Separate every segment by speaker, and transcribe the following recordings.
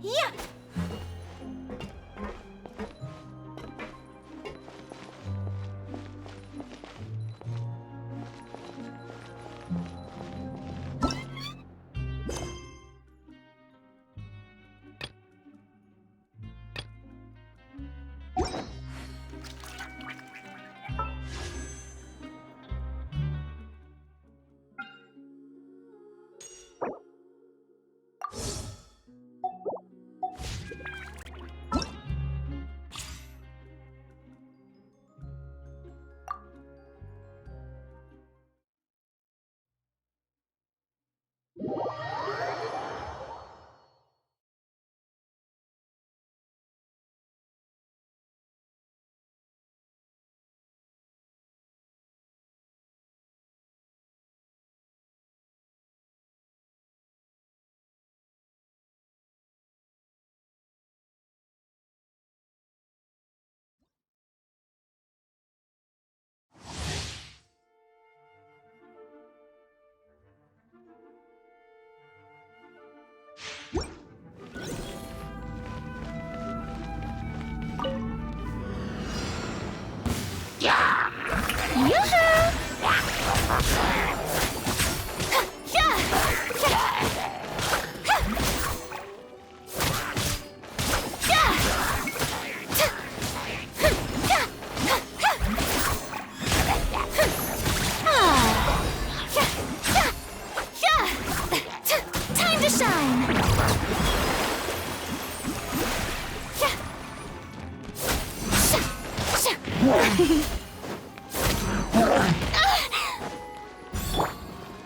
Speaker 1: Yeah. Time to shine!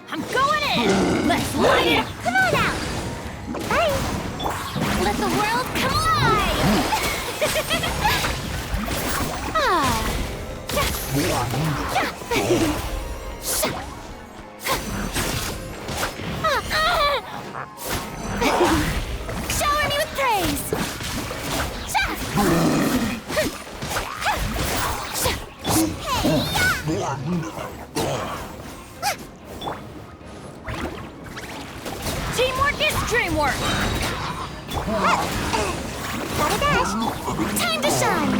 Speaker 1: I'm going in! Let's light it up! Come on out! Hey! Let the world come alive! Shower me with praise! Teamwork is dreamwork! Gotta dash! Time to shine!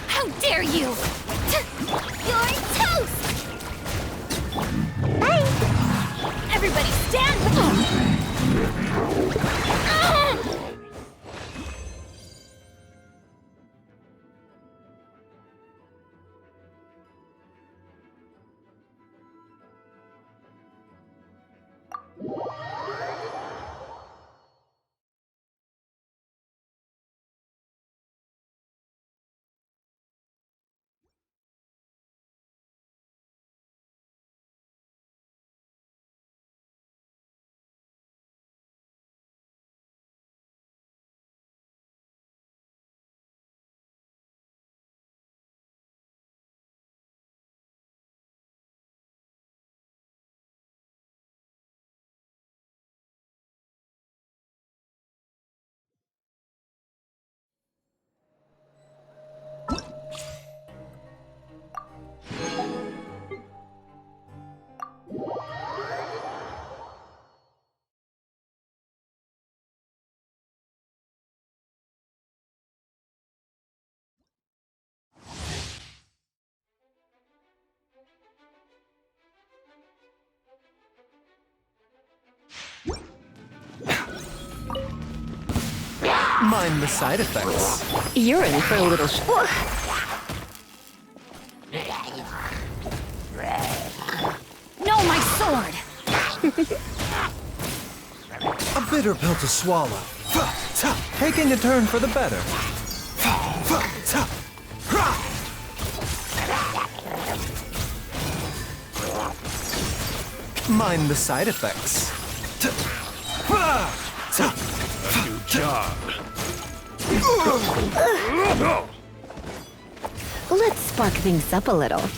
Speaker 1: How dare you! You're toast! Bye! Everybody stand!
Speaker 2: Mind the side effects.
Speaker 3: You're in for a little
Speaker 1: No, my sword!
Speaker 2: A bitter pill to swallow. Taking a turn for the better. Mind the side effects.
Speaker 4: Good job.
Speaker 3: Let's spark things up a little.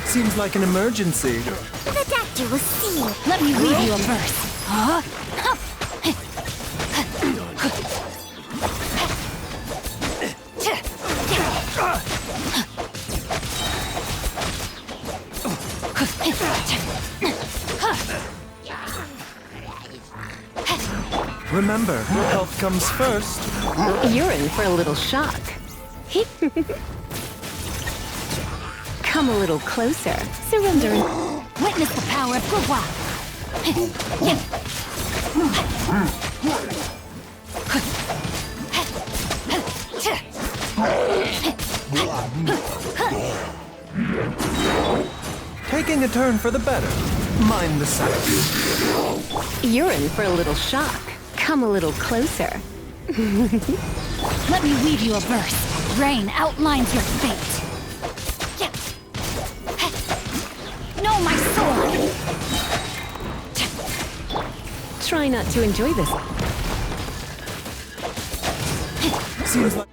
Speaker 2: Seems like an emergency.
Speaker 1: The doctor will see you. Let me read you a verse.
Speaker 2: Remember, health comes first.
Speaker 3: You're in for a little shock. Come a little closer. Surrender.
Speaker 1: Witness the power of Gurwa.
Speaker 2: Taking a turn for the better. Mind the sight.
Speaker 3: You're in for a little shock. Come a little closer.
Speaker 1: Let me weave you a verse. Rain outlines your fate. Know my sword.
Speaker 3: Try not to enjoy this.
Speaker 2: Seems like...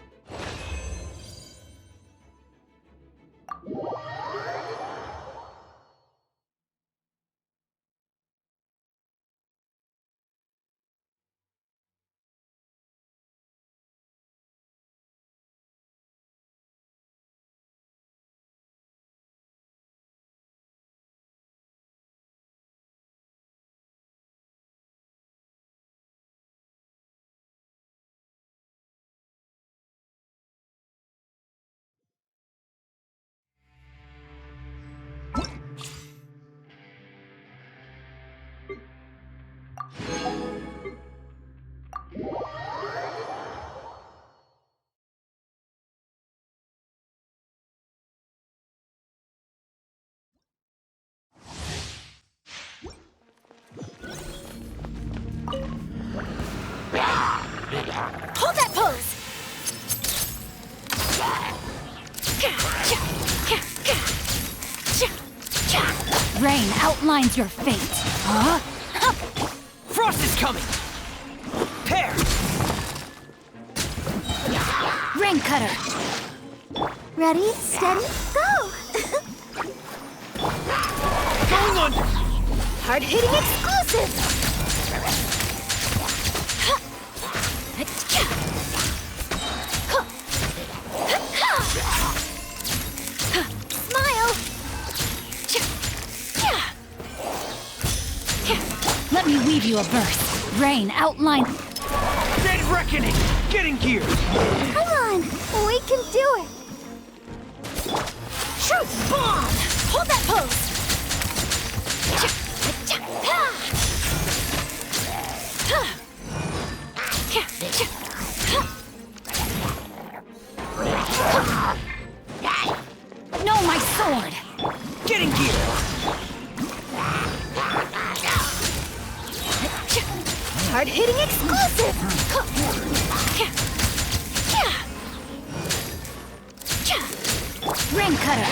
Speaker 1: Hold that pose! Rain outlines your fate. Huh?
Speaker 5: Frost is coming! Tear!
Speaker 1: Rain cutter.
Speaker 6: Ready, steady, go!
Speaker 5: Going under!
Speaker 1: Hard-hitting exclusive.
Speaker 6: Smile!
Speaker 1: Let me weave you a verse. Rain outline.
Speaker 5: Dead reckoning! Getting geared!
Speaker 6: Come on, we can do it!
Speaker 1: Truth bomb! Hold that pose! Know my sword!
Speaker 5: Getting geared!
Speaker 1: Hard-hitting exclusive! Rain cutter!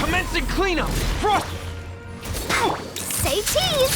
Speaker 5: Commencing cleanup! Frost!
Speaker 6: Say cheese!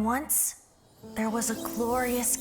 Speaker 7: Once, there was a glorious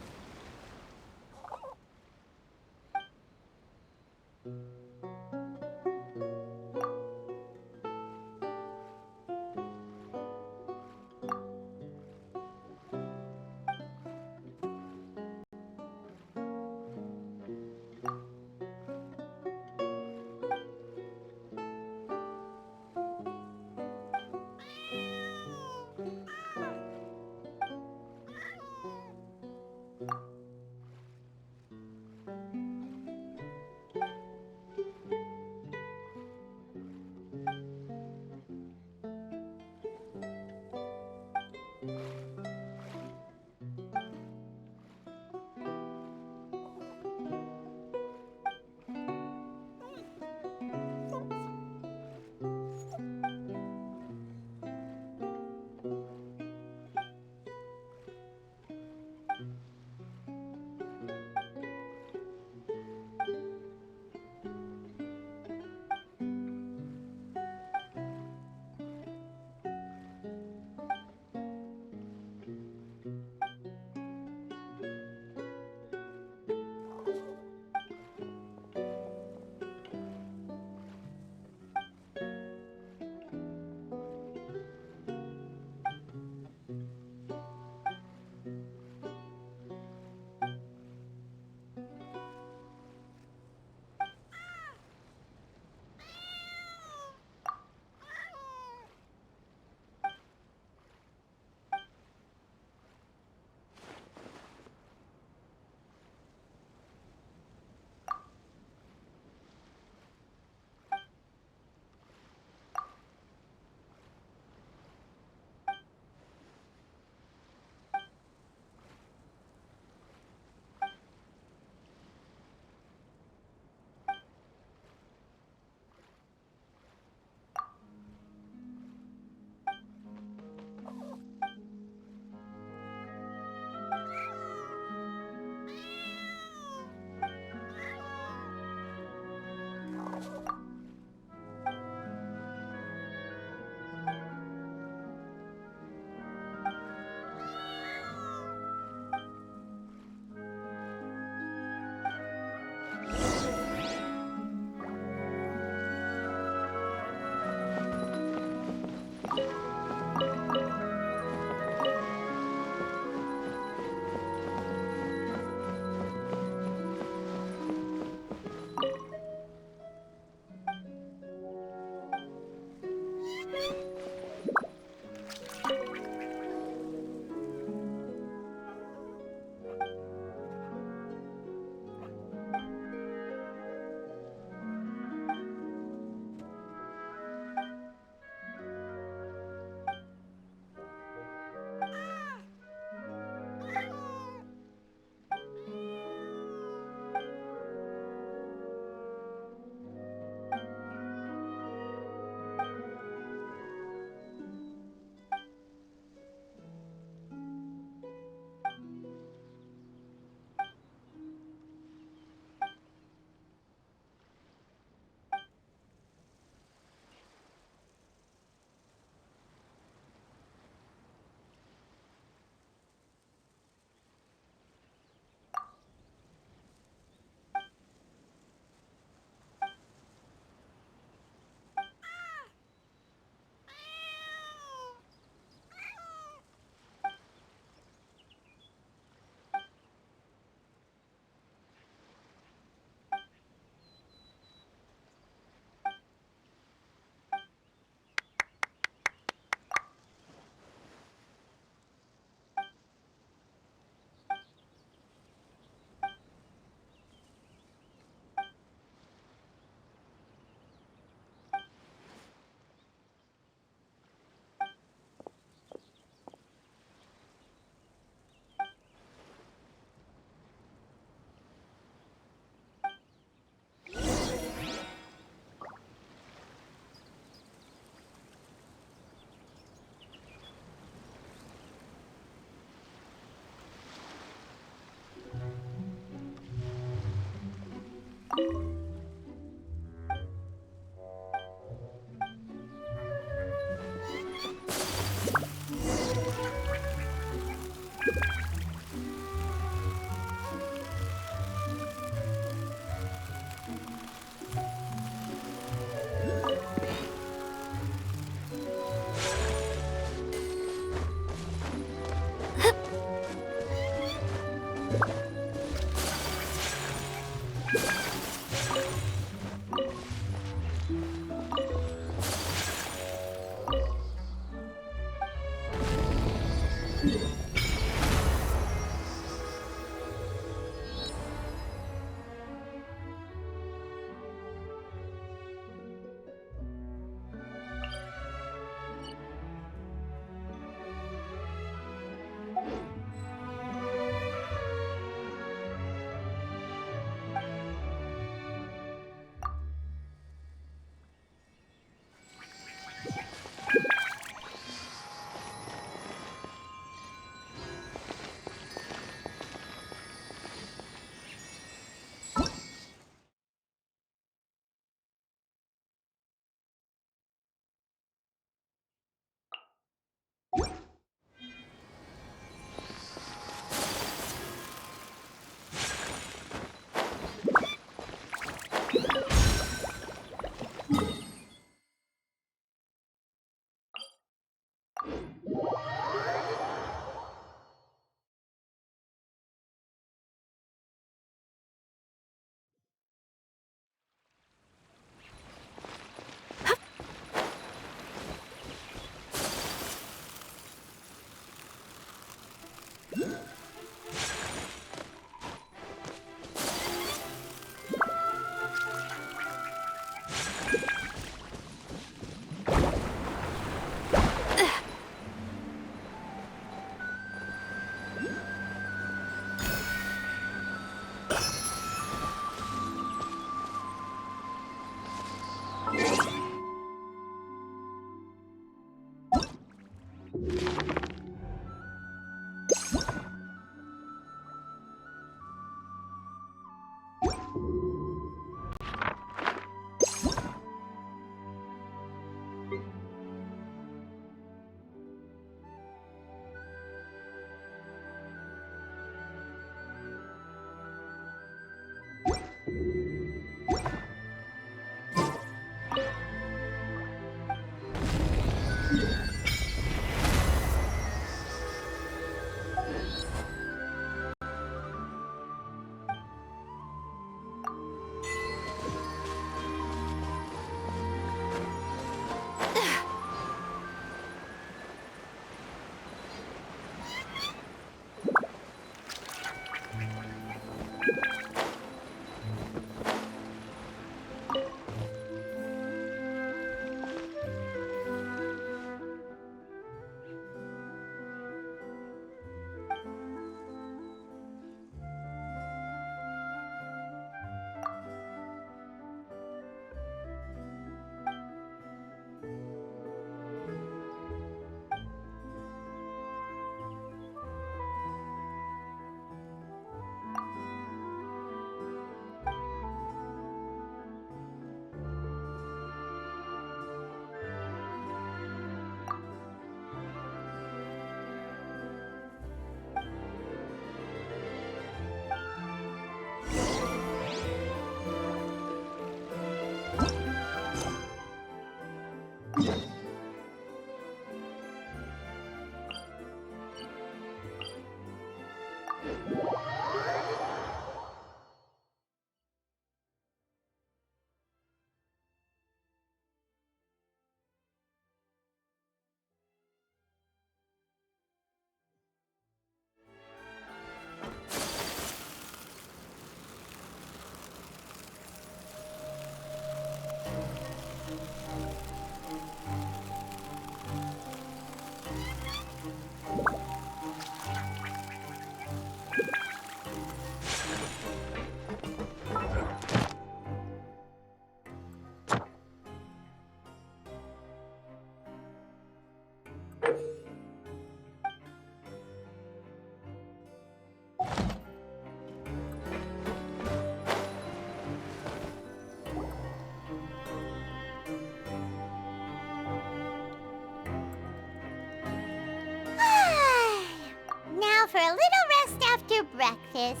Speaker 6: breakfast.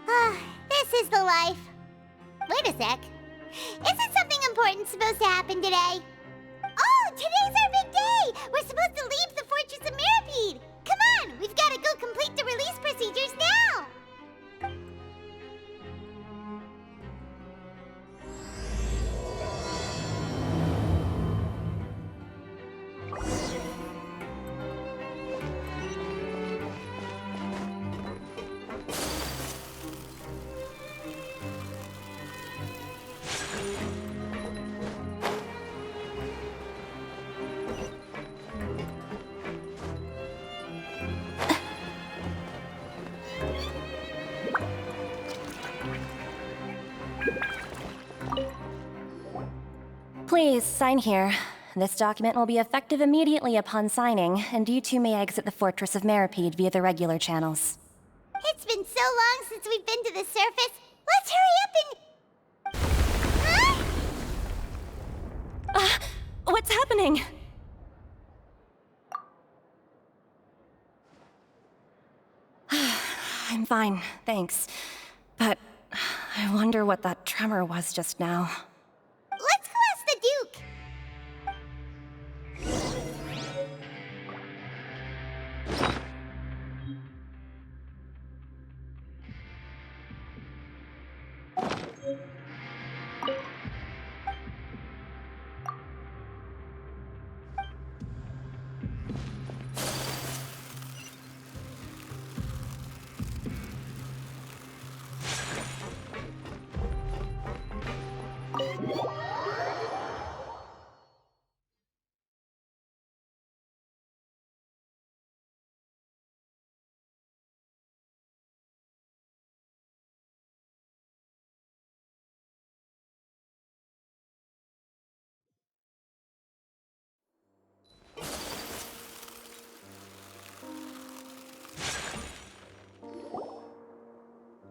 Speaker 6: Ah, this is the life. Wait a sec. Isn't something important supposed to happen today? Oh, today's our big day! We're supposed to leave the Fortress of Mirapede! Come on, we've got to go complete the release procedures now!
Speaker 8: Please, sign here. This document will be effective immediately upon signing, and you two may exit the Fortress of Mirapede via the regular channels.
Speaker 6: It's been so long since we've been to the surface. Let's hurry up and...
Speaker 8: What's happening? I'm fine, thanks. But I wonder what that tremor was just now.
Speaker 6: Let's go ask the Duke!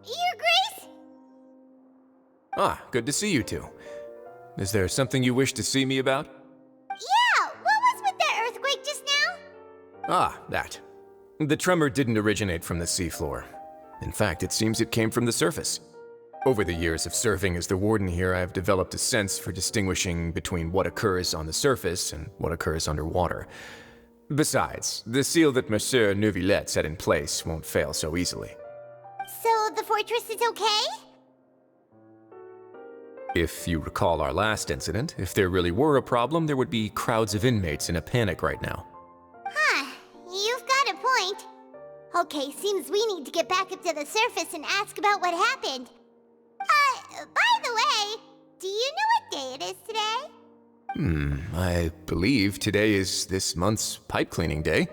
Speaker 6: Your Grace?
Speaker 4: Ah, good to see you two. Is there something you wish to see me about?
Speaker 6: Yeah, what was with that earthquake just now?
Speaker 4: Ah, that. The tremor didn't originate from the seafloor. In fact, it seems it came from the surface. Over the years of serving as the warden here, I have developed a sense for distinguishing between what occurs on the surface and what occurs underwater. Besides, the seal that Monsieur Neuvillette set in place won't fail so easily.
Speaker 6: So the fortress is okay?
Speaker 4: If you recall our last incident, if there really were a problem, there would be crowds of inmates in a panic right now.
Speaker 6: Huh, you've got a point. Okay, seems we need to get back up to the surface and ask about what happened. By the way, do you know what day it is today?
Speaker 4: I believe today is this month's pipe cleaning day.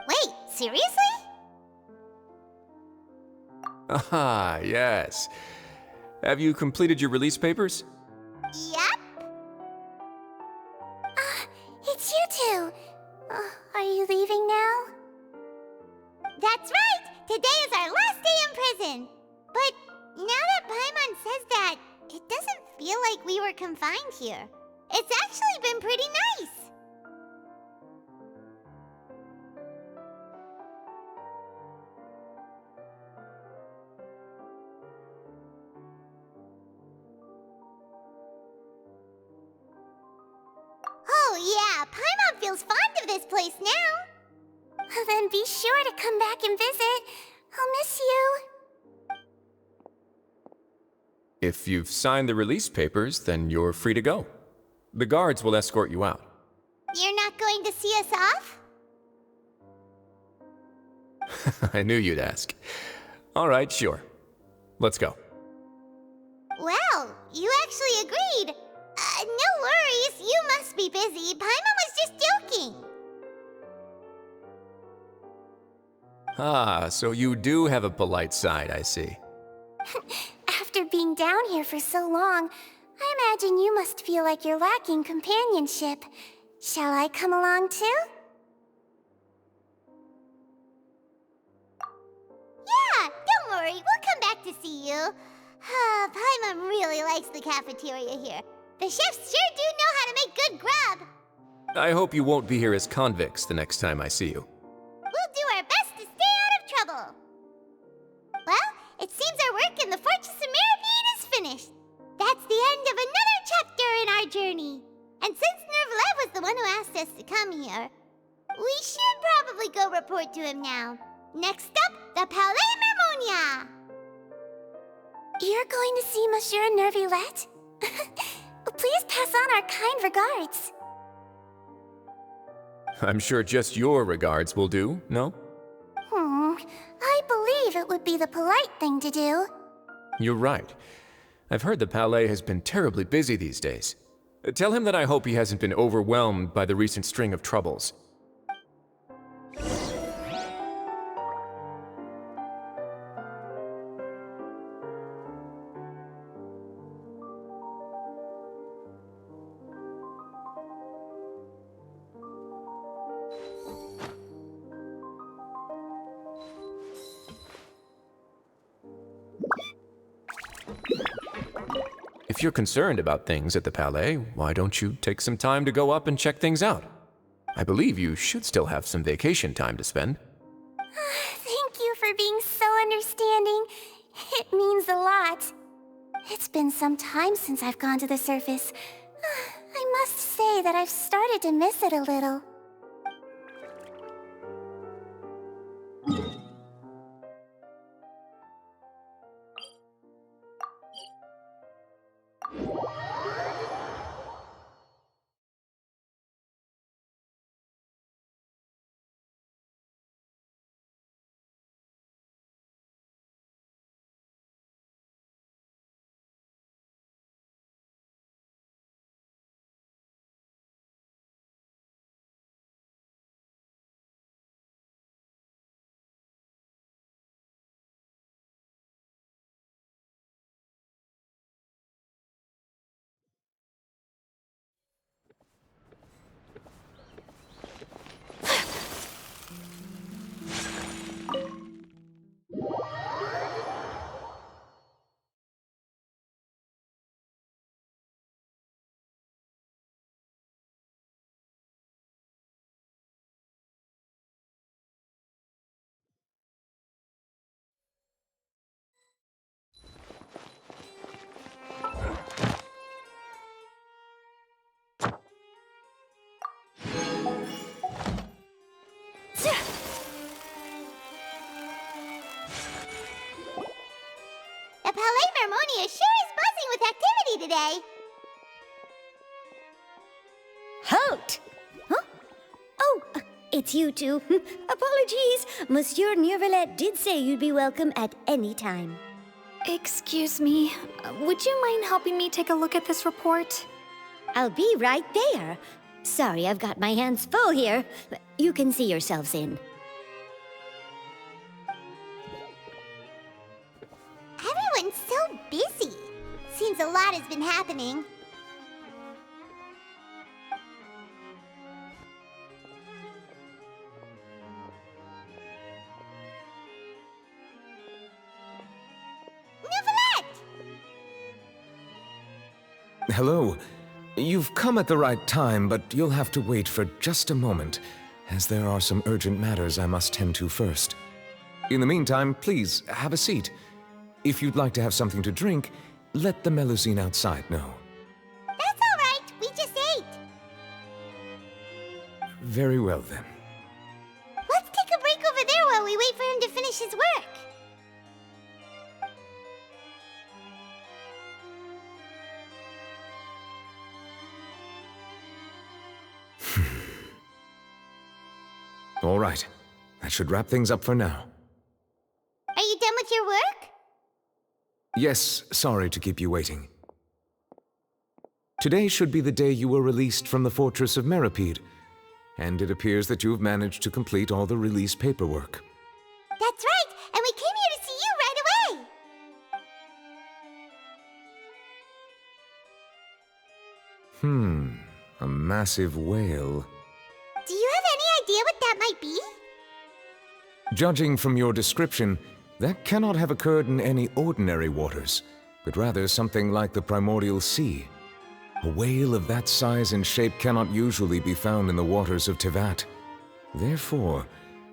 Speaker 6: Wait, seriously?
Speaker 4: Aha, yes. Have you completed your release papers?
Speaker 6: Yep. It's you two. Are you leaving now? That's right! Today is our last day in prison! But now that Paimon says that, it doesn't feel like we were confined here. It's actually been pretty nice! Oh yeah, Paimon feels fond of this place now! Then be sure to come back and visit. I'll miss you.
Speaker 4: If you've signed the release papers, then you're free to go. The guards will escort you out.
Speaker 6: You're not going to see us off?
Speaker 4: I knew you'd ask. All right, sure. Let's go.
Speaker 6: Well, you actually agreed. No worries, you must be busy. Paimon was just joking.
Speaker 4: Ah, so you do have a polite side, I see.
Speaker 6: After being down here for so long, I imagine you must feel like you're lacking companionship. Shall I come along too? Yeah, don't worry, we'll come back to see you. Paimon really likes the cafeteria here. The chefs sure do know how to make good grub.
Speaker 4: I hope you won't be here as convicts the next time I see you.
Speaker 6: We'll do our best to stay out of trouble. work and the Fortress of Meripede is finished. That's the end of another chapter in our journey. And since Nervlet was the one who asked us to come here, we should probably go report to him now. Next up, the Palais Mermonia.
Speaker 1: You're going to see Monsieur Nervlet? Please pass on our kind regards.
Speaker 4: I'm sure just your regards will do, no?
Speaker 1: I believe it would be the polite thing to do.
Speaker 4: You're right. I've heard the Palais has been terribly busy these days. Tell him that I hope he hasn't been overwhelmed by the recent string of troubles. If you're concerned about things at the Palais, why don't you take some time to go up and check things out? I believe you should still have some vacation time to spend.
Speaker 1: Thank you for being so understanding. It means a lot. It's been some time since I've gone to the surface. I must say that I've started to miss it a little.
Speaker 6: The Palais Mermonia sure is buzzing with activity today.
Speaker 9: Halt! Huh? Oh, it's you two. Apologies. Monsieur Nervlet did say you'd be welcome at any time.
Speaker 10: Excuse me, would you mind helping me take a look at this report?
Speaker 9: I'll be right there. Sorry, I've got my hands full here. You can see yourselves in.
Speaker 6: Everyone's so busy. Seems a lot has been happening.
Speaker 11: Hello. You've come at the right time, but you'll have to wait for just a moment, as there are some urgent matters I must tend to first. In the meantime, please, have a seat. If you'd like to have something to drink, let the Melusine outside know.
Speaker 6: That's all right. We just ate.
Speaker 11: Very well, then.
Speaker 6: Let's take a break over there while we wait for him to finish his work.
Speaker 11: All right. That should wrap things up for now.
Speaker 6: Are you done with your work?
Speaker 11: Yes, sorry to keep you waiting. Today should be the day you were released from the Fortress of Meripede, and it appears that you've managed to complete all the release paperwork.
Speaker 6: That's right, and we came here to see you right away.
Speaker 11: A massive whale.
Speaker 6: Do you have any idea what that might be?
Speaker 11: Judging from your description, that cannot have occurred in any ordinary waters, but rather something like the primordial sea. A whale of that size and shape cannot usually be found in the waters of Tevat. Therefore,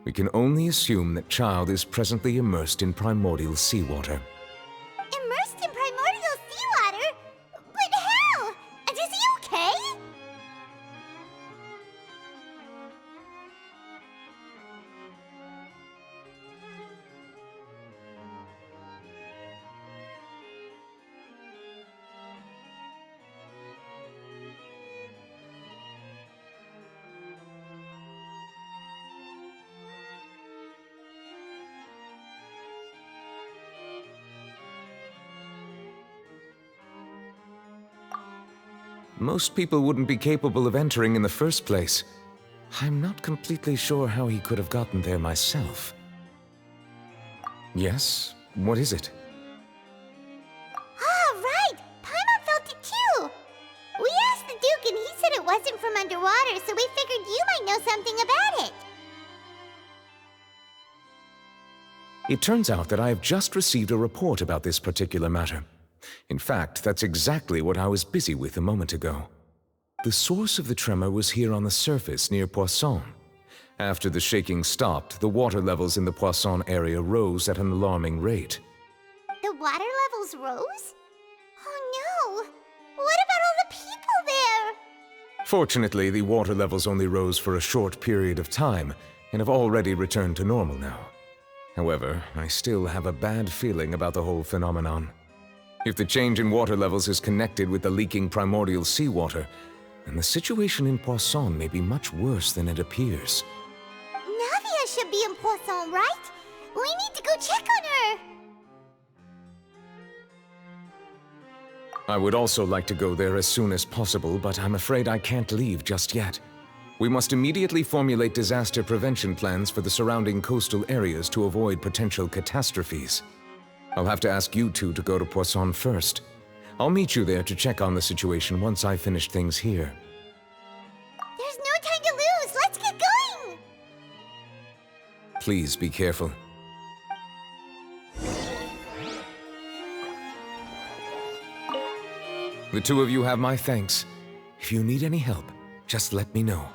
Speaker 11: we can only assume that Child is presently immersed in primordial seawater. Most people wouldn't be capable of entering in the first place. I'm not completely sure how he could have gotten there myself. Yes? What is it?
Speaker 6: Ah, right! Paimon felt it too! We asked the Duke and he said it wasn't from underwater, so we figured you might know something about it.
Speaker 11: It turns out that I have just received a report about this particular matter. In fact, that's exactly what I was busy with a moment ago. The source of the tremor was here on the surface near Poisson. After the shaking stopped, the water levels in the Poisson area rose at an alarming rate.
Speaker 6: The water levels rose? Oh no! What about all the people there?
Speaker 11: Fortunately, the water levels only rose for a short period of time and have already returned to normal now. However, I still have a bad feeling about the whole phenomenon. If the change in water levels is connected with the leaking primordial seawater, then the situation in Poisson may be much worse than it appears.
Speaker 6: Navia should be in Poisson, right? We need to go check on her!
Speaker 11: I would also like to go there as soon as possible, but I'm afraid I can't leave just yet. We must immediately formulate disaster prevention plans for the surrounding coastal areas to avoid potential catastrophes. I'll have to ask you two to go to Poisson first. I'll meet you there to check on the situation once I finish things here.
Speaker 6: There's no time to lose! Let's get going!
Speaker 11: Please be careful. The two of you have my thanks. If you need any help, just let me know.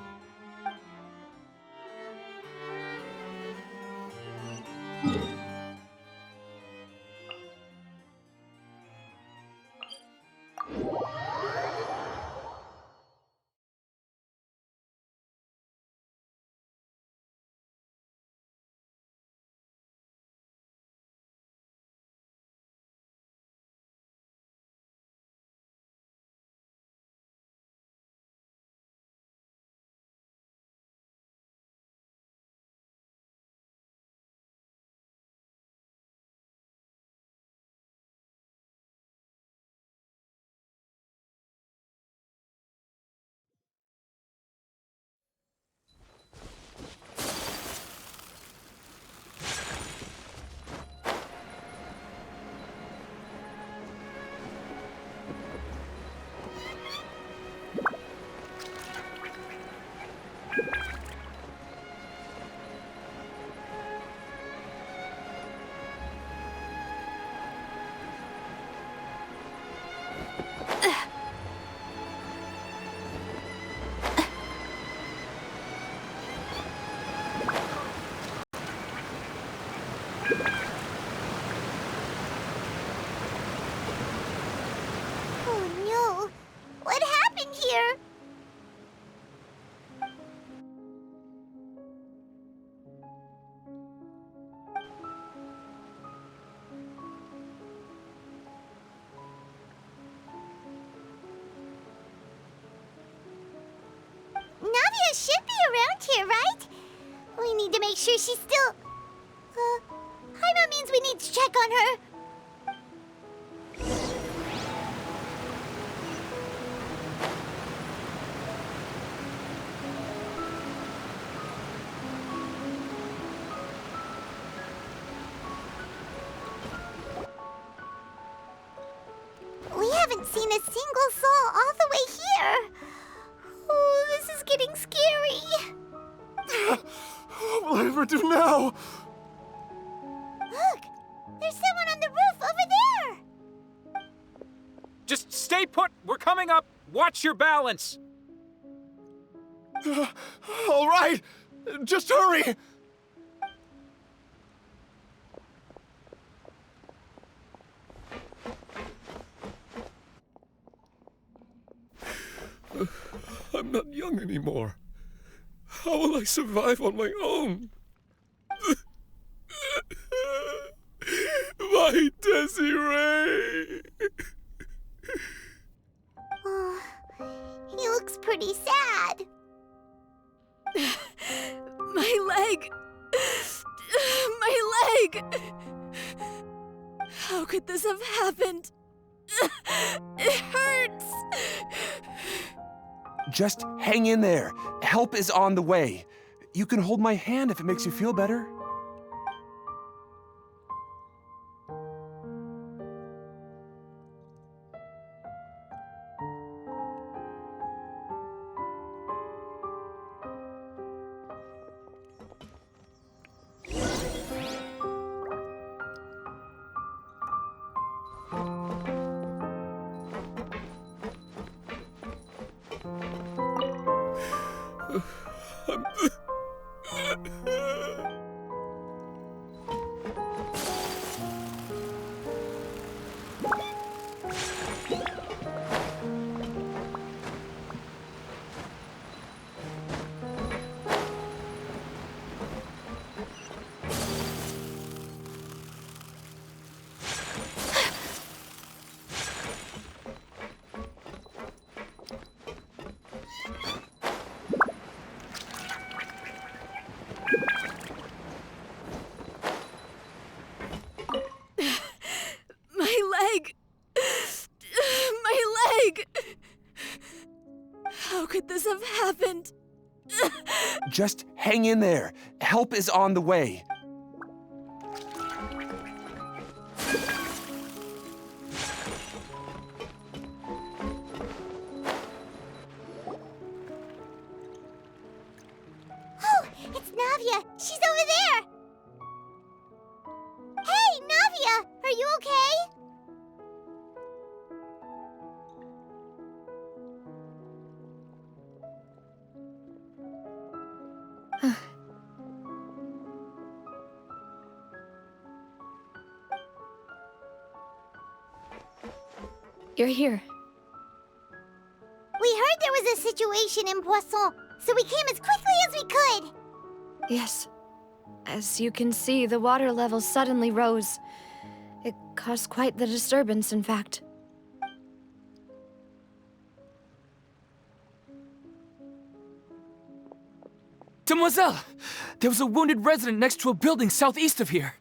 Speaker 6: Navia should be around here, right? We need to make sure she's still... Paimon means we need to check on her. We haven't seen a single soul all the way here. Oh, this is getting scary.
Speaker 2: What will I ever do now?
Speaker 6: Look, there's someone on the roof over there.
Speaker 5: Just stay put. We're coming up. Watch your balance.
Speaker 2: All right, just hurry. I'm not young anymore. How will I survive on my own? My Desiree!
Speaker 6: Oh, he looks pretty sad.
Speaker 12: My leg! My leg! How could this have happened? It hurts!
Speaker 13: Just hang in there. Help is on the way. You can hold my hand if it makes you feel better.
Speaker 12: How could this have happened?
Speaker 13: Just hang in there. Help is on the way.
Speaker 6: Oh, it's Navia. She's over there. Hey, Navia, are you okay?
Speaker 10: You're here.
Speaker 6: We heard there was a situation in Poisson, so we came as quickly as we could.
Speaker 10: Yes. As you can see, the water level suddenly rose. It caused quite the disturbance, in fact.
Speaker 5: Demoiselle! There was a wounded resident next to a building southeast of here.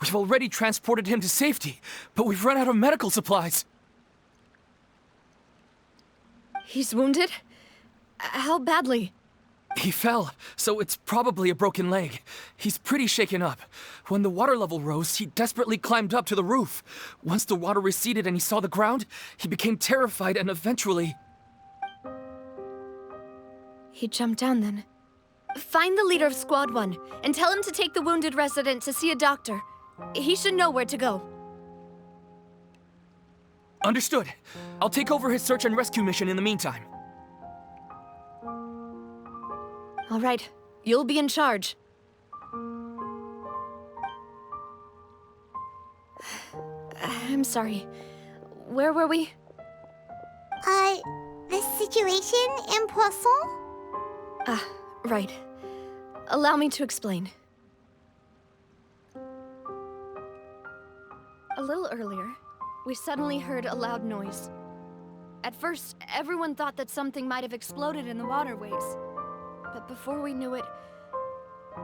Speaker 5: We've already transported him to safety, but we've run out of medical supplies.
Speaker 10: He's wounded? How badly?
Speaker 5: He fell, so it's probably a broken leg. He's pretty shaken up. When the water level rose, he desperately climbed up to the roof. Once the water receded and he saw the ground, he became terrified and eventually...
Speaker 10: He jumped down then. Find the leader of Squad 1 and tell him to take the wounded resident to see a doctor. He should know where to go.
Speaker 5: Understood. I'll take over his search and rescue mission in the meantime.
Speaker 10: All right. You'll be in charge. I'm sorry. Where were we?
Speaker 6: The situation in Poisson?
Speaker 10: Right. Allow me to explain. A little earlier, we suddenly heard a loud noise. At first, everyone thought that something might have exploded in the waterways. But before we knew it,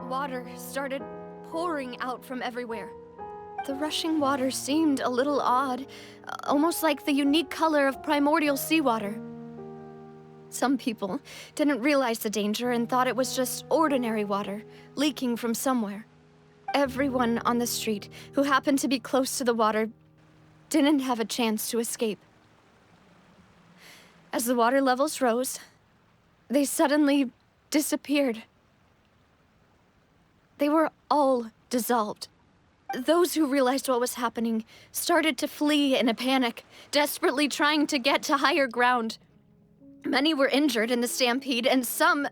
Speaker 10: water started pouring out from everywhere. The rushing water seemed a little odd, almost like the unique color of primordial seawater. Some people didn't realize the danger and thought it was just ordinary water leaking from somewhere. Everyone on the street who happened to be close to the water didn't have a chance to escape. As the water levels rose, they suddenly disappeared. They were all dissolved. Those who realized what was happening started to flee in a panic, desperately trying to get to higher ground. Many were injured in the stampede, and some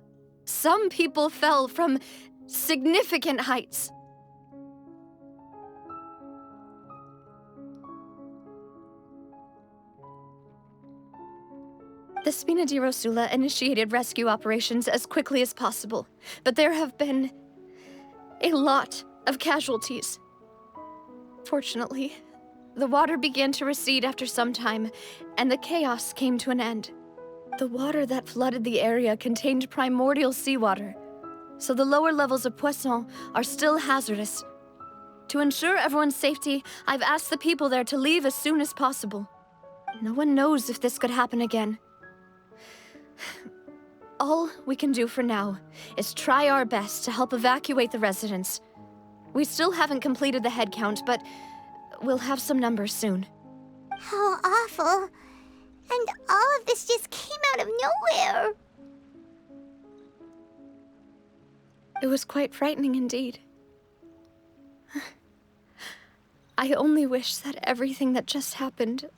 Speaker 10: people fell from significant heights. The Spina di Rosula initiated rescue operations as quickly as possible, but there have been a lot of casualties. Fortunately, the water began to recede after some time, and the chaos came to an end. The water that flooded the area contained primordial seawater, so the lower levels of Poisson are still hazardous. To ensure everyone's safety, I've asked the people there to leave as soon as possible. No one knows if this could happen again. All we can do for now is try our best to help evacuate the residents. We still haven't completed the head count, but we'll have some numbers soon.
Speaker 6: How awful. And all of this just came out of nowhere.
Speaker 10: It was quite frightening indeed. I only wish that everything that just happened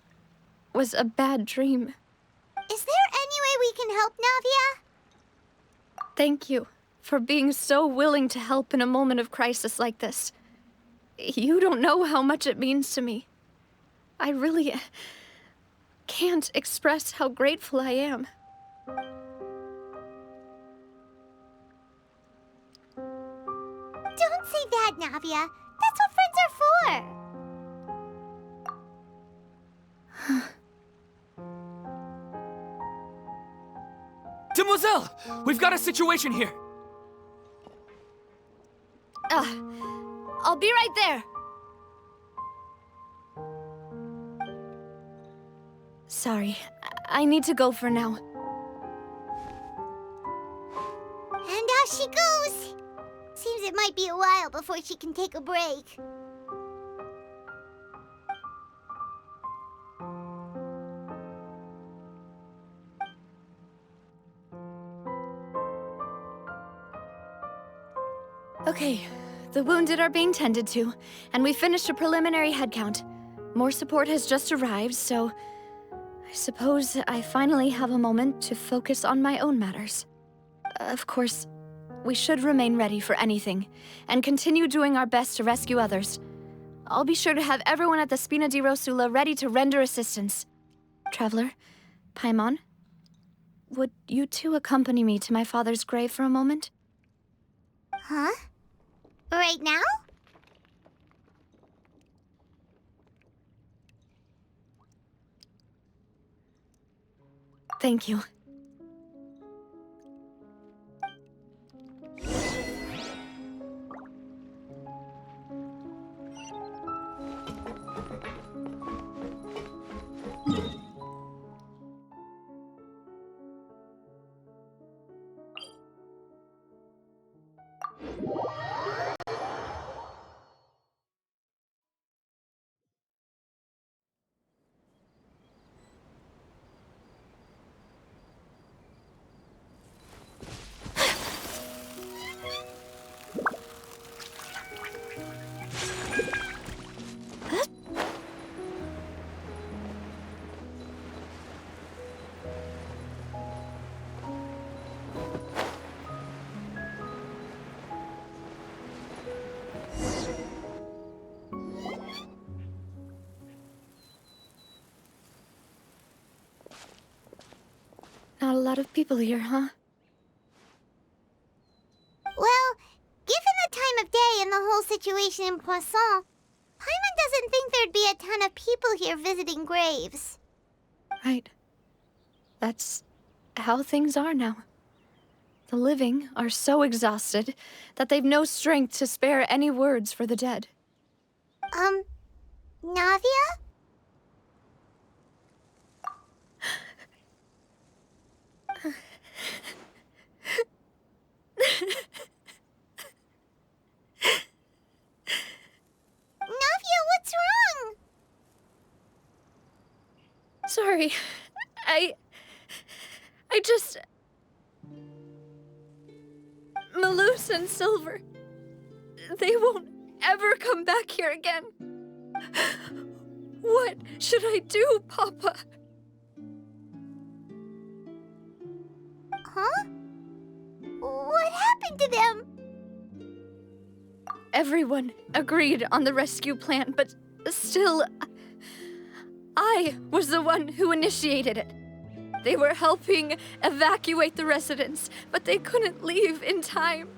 Speaker 10: was a bad dream.
Speaker 6: Is there any way we can help, Navia?
Speaker 10: Thank you for being so willing to help in a moment of crisis like this. You don't know how much it means to me. I really can't express how grateful I am.
Speaker 6: Don't say that, Navia. That's what friends are for.
Speaker 5: Demoiselle! We've got a situation here!
Speaker 10: I'll be right there. Sorry, I need to go for now.
Speaker 6: And off she goes. Seems it might be a while before she can take a break.
Speaker 10: Okay, the wounded are being tended to, and we finished a preliminary head count. More support has just arrived, so I suppose I finally have a moment to focus on my own matters. Of course, we should remain ready for anything, and continue doing our best to rescue others. I'll be sure to have everyone at the Spina di Rosula ready to render assistance. Traveler, Paimon, would you two accompany me to my father's grave for a moment?
Speaker 6: Huh? Right now?
Speaker 10: Thank you. Not a lot of people here, huh?
Speaker 6: Well, given the time of day and the whole situation in Poisson, Paimon doesn't think there'd be a ton of people here visiting graves.
Speaker 10: Right. That's how things are now. The living are so exhausted that they've no strength to spare any words for the dead.
Speaker 6: Navia? Navia, what's wrong?
Speaker 10: Sorry. I just... Malus and Silver, they won't ever come back here again. What should I do, Papa?
Speaker 6: Huh? What happened to them?
Speaker 10: Everyone agreed on the rescue plan, but still, I was the one who initiated it. They were helping evacuate the residents, but they couldn't leave in time.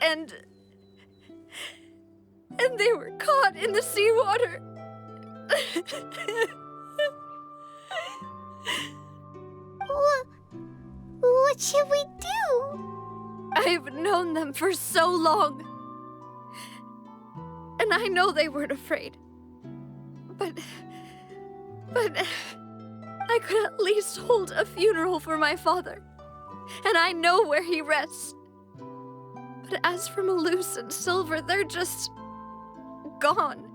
Speaker 10: And they were caught in the seawater.
Speaker 6: What should we do?
Speaker 10: I've known them for so long. And I know they weren't afraid. But I could at least hold a funeral for my father. And I know where he rests. But as for Malus and Silver, they're just gone.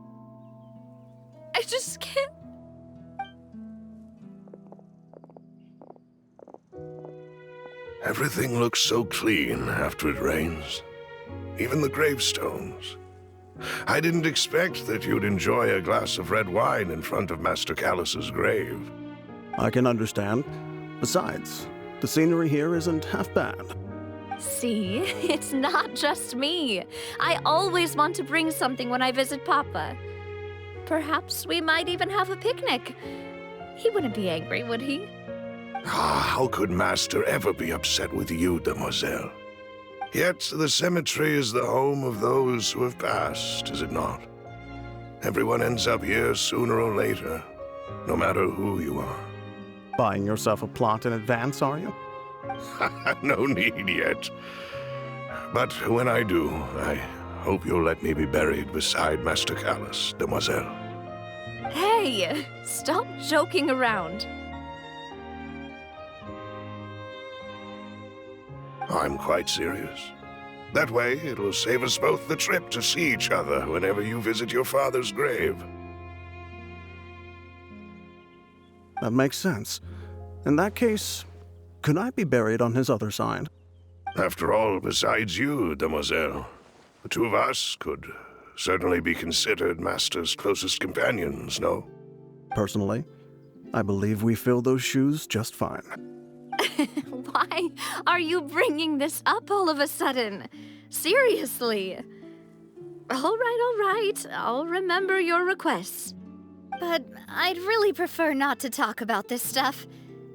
Speaker 10: I just can't.
Speaker 14: Everything looks so clean after it rains. Even the gravestones. I didn't expect that you'd enjoy a glass of red wine in front of Master Callus's grave.
Speaker 15: I can understand. Besides, the scenery here isn't half bad.
Speaker 10: See, it's not just me. I always want to bring something when I visit Papa. Perhaps we might even have a picnic. He wouldn't be angry, would he?
Speaker 14: How could Master ever be upset with you, demoiselle? Yet the cemetery is the home of those who have passed, is it not? Everyone ends up here sooner or later, no matter who you are.
Speaker 15: Buying yourself a plot in advance, are you?
Speaker 14: No need yet. But when I do, I hope you'll let me be buried beside Master Callus, demoiselle.
Speaker 10: Hey, stop joking around.
Speaker 14: I'm quite serious. That way, it'll save us both the trip to see each other whenever you visit your father's grave.
Speaker 15: That makes sense. In that case, could I be buried on his other side?
Speaker 14: After all, besides you, demoiselle, the two of us could certainly be considered Master's closest companions, no?
Speaker 15: Personally, I believe we fill those shoes just fine.
Speaker 10: Why are you bringing this up all of a sudden? Seriously. All right. I'll remember your requests. But I'd really prefer not to talk about this stuff.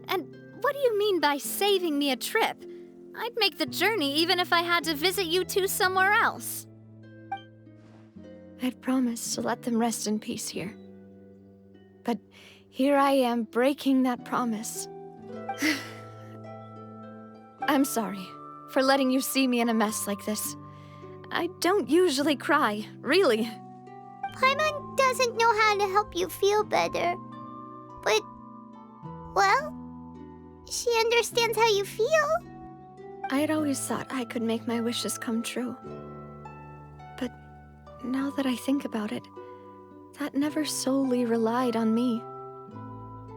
Speaker 10: And what do you mean by saving me a trip? I'd make the journey even if I had to visit you two somewhere else. I'd promised to let them rest in peace here. But here I am breaking that promise. I'm sorry for letting you see me in a mess like this. I don't usually cry, really.
Speaker 6: Paimon doesn't know how to help you feel better. But, well, she understands how you feel.
Speaker 10: I had always thought I could make my wishes come true. But now that I think about it, that never solely relied on me.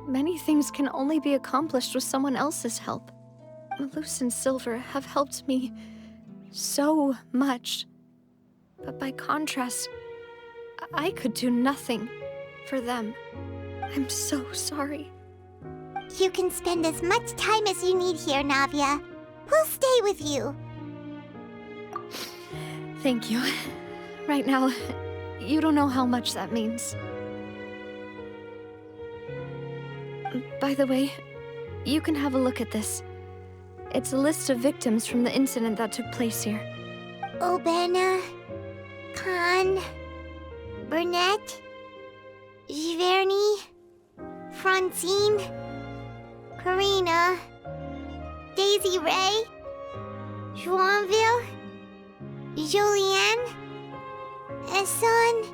Speaker 10: Many things can only be accomplished with someone else's help. Malus and Silver have helped me so much. But by contrast, I could do nothing for them. I'm so sorry.
Speaker 6: You can spend as much time as you need here, Navia. We'll stay with you.
Speaker 10: Thank you. Right now, you don't know how much that means. By the way, you can have a look at this. It's a list of victims from the incident that took place here.
Speaker 6: Obena, Khan, Burnett, Giverny, Francine, Karina, Daisy Ray, Joinville, Julianne, Esson,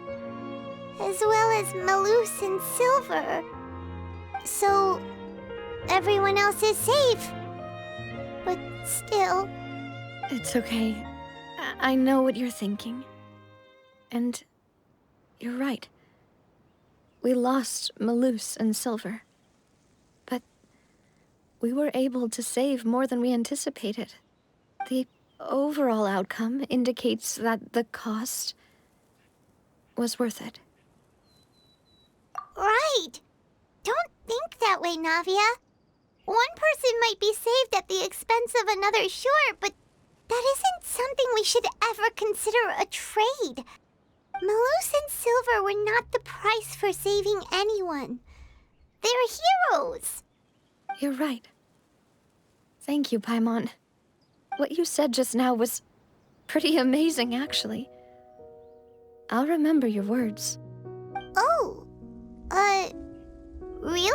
Speaker 6: as well as Malus and Silver. So, everyone else is safe. But still...
Speaker 10: It's okay. I know what you're thinking. And you're right. We lost Malus and Silver. But we were able to save more than we anticipated. The overall outcome indicates that the cost was worth it.
Speaker 6: Right! Don't think that way, Navia. One person might be saved at the expense of another, sure, but that isn't something we should ever consider a trade. Malus and Silver were not the price for saving anyone. They're heroes.
Speaker 10: You're right. Thank you, Paimon. What you said just now was pretty amazing, actually. I'll remember your words.
Speaker 6: Oh, really?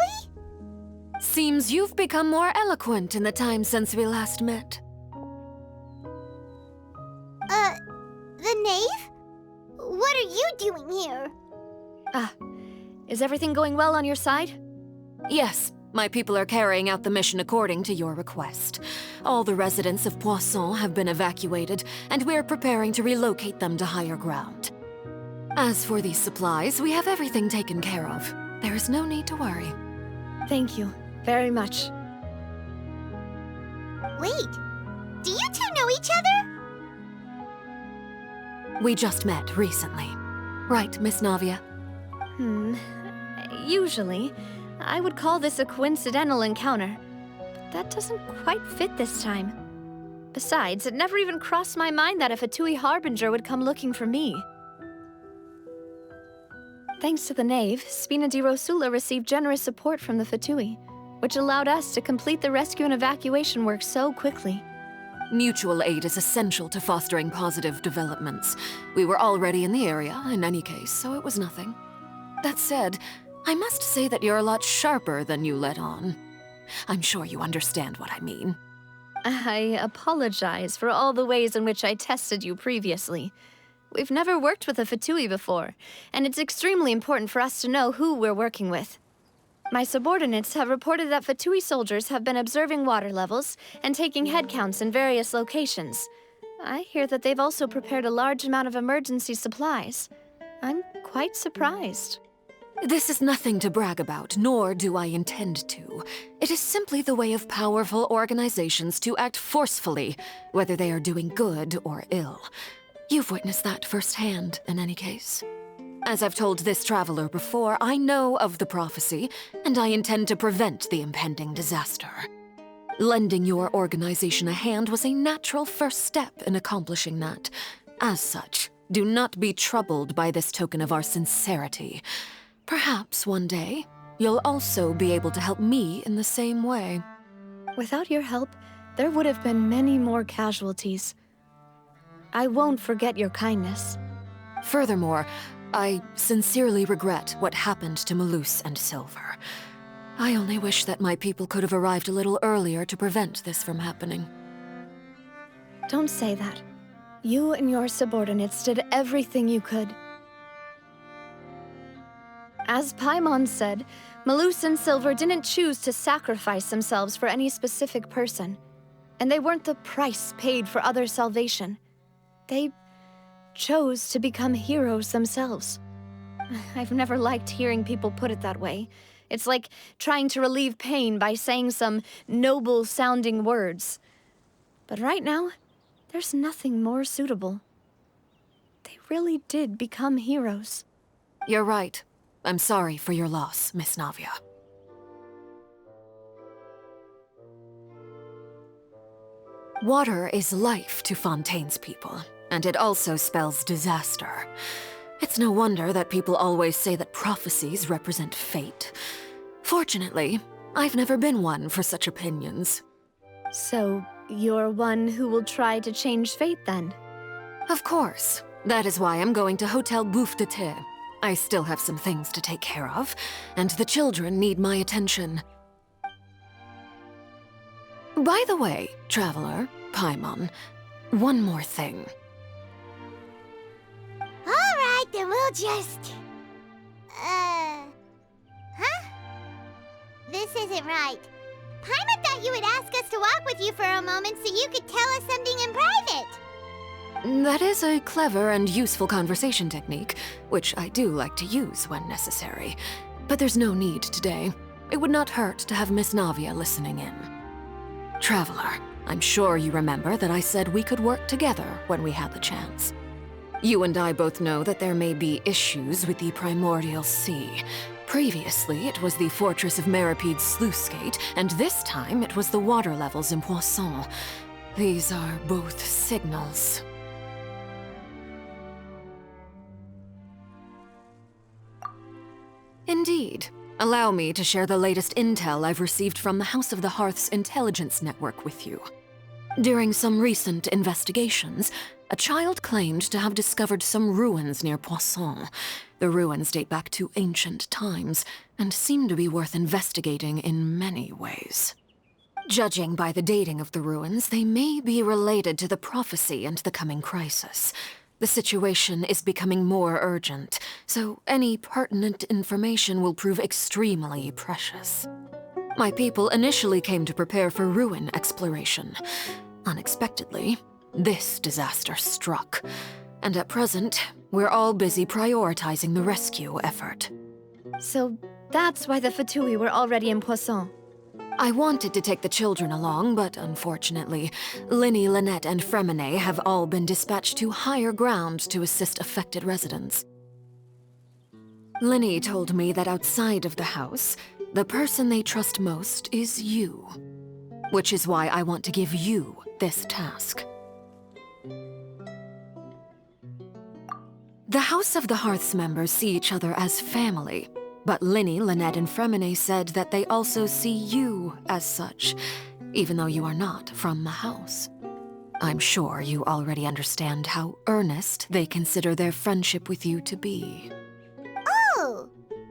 Speaker 12: Seems you've become more eloquent in the time since we last met.
Speaker 6: The knave? What are you doing here?
Speaker 10: Is everything going well on your side?
Speaker 12: Yes, My people are carrying out the mission according to your request. All the residents of Poisson have been evacuated, and we're preparing to relocate them to higher ground. As for these supplies, we have everything taken care of. There is no need to worry.
Speaker 10: Thank you very much.
Speaker 6: Wait, do you two know each other?
Speaker 12: We just met recently. Right, Miss Navia?
Speaker 10: Usually, I would call this a coincidental encounter. But that doesn't quite fit this time. Besides, it never even crossed my mind that a Fatui Harbinger would come looking for me. Thanks to the Knave, Spina di Rosula received generous support from the Fatui, which allowed us to complete the rescue and evacuation work so quickly.
Speaker 12: Mutual aid is essential to fostering positive developments. We were already in the area, in any case, so it was nothing. That said, I must say that you're a lot sharper than you let on. I'm sure you understand what I mean.
Speaker 10: I apologize for all the ways in which I tested you previously. We've never worked with a Fatui before, and it's extremely important for us to know who we're working with. My subordinates have reported that Fatui soldiers have been observing water levels and taking head counts in various locations. I hear that they've also prepared a large amount of emergency supplies. I'm quite surprised.
Speaker 12: This is nothing to brag about, nor do I intend to. It is simply the way of powerful organizations to act forcefully, whether they are doing good or ill. You've witnessed that firsthand, in any case. As I've told this traveler before, I know of the prophecy, and I intend to prevent the impending disaster. Lending your organization a hand was a natural first step in accomplishing that. As such, do not be troubled by this token of our sincerity. Perhaps one day, you'll also be able to help me in the same way.
Speaker 10: Without your help, there would have been many more casualties. I won't forget your kindness.
Speaker 12: Furthermore, I sincerely regret what happened to Malus and Silver. I only wish that my people could have arrived a little earlier to prevent this from happening.
Speaker 10: Don't say that. You and your subordinates did everything you could. As Paimon said, Malus and Silver didn't choose to sacrifice themselves for any specific person, and they weren't the price paid for other salvation. They chose to become heroes themselves. I've never liked hearing people put it that way. It's like trying to relieve pain by saying some noble-sounding words. But right now, there's nothing more suitable. They really did become heroes.
Speaker 12: You're right. I'm sorry for your loss, Miss Navia. Water is life to Fontaine's people, and it also spells disaster. It's no wonder that people always say that prophecies represent fate. Fortunately, I've never been one for such opinions.
Speaker 10: So, you're one who will try to change fate, then?
Speaker 12: Of course. That is why I'm going to Hotel Bouffe de Thé. I still have some things to take care of, and the children need my attention. By the way, Traveler, Paimon, one more thing.
Speaker 6: Alright, then we'll just... Huh? This isn't right. Paimon thought you would ask us to walk with you for a moment so you could tell us something in private.
Speaker 12: That is a clever and useful conversation technique, which I do like to use when necessary. But there's no need today. It would not hurt to have Miss Navia listening in. Traveler, I'm sure you remember that I said we could work together when we had the chance. You and I both know that there may be issues with the Primordial Sea. Previously, it was the Fortress of Meripede's sluice gate, and this time it was the water levels in Poisson. These are both signals. Indeed. Allow me to share the latest intel I've received from the House of the Hearth's intelligence network with you. During some recent investigations, a child claimed to have discovered some ruins near Poisson. The ruins date back to ancient times, and seem to be worth investigating in many ways. Judging by the dating of the ruins, they may be related to the prophecy and the coming crisis. The situation is becoming more urgent, so any pertinent information will prove extremely precious. My people initially came to prepare for ruin exploration. Unexpectedly, this disaster struck. And at present, we're all busy prioritizing the rescue effort.
Speaker 10: So that's why the Fatui were already in Poisson.
Speaker 12: I wanted to take the children along, but unfortunately, Linny, Lynette, and Fremine have all been dispatched to higher ground to assist affected residents. Linny told me that outside of the house, the person they trust most is you. Which is why I want to give you this task. The House of the Hearth's members see each other as family, but Linny, Lynette, and Fremine said that they also see you as such, even though you are not from the house. I'm sure you already understand how earnest they consider their friendship with you to be.
Speaker 6: Oh,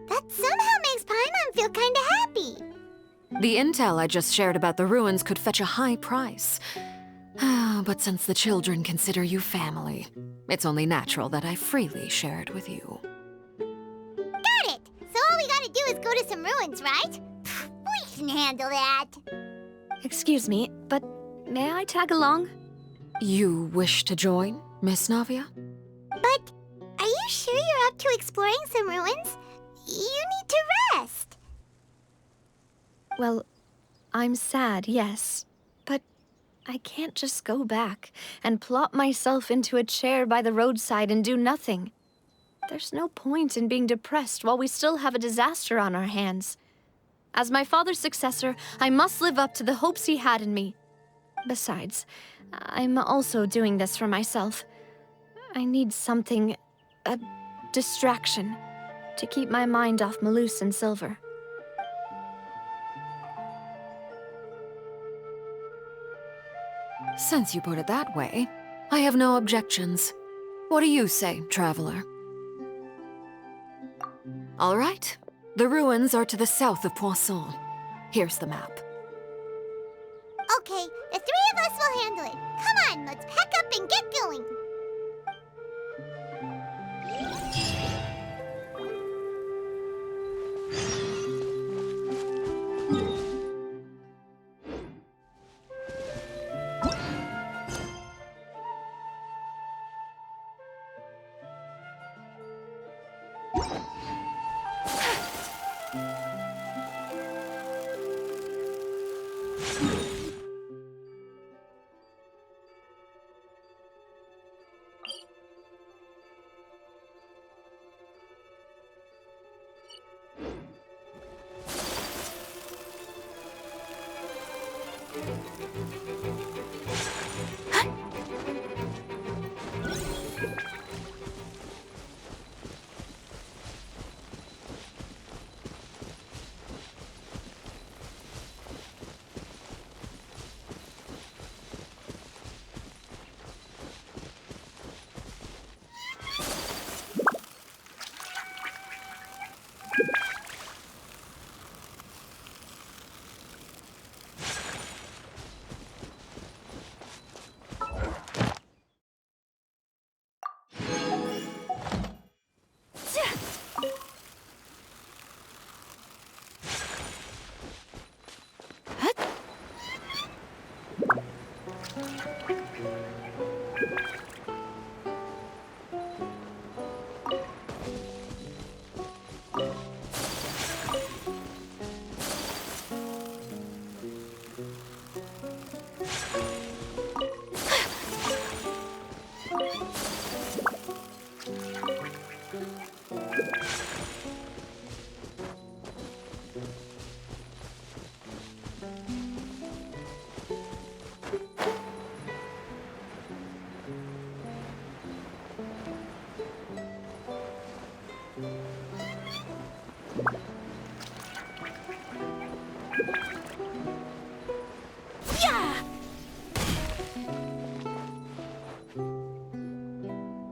Speaker 6: that somehow makes Paimon feel kinda happy.
Speaker 12: The intel I just shared about the ruins could fetch a high price. But since the children consider you family, it's only natural that I freely share it with you.
Speaker 6: Got it! So all we gotta do is go to some ruins, right? We can handle that.
Speaker 10: Excuse me, but may I tag along?
Speaker 12: You wish to join, Miss Navia?
Speaker 6: But are you sure you're up to exploring some ruins? You need to rest.
Speaker 10: Well, I'm sad, yes. But I can't just go back and plop myself into a chair by the roadside and do nothing. There's no point in being depressed while we still have a disaster on our hands. As my father's successor, I must live up to the hopes he had in me. Besides, I'm also doing this for myself. I need something, a distraction, to keep my mind off Malus and Silver.
Speaker 12: Since you put it that way, I have no objections. What do you say, traveler? All right. The ruins are to the south of Poisson. Here's the map.
Speaker 6: Okay, the three of us will handle it. Come on, let's pack up and get going.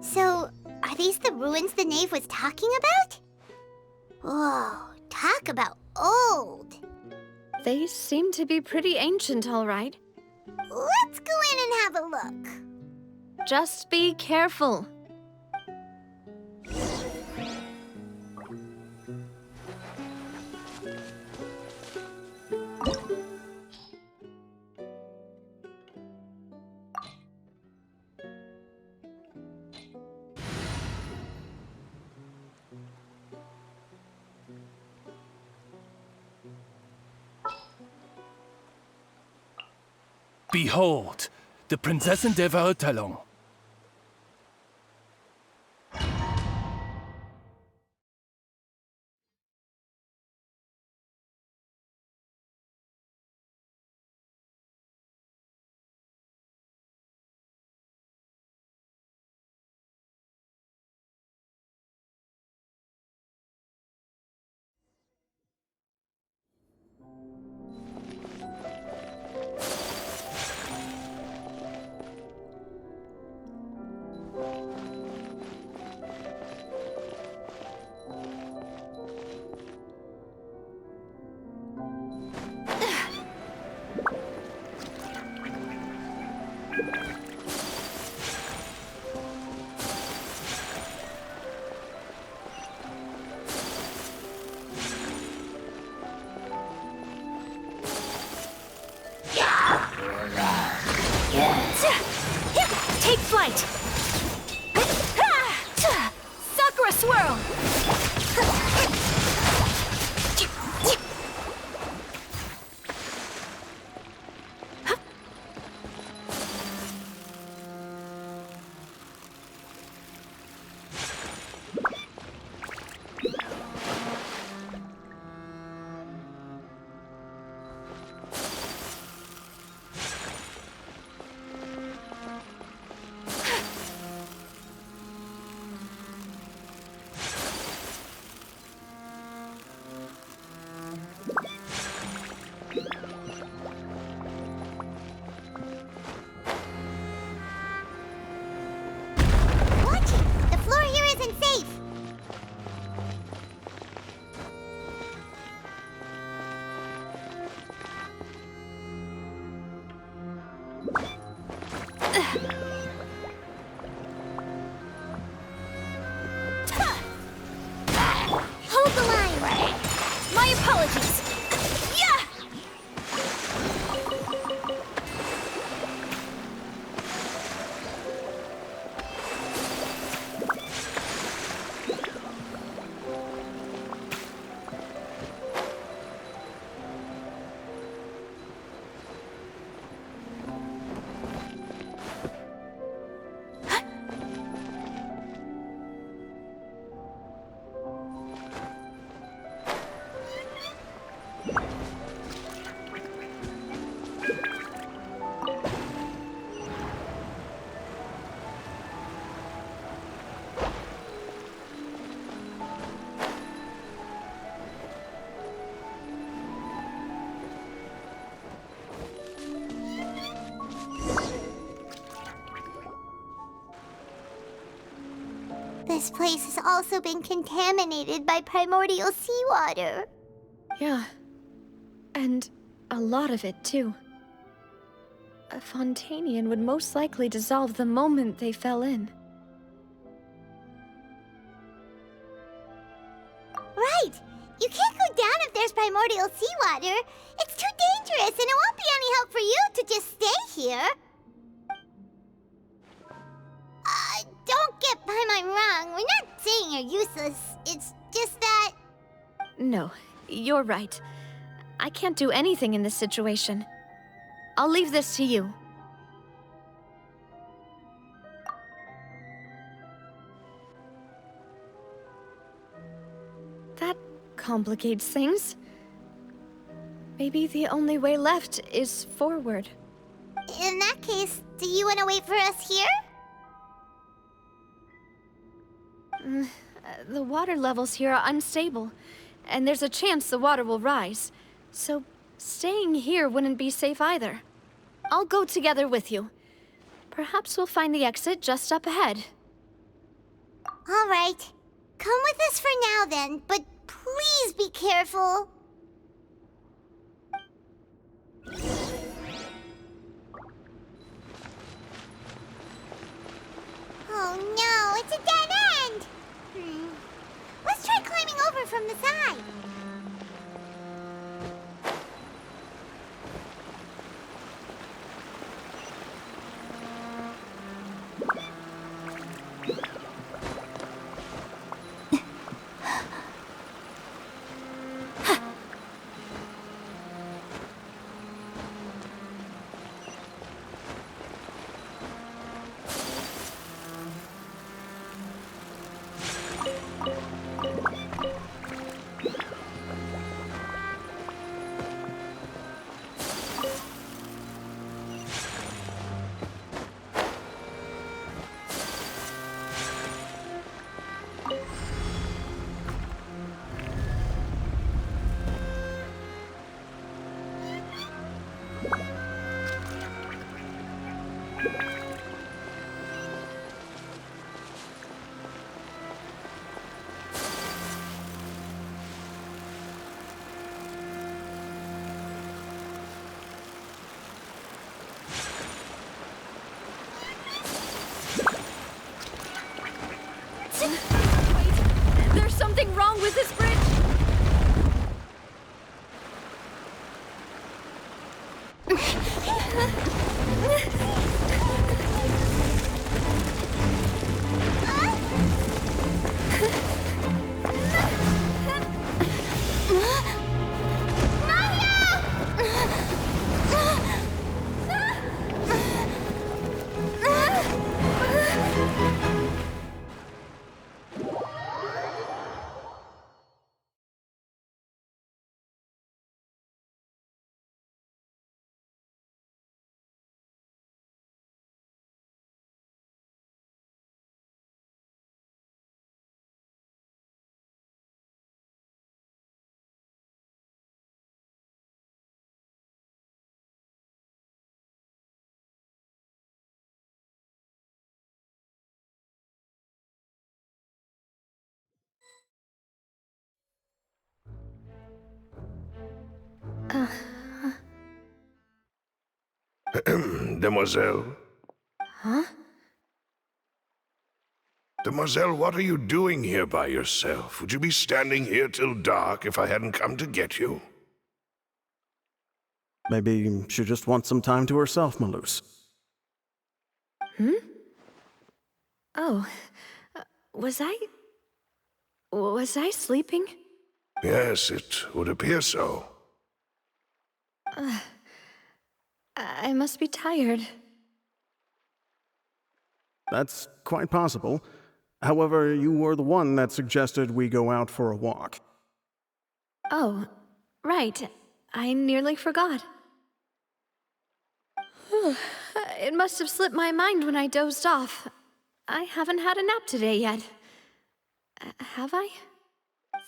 Speaker 6: So, are these the ruins the knave was talking about? Whoa, talk about old.
Speaker 10: They seem to be pretty ancient, all right.
Speaker 6: Let's go in and have a look.
Speaker 10: Just be careful.
Speaker 16: Behold, the Prinzessin der Verurteilung.
Speaker 8: Take flight! Sakura swirl!
Speaker 6: Hold the line!
Speaker 8: My apologies! Yeah!
Speaker 6: This place has also been contaminated by primordial seawater.
Speaker 10: Yeah. And a lot of it, too. A Fontainian would most likely dissolve the moment they fell in.
Speaker 6: Right! You can't go down if there's primordial seawater. It's too dangerous, and it won't be any help for you to just stay here. Don't get by my wrong. We're not saying you're useless. It's just that...
Speaker 10: No, you're right. I can't do anything in this situation. I'll leave this to you. That complicates things. Maybe the only way left is forward.
Speaker 6: In that case, do you want to wait for us here?
Speaker 10: The water levels here are unstable, and there's a chance the water will rise. So staying here wouldn't be safe either. I'll go together with you. Perhaps we'll find the exit just up ahead.
Speaker 6: All right. Come with us for now then, but please be careful. Oh no, it's a dead end! Let's try climbing over from the side.
Speaker 14: Demoiselle?
Speaker 10: Huh?
Speaker 14: Demoiselle, what are you doing here by yourself? Would you be standing here till dark if I hadn't come to get you?
Speaker 15: Maybe she just wants some time to herself, Malus.
Speaker 10: Hmm? Oh, was I sleeping?
Speaker 14: Yes, it would appear so.
Speaker 10: I must be tired.
Speaker 15: That's quite possible. However, you were the one that suggested we go out for a walk.
Speaker 10: Oh, right. I nearly forgot. It must have slipped my mind when I dozed off. I haven't had a nap today yet. Have I?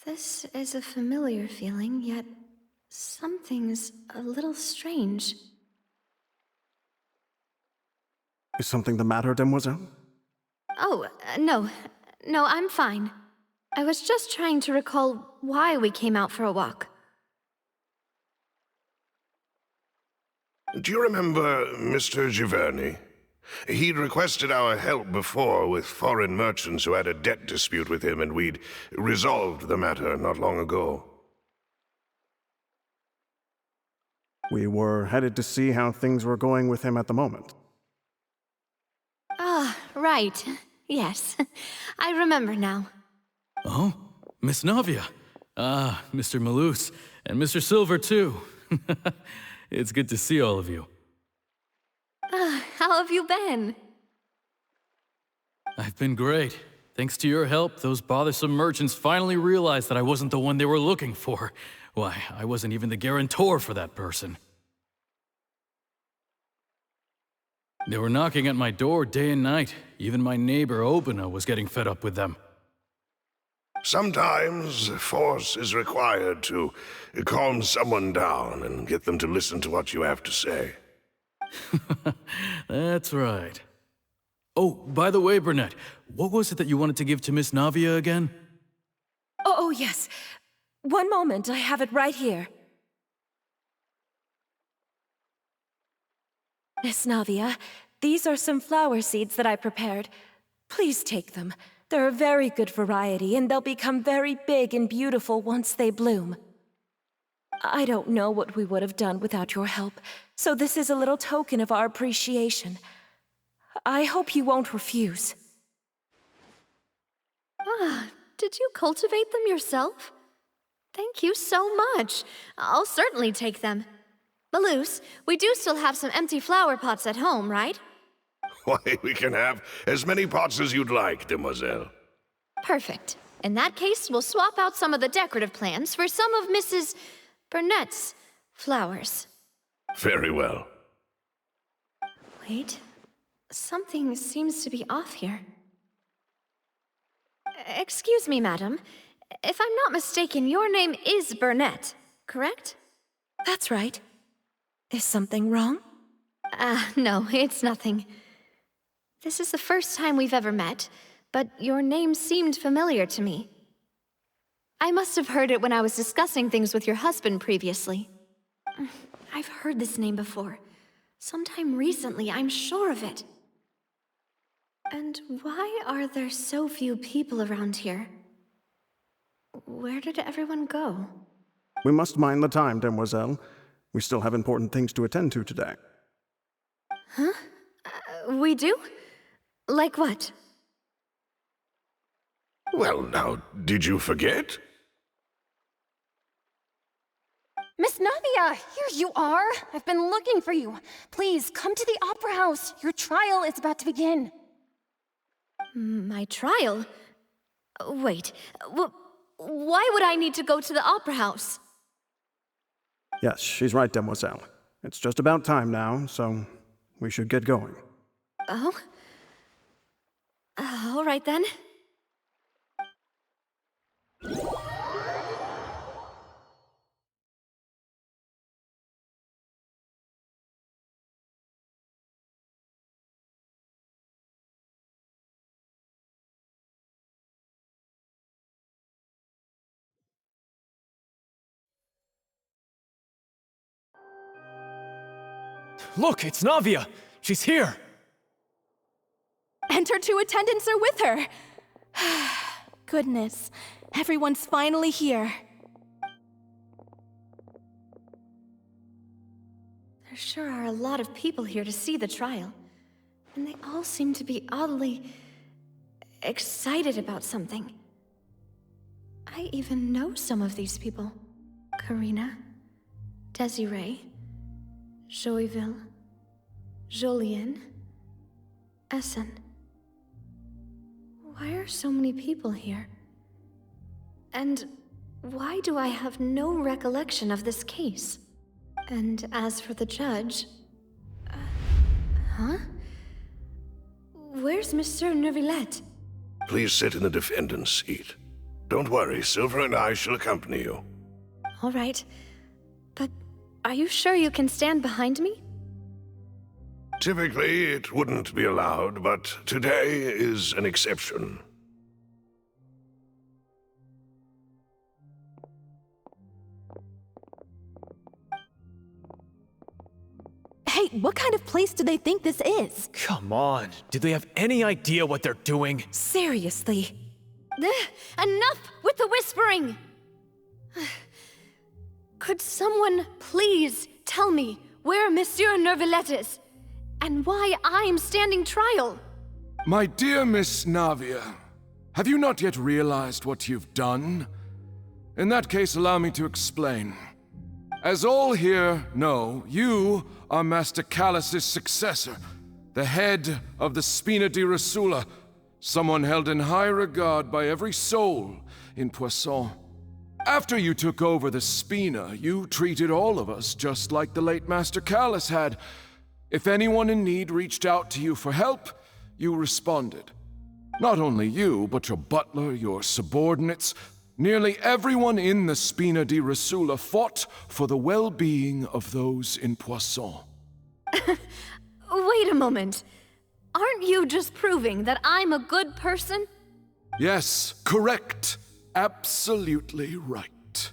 Speaker 10: This is a familiar feeling, yet something's a little strange.
Speaker 15: Is something the matter, Demoiselle?
Speaker 10: Oh, no. No, I'm fine. I was just trying to recall why we came out for a walk.
Speaker 14: Do you remember Mr. Giverny? He'd requested our help before with foreign merchants who had a debt dispute with him, and we'd resolved the matter not long ago.
Speaker 15: We were headed to see how things were going with him at the moment.
Speaker 10: Ah, right. Yes. I remember now.
Speaker 16: Oh, Miss Navia. Ah, Mr. Malus. And Mr. Silver, too. It's good to see all of you.
Speaker 10: How have you been?
Speaker 16: I've been great. Thanks to your help, those bothersome merchants finally realized that I wasn't the one they were looking for. Why, I wasn't even the guarantor for that person. They were knocking at my door day and night. Even my neighbor, Obina, was getting fed up with them.
Speaker 14: Sometimes force is required to calm someone down and get them to listen to what you have to say.
Speaker 16: That's right. Oh, by the way, Burnett, what was it that you wanted to give to Miss Navia again?
Speaker 7: Oh, yes. One moment, I have it right here. Miss Navia, these are some flower seeds that I prepared. Please take them. They're a very good variety, and they'll become very big and beautiful once they bloom. I don't know what we would have done without your help, so this is a little token of our appreciation. I hope you won't refuse.
Speaker 10: Ah, did you cultivate them yourself? Thank you so much. I'll certainly take them. Malus, we do still have some empty flower pots at home, right?
Speaker 14: Why, we can have as many pots as you'd like, Demoiselle.
Speaker 10: Perfect. In that case, we'll swap out some of the decorative plants for some of Mrs. Burnett's flowers.
Speaker 14: Very well.
Speaker 10: Wait. Something seems to be off here. Excuse me, madam. If I'm not mistaken, your name is Burnett, correct?
Speaker 7: That's right. Is something wrong?
Speaker 10: No, it's nothing. This is the first time we've ever met, but your name seemed familiar to me. I must have heard it when I was discussing things with your husband previously. I've heard this name before. Sometime recently, I'm sure of it. And why are there so few people around here? Where did everyone go?
Speaker 15: We must mind the time, Demoiselle. We still have important things to attend to today.
Speaker 10: Huh? We do? Like what?
Speaker 14: Well, now, did you forget?
Speaker 8: Miss Navia, here you are. I've been looking for you. Please, come to the Opera House. Your trial is about to begin.
Speaker 10: My trial? Wait, why would I need to go to the Opera House?
Speaker 15: Yes, she's right, Demoiselle. It's just about time now, so we should get going.
Speaker 10: Oh? All right then.
Speaker 5: Look, it's Navia! She's here!
Speaker 7: And her two attendants are with her! Goodness, everyone's finally here.
Speaker 10: There sure are a lot of people here to see the trial. And they all seem to be oddly excited about something. I even know some of these people. Karina, Desiree, Joyville, Jolien, Essen. Why are so many people here? And why do I have no recollection of this case? And as for the judge... huh? Where's Monsieur Neuvillette?
Speaker 14: Please sit in the defendant's seat. Don't worry, Silver and I shall accompany you.
Speaker 10: All right. But are you sure you can stand behind me?
Speaker 14: Typically, it wouldn't be allowed, but today is an exception.
Speaker 7: Hey, what kind of place do they think this is?
Speaker 5: Come on, do they have any idea what they're doing?
Speaker 7: Seriously.
Speaker 10: Enough with the whispering! Could someone please tell me where Monsieur Neuvillette is? And why I'm standing trial?
Speaker 2: My dear Miss Navia, have you not yet realized what you've done? In that case, allow me to explain. As all here know, you are Master Callus's successor, the head of the Spina di Rosula, someone held in high regard by every soul in Poisson. After you took over the Spina, you treated all of us just like the late Master Callus had. If anyone in need reached out to you for help, you responded. Not only you, but your butler, your subordinates, nearly everyone in the Spina di Rosula fought for the well-being of those in Poisson.
Speaker 10: Wait a moment. Aren't you just proving that I'm a good person?
Speaker 2: Yes, correct. Absolutely right.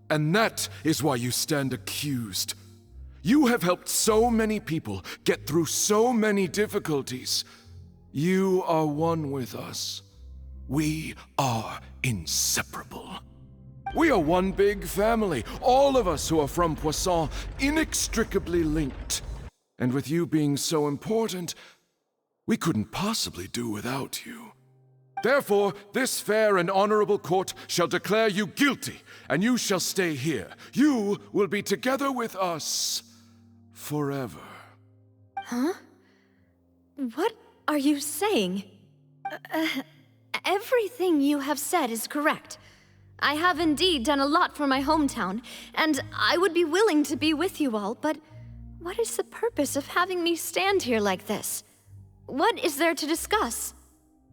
Speaker 2: And that is why you stand accused. You have helped so many people get through so many difficulties. You are one with us. We are inseparable. We are one big family, all of us who are from Poisson, inextricably linked. And with you being so important, we couldn't possibly do without you. Therefore, this fair and honorable court shall declare you guilty, and you shall stay here. You will be together with us forever.
Speaker 10: Huh? What are you saying? Everything you have said is correct. I have indeed done a lot for my hometown, and I would be willing to be with you all, but what is the purpose of having me stand here like this? What is there to discuss?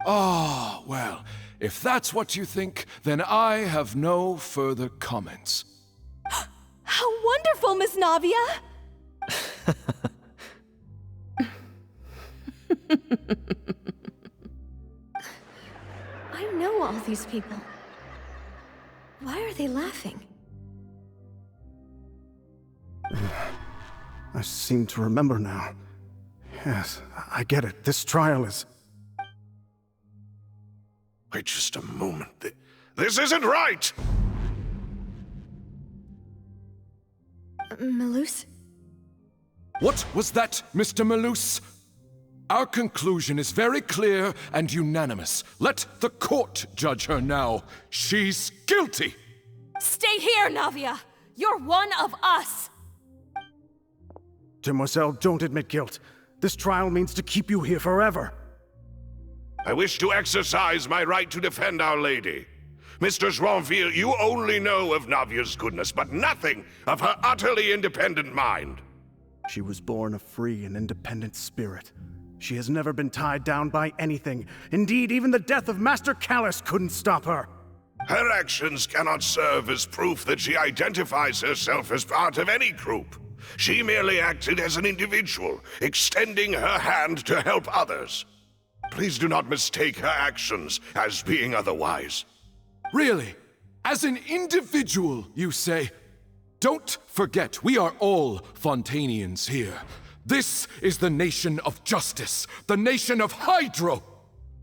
Speaker 2: Ah, well, if that's what you think, then I have no further comments.
Speaker 7: How wonderful, Miss Navia!
Speaker 10: I know all these people. Why are they laughing?
Speaker 15: I seem to remember now. Yes, I get it. This trial is...
Speaker 14: Wait just a moment. This isn't right!
Speaker 10: Melus?
Speaker 2: What was that, Mr. Melus? Our conclusion is very clear and unanimous. Let the court judge her now. She's guilty!
Speaker 7: Stay here, Navia! You're one of us!
Speaker 15: Demoiselle, don't admit guilt. This trial means to keep you here forever.
Speaker 14: I wish to exercise my right to defend Our Lady. Mr. Joinville, you only know of Navia's goodness, but nothing of her utterly independent mind.
Speaker 15: She was born a free and independent spirit. She has never been tied down by anything. Indeed, even the death of Master Callus couldn't stop her.
Speaker 14: Her actions cannot serve as proof that she identifies herself as part of any group. She merely acted as an individual, extending her hand to help others. Please do not mistake her actions as being otherwise.
Speaker 2: Really? As an individual, you say? Don't forget, we are all Fontainians here. This is the nation of justice, the nation of Hydro!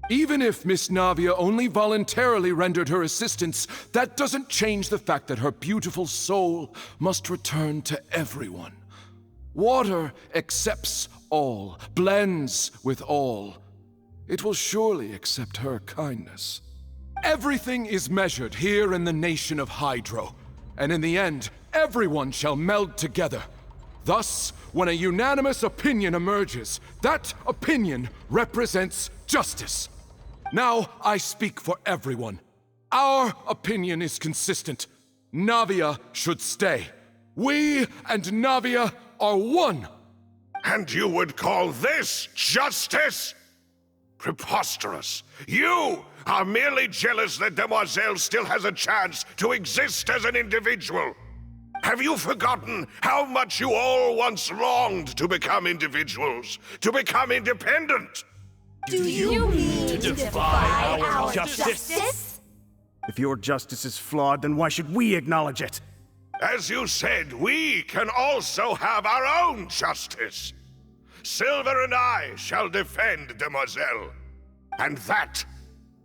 Speaker 2: Even if Miss Navia only voluntarily rendered her assistance, that doesn't change the fact that her beautiful soul must return to everyone. Water accepts all, blends with all. It will surely accept her kindness. Everything is measured here in the nation of Hydro, and in the end, everyone shall meld together. Thus, when a unanimous opinion emerges, that opinion represents justice. Now I speak for everyone. Our opinion is consistent. Navia should stay. We and Navia are one.
Speaker 14: And you would call this justice? Preposterous. You are merely jealous that Demoiselle still has a chance to exist as an individual. Have you forgotten how much you all once longed to become individuals, to become independent?
Speaker 9: Do you mean to defy our justice?
Speaker 15: If your justice is flawed, then why should we acknowledge it?
Speaker 14: As you said, we can also have our own justice. Silver and I shall defend Demoiselle. And that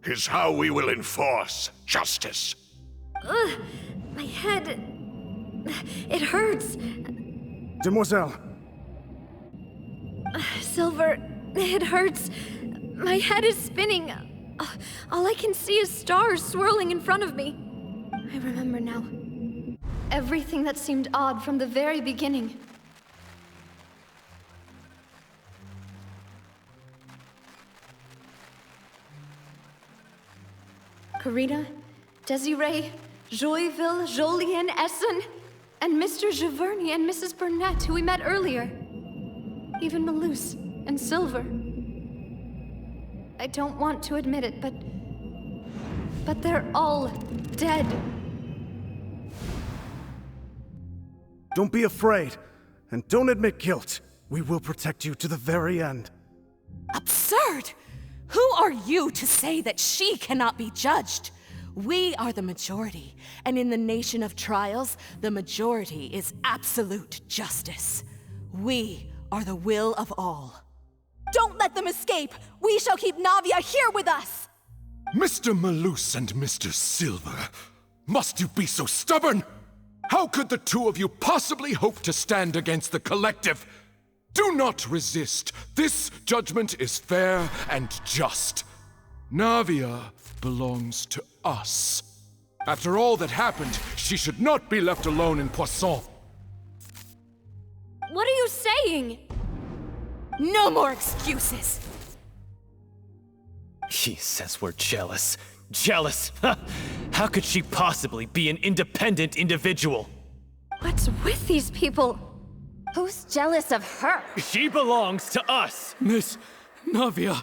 Speaker 14: is how we will enforce justice.
Speaker 10: Ugh, my head... it hurts.
Speaker 15: Demoiselle!
Speaker 10: Silver, it hurts. My head is spinning. All I can see is stars swirling in front of me. I remember now. Everything that seemed odd from the very beginning. Karina, Desiree, Joyville, Jolien, Essen, and Mr. Giverny and Mrs. Burnett, who we met earlier. Even Malus and Silver. I don't want to admit it, but they're all dead.
Speaker 15: Don't be afraid, and don't admit guilt. We will protect you to the very end.
Speaker 17: Absurd! Who are you to say that she cannot be judged? We are the majority, and in the nation of trials, the majority is absolute justice. We are the will of all.
Speaker 18: Don't let them escape! We shall keep Navia here with us!
Speaker 2: Mr. Malus and Mr. Silver, must you be so stubborn? How could the two of you possibly hope to stand against the collective? Do not resist. This judgment is fair and just. Navia belongs to us. After all that happened, she should not be left alone in Poisson.
Speaker 10: What are you saying?
Speaker 17: No more excuses!
Speaker 5: He says we're jealous. Jealous? How could she possibly be an independent individual?
Speaker 10: What's with these people?
Speaker 8: Who's jealous of her?
Speaker 5: She belongs to us!
Speaker 16: Miss Navia,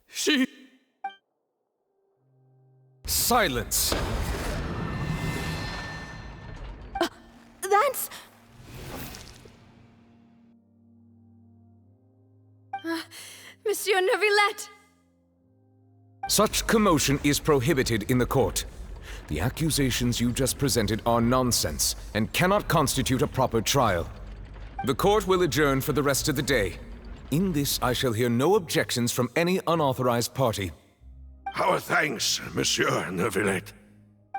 Speaker 16: she...
Speaker 11: Silence!
Speaker 10: That's... Monsieur Neuvillette!
Speaker 11: Such commotion is prohibited in the court. The accusations you just presented are nonsense and cannot constitute a proper trial. The court will adjourn for the rest of the day. In this, I shall hear no objections from any unauthorized party.
Speaker 14: Our thanks, Monsieur Neuvillette.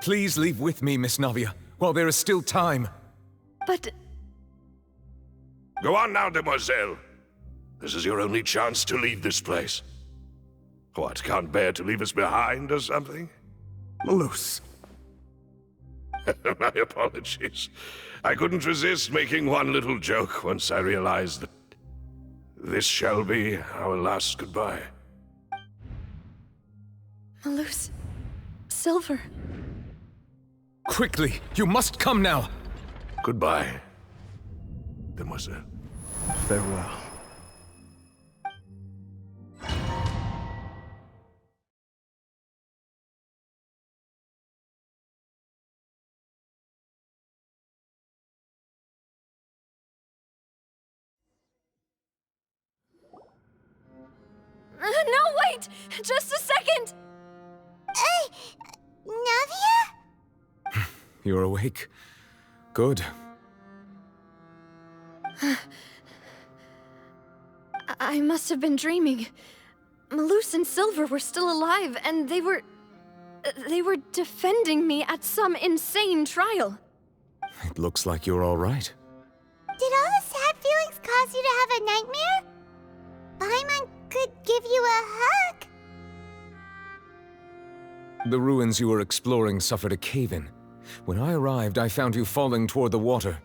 Speaker 11: Please leave with me, Miss Navia, while there is still time.
Speaker 10: But...
Speaker 14: Go on now, Demoiselle. This is your only chance to leave this place. What, can't bear to leave us behind or something?
Speaker 15: Malus.
Speaker 14: My apologies. I couldn't resist making one little joke once I realized that this shall be our last goodbye.
Speaker 10: Malus... Silver...
Speaker 11: Quickly, you must come now!
Speaker 14: Goodbye, Demoiselle.
Speaker 15: Farewell.
Speaker 10: No, wait! Just a second!
Speaker 6: Navia?
Speaker 11: You're awake. Good.
Speaker 10: I must have been dreaming. Malus and Silver were still alive, and they were defending me at some insane trial.
Speaker 11: It looks like you're all right.
Speaker 6: Did all the sad feelings cause you to have a nightmare? Paimon could give you a hug.
Speaker 11: The ruins you were exploring suffered a cave-in. When I arrived, I found you falling toward the water.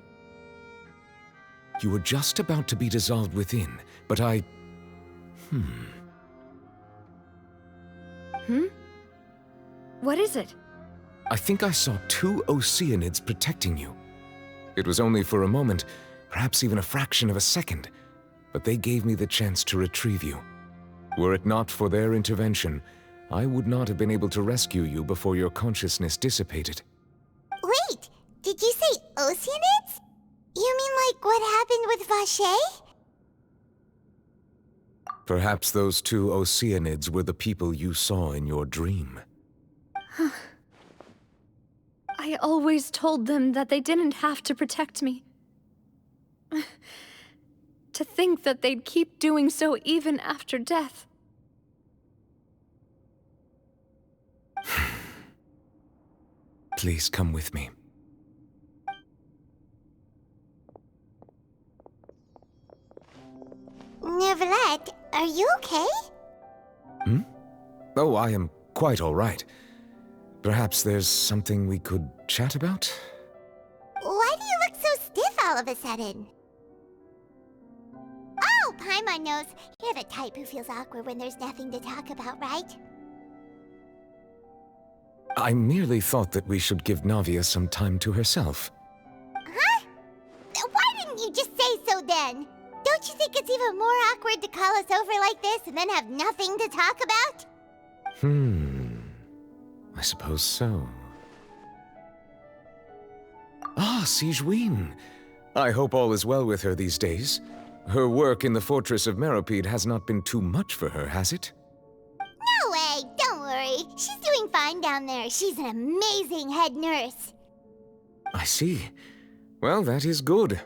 Speaker 11: You were just about to be dissolved within, but I...
Speaker 10: What is it?
Speaker 11: I think I saw 2 Oceanids protecting you. It was only for a moment, perhaps even a fraction of a second, but they gave me the chance to retrieve you. Were it not for their intervention, I would not have been able to rescue you before your consciousness dissipated.
Speaker 6: Wait, did you say Oceanids? You mean like what happened with Vache?
Speaker 11: Perhaps those 2 Oceanids were the people you saw in your dream.
Speaker 10: I always told them that they didn't have to protect me. To think that they'd keep doing so even after death.
Speaker 11: Please come with me.
Speaker 6: Neverlet, are you okay?
Speaker 11: Oh, I am quite all right. Perhaps there's something we could chat about?
Speaker 6: Why do you look so stiff all of a sudden? Oh, Paimon knows. You're the type who feels awkward when there's nothing to talk about, right?
Speaker 11: I merely thought that we should give Navia some time to herself.
Speaker 6: Huh? Why didn't you just say so then? Don't you think it's even more awkward to call us over like this and then have nothing to talk about?
Speaker 11: I suppose so. Ah, Sigewinne. I hope all is well with her these days. Her work in the Fortress of Meropide has not been too much for her, has it?
Speaker 6: No way, don't worry. She's doing fine down there. She's an amazing head nurse.
Speaker 11: I see. Well, that is good.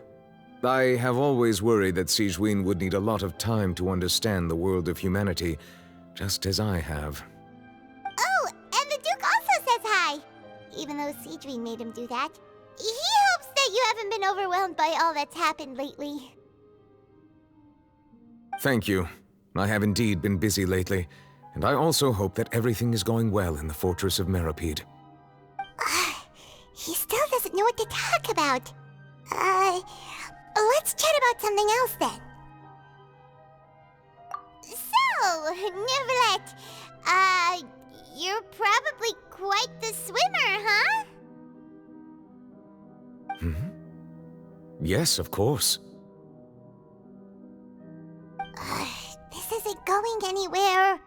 Speaker 11: I have always worried that Sigewinne would need a lot of time to understand the world of humanity, just as I have.
Speaker 6: Oh, and the Duke also says hi. Even though Sigewinne made him do that. He hopes that you haven't been overwhelmed by all that's happened lately.
Speaker 11: Thank you. I have indeed been busy lately, and I also hope that everything is going well in the Fortress of Meropide.
Speaker 6: He still doesn't know what to talk about. Let's chat about something else then. So, Neverlet, you're probably quite the swimmer, huh?
Speaker 11: Yes, of course.
Speaker 6: This isn't going anywhere.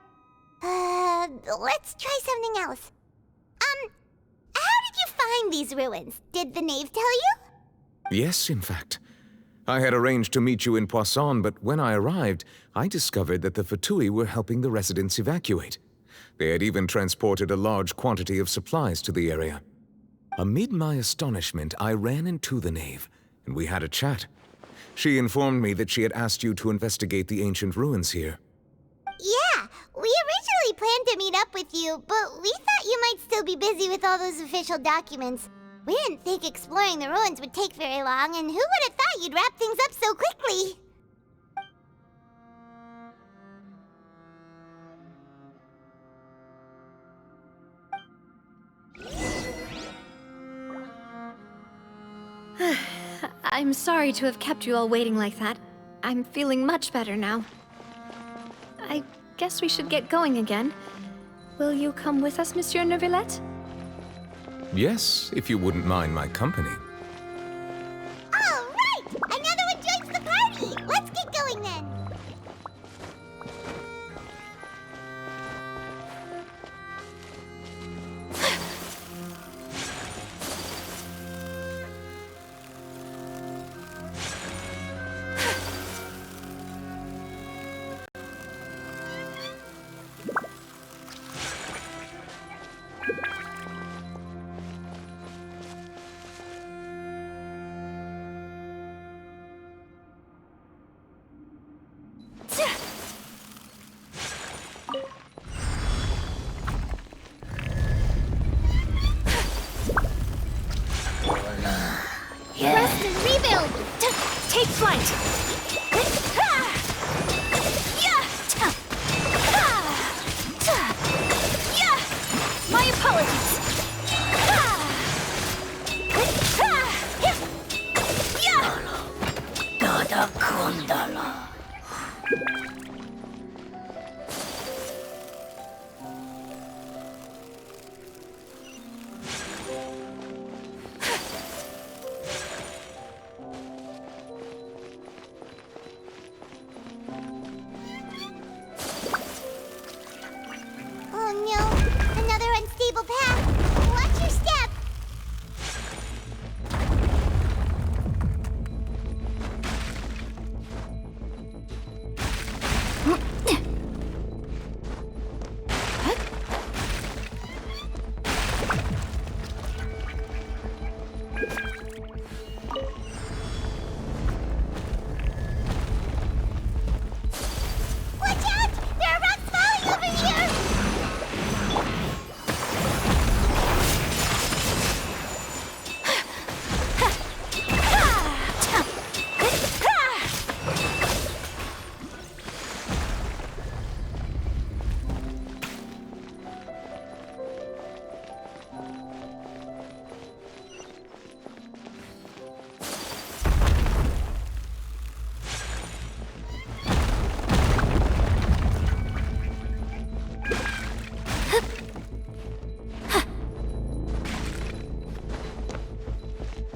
Speaker 6: Let's try something else. How did you find these ruins? Did the knave tell you?
Speaker 11: Yes, in fact. I had arranged to meet you in Poisson, but when I arrived, I discovered that the Fatui were helping the residents evacuate. They had even transported a large quantity of supplies to the area. Amid my astonishment, I ran into the knave, and we had a chat. She informed me that she had asked you to investigate the ancient ruins here.
Speaker 6: Yeah, we originally planned to meet up with you, but we thought you might still be busy with all those official documents. We didn't think exploring the ruins would take very long, and who would have thought you'd wrap things up so quickly?
Speaker 10: I'm sorry to have kept you all waiting like that. I'm feeling much better now. I guess we should get going again. Will you come with us, Monsieur Neuvillette?
Speaker 11: Yes, if you wouldn't mind my company.
Speaker 6: All right! Another one joins the party! Let's get going then! rebuild!
Speaker 1: Take flight! My apologies!
Speaker 9: Dada Kundala.
Speaker 6: Oh no, another unstable path. Watch your step. Watch out! There are rocks falling over here!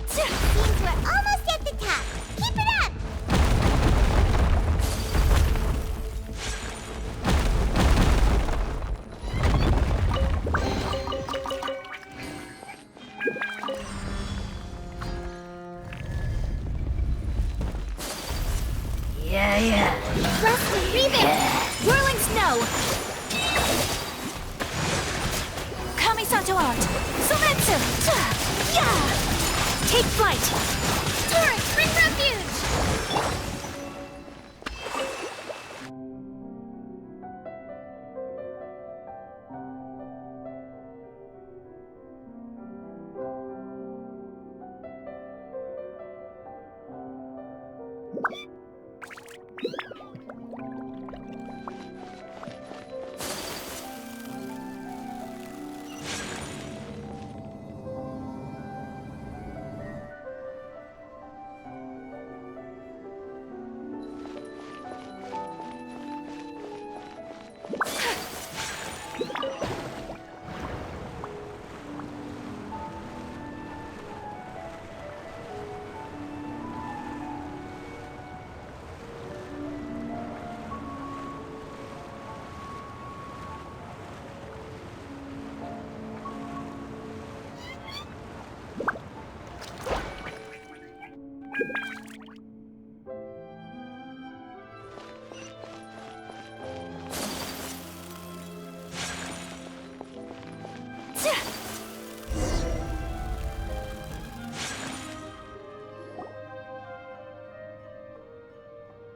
Speaker 6: Seems we're almost at the top. Keep it up!
Speaker 9: Yeah.
Speaker 6: Rusty, rebuild!
Speaker 1: Whirling snow! Kamisato art! Sometsu! Take flight!
Speaker 6: Turret, bring refuge!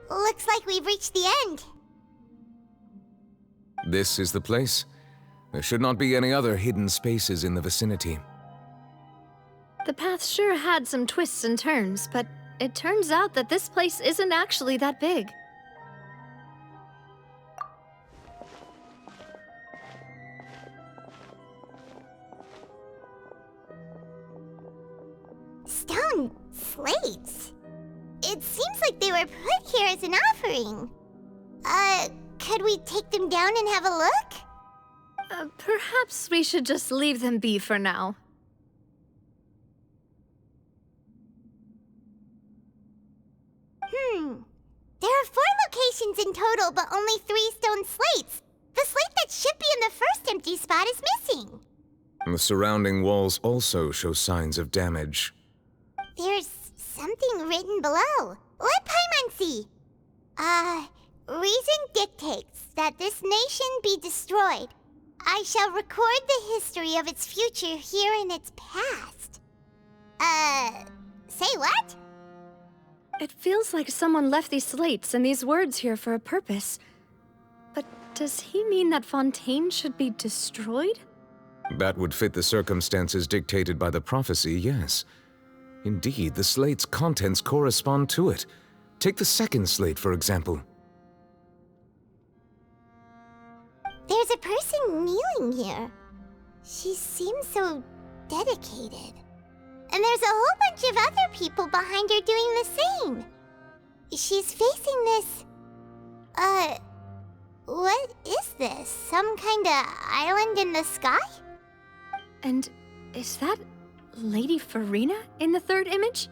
Speaker 6: Looks like we've reached the end.
Speaker 11: This is the place. There should not be any other hidden spaces in the vicinity.
Speaker 10: The path sure had some twists and turns, but it turns out that this place isn't actually that big.
Speaker 6: Stone slates? It seems like they were put here as an offering. Could we take them down and have a look?
Speaker 10: Perhaps we should just leave them be for now.
Speaker 6: There are 4 locations in total, but only 3 stone slates. The slate that should be in the first empty spot is missing.
Speaker 11: The surrounding walls also show signs of damage.
Speaker 6: There's something written below. Let Paimon see. Reason dictates that this nation be destroyed. I shall record the history of its future here in its past. Say what?
Speaker 10: It feels like someone left these slates and these words here for a purpose. But does he mean that Fontaine should be destroyed?
Speaker 11: That would fit the circumstances dictated by the prophecy, yes. Indeed, the slate's contents correspond to it. Take the second slate, for example.
Speaker 6: There's a person kneeling here. She seems so dedicated. And there's a whole bunch of other people behind her doing the same. She's facing this... what is this? Some kind of island in the sky?
Speaker 10: And is that Lady Furina in the third image?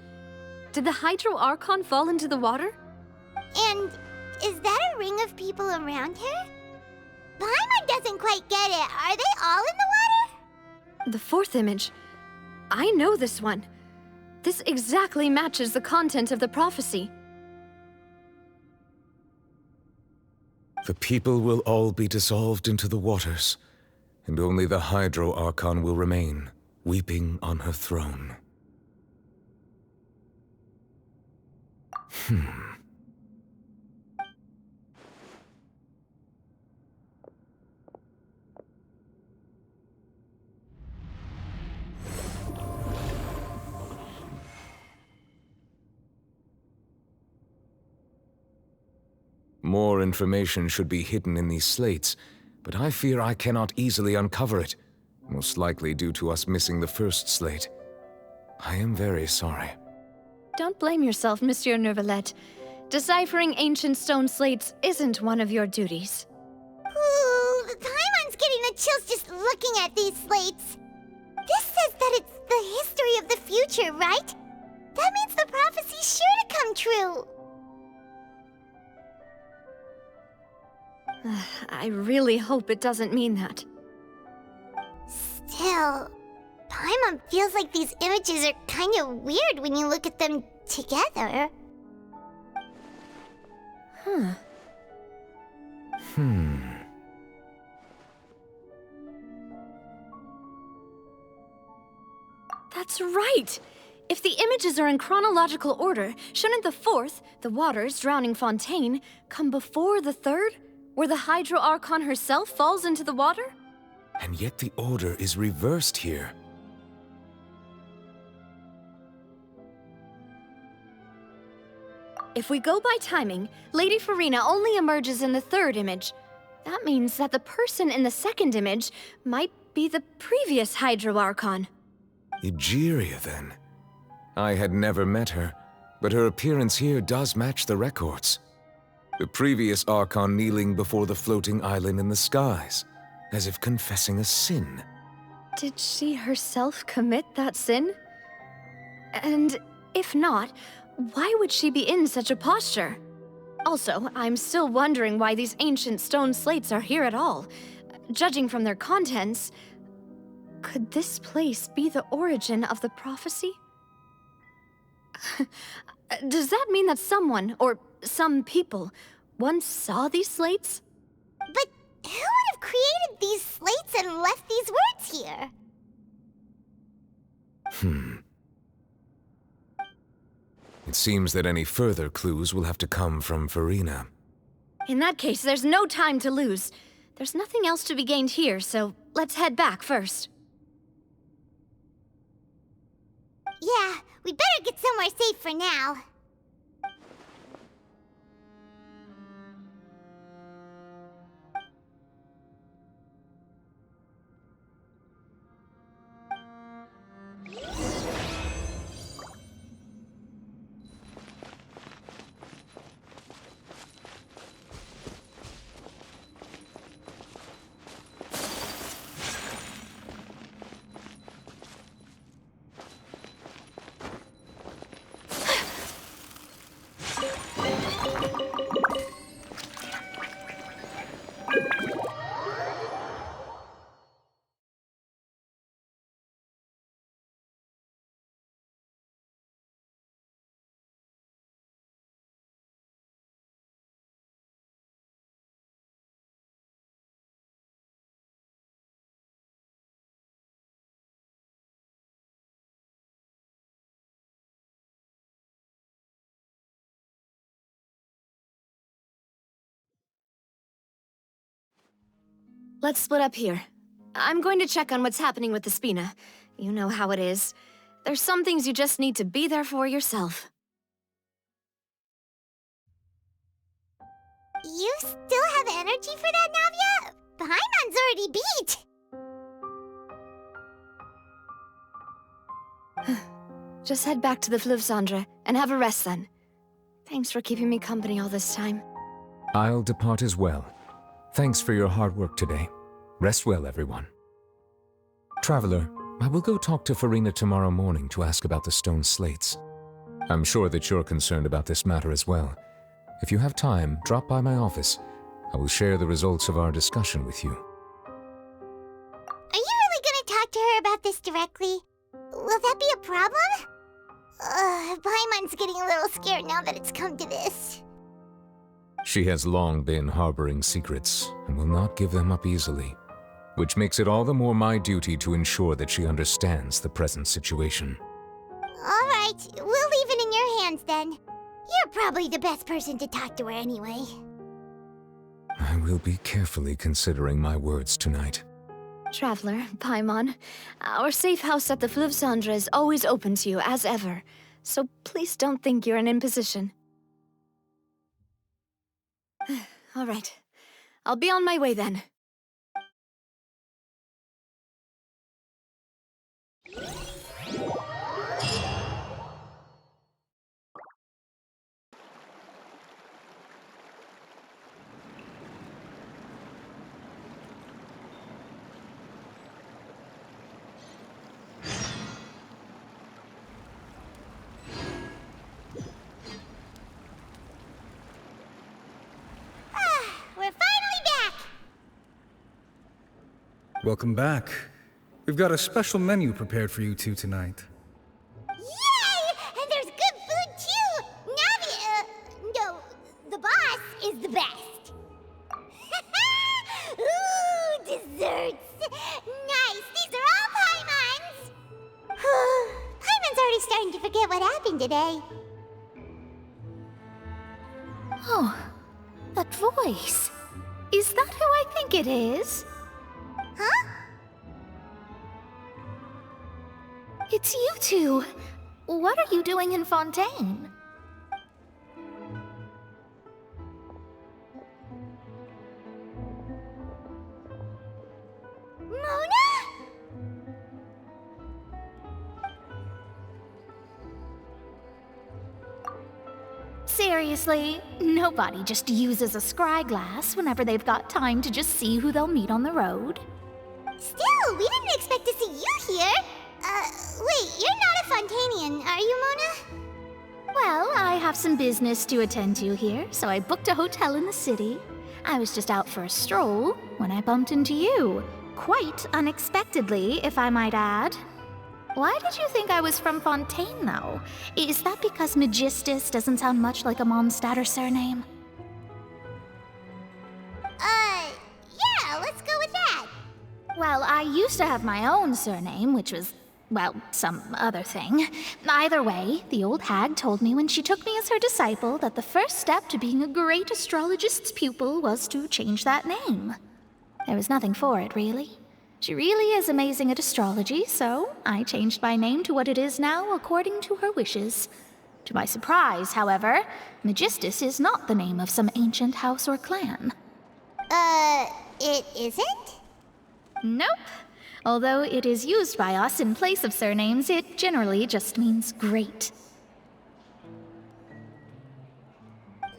Speaker 10: Did the Hydro Archon fall into the water?
Speaker 6: And is that a ring of people around her? Paimon doesn't quite get it. Are they all in the water?
Speaker 10: The fourth image. I know this one. This exactly matches the content of the prophecy.
Speaker 11: The people will all be dissolved into the waters, and only the Hydro Archon will remain, weeping on her throne. More information should be hidden in these slates, but I fear I cannot easily uncover it, most likely due to us missing the first slate. I am very sorry.
Speaker 10: Don't blame yourself, Monsieur Neuvillette. Deciphering ancient stone slates isn't one of your duties.
Speaker 6: Ooh, Paimon's getting the chills just looking at these slates. This says that it's the history of the future, right? That means the prophecy's sure to come true.
Speaker 10: I really hope it doesn't mean that.
Speaker 6: Still, Paimon feels like these images are kind of weird when you look at them together.
Speaker 10: That's right! If the images are in chronological order, shouldn't the fourth, the waters drowning Fontaine, come before the third, where the Hydro Archon herself falls into the water?
Speaker 11: And yet the order is reversed here.
Speaker 10: If we go by timing, Lady Furina only emerges in the third image. That means that the person in the second image might be the previous Hydro Archon.
Speaker 11: Egeria, then. I had never met her, but her appearance here does match the records. The previous Archon kneeling before the floating island in the skies, as if confessing a sin.
Speaker 10: Did she herself commit that sin? And if not, why would she be in such a posture? Also, I'm still wondering why these ancient stone slates are here at all. Judging from their contents, could this place be the origin of the prophecy? Does that mean that someone, or some people, once saw these slates?
Speaker 6: But who would have created these slates and left these words here?
Speaker 11: It seems that any further clues will have to come from Furina.
Speaker 10: In that case, there's no time to lose. There's nothing else to be gained here, so let's head back first.
Speaker 6: Yeah, we better get somewhere safe for now.
Speaker 10: Let's split up here. I'm going to check on what's happening with the Spina. You know how it is. There's some things you just need to be there for yourself.
Speaker 6: You still have energy for that, Navia? Paimon's already beat.
Speaker 10: Just head back to the Fleuve Cendre and have a rest then. Thanks for keeping me company all this time.
Speaker 11: I'll depart as well. Thanks for your hard work today. Rest well, everyone. Traveler, I will go talk to Furina tomorrow morning to ask about the stone slates. I'm sure that you're concerned about this matter as well. If you have time, drop by my office. I will share the results of our discussion with you.
Speaker 6: Are you really gonna talk to her about this directly? Will that be a problem? Paimon's getting a little scared now that it's come to this.
Speaker 11: She has long been harboring secrets and will not give them up easily, which makes it all the more my duty to ensure that she understands the present situation.
Speaker 6: All right, we'll leave it in your hands then. You're probably the best person to talk to her anyway.
Speaker 11: I will be carefully considering my words tonight.
Speaker 10: Traveler, Paimon, our safe house at the Fleuve Cendre is always open to you as ever, so please don't think you're an imposition. All right, I'll be on my way then.
Speaker 19: Welcome back. We've got a special menu prepared for you two tonight.
Speaker 6: Yay! And there's good food too! No, the boss is the best. Ooh, desserts! Nice! These are all Paimon's! Paimon's already starting to forget what happened today.
Speaker 1: Oh, that voice. Is that who I think it is?
Speaker 6: Huh?
Speaker 1: It's you two. What are you doing in Fontaine?
Speaker 6: Mona?
Speaker 1: Seriously, nobody just uses a scry glass whenever they've got time to just see who they'll meet on the road.
Speaker 6: Still, we didn't expect to see you here. Wait, you're not a Fontainian, are you, Mona?
Speaker 1: Well, I have some business to attend to here, so I booked a hotel in the city. I was just out for a stroll when I bumped into you. Quite unexpectedly, if I might add. Why did you think I was from Fontaine, though? Is that because Magistus doesn't sound much like a Mondstatter surname?
Speaker 6: Yeah, let's go with that.
Speaker 1: Well, I used to have my own surname, which was, well, some other thing. Either way, the old hag told me when she took me as her disciple that the first step to being a great astrologist's pupil was to change that name. There was nothing for it, really. She really is amazing at astrology, so I changed my name to what it is now according to her wishes. To my surprise, however, Magistus is not the name of some ancient house or clan.
Speaker 6: It isn't?
Speaker 1: Nope. Although it is used by us in place of surnames, it generally just means great.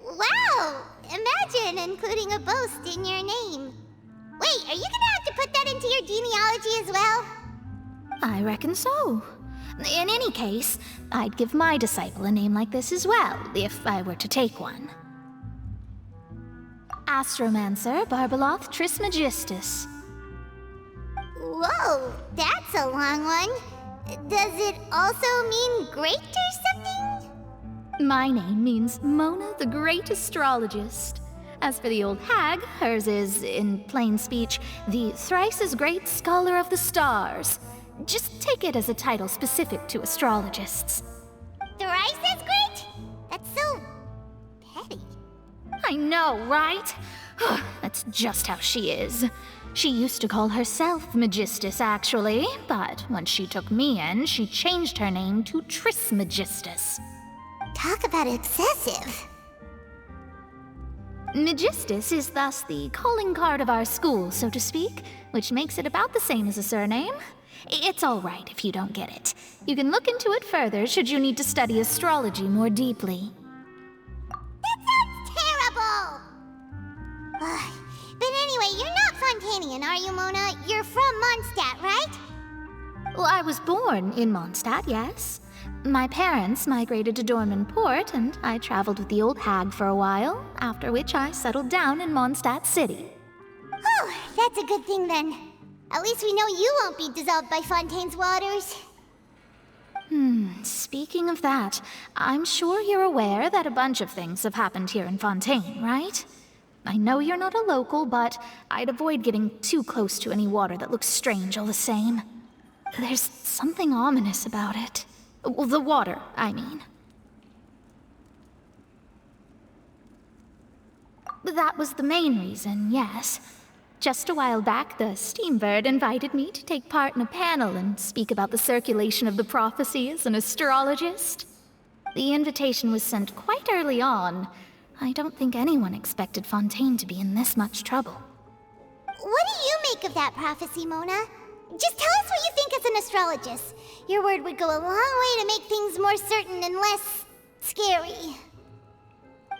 Speaker 6: Wow! Imagine including a boast in your name. Wait, are you gonna have to put that into your genealogy as well?
Speaker 1: I reckon so. In any case, I'd give my disciple a name like this as well, if I were to take one. Astromancer Barbeloth Trismegistus.
Speaker 6: Whoa, that's a long one. Does it also mean great or something?
Speaker 1: My name means Mona the Great Astrologist. As for the old hag, hers is, in plain speech, the thrice-as-great Scholar of the Stars. Just take it as a title specific to astrologists.
Speaker 6: Thrice as great? That's so petty.
Speaker 1: I know, right? That's just how she is.
Speaker 20: She used to call herself Magistus, actually, but once she took me in, she changed her name to Trismegistus.
Speaker 6: Talk about excessive.
Speaker 20: Magistus is thus the calling card of our school, so to speak, which makes it about the same as a surname. It's all right if you don't get it. You can look into it further should you need to study astrology more deeply.
Speaker 6: That sounds terrible! Ugh. But anyway, you're not Fontainian, are you, Mona? You're from Mondstadt, right?
Speaker 20: Well, I was born in Mondstadt, yes. My parents migrated to Dorman Port, and I traveled with the old hag for a while, after which I settled down in Mondstadt City.
Speaker 6: Oh, that's a good thing then. At least we know you won't be dissolved by Fontaine's waters.
Speaker 20: Speaking of that, I'm sure you're aware that a bunch of things have happened here in Fontaine, right? I know you're not a local, but I'd avoid getting too close to any water that looks strange all the same. There's something ominous about it. Well, the water, I mean. That was the main reason, yes. Just a while back, the Steambird invited me to take part in a panel and speak about the circulation of the prophecy as an astrologist. The invitation was sent quite early on. I don't think anyone expected Fontaine to be in this much trouble.
Speaker 6: What do you make of that prophecy, Mona? Just tell us what you think as an astrologist. Your word would go a long way to make things more certain and less scary.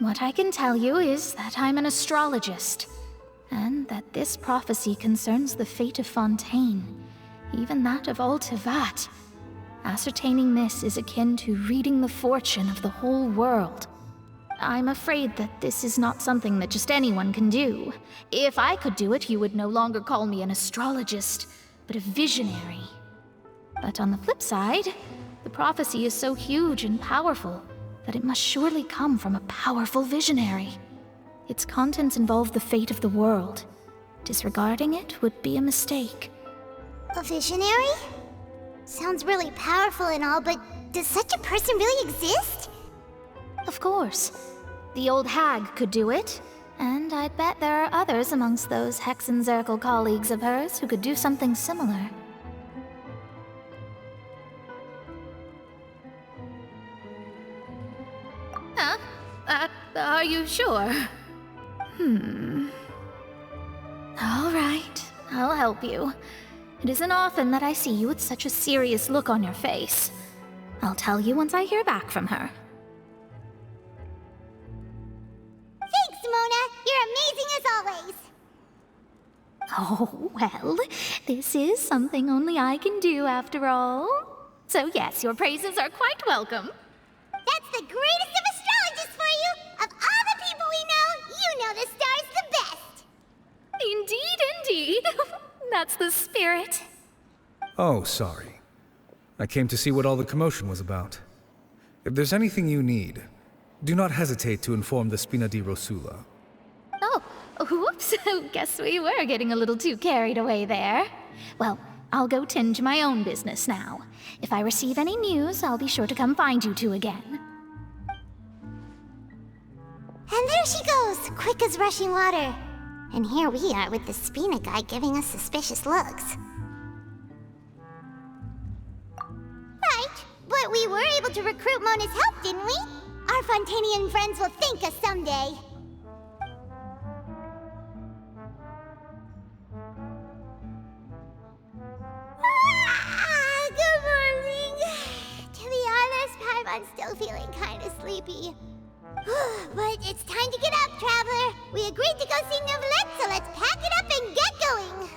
Speaker 20: What I can tell you is that I'm an astrologist, and that this prophecy concerns the fate of Fontaine, even that of all Tevat. Ascertaining this is akin to reading the fortune of the whole world. I'm afraid that this is not something that just anyone can do. If I could do it, you would no longer call me an astrologist, but a visionary. But on the flip side, the prophecy is so huge and powerful that it must surely come from a powerful visionary. Its contents involve the fate of the world. Disregarding it would be a mistake.
Speaker 6: A visionary? Sounds really powerful and all, but does such a person really exist?
Speaker 20: Of course. The old hag could do it, and I'd bet there are others amongst those Hexenzirkel colleagues of hers who could do something similar. Huh? Are you sure? All right, I'll help you. It isn't often that I see you with such a serious look on your face. I'll tell you once I hear back from her.
Speaker 6: Thanks, Mona! You're amazing as always!
Speaker 20: Oh, well, this is something only I can do after all. So yes, your praises are quite welcome.
Speaker 6: That's the greatest of astrologists for you! Of all the people we know, you know the star's the best!
Speaker 20: Indeed, indeed. That's the spirit.
Speaker 19: Oh, sorry. I came to see what all the commotion was about. If there's anything you need, do not hesitate to inform the Spina di Rosula.
Speaker 20: Oh, whoops. Guess we were getting a little too carried away there. Well, I'll go tend to my own business now. If I receive any news, I'll be sure to come find you two again.
Speaker 6: And there she goes, quick as rushing water. And here we are with the Spina guy giving us suspicious looks. Right, but we were able to recruit Mona's help, didn't we? Our Fontainian friends will thank us someday. Good morning. To be honest, I'm still feeling kind of sleepy. But it's time to get up, Traveler. We agreed to go see Neuvillette, so let's pack it up and get going.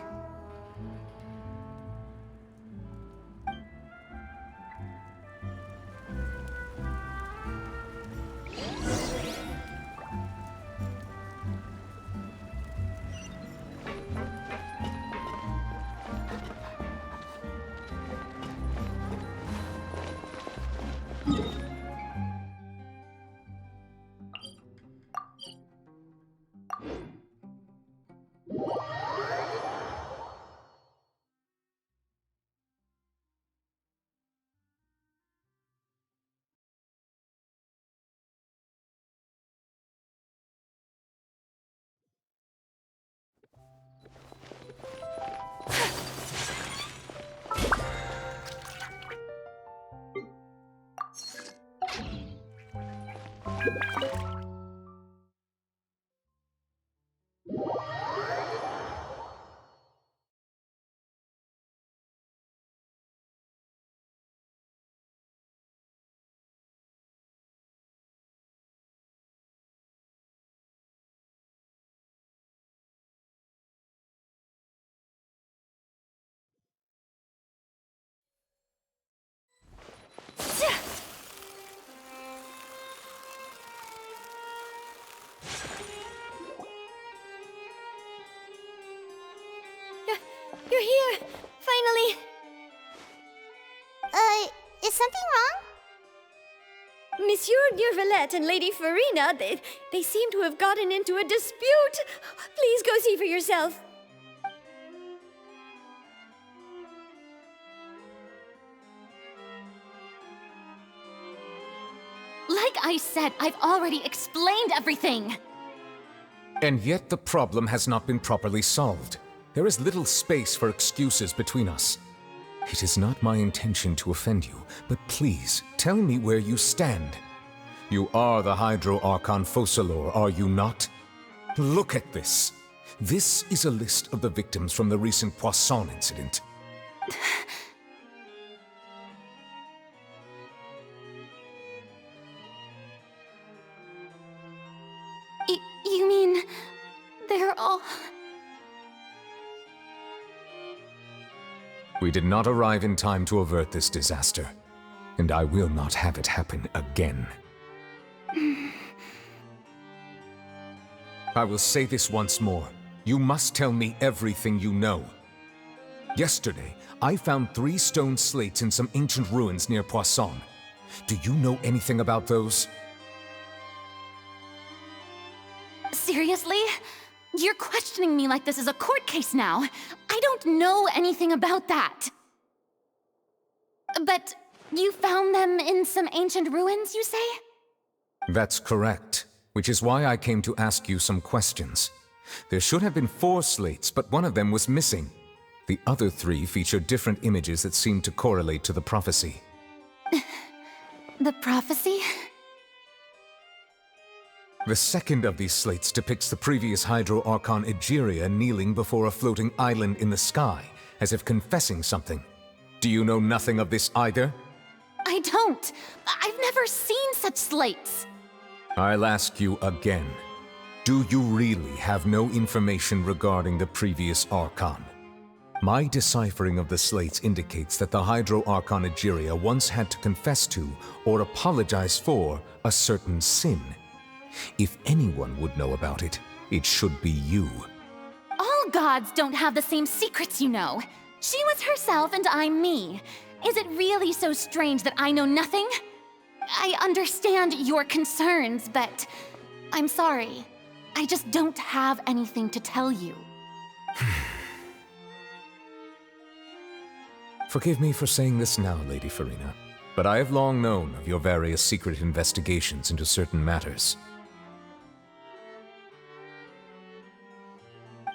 Speaker 9: You're here! Finally!
Speaker 6: Is something wrong?
Speaker 9: Monsieur Neurvalette and Lady Furina, they seem to have gotten into a dispute. Please go see for yourself.
Speaker 21: Like I said, I've already explained everything.
Speaker 11: And yet the problem has not been properly solved. There is little space for excuses between us. It is not my intention to offend you, but please, tell me where you stand. You are the Hydro Archon Focalor, are you not? Look at this. This is a list of the victims from the recent Poisson incident.
Speaker 21: You mean... they're all...
Speaker 11: We did not arrive in time to avert this disaster, and I will not have it happen again. I will say this once more. You must tell me everything you know. Yesterday, I found 3 stone slates in some ancient ruins near Poisson. Do you know anything about those?
Speaker 21: Seriously? You're questioning me like this is a court case now. I don't know anything about that. But you found them in some ancient ruins, you say?
Speaker 11: That's correct, which is why I came to ask you some questions. There should have been 4 slates, but one of them was missing. The other 3 feature different images that seem to correlate to the prophecy.
Speaker 21: The prophecy?
Speaker 11: The second of these slates depicts the previous Hydro Archon Egeria kneeling before a floating island in the sky, as if confessing something. Do you know nothing of this either?
Speaker 21: I don't. I've never seen such slates.
Speaker 11: I'll ask you again. Do you really have no information regarding the previous Archon? My deciphering of the slates indicates that the Hydro Archon Egeria once had to confess to, or apologize for, a certain sin. If anyone would know about it, it should be you.
Speaker 21: All gods don't have the same secrets, you know. She was herself and I'm me. Is it really so strange that I know nothing? I understand your concerns, but I'm sorry. I just don't have anything to tell you.
Speaker 11: Forgive me for saying this now, Lady Furina, but I have long known of your various secret investigations into certain matters.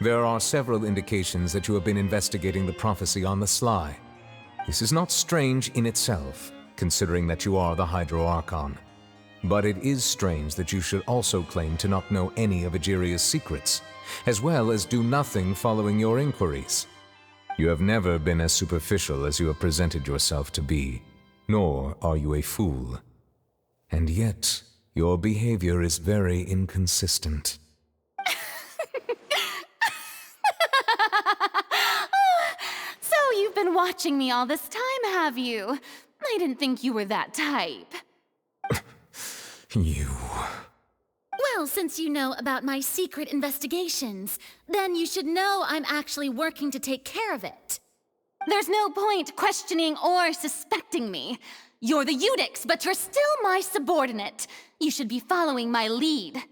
Speaker 11: There are several indications that you have been investigating the prophecy on the sly. This is not strange in itself, considering that you are the Hydro Archon. But it is strange that you should also claim to not know any of Egeria's secrets, as well as do nothing following your inquiries. You have never been as superficial as you have presented yourself to be, nor are you a fool. And yet, your behavior is very inconsistent.
Speaker 21: So you've been watching me all this time, have you? I didn't think you were that type.
Speaker 11: You...
Speaker 21: Well, since you know about my secret investigations, then you should know I'm actually working to take care of it. There's no point questioning or suspecting me. You're the Eudix, but you're still my subordinate. You should be following my lead.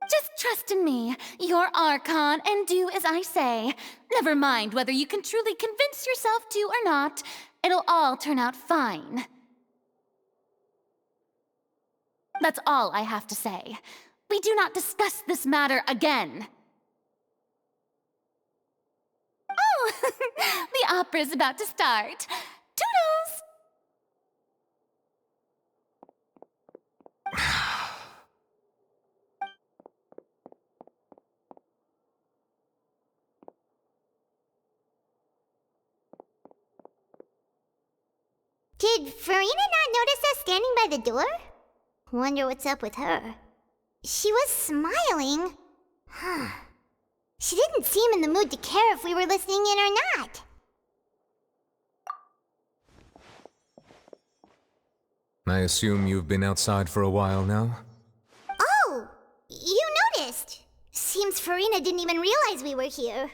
Speaker 21: Just trust in me, you're Archon, and do as I say. Never mind whether you can truly convince yourself to or not. It'll all turn out fine. That's all I have to say. We do not discuss this matter again. Oh, the opera's about to start. Toodles!
Speaker 6: Did Furina not notice us standing by the door? Wonder what's up with her. She was smiling. Huh. She didn't seem in the mood to care if we were listening in or not.
Speaker 11: I assume you've been outside for a while now?
Speaker 6: Oh! You noticed! Seems Furina didn't even realize we were here.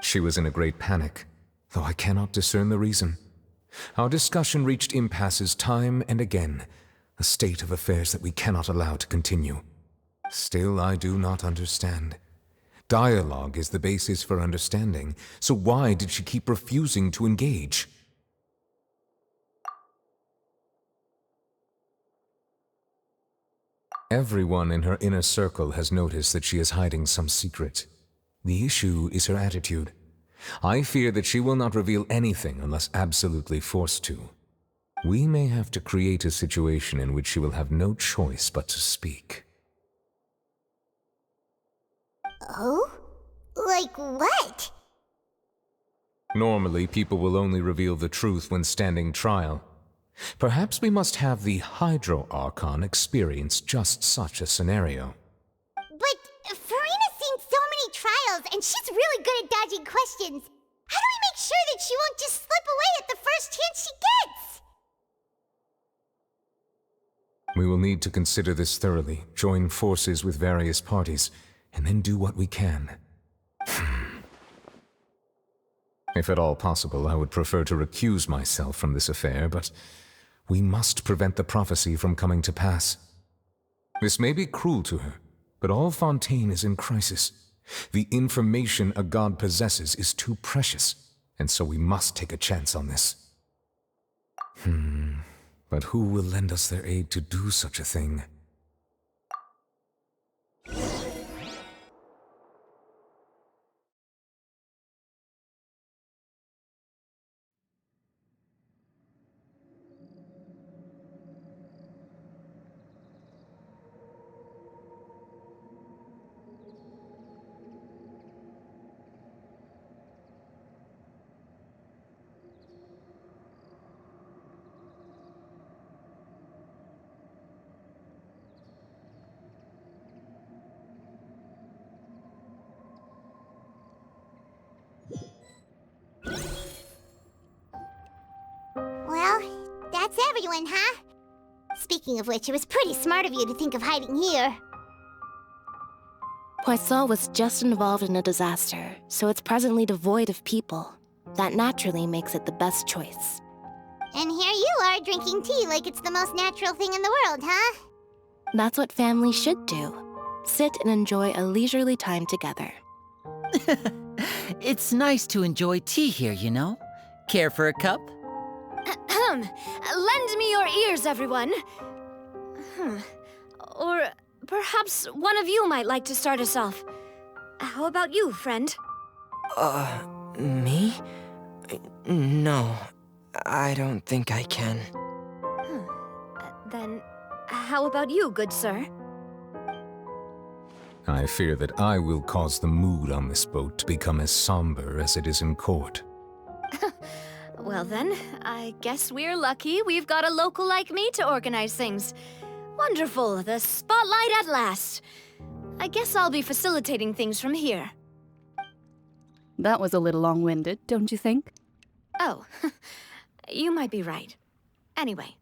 Speaker 11: She was in a great panic, though I cannot discern the reason. Our discussion reached impasses time and again, a state of affairs that we cannot allow to continue. Still, I do not understand. Dialogue is the basis for understanding, so why did she keep refusing to engage? Everyone in her inner circle has noticed that she is hiding some secret. The issue is her attitude. I fear that she will not reveal anything unless absolutely forced to. We may have to create a situation in which she will have no choice but to speak.
Speaker 6: Oh? Like what?
Speaker 11: Normally, people will only reveal the truth when standing trial. Perhaps we must have the Hydro Archon experience just such a scenario.
Speaker 6: But Furina's seen so many trials, and she's really good at dodging questions. How do we make sure that she won't just slip away at the first chance she gets?
Speaker 11: We will need to consider this thoroughly, join forces with various parties, and then do what we can. If at all possible, I would prefer to recuse myself from this affair, but we must prevent the prophecy from coming to pass. This may be cruel to her, but all Fontaine is in crisis. The information a god possesses is too precious, and so we must take a chance on this. But who will lend us their aid to do such a thing?
Speaker 6: Well, that's everyone, huh? Speaking of which, it was pretty smart of you to think of hiding here.
Speaker 8: Poisson was just involved in a disaster, so it's presently devoid of people. That naturally makes it the best choice.
Speaker 6: And here you are drinking tea like it's the most natural thing in the world, huh?
Speaker 8: That's what families should do. Sit and enjoy a leisurely time together.
Speaker 3: It's nice to enjoy tea here, you know? Care for a cup?
Speaker 10: Lend me your ears, everyone. Or perhaps one of you might like to start us off. How about you, friend?
Speaker 22: Me? No, I don't think I can.
Speaker 10: Then, how about you, good sir?
Speaker 11: I fear that I will cause the mood on this boat to become as somber as it is in court.
Speaker 10: Well then, I guess we're lucky we've got a local like me to organize things. Wonderful, the spotlight at last. I guess I'll be facilitating things from here.
Speaker 23: That was a little long-winded, don't you think?
Speaker 10: Oh, you might be right. Anyway,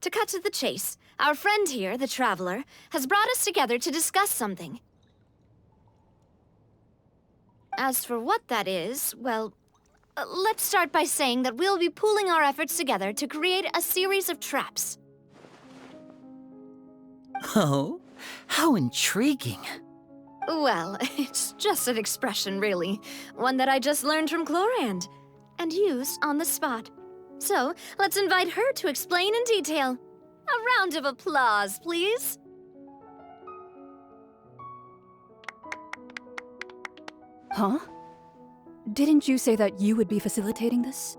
Speaker 10: to cut to the chase, our friend here, the Traveler, has brought us together to discuss something. As for what that is, well, let's start by saying that we'll be pooling our efforts together to create a series of traps.
Speaker 3: Oh, how intriguing.
Speaker 10: Well, it's just an expression, really. One that I just learned from Chlorand, and used on the spot. So, let's invite her to explain in detail. A round of applause, please.
Speaker 23: Huh? Didn't you say that you would be facilitating this?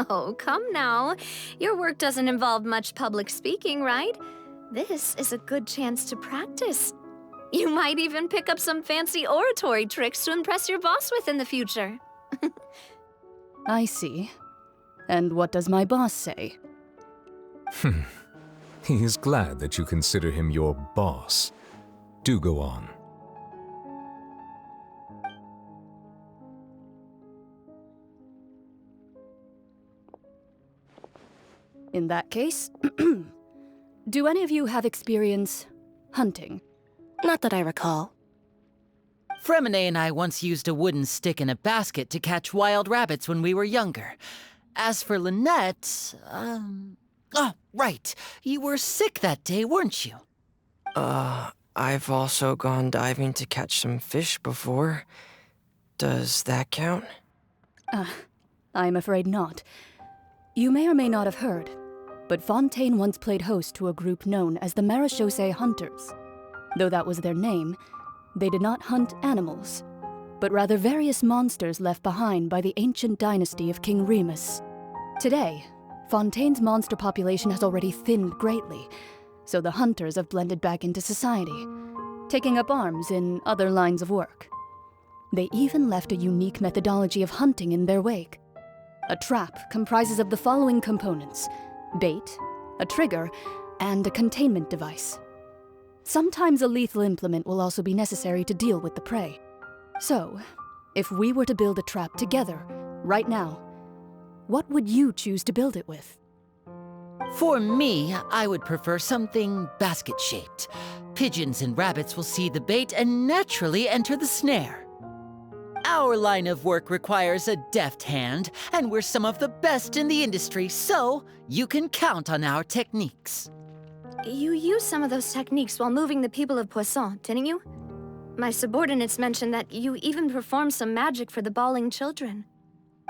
Speaker 10: Oh, come now. Your work doesn't involve much public speaking, right? This is a good chance to practice. You might even pick up some fancy oratory tricks to impress your boss with in the future.
Speaker 23: I see. And what does my boss say?
Speaker 11: He is glad that you consider him your boss. Do go on.
Speaker 23: In that case, do any of you have experience hunting?
Speaker 8: Not that I recall.
Speaker 3: Fremine and I once used a wooden stick in a basket to catch wild rabbits when we were younger. As for Lynette, oh, right. You were sick that day, weren't you?
Speaker 22: I've also gone diving to catch some fish before. Does that count?
Speaker 23: I'm afraid not. You may or may not have heard, but Fontaine once played host to a group known as the Marechaussee Hunters. Though that was their name, they did not hunt animals, but rather various monsters left behind by the ancient dynasty of King Remus. Today, Fontaine's monster population has already thinned greatly, so the hunters have blended back into society, taking up arms in other lines of work. They even left a unique methodology of hunting in their wake. A trap comprises of the following components: bait, a trigger, and a containment device. Sometimes a lethal implement will also be necessary to deal with the prey. So, if we were to build a trap together, right now, what would you choose to build it with?
Speaker 3: For me, I would prefer something basket-shaped. Pigeons and rabbits will see the bait and naturally enter the snare. Our line of work requires a deft hand, and we're some of the best in the industry, so you can count on our techniques.
Speaker 10: You used some of those techniques while moving the people of Poisson, didn't you? My subordinates mentioned that you even performed some magic for the bawling children.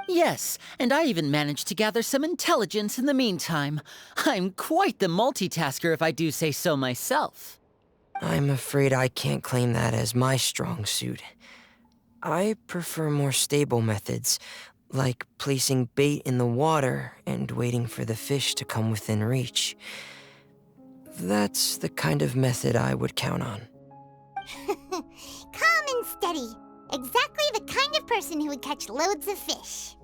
Speaker 3: Yes, and I even managed to gather some intelligence in the meantime. I'm quite the multitasker if I do say so myself.
Speaker 22: I'm afraid I can't claim that as my strong suit. I prefer more stable methods, like placing bait in the water and waiting for the fish to come within reach. That's the kind of method I would count on.
Speaker 6: Calm and steady. Exactly the kind of person who would catch loads of fish.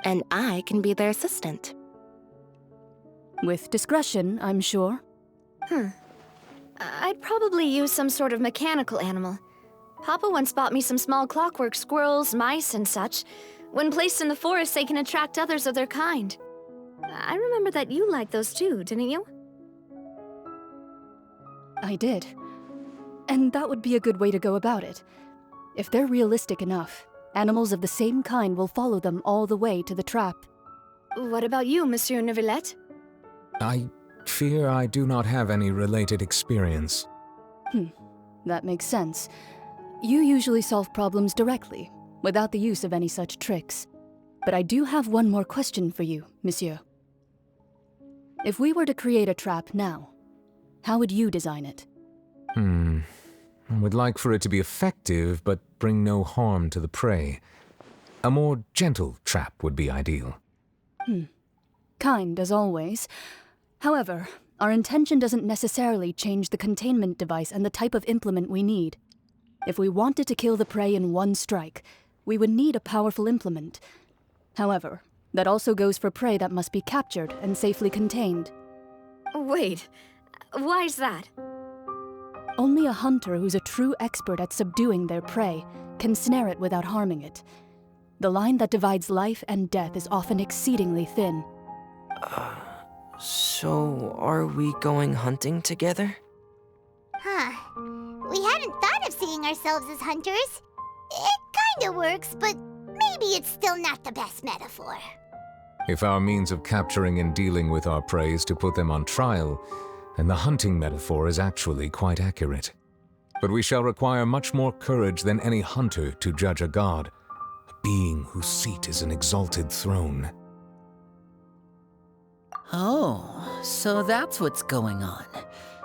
Speaker 8: And I can be their assistant.
Speaker 23: With discretion, I'm sure.
Speaker 10: I'd probably use some sort of mechanical animal. Papa once bought me some small clockwork squirrels, mice, and such. When placed in the forest, they can attract others of their kind. I remember that you liked those too, didn't you?
Speaker 23: I did. And that would be a good way to go about it. If they're realistic enough, animals of the same kind will follow them all the way to the trap.
Speaker 10: What about you, Monsieur Neuvillette?
Speaker 11: I fear I do not have any related experience.
Speaker 23: That makes sense. You usually solve problems directly, without the use of any such tricks. But I do have one more question for you, monsieur. If we were to create a trap now, how would you design it?
Speaker 11: I would like for it to be effective, but bring no harm to the prey. A more gentle trap would be ideal.
Speaker 23: Kind, as always. However, our intention doesn't necessarily change the containment device and the type of implement we need. If we wanted to kill the prey in one strike, we would need a powerful implement. However, that also goes for prey that must be captured and safely contained.
Speaker 10: Wait, why's that?
Speaker 23: Only a hunter who's a true expert at subduing their prey can snare it without harming it. The line that divides life and death is often exceedingly thin.
Speaker 22: So are we going hunting together?
Speaker 6: We hadn't thought of seeing ourselves as hunters. It kinda works, but maybe it's still not the best metaphor.
Speaker 11: If our means of capturing and dealing with our prey is to put them on trial, then the hunting metaphor is actually quite accurate. But we shall require much more courage than any hunter to judge a god, a being whose seat is an exalted throne.
Speaker 3: Oh, so that's what's going on.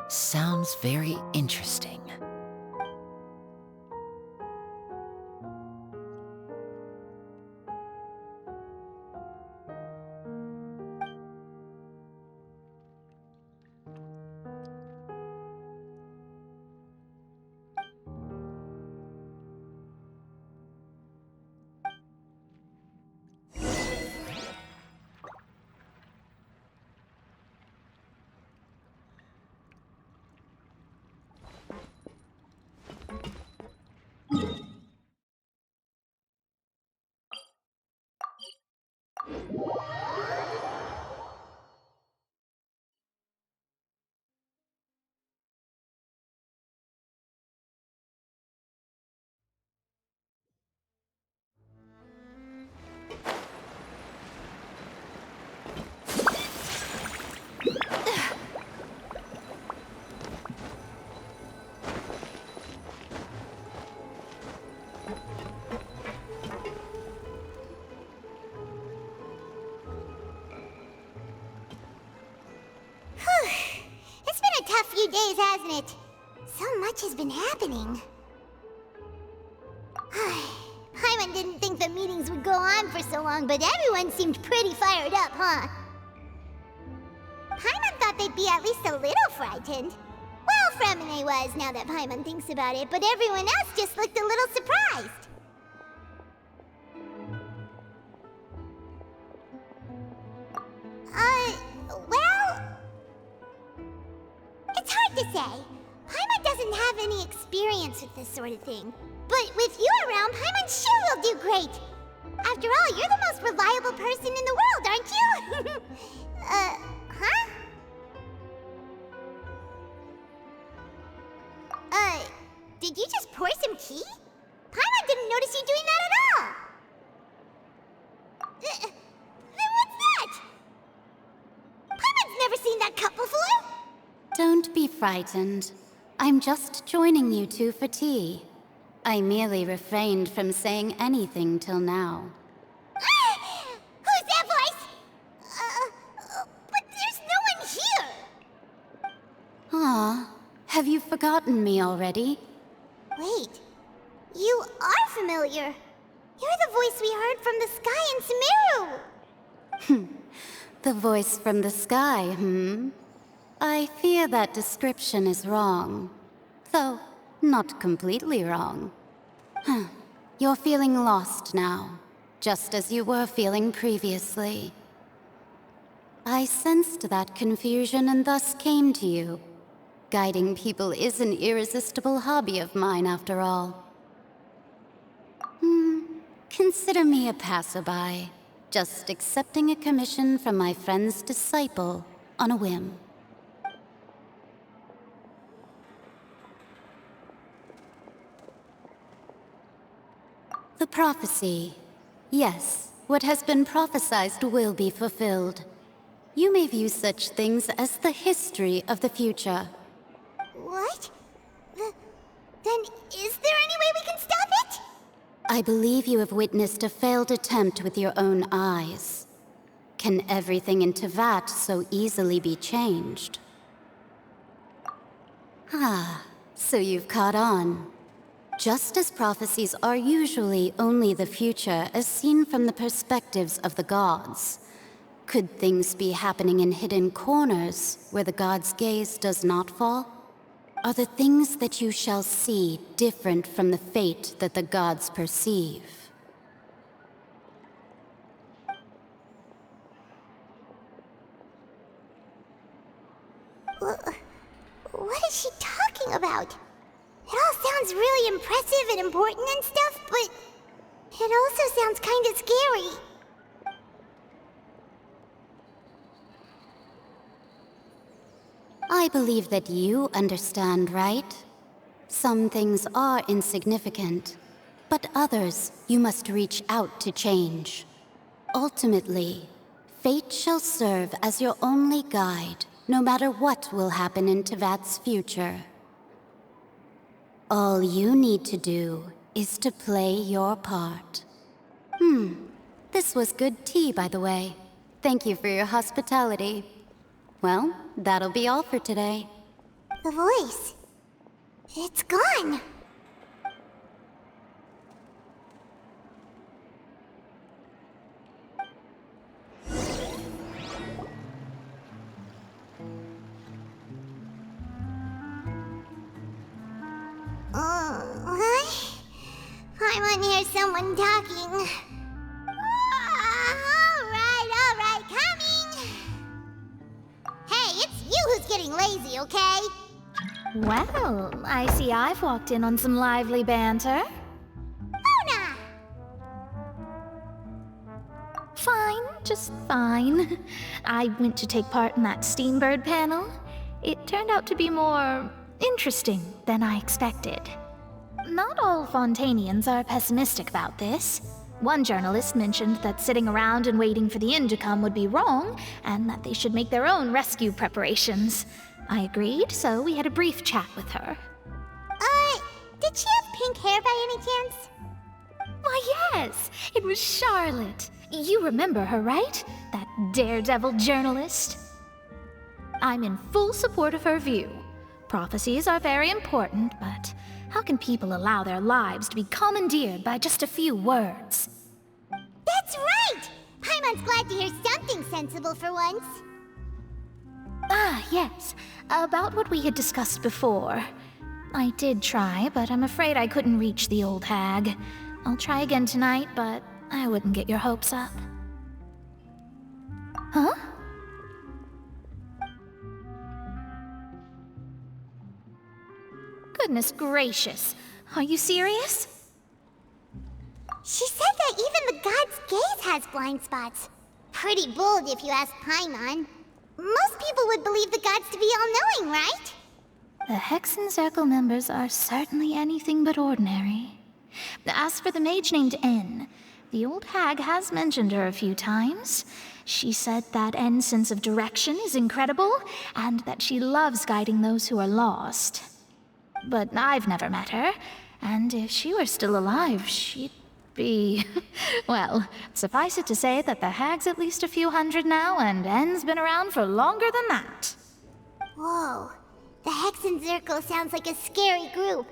Speaker 3: Sounds very interesting.
Speaker 6: It's been a tough few days, hasn't it? So much has been happening. Paimon didn't think the meetings would go on for so long, but everyone seemed pretty fired up, huh? Paimon thought they'd be at least a little frightened. Well, Fremine was, now that Paimon thinks about it, but everyone else just looked a little surprised. Well... It's hard to say. Paimon doesn't have any experience with this sort of thing. But with you around, Paimon sure will do great. After all, you're the most reliable person in the world, aren't you? Huh? Did you just pour some tea? Paimon didn't notice you doing that at all. Then what's that? Paimon's never seen that cup before.
Speaker 21: Don't be frightened. I'm just joining you two for tea. I merely refrained from saying anything till now.
Speaker 6: Who's that voice? But there's no one here.
Speaker 21: Ah, have you forgotten me already?
Speaker 6: Wait, you are familiar. You're the voice we heard from the sky in Sumeru.
Speaker 21: The voice from the sky, I fear that description is wrong. Though, not completely wrong. You're feeling lost now, just as you were feeling previously. I sensed that confusion and thus came to you. Guiding people is an irresistible hobby of mine, after all. Consider me a passerby, just accepting a commission from my friend's disciple on a whim. The prophecy. Yes, what has been prophesied will be fulfilled. You may view such things as the history of the future.
Speaker 6: What? Then is there any way we can stop it?
Speaker 21: I believe you have witnessed a failed attempt with your own eyes. Can everything in Tevat so easily be changed? Ah, so you've caught on. Just as prophecies are usually only the future as seen from the perspectives of the gods, could things be happening in hidden corners where the gods' gaze does not fall? Are the things that you shall see different from the fate that the gods perceive?
Speaker 6: What is she talking about? It all sounds really impressive and important and stuff, but it also sounds kind of scary.
Speaker 21: I believe that you understand, right? Some things are insignificant, but others you must reach out to change. Ultimately, fate shall serve as your only guide, no matter what will happen in Tevat's future. All you need to do is to play your part. This was good tea, by the way. Thank you for your hospitality. Well, that'll be all for today.
Speaker 6: The voice. It's gone. What? I want to hear someone talking. All right, coming. Hey, it's you who's getting lazy, okay?
Speaker 20: Well, I see I've walked in on some lively banter.
Speaker 6: Luna!
Speaker 20: Fine, just fine. I went to take part in that Steambird panel. It turned out to be more interesting than I expected. Not all Fontainians are pessimistic about this. One journalist mentioned that sitting around and waiting for the end to come would be wrong, and that they should make their own rescue preparations. I agreed, so we had a brief chat with her.
Speaker 6: Did she have pink hair by any chance?
Speaker 20: Why, yes! It was Charlotte. You remember her, right? That daredevil journalist? I'm in full support of her view. Prophecies are very important, but how can people allow their lives to be commandeered by just a few words?
Speaker 6: That's right! Paimon's glad to hear something sensible for once.
Speaker 20: Ah, yes. About what we had discussed before. I did try, but I'm afraid I couldn't reach the old hag. I'll try again tonight, but I wouldn't get your hopes up. Huh? Goodness gracious. Are you serious?
Speaker 6: She said that even the god's gaze has blind spots. Pretty bold if you ask Paimon. Most people would believe the gods to be all-knowing, right?
Speaker 20: The Hexen Circle members are certainly anything but ordinary. As for the mage named N, the old hag has mentioned her a few times. She said that N's sense of direction is incredible, and that she loves guiding those who are lost. But I've never met her, and if she were still alive, she'd be... well, suffice it to say that the hag's at least a few hundred now, and N's been around for longer than that.
Speaker 6: Whoa. The Hexen Circle sounds like a scary group.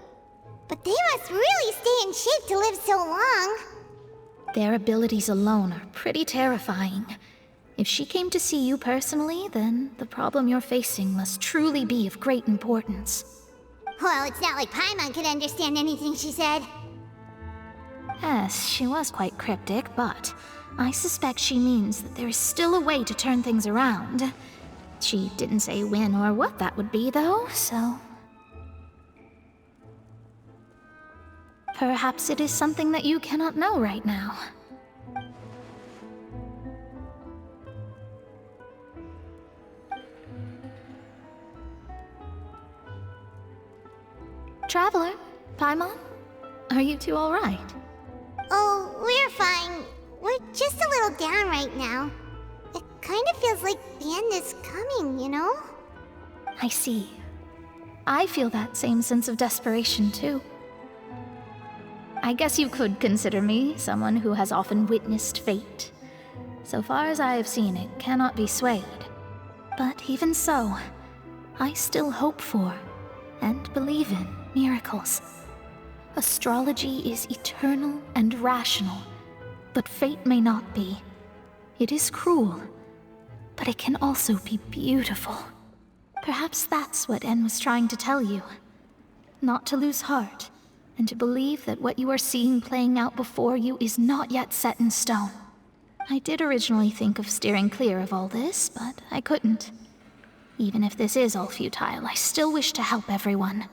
Speaker 6: But they must really stay in shape to live so long.
Speaker 20: Their abilities alone are pretty terrifying. If she came to see you personally, then the problem you're facing must truly be of great importance.
Speaker 6: Well, it's not like Paimon could understand anything she said.
Speaker 20: Yes, she was quite cryptic, but I suspect she means that there is still a way to turn things around. She didn't say when or what that would be, though, so... perhaps it is something that you cannot know right now. Traveler, Paimon, are you two all right?
Speaker 6: Oh, we're fine. We're just a little down right now. It kind of feels like the end is coming, you know?
Speaker 20: I see. I feel that same sense of desperation, too. I guess you could consider me someone who has often witnessed fate. So far as I have seen, it cannot be swayed. But even so, I still hope for, and believe in, miracles. Astrology is eternal and rational, but fate may not be. It is cruel, but it can also be beautiful. Perhaps that's what En was trying to tell you. Not to lose heart, and to believe that what you are seeing playing out before you is not yet set in stone. I did originally think of steering clear of all this, but I couldn't. Even if this is all futile, I still wish to help everyone.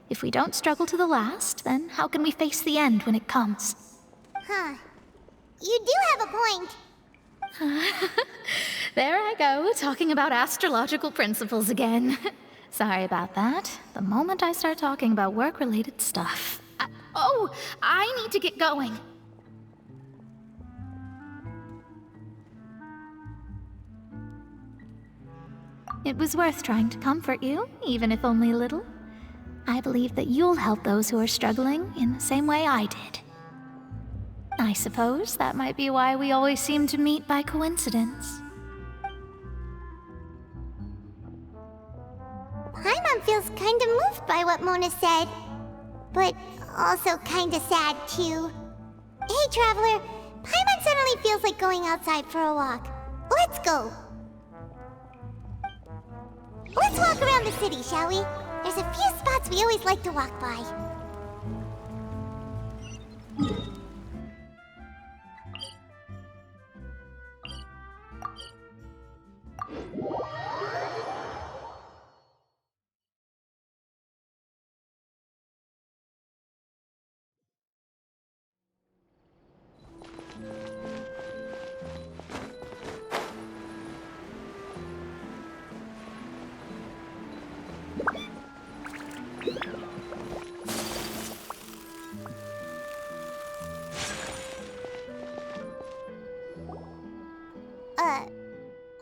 Speaker 20: If we don't struggle to the last, then how can we face the end when it comes?
Speaker 6: Huh. You do have a point.
Speaker 20: There I go, talking about astrological principles again. Sorry about that. The moment I start talking about work-related stuff... I need to get going. It was worth trying to comfort you, even if only a little. I believe that you'll help those who are struggling in the same way I did. I suppose that might be why we always seem to meet by coincidence.
Speaker 6: Paimon feels kinda moved by what Mona said. But also kinda sad, too. Hey, Traveler. Paimon suddenly feels like going outside for a walk. Let's go. Let's walk around the city, shall we? There's a few spots we always like to walk by.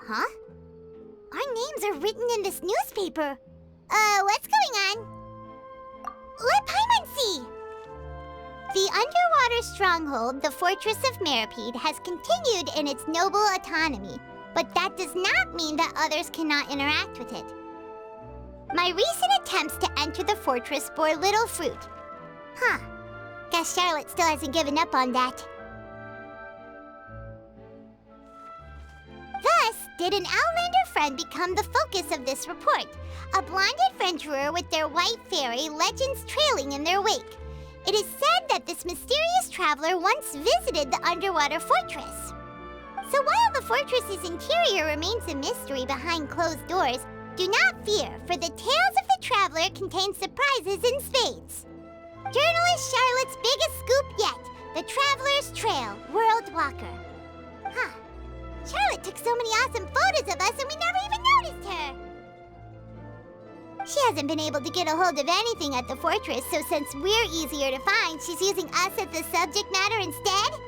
Speaker 6: Huh? Our names are written in this newspaper. What's going on? Let Paimon see! The underwater stronghold, the Fortress of Meripede, has continued in its noble autonomy, but that does not mean that others cannot interact with it. My recent attempts to enter the fortress bore little fruit. Huh. Guess Charlotte still hasn't given up on that. Thus, did an Outlander friend become the focus of this report, a blind adventurer with their white fairy legends trailing in their wake. It is said that this mysterious traveler once visited the underwater fortress. So while the fortress's interior remains a mystery behind closed doors, do not fear, for the tales of the traveler contain surprises in spades. Journalist Charlotte's biggest scoop yet, the Traveler's Trail, World Walker. Huh. Charlotte took so many awesome photos of us and we never even noticed her. She hasn't been able to get a hold of anything at the fortress, so since we're easier to find, she's using us as the subject matter instead?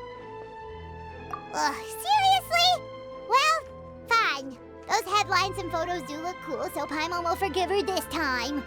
Speaker 6: Ugh, seriously? Well, fine. Those headlines and photos do look cool, so Paimon will forgive her this time.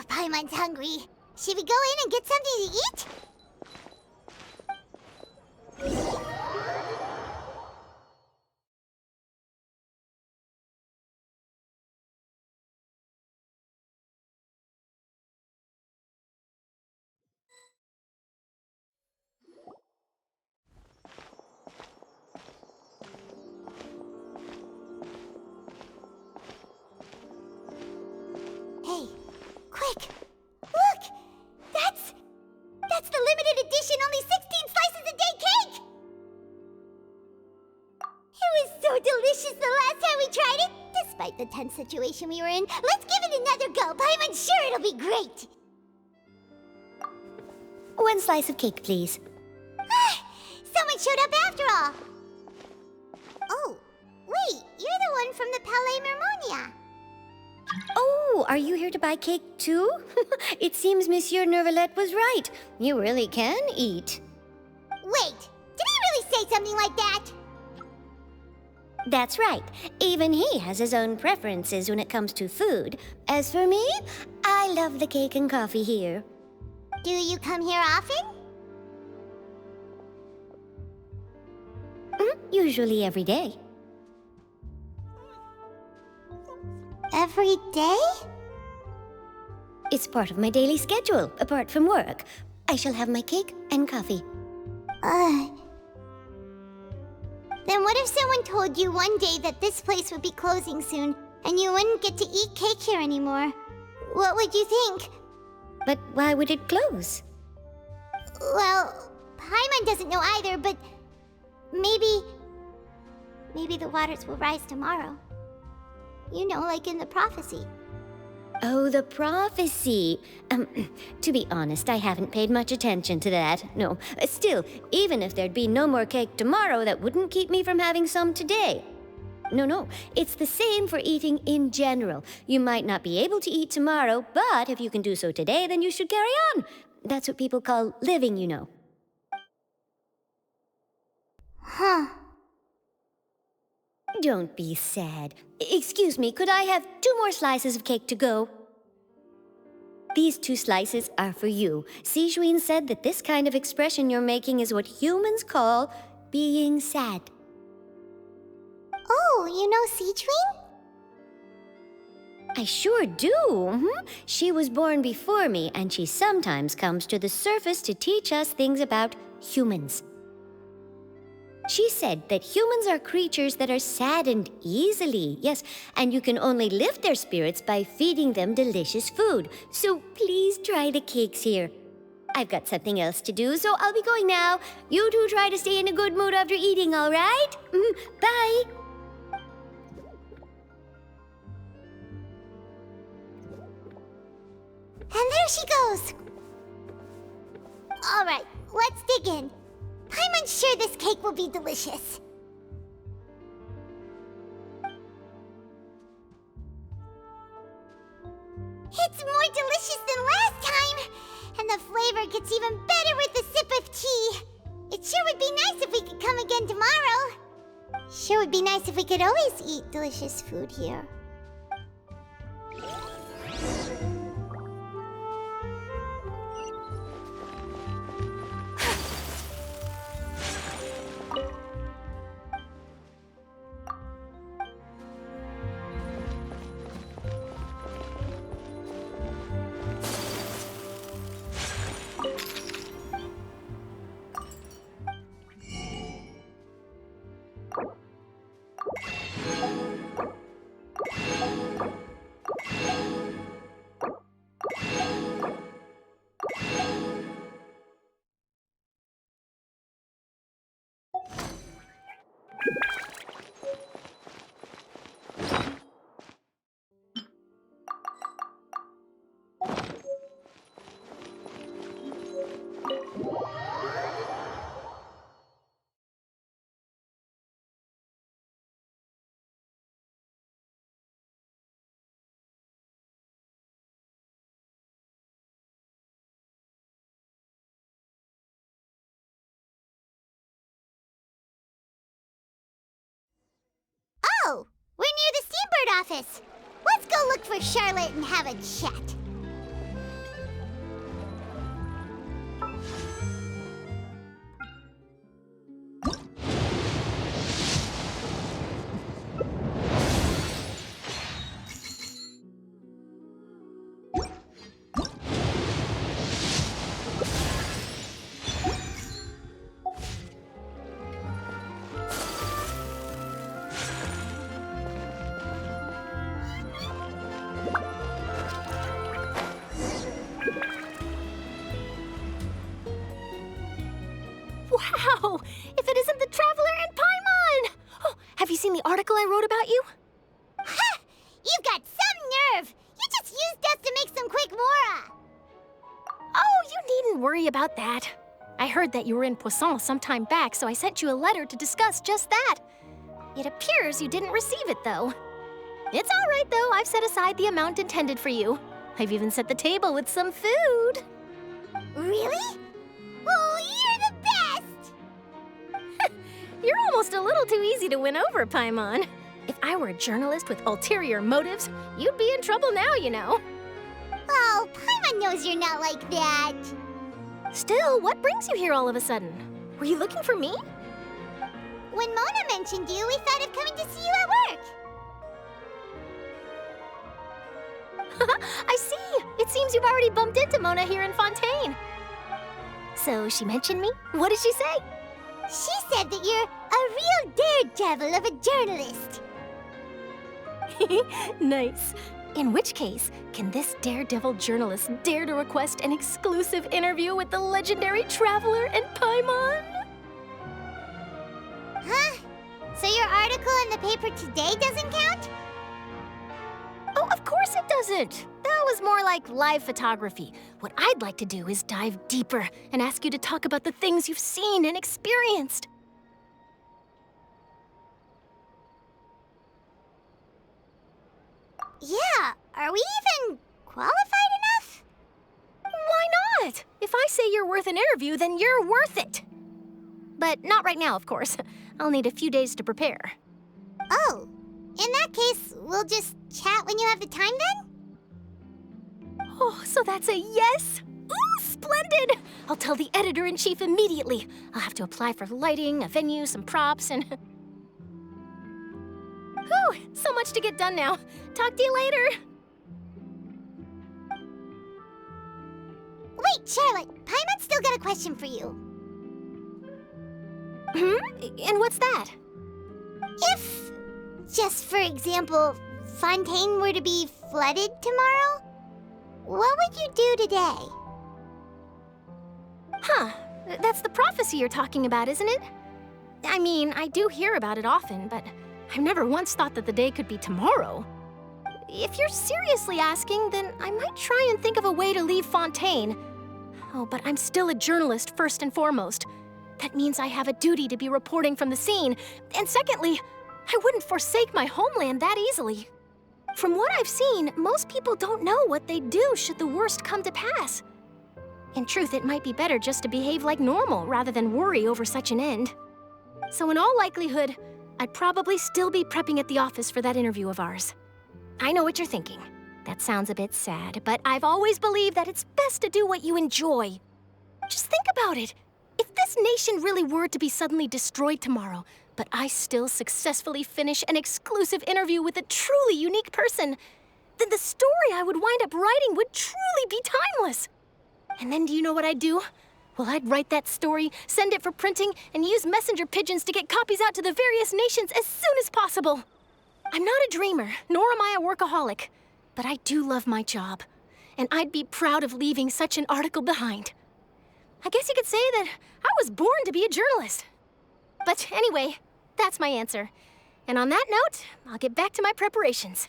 Speaker 6: Paimon's hungry. Should we go in and get something to eat? Hey, quick! Look! That's the limited edition only 16 slices a day cake! It was so delicious the last time we tried it! Despite the tense situation we were in, let's give it another go! Paimon's sure it'll be great!
Speaker 9: One slice of cake, please.
Speaker 6: Someone showed up after all! Oh, wait, you're the one from the Palais Mermonia.
Speaker 9: Oh, are you here to buy cake too? It seems Monsieur Neuvillette was right. You really can eat.
Speaker 6: Wait, did he really say something like that?
Speaker 9: That's right. Even he has his own preferences when it comes to food. As for me, I love the cake and coffee here.
Speaker 6: Do you come here often?
Speaker 9: Usually every day.
Speaker 6: Every day?
Speaker 9: It's part of my daily schedule, apart from work. I shall have my cake and coffee.
Speaker 6: Then what if someone told you one day that this place would be closing soon, and you wouldn't get to eat cake here anymore. What would you think?
Speaker 9: But why would it close?
Speaker 6: Well, Paimon doesn't know either, but maybe the waters will rise tomorrow. You know, like in the prophecy.
Speaker 9: Oh, the prophecy. To be honest, I haven't paid much attention to that. No, still, even if there'd be no more cake tomorrow, that wouldn't keep me from having some today. No, it's the same for eating in general. You might not be able to eat tomorrow, but if you can do so today, then you should carry on. That's what people call living, you know.
Speaker 6: Huh.
Speaker 9: Don't be sad. Excuse me, could I have 2 more slices of cake to go? These 2 slices are for you. Sijuin said that this kind of expression you're making is what humans call being sad.
Speaker 6: Oh, you know Sijuin?
Speaker 9: I sure do. She was born before me, and she sometimes comes to the surface to teach us things about humans. She said that humans are creatures that are saddened easily, yes, and you can only lift their spirits by feeding them delicious food. So please try the cakes here. I've got something else to do, so I'll be going now. You two try to stay in a good mood after eating, all right? Bye.
Speaker 6: And there she goes. All right, let's dig in. I'm unsure this cake will be delicious. It's more delicious than last time, and the flavor gets even better with a sip of tea. It sure would be nice if we could come again tomorrow. Sure would be nice if we could always eat delicious food here. Oh, we're near the Steambird office. Let's go look for Charlotte and have a chat.
Speaker 1: Wow! If it isn't the Traveler and Paimon! Oh, have you seen the article I wrote about you?
Speaker 6: Ha! You've got some nerve! You just used us to make some quick mora!
Speaker 1: Oh, you needn't worry about that. I heard that you were in Poisson some time back, so I sent you a letter to discuss just that. It appears you didn't receive it, though. It's all right, though. I've set aside the amount intended for you. I've even set the table with some food.
Speaker 6: Really? Oh, you're the best!
Speaker 1: You're almost a little too easy to win over, Paimon. If I were a journalist with ulterior motives, you'd be in trouble now, you know.
Speaker 6: Oh, Paimon knows you're not like that.
Speaker 1: Still, what brings you here all of a sudden? Were you looking for me?
Speaker 6: When Mona mentioned you, we thought of coming to see you at work.
Speaker 1: I see! It seems you've already bumped into Mona here in Fontaine. So she mentioned me? What did she say?
Speaker 6: She said that you're a real daredevil of a journalist.
Speaker 4: Nice. In which case, can this daredevil journalist dare to request an exclusive interview with the legendary traveler and Paimon?
Speaker 6: Huh? So your article in the paper today doesn't count?
Speaker 4: Oh, of course it doesn't. That was more like live photography. What I'd like to do is dive deeper and ask you to talk about the things you've seen and experienced.
Speaker 6: Yeah, are we even qualified enough?
Speaker 4: Why not? If I say you're worth an interview, then you're worth it. But not right now, of course. I'll need a few days to prepare.
Speaker 6: Oh, in that case, we'll just chat when you have the time then?
Speaker 4: Oh, so that's a yes? Ooh, splendid! I'll tell the editor-in-chief immediately. I'll have to apply for lighting, a venue, some props, and... Whew, so much to get done now. Talk to you later.
Speaker 6: Wait, Charlotte, Paimon's still got a question for you.
Speaker 4: And what's that?
Speaker 6: If, just for example, Fontaine were to be flooded tomorrow, what would you do today?
Speaker 4: Huh, that's the prophecy you're talking about, isn't it? I mean, I do hear about it often, but I've never once thought that the day could be tomorrow. If you're seriously asking, then I might try and think of a way to leave Fontaine. Oh, but I'm still a journalist first and foremost. That means I have a duty to be reporting from the scene. And secondly, I wouldn't forsake my homeland that easily. From what I've seen, most people don't know what they'd do should the worst come to pass. In truth, it might be better just to behave like normal rather than worry over such an end. So in all likelihood, I'd probably still be prepping at the office for that interview of ours. I know what you're thinking. That sounds a bit sad, but I've always believed that it's best to do what you enjoy. Just think about it. If this nation really were to be suddenly destroyed tomorrow, but I still successfully finish an exclusive interview with a truly unique person, then the story I would wind up writing would truly be timeless. And then do you know what I'd do? Well, I'd write that story, send it for printing, and use messenger pigeons to get copies out to the various nations as soon as possible. I'm not a dreamer, nor am I a workaholic, but I do love my job, and I'd be proud of leaving such an article behind. I guess you could say that I was born to be a journalist. But anyway, that's my answer. And on that note, I'll get back to my preparations.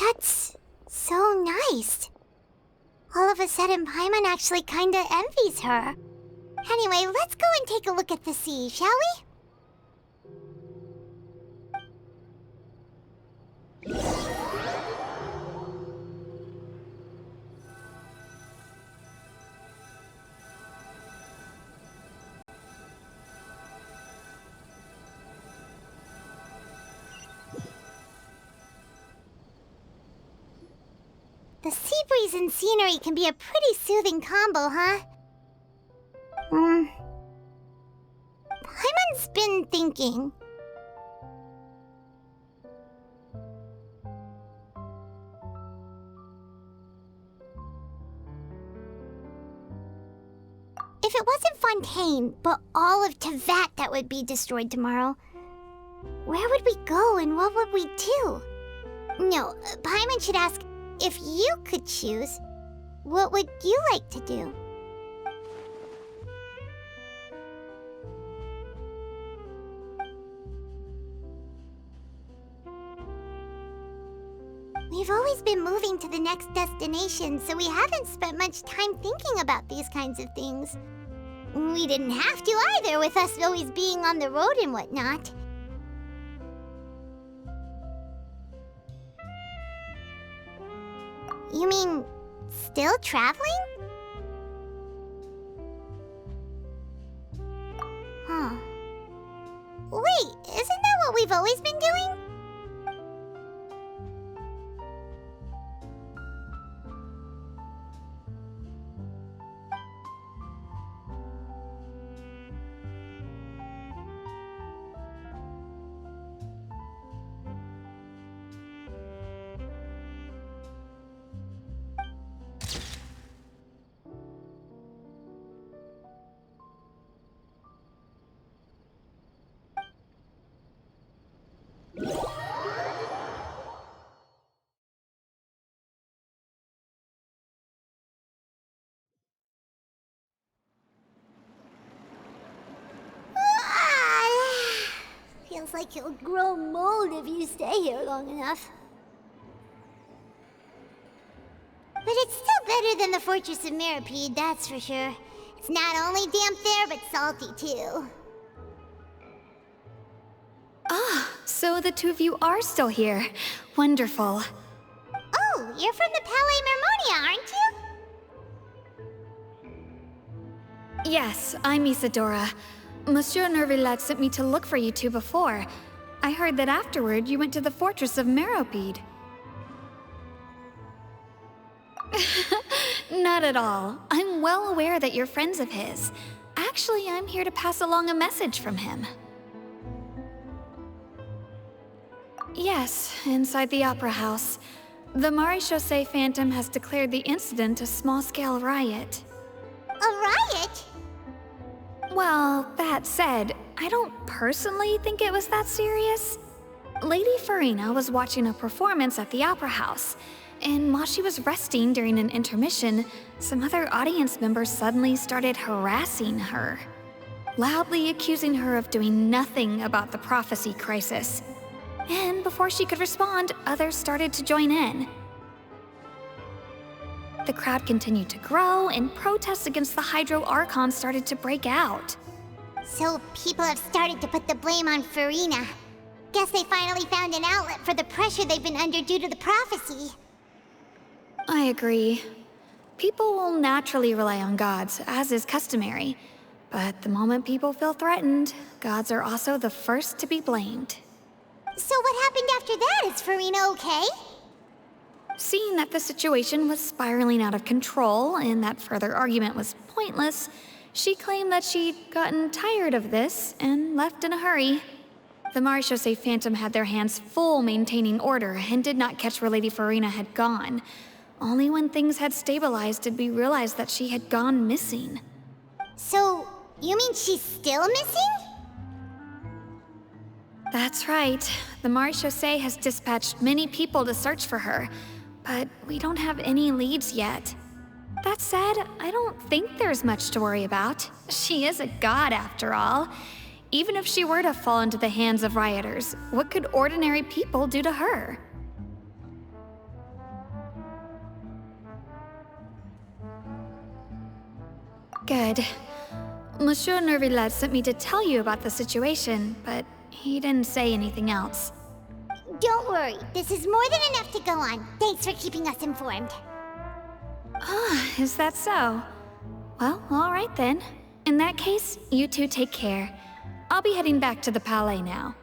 Speaker 6: That's so nice. All of a sudden, Paimon actually kinda envies her. Anyway, let's go and take a look at the sea, shall we? The sea breeze and scenery can be a pretty soothing combo, huh? Paimon's been thinking. If it wasn't Fontaine, but all of Tevat that would be destroyed tomorrow, where would we go and what would we do? No, Paimon should ask, if you could choose, what would you like to do? We've always been moving to the next destination, so we haven't spent much time thinking about these kinds of things. We didn't have to either, with us always being on the road and whatnot. You mean, still traveling? Huh. Wait, isn't that what we've always been doing? Looks like you'll grow mold if you stay here long enough. But it's still better than the Fortress of Meripede, that's for sure. It's not only damp there, but salty too.
Speaker 20: Ah, so the two of you are still here. Wonderful.
Speaker 6: Oh, you're from the Palais Mermonia, aren't you?
Speaker 20: Yes, I'm Isadora. Monsieur Nervillet sent me to look for you two before. I heard that afterward you went to the Fortress of Meripede. Not at all. I'm well aware that you're friends of his. Actually, I'm here to pass along a message from him. Yes, inside the Opera House. The Maréchaussée Phantom has declared the incident a small-scale riot.
Speaker 6: A riot?
Speaker 20: Well, that said, I don't personally think it was that serious. Lady Furina was watching a performance at the Opera House, and while she was resting during an intermission, some other audience members suddenly started harassing her, loudly accusing her of doing nothing about the prophecy crisis. And before she could respond, others started to join in. The crowd continued to grow, and protests against the Hydro Archon started to break out.
Speaker 6: So people have started to put the blame on Furina. Guess they finally found an outlet for the pressure they've been under due to the prophecy.
Speaker 20: I agree. People will naturally rely on gods, as is customary. But the moment people feel threatened, gods are also the first to be blamed.
Speaker 6: So what happened after that? Is Furina okay?
Speaker 20: Seeing that the situation was spiraling out of control and that further argument was pointless, she claimed that she'd gotten tired of this and left in a hurry. The Maréchaussée Phantom had their hands full maintaining order and did not catch where Lady Furina had gone. Only when things had stabilized did we realize that she had gone missing.
Speaker 6: So, you mean she's still missing?
Speaker 20: That's right. The Maréchaussée has dispatched many people to search for her, but we don't have any leads yet. That said, I don't think there's much to worry about. She is a god after all. Even if she were to fall into the hands of rioters, what could ordinary people do to her? Good. Monsieur Nervillet sent me to tell you about the situation, but he didn't say anything else.
Speaker 6: Don't worry, this is more than enough to go on. Thanks for keeping us informed.
Speaker 20: Ah, is that so? Well, all right then. In that case, you two take care. I'll be heading back to the Palais now.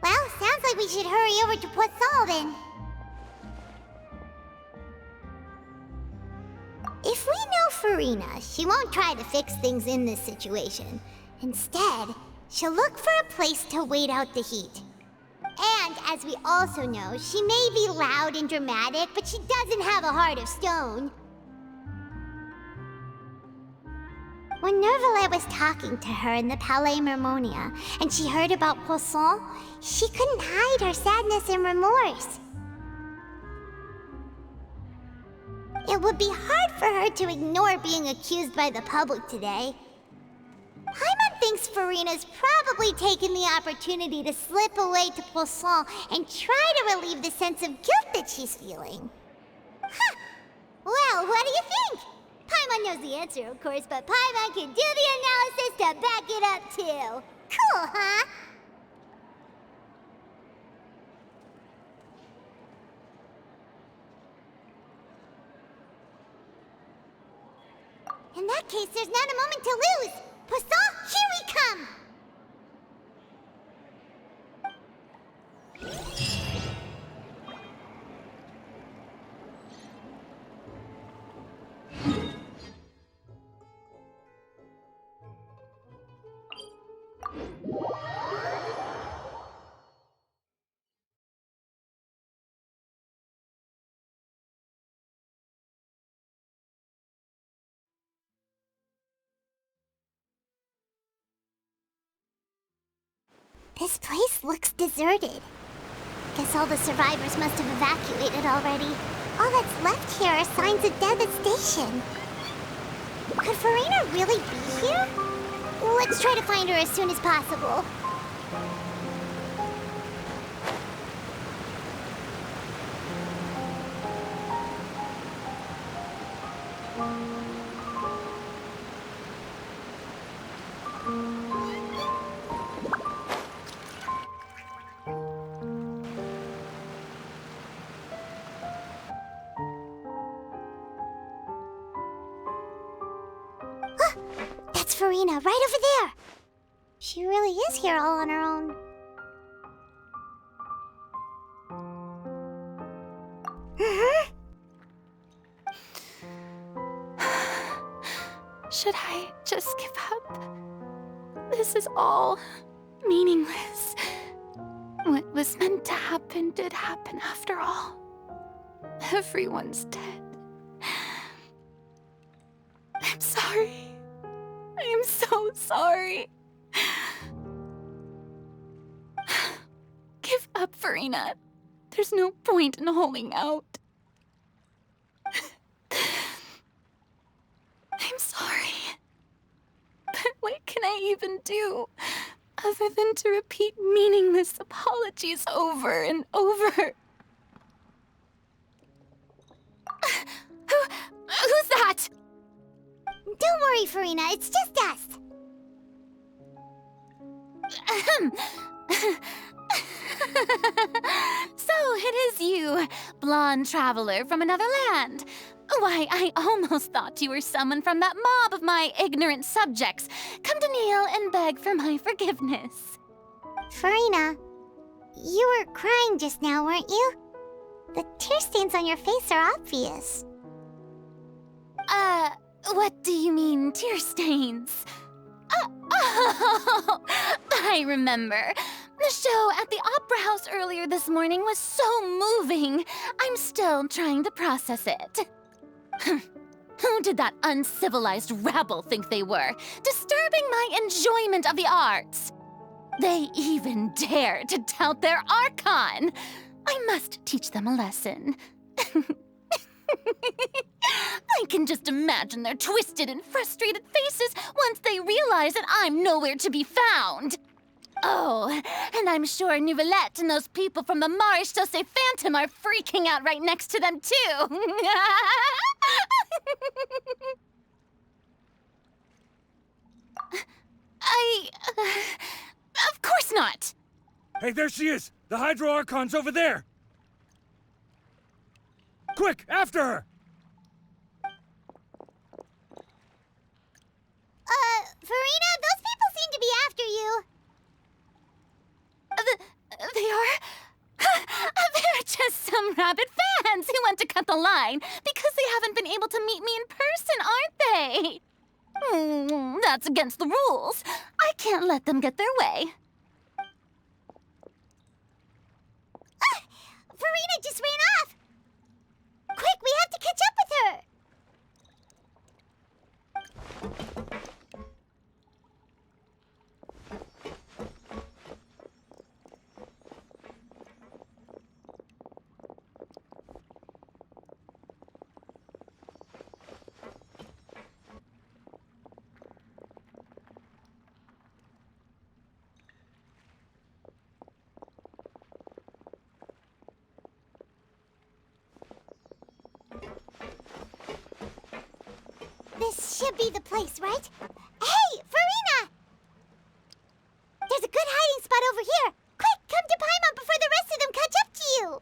Speaker 6: Well, sounds like we should hurry over to Poisson then. If we know Furina, she won't try to fix things in this situation. Instead, she'll look for a place to wait out the heat. And, as we also know, she may be loud and dramatic, but she doesn't have a heart of stone. When Nervillet was talking to her in the Palais Mermonia, and she heard about Poisson, she couldn't hide her sadness and remorse. It would be hard for her to ignore being accused by the public today. Paimon thinks Furina's probably taken the opportunity to slip away to Poisson and try to relieve the sense of guilt that she's feeling. Huh! Well, what do you think? Paimon knows the answer, of course, but Paimon can do the analysis to back it up, too. Cool, huh? In that case, there's not a moment to lose! Poisson, here we come! This place looks deserted. Guess all the survivors must have evacuated already. All that's left here are signs of devastation. Could Furina really be here? Let's try to find her as soon as possible. That's Furina, right over there. She really is here all on her own.
Speaker 20: Should I just give up? This is all meaningless. What was meant to happen did happen after all. Everyone's dead. I'm sorry. I am so sorry. Give up, Furina. There's no point in holding out. I'm sorry. But what can I even do other than to repeat meaningless apologies over and over? Who's that?
Speaker 6: Don't worry, Furina, it's just us.
Speaker 21: So it is you, blonde traveler from another land. Why, I almost thought you were someone from that mob of my ignorant subjects, come to kneel and beg for my forgiveness.
Speaker 6: Furina, you were crying just now, weren't you? The tear stains on your face are obvious.
Speaker 21: What do you mean, tear stains? Oh, I remember. The show at the Opera House earlier this morning was so moving. I'm still trying to process it. Who did that uncivilized rabble think they were, disturbing my enjoyment of the arts? They even dare to tout their Archon. I must teach them a lesson. I can just imagine their twisted and frustrated faces once they realize that I'm nowhere to be found. Oh, and I'm sure Nouvellette and those people from the Maréchaussée Phantom are freaking out right next to them, too. Of course not.
Speaker 7: Hey, there she is! The Hydro Archon's over there! Quick, after her!
Speaker 6: Furina, those people seem to be after you.
Speaker 21: They are? They're just some rabid fans who want to cut the line because they haven't been able to meet me in person, aren't they? That's against the rules. I can't let them get their way.
Speaker 6: Furina just ran off! Quick, we have to catch up with her! This should be the place, right? Hey, Furina! There's a good hiding spot over here. Quick, come to Paimon before the rest of them catch up to you.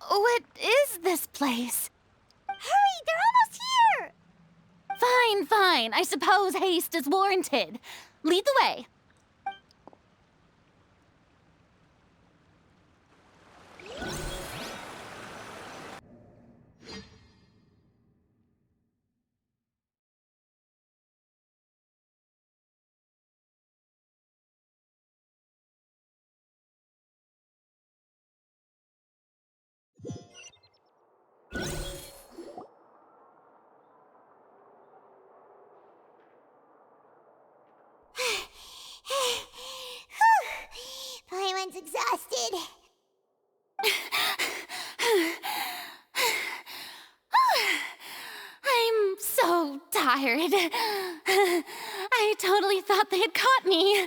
Speaker 21: What is this place?
Speaker 6: Hurry, they're almost here.
Speaker 21: Fine. I suppose haste is warranted. Lead the way.
Speaker 6: Paimon's exhausted.
Speaker 21: tired. I totally thought they had caught me.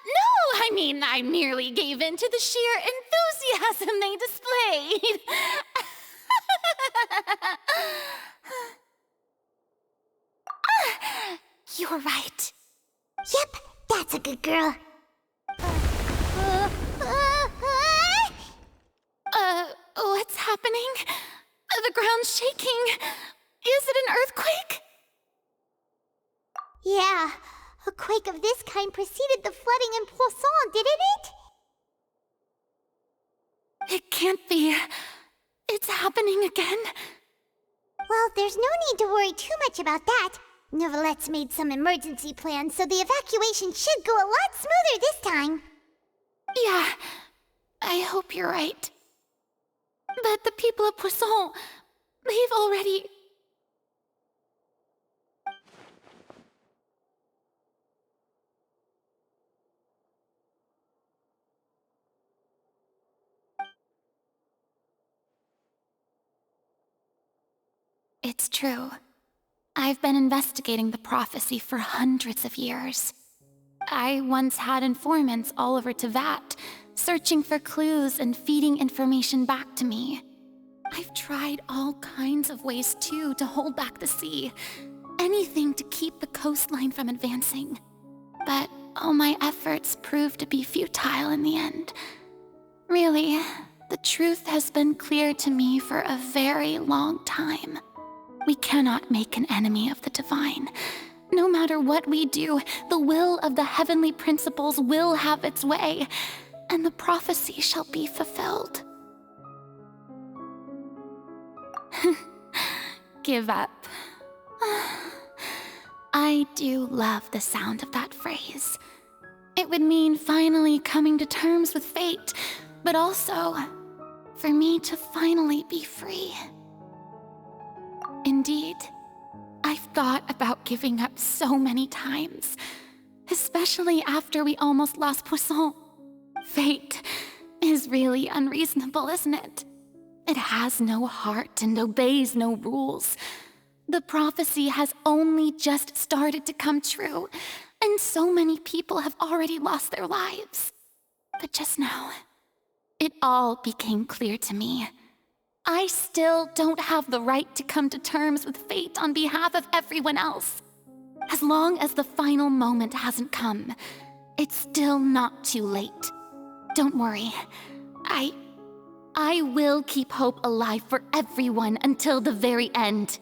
Speaker 21: No, I mean, I merely gave in to the sheer enthusiasm they displayed.
Speaker 1: You were right. Yep, that's a good girl.
Speaker 21: What's happening? The ground's shaking. Is it an earthquake?
Speaker 6: Yeah, a quake of this kind preceded the flooding in Poisson, didn't it?
Speaker 21: It can't be. It's happening again.
Speaker 6: Well, there's no need to worry too much about that. Novelette's made some emergency plans, so the evacuation should go a lot smoother this time.
Speaker 21: Yeah, I hope you're right. But the people of Poisson, they've already... It's true. I've been investigating the prophecy for hundreds of years. I once had informants all over Tevat, searching for clues and feeding information back to me. I've tried all kinds of ways, too, to hold back the sea. Anything to keep the coastline from advancing. But all my efforts proved to be futile in the end. Really, the truth has been clear to me for a very long time. We cannot make an enemy of the divine. No matter what we do, the will of the heavenly principles will have its way, and the prophecy shall be fulfilled. Give up. I do love the sound of that phrase. It would mean finally coming to terms with fate, but also for me to finally be free. Indeed, I've thought about giving up so many times, especially after we almost lost Poisson. Fate is really unreasonable, isn't it? It has no heart and obeys no rules. The prophecy has only just started to come true, and so many people have already lost their lives. But just now, it all became clear to me. I still don't have the right to come to terms with fate on behalf of everyone else. As long as the final moment hasn't come, it's still not too late. Don't worry. I will keep hope alive for everyone until the very end.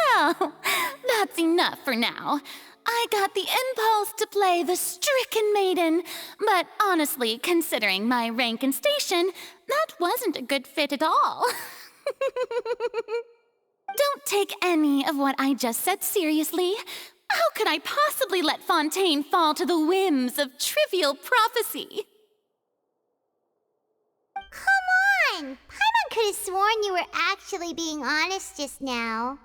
Speaker 21: Well, that's enough for now. I got the impulse to play the stricken maiden, but honestly, considering my rank and station, that wasn't a good fit at all. Don't take any of what I just said seriously. How could I possibly let Fontaine fall to the whims of trivial prophecy?
Speaker 6: Come on! Paimon could have sworn you were actually being honest just now.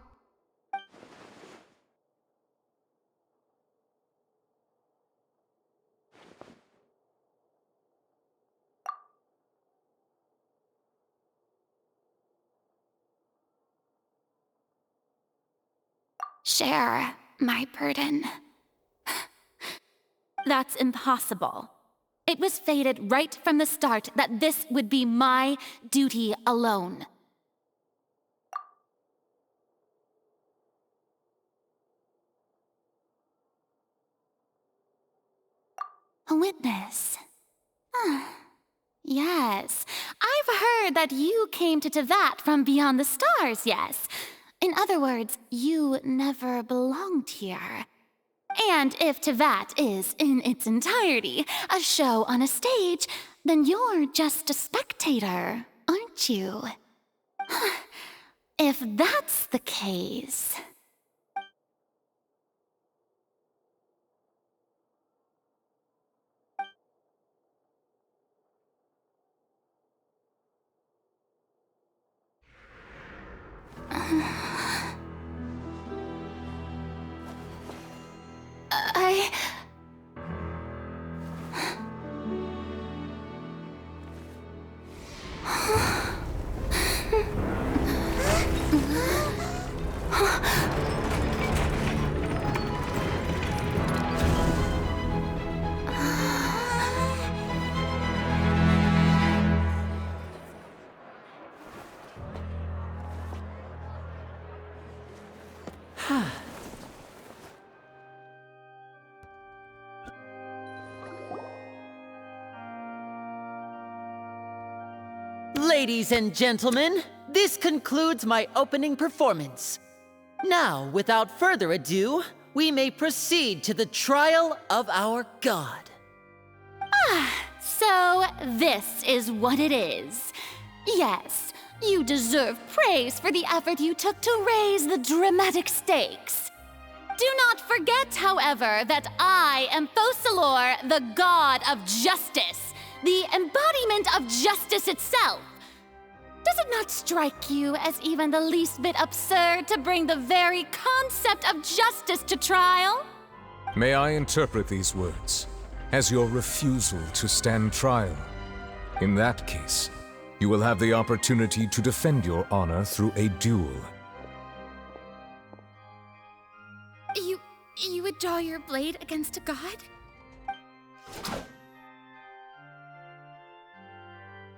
Speaker 21: Share my burden. That's impossible. It was fated right from the start that this would be my duty alone. A witness. Yes, I've heard that you came to Tevat from beyond the stars, yes. In other words, you never belonged here. And if Tevat is, in its entirety, a show on a stage, then you're just a spectator, aren't you? If that's the case...
Speaker 3: Ladies and gentlemen, this concludes my opening performance. Now, without further ado, we may proceed to the trial of our god.
Speaker 21: So this is what it is. Yes, you deserve praise for the effort you took to raise the dramatic stakes. Do not forget, however, that I am Focalor, the god of justice, the embodiment of justice itself. Does it not strike you as even the least bit absurd to bring the very concept of justice to trial?
Speaker 11: May I interpret these words as your refusal to stand trial? In that case, you will have the opportunity to defend your honor through a duel.
Speaker 21: You would draw your blade against a god?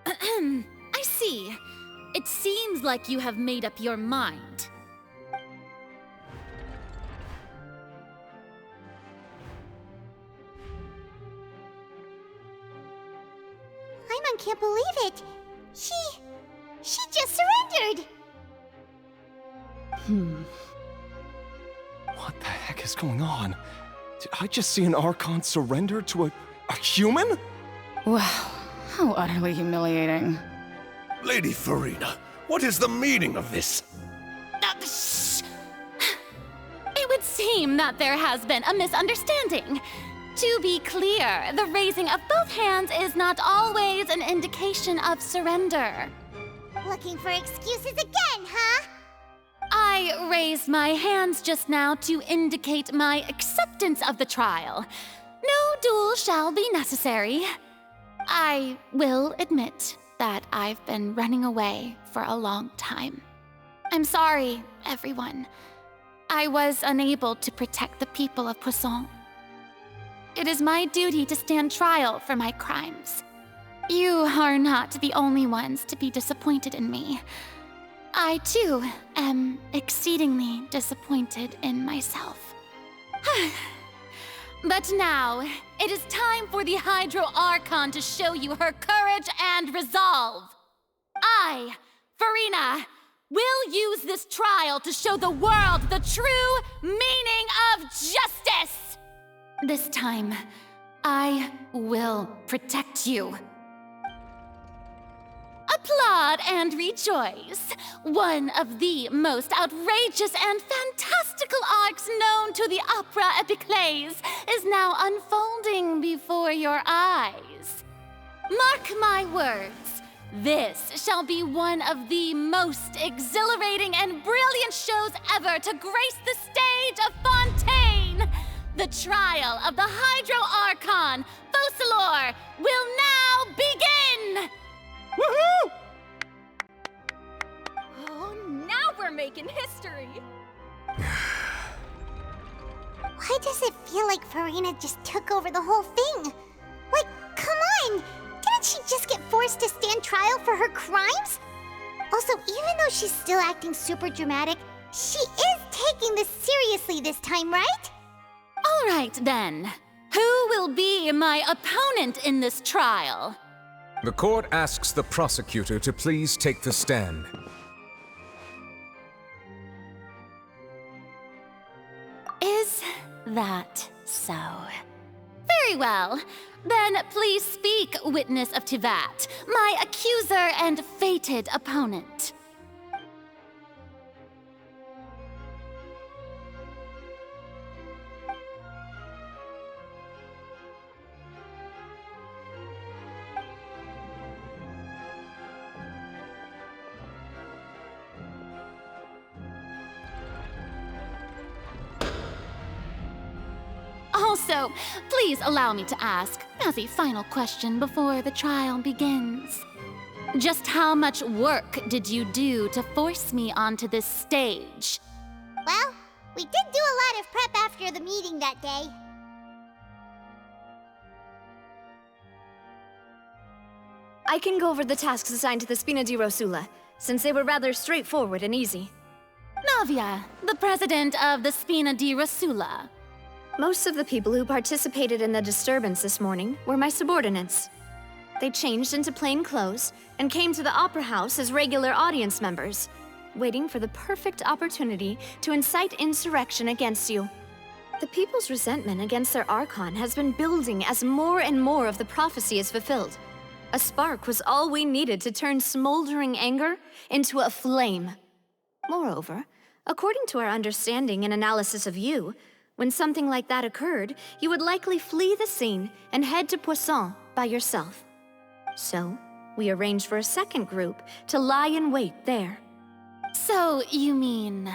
Speaker 21: I see. It seems like you have made up your mind.
Speaker 6: Paimon can't believe it. She just surrendered.
Speaker 2: What the heck is going on? Did I just see an Archon surrender to a human?
Speaker 12: Wow, how utterly humiliating.
Speaker 13: Lady Furina, what is the meaning of this?
Speaker 21: Shh! It would seem that there has been a misunderstanding. To be clear, the raising of both hands is not always an indication of surrender.
Speaker 6: Looking for excuses again, huh?
Speaker 21: I raised my hands just now to indicate my acceptance of the trial. No duel shall be necessary. I will admit that I've been running away for a long time. I'm sorry, everyone. I was unable to protect the people of Poisson. It is my duty to stand trial for my crimes. You are not the only ones to be disappointed in me. I, too, am exceedingly disappointed in myself. But now, it is time for the Hydro Archon to show you her courage and resolve. I, Furina, will use this trial to show the world the true meaning of justice! This time, I will protect you. Applaud and rejoice! One of the most outrageous and fantastical arcs known to the opera epiclese is now unfolding before your eyes. Mark my words, this shall be one of the most exhilarating and brilliant shows ever to grace the stage of Fontaine! The trial of the Hydro Archon, Focalor, will now begin!
Speaker 10: Woohoo! Oh, now we're making history!
Speaker 6: Why does it feel like Furina just took over the whole thing? Like, come on! Didn't she just get forced to stand trial for her crimes? Also, even though she's still acting super dramatic, she is taking this seriously this time, right?
Speaker 21: All right, then. Who will be my opponent in this trial?
Speaker 11: The court asks the prosecutor to please take the stand.
Speaker 21: Is that so? Very well. Then please speak, witness of Tivat, my accuser and fated opponent. Also, please allow me to ask, as a final question before the trial begins. Just how much work did you do to force me onto this stage?
Speaker 6: Well, we did do a lot of prep after the meeting that day.
Speaker 10: I can go over the tasks assigned to the Spina di Rosula, since they were rather straightforward and easy.
Speaker 21: Navia, the president of the Spina di Rosula.
Speaker 10: Most of the people who participated in the disturbance this morning were my subordinates. They changed into plain clothes and came to the Opera House as regular audience members, waiting for the perfect opportunity to incite insurrection against you. The people's resentment against their Archon has been building as more and more of the prophecy is fulfilled. A spark was all we needed to turn smoldering anger into a flame. Moreover, according to our understanding and analysis of you, when something like that occurred, you would likely flee the scene and head to Poisson by yourself. So, we arranged for a second group to lie in wait there.
Speaker 21: So, you mean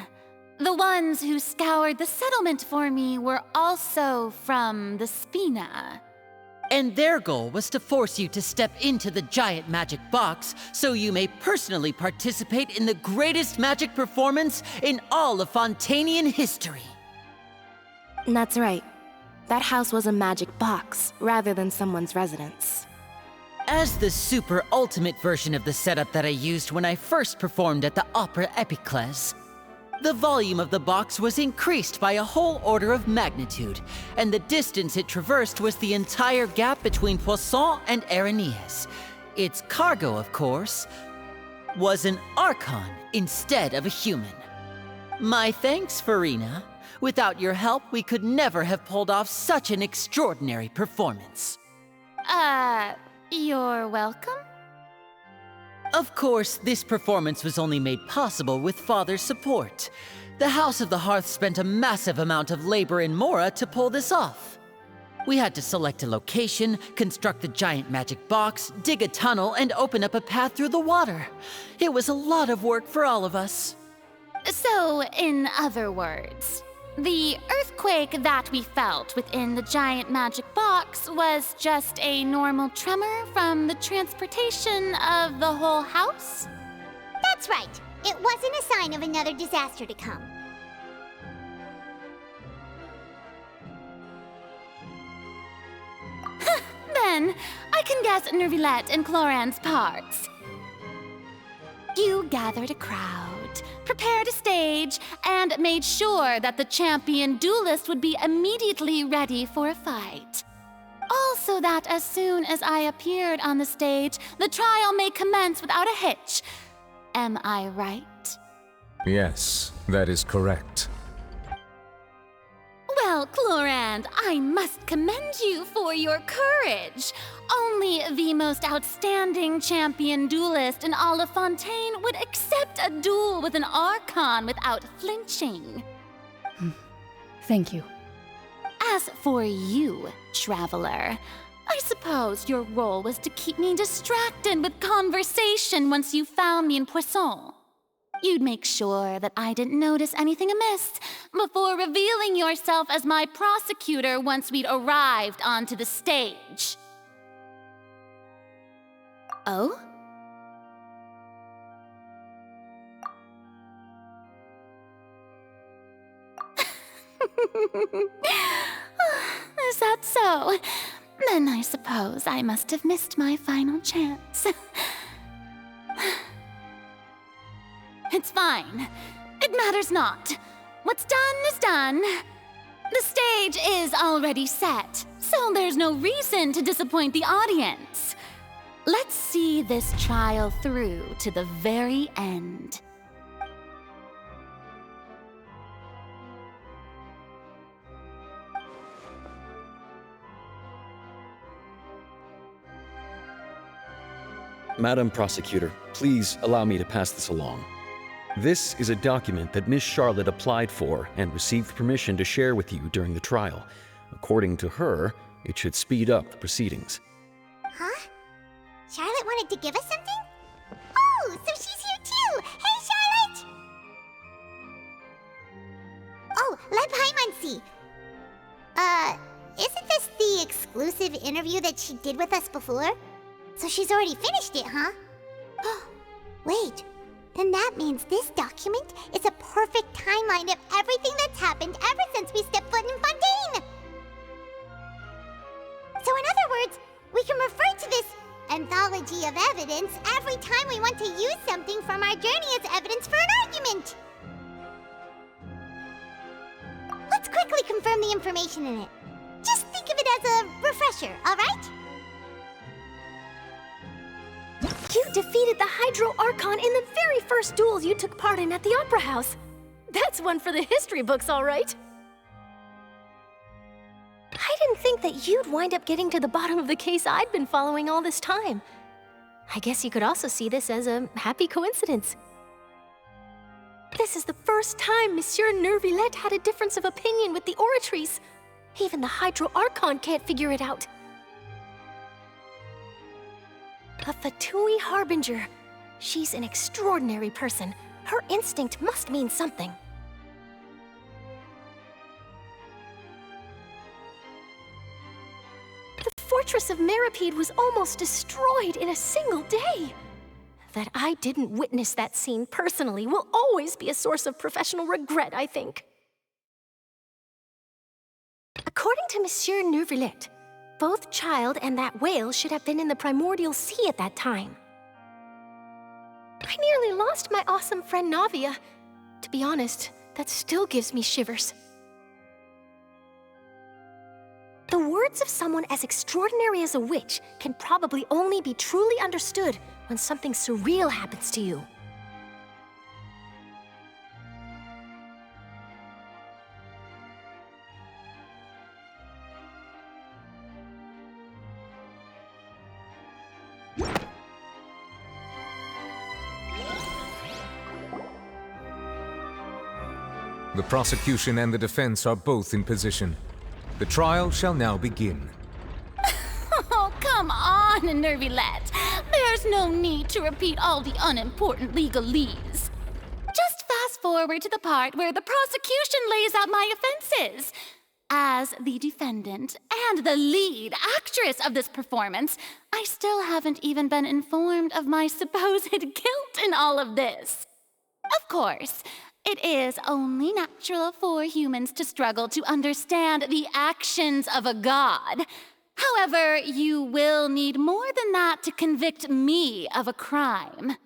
Speaker 21: the ones who scoured the settlement for me were also from the Spina?
Speaker 3: And their goal was to force you to step into the giant magic box so you may personally participate in the greatest magic performance in all of Fontainian history.
Speaker 5: That's right. That house was a magic box, rather than someone's residence.
Speaker 3: As the super ultimate version of the setup that I used when I first performed at the Opera Epiclese, the volume of the box was increased by a whole order of magnitude, and the distance it traversed was the entire gap between Poisson and Areneas. Its cargo, of course, was an Archon instead of a human. My thanks, Furina. Without your help, we could never have pulled off such an extraordinary performance.
Speaker 21: You're welcome?
Speaker 3: Of course, this performance was only made possible with Father's support. The House of the Hearth spent a massive amount of labor in Mora to pull this off. We had to select a location, construct the giant magic box, dig a tunnel, and open up a path through the water. It was a lot of work for all of us.
Speaker 21: So, in other words, the earthquake that we felt within the giant magic box was just a normal tremor from the transportation of the whole house?
Speaker 6: That's right. It wasn't a sign of another disaster to come.
Speaker 21: Then, I can guess Nervilette and Cloran's parts. You gathered a crowd, prepared a stage, and made sure that the champion duelist would be immediately ready for a fight. Also that as soon as I appeared on the stage, the trial may commence without a hitch. Am I right?
Speaker 11: Yes, that is correct.
Speaker 21: Well, Clorand, I must commend you for your courage. Only the most outstanding champion duelist in all of Fontaine would accept a duel with an Archon without flinching.
Speaker 23: Thank you.
Speaker 21: As for you, Traveler, I suppose your role was to keep me distracted with conversation once you found me in Poisson. You'd make sure that I didn't notice anything amiss before revealing yourself as my prosecutor once we'd arrived onto the stage. Oh? Is that so? Then I suppose I must have missed my final chance. It's fine. It matters not. What's done is done. The stage is already set, so there's no reason to disappoint the audience. Let's see this trial through to the very end.
Speaker 17: Madam Prosecutor, please allow me to pass this along. This is a document that Miss Charlotte applied for and received permission to share with you during the trial. According to her, it should speed up the proceedings.
Speaker 6: Huh? Charlotte wanted to give us something? Oh, so she's here too! Hey, Charlotte! Oh, let Paimon see. Isn't this the exclusive interview that she did with us before? So she's already finished it, huh? Wait, then that means this document is a perfect timeline of everything that's happened ever since we stepped foot in Fontaine! So in other words, we can refer to this anthology of evidence every time we want to use something from our journey as evidence for an argument! quickly confirm the information in it. Just think of it as a refresher, alright?
Speaker 4: You defeated the Hydro Archon in the very first duels you took part in at the Opera House. That's one for the history books, all right. I didn't think that you'd wind up getting to the bottom of the case I'd been following all this time. I guess you could also see this as a happy coincidence. This is the first time Monsieur Nervillette had a difference of opinion with the Oratrice. Even the Hydro Archon can't figure it out. A Fatui Harbinger. She's an extraordinary person. Her instinct must mean something. The fortress of Meripede was almost destroyed in a single day. That I didn't witness that scene personally will always be a source of professional regret, I think. According to Monsieur Nervillette, both Child and that whale should have been in the primordial sea at that time. I nearly lost my awesome friend Navia. To be honest, that still gives me shivers. The words of someone as extraordinary as a witch can probably only be truly understood when something surreal happens to you.
Speaker 11: The prosecution and the defense are both in position. The trial shall now begin.
Speaker 21: Oh, come on, Nervillette. There's no need to repeat all the unimportant legalese. Just fast forward to the part where the prosecution lays out my offenses. As the defendant and the lead actress of this performance, I still haven't even been informed of my supposed guilt in all of this. Of course, it is only natural for humans to struggle to understand the actions of a god. However, you will need more than that to convict me of a crime.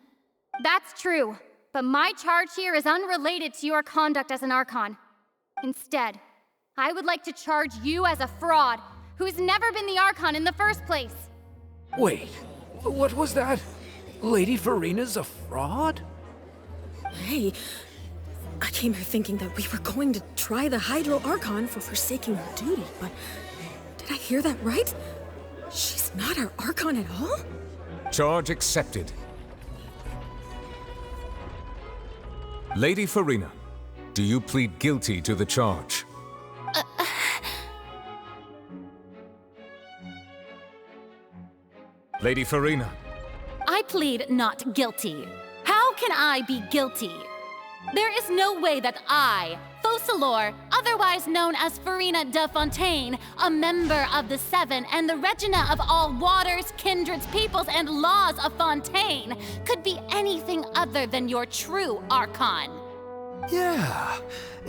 Speaker 10: That's true, but my charge here is unrelated to your conduct as an Archon. Instead, I would like to charge you as a fraud who's never been the Archon in the first place.
Speaker 14: Wait, what was that? Lady Furina's a fraud?
Speaker 16: Hey, I came here thinking that we were going to try the Hydro Archon for forsaking her duty, but did I hear that right? She's not our Archon at all?
Speaker 11: Charge accepted. Lady Furina, do you plead guilty to the charge? Lady Furina.
Speaker 21: I plead not guilty. How can I be guilty? There is no way that I, Focalor, otherwise known as Furina de Fontaine, a member of the Seven and the Regina of all waters, kindreds, peoples, and laws of Fontaine, could be anything other than your true Archon.
Speaker 14: Yeah,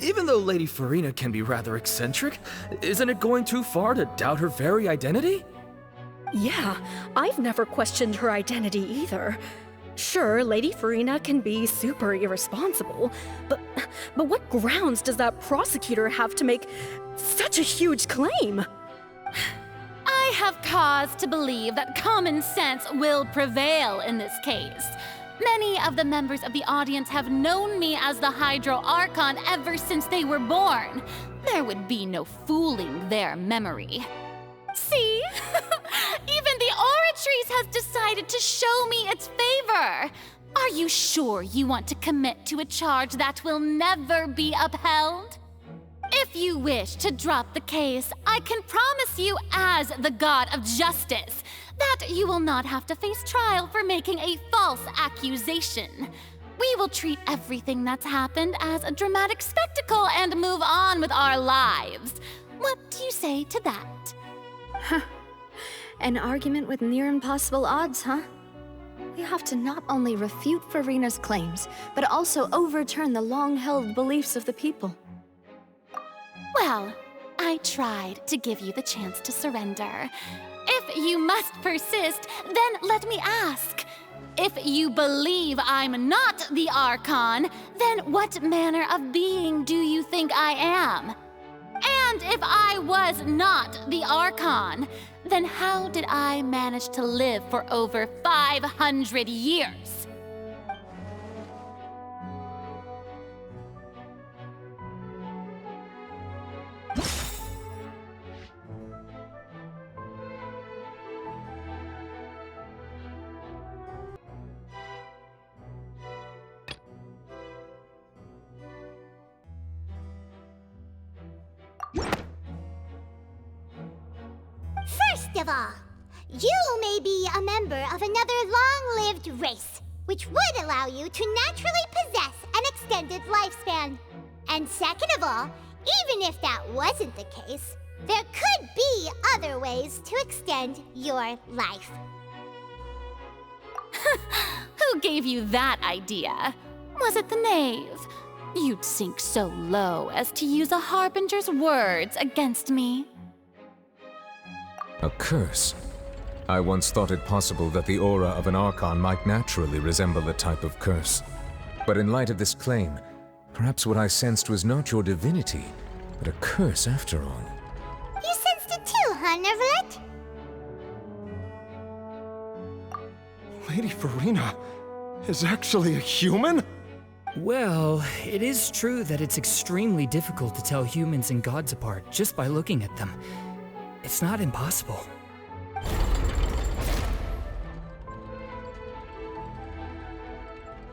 Speaker 14: even though Lady Furina can be rather eccentric, isn't it going too far to doubt her very identity?
Speaker 16: Yeah, I've never questioned her identity either. Sure, Lady Furina can be super irresponsible, but what grounds does that prosecutor have to make such a huge claim?
Speaker 21: I have cause to believe that common sense will prevail in this case. Many of the members of the audience have known me as the Hydro Archon ever since they were born. There would be no fooling their memory. See? Even the Oratrice has decided to show me its favor. Are you sure you want to commit to a charge that will never be upheld? If you wish to drop the case, I can promise you as the God of Justice that you will not have to face trial for making a false accusation. We will treat everything that's happened as a dramatic spectacle and move on with our lives. What do you say to that?
Speaker 4: Huh. An argument with near impossible odds, huh? We have to not only refute Furina's claims, but also overturn the long-held beliefs of the people.
Speaker 21: Well, I tried to give you the chance to surrender. If you must persist, then let me ask. If you believe I'm not the Archon, then what manner of being do you think I am? And if I was not the Archon, then how did I manage to live for over 500 years?
Speaker 6: First of all, you may be a member of another long-lived race, which would allow you to naturally possess an extended lifespan. And second of all, even if that wasn't the case, there could be other ways to extend your life.
Speaker 21: Who gave you that idea? Was it the knave? You'd sink so low as to use a harbinger's words against me.
Speaker 11: A curse? I once thought it possible that the aura of an Archon might naturally resemble a type of curse. But in light of this claim, perhaps what I sensed was not your divinity, but a curse after all.
Speaker 6: You sensed it too, huh, Neverlet?
Speaker 2: Lady Furina is actually a human?
Speaker 15: Well, it is true that it's extremely difficult to tell humans and gods apart just by looking at them. It's not impossible.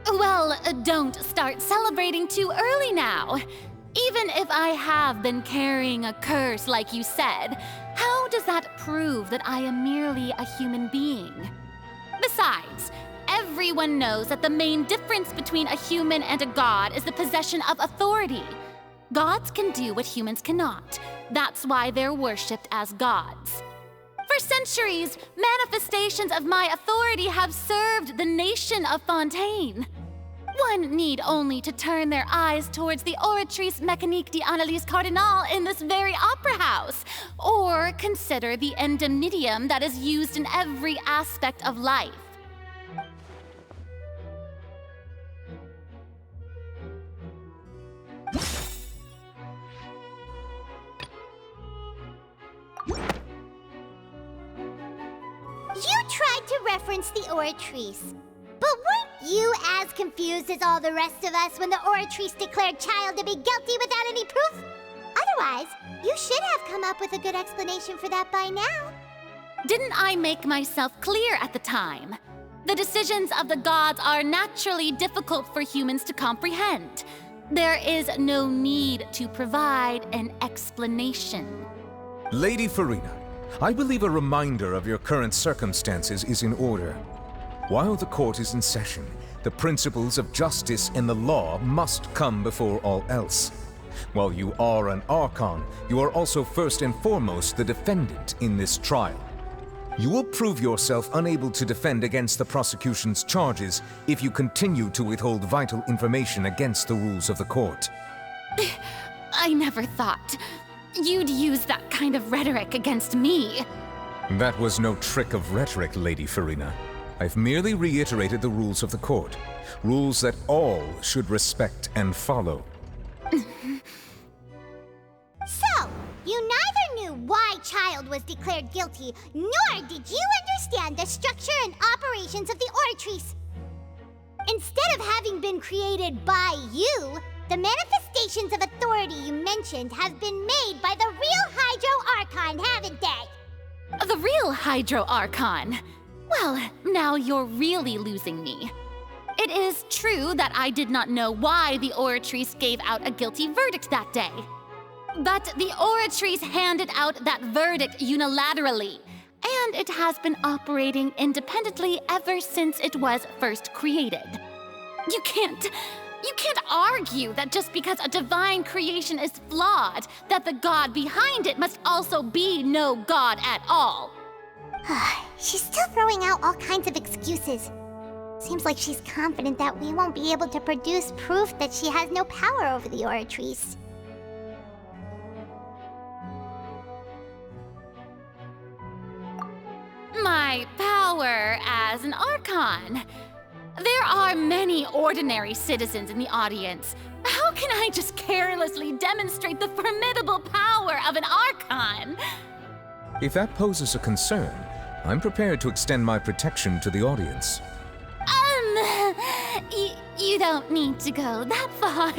Speaker 21: Well, don't start celebrating too early now. Even if I have been carrying a curse like you said, how does that prove that I am merely a human being? Besides, everyone knows that the main difference between a human and a god is the possession of authority. Gods can do what humans cannot. That's why they're worshipped as gods. For centuries, manifestations of my authority have served the nation of Fontaine. One need only to turn their eyes towards the Oratrice Mécanique d'Analyse Cardinal in this very opera house, or consider the endemnitium that is used in every aspect of life.
Speaker 6: You tried to reference the Oratrice. But weren't you as confused as all the rest of us when the Oratrice declared Child to be guilty without any proof? Otherwise, you should have come up with a good explanation for that by now.
Speaker 21: Didn't I make myself clear at the time? The decisions of the gods are naturally difficult for humans to comprehend. There is no need to provide an explanation.
Speaker 11: Lady Furina, I believe a reminder of your current circumstances is in order. While the court is in session, the principles of justice and the law must come before all else. While you are an Archon, you are also first and foremost the defendant in this trial. You will prove yourself unable to defend against the prosecution's charges if you continue to withhold vital information against the rules of the court.
Speaker 21: I never thought you'd use that kind of rhetoric against me.
Speaker 11: That was no trick of rhetoric, Lady Furina. I've merely reiterated the rules of the court. Rules that all should respect and follow.
Speaker 6: So, you neither knew why Child was declared guilty, nor did you understand the structure and operations of the Oratrice. Instead of having been created by you, the manifestations of authority you mentioned have been made by the real Hydro Archon, haven't they?
Speaker 21: The real Hydro Archon? Well, now you're really losing me. It is true that I did not know why the Oratrice gave out a guilty verdict that day. But the Oratrice handed out that verdict unilaterally, and it has been operating independently ever since it was first created. You can't argue that just because a divine creation is flawed, that the god behind it must also be no god at all.
Speaker 6: She's still throwing out all kinds of excuses. Seems like she's confident that we won't be able to produce proof that she has no power over the Oratrice.
Speaker 21: My power as an Archon. There are many ordinary citizens in the audience. How can I I just carelessly demonstrate the formidable power of an Archon.
Speaker 11: If that poses a concern, I'm prepared to extend my protection to the audience.
Speaker 21: You don't need to go that far.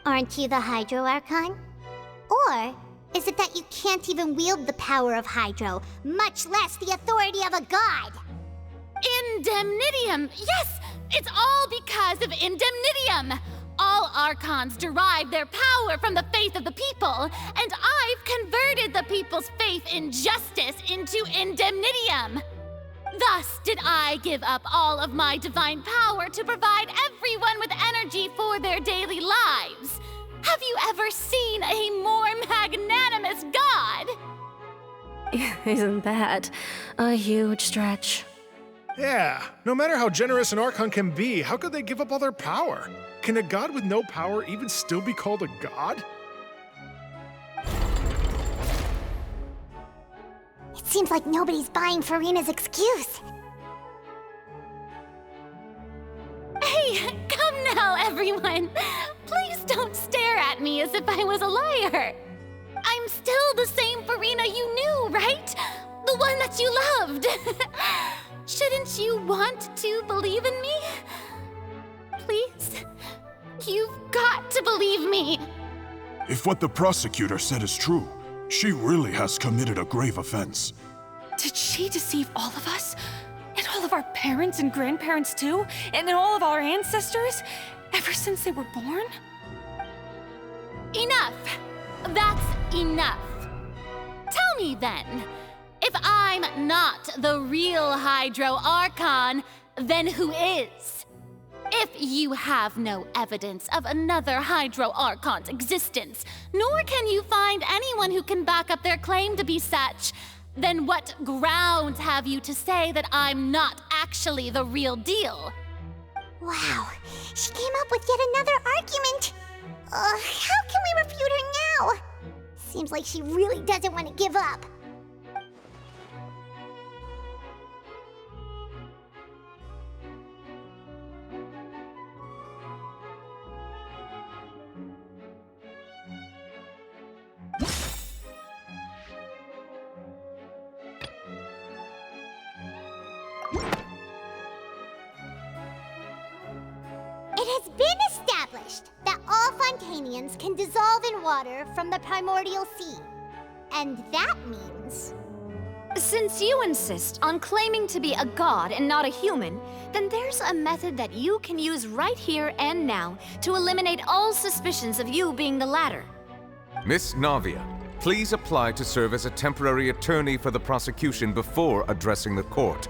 Speaker 6: Aren't you the Hydro Archon? Or is it that you can't even wield the power of Hydro, much less the authority of a god?
Speaker 21: Indemnitium! Yes! It's all because of Indemnitium! All Archons derive their power from the faith of the people, and I've converted the people's faith in justice into Indemnitium! Thus did I give up all of my divine power to provide everyone with energy for their daily lives. Have you ever seen a more magnanimous god?
Speaker 16: Isn't that a huge stretch?
Speaker 8: Yeah, no matter how generous an Archon can be, how could they give up all their power? Can a god with no power even still be called a god?
Speaker 6: It seems like nobody's buying Furina's excuse.
Speaker 21: Hey, come now, everyone! Please don't stare at me as if I was a liar! I'm still the same Furina you knew, right? The one that you loved! Shouldn't you want to believe in me? Please? You've got to believe me!
Speaker 13: If what the prosecutor said is true, she really has committed a grave offense.
Speaker 18: Did she deceive all of us? And all of our parents and grandparents too? And all of our ancestors? Ever since they were born?
Speaker 21: Enough! That's enough! Tell me then, if I'm not the real Hydro Archon, then who is? If you have no evidence of another Hydro Archon's existence, nor can you find anyone who can back up their claim to be such, then what grounds have you to say that I'm not actually the real deal?
Speaker 6: Wow, she came up with yet another argument. How can we refute her now? Seems like she really doesn't want to give up. It has been established that all Fontainians can dissolve in water from the primordial sea. And that means...
Speaker 10: Since you insist on claiming to be a god and not a human, then there's a method that you can use right here and now to eliminate all suspicions of you being the latter.
Speaker 11: Miss Navia, please apply to serve as a temporary attorney for the prosecution before addressing the court.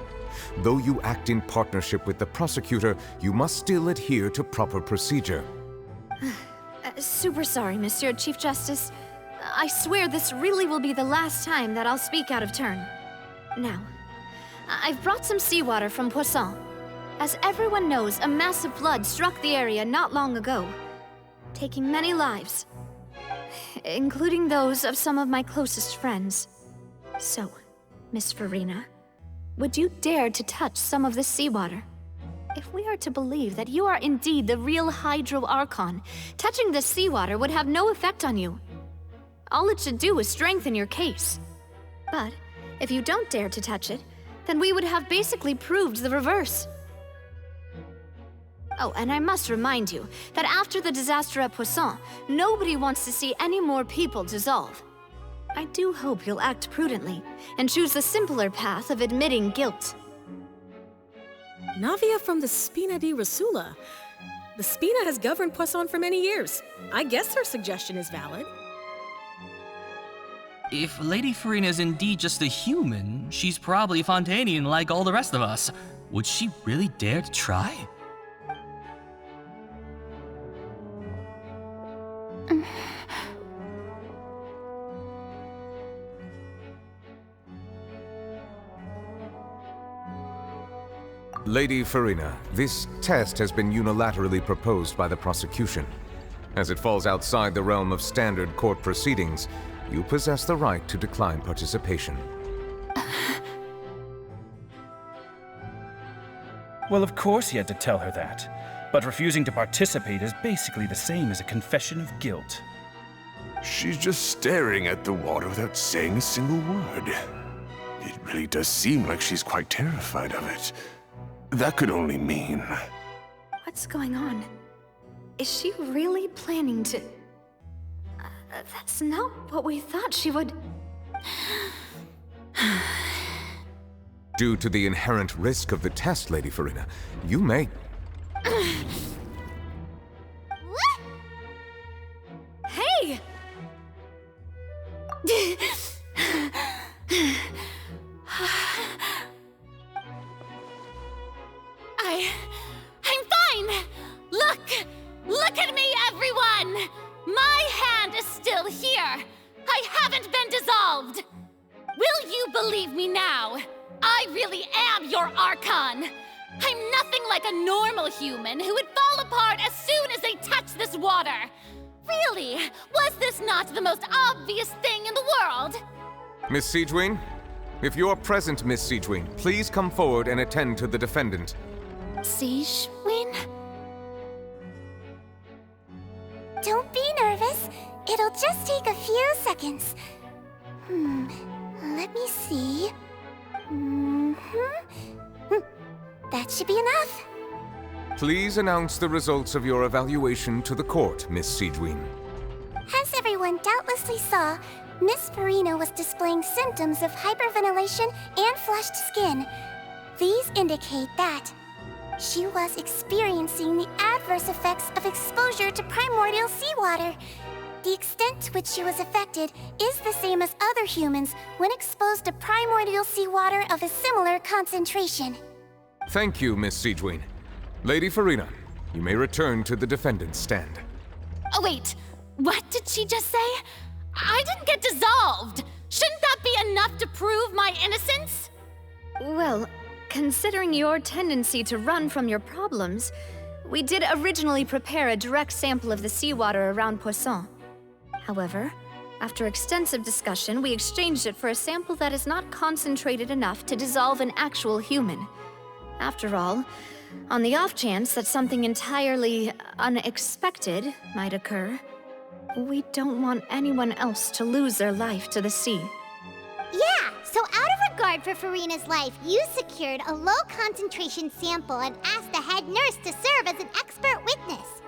Speaker 11: Though you act in partnership with the prosecutor, you must still adhere to proper procedure.
Speaker 10: Super sorry, Monsieur Chief Justice. I swear this really will be the last time that I'll speak out of turn. Now, I've brought some seawater from Poisson. As everyone knows, a massive flood struck the area not long ago, taking many lives, including those of some of my closest friends. So, Miss Furina, would you dare to touch some of this seawater? If we are to believe that you are indeed the real Hydro Archon, touching this seawater would have no effect on you. All it should do is strengthen your case. But if you don't dare to touch it, then we would have basically proved the reverse. Oh, and I must remind you that after the disaster at Poisson, nobody wants to see any more people dissolve. I do hope you'll act prudently and choose the simpler path of admitting guilt.
Speaker 19: Navia from the Spina di Rasula. The Spina has governed Poisson for many years. I guess her suggestion is valid.
Speaker 24: If Lady Furina is indeed just a human, she's probably Fontainian like all the rest of us. Would she really dare to try?
Speaker 11: Lady Furina, this test has been unilaterally proposed by the prosecution. As it falls outside the realm of standard court proceedings, you possess the right to decline participation.
Speaker 7: Well, of course he had to tell her that. But refusing to participate is basically the same as a confession of guilt.
Speaker 9: She's just staring at the water without saying a single word. It really does seem like she's quite terrified of it. That could only mean...
Speaker 10: What's going on? Is she really planning to... that's not what we thought she would...
Speaker 11: Due to the inherent risk of the test, Lady Furina, you may...
Speaker 10: Hey!
Speaker 21: I'm fine! Look at me, everyone! My hand is still here! I haven't been dissolved! Will you believe me now? I really am your Archon! I'm nothing like a normal human who would fall apart as soon as they touch this water! Really? Was this not the most obvious thing in the world?
Speaker 11: Miss Siegewing? If you are present, Miss Siegewing, please come forward and attend to the defendant.
Speaker 1: Siegewing? Don't be nervous. It'll just take a few seconds. Let me see. That should be enough.
Speaker 11: Please announce the results of your evaluation to the court, Miss Siegewing.
Speaker 1: As everyone doubtlessly saw, Miss Furina was displaying symptoms of hyperventilation and flushed skin. These indicate that she was experiencing the adverse effects of exposure to primordial seawater. The extent to which she was affected is the same as other humans when exposed to primordial seawater of a similar concentration.
Speaker 11: Thank you, Miss Siegewing. Lady Furina, you may return to the defendant's stand.
Speaker 21: Oh, wait. What did she just say? I didn't get dissolved! Shouldn't that be enough to prove my innocence?
Speaker 10: Well, considering your tendency to run from your problems, we did originally prepare a direct sample of the seawater around Poisson. However, after extensive discussion, we exchanged it for a sample that is not concentrated enough to dissolve an actual human. After all, on the off chance that something entirely unexpected might occur, we don't want anyone else to lose their life to the sea.
Speaker 6: Yeah, so out of regard for Furina's life, you secured a low-concentration sample and asked the head nurse to serve as an expert witness.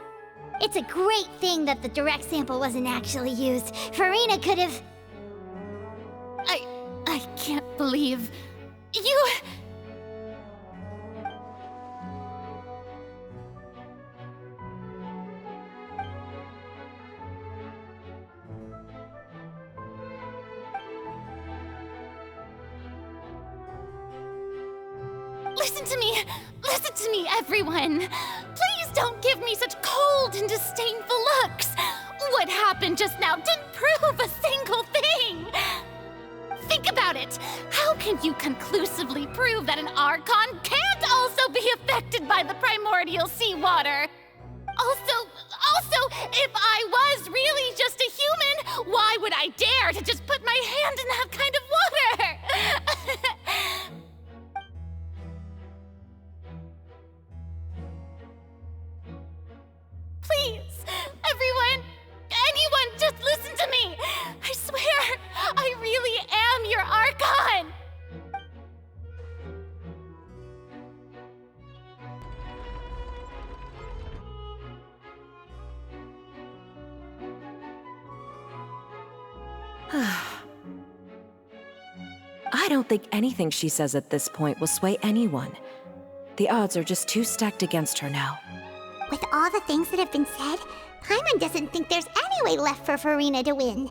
Speaker 6: It's a great thing that the direct sample wasn't actually used. Furina could have...
Speaker 21: I can't believe... you... Listen to me, everyone! Please don't give me such cold and disdainful looks! What happened just now didn't prove a single thing! Think about it! How can you conclusively prove that an Archon can't also be affected by the primordial seawater? Also, if I was really just a human, why would I dare to just put my hand in that kind of water? Please, everyone, anyone, just listen to me! I swear, I really am your Archon!
Speaker 20: I don't think anything she says at this point will sway anyone. The odds are just too stacked against her now.
Speaker 6: With all the things that have been said, Paimon doesn't think there's any way left for Furina to win.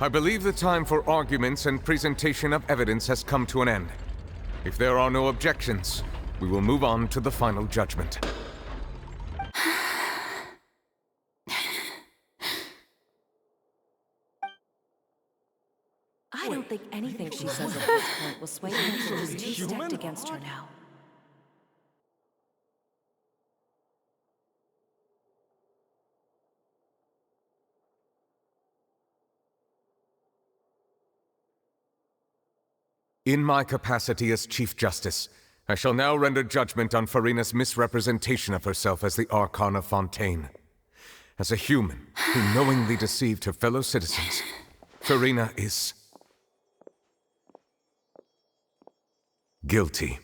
Speaker 11: I believe the time for arguments and presentation of evidence has come to an end. If there are no objections, we will move on to the final judgment.
Speaker 20: I don't think anything she says at this point will sway her. She's too stacked against her now.
Speaker 11: In my capacity as Chief Justice, I shall now render judgment on Furina's misrepresentation of herself as the Archon of Fontaine. As a human who knowingly deceived her fellow citizens, Furina is guilty.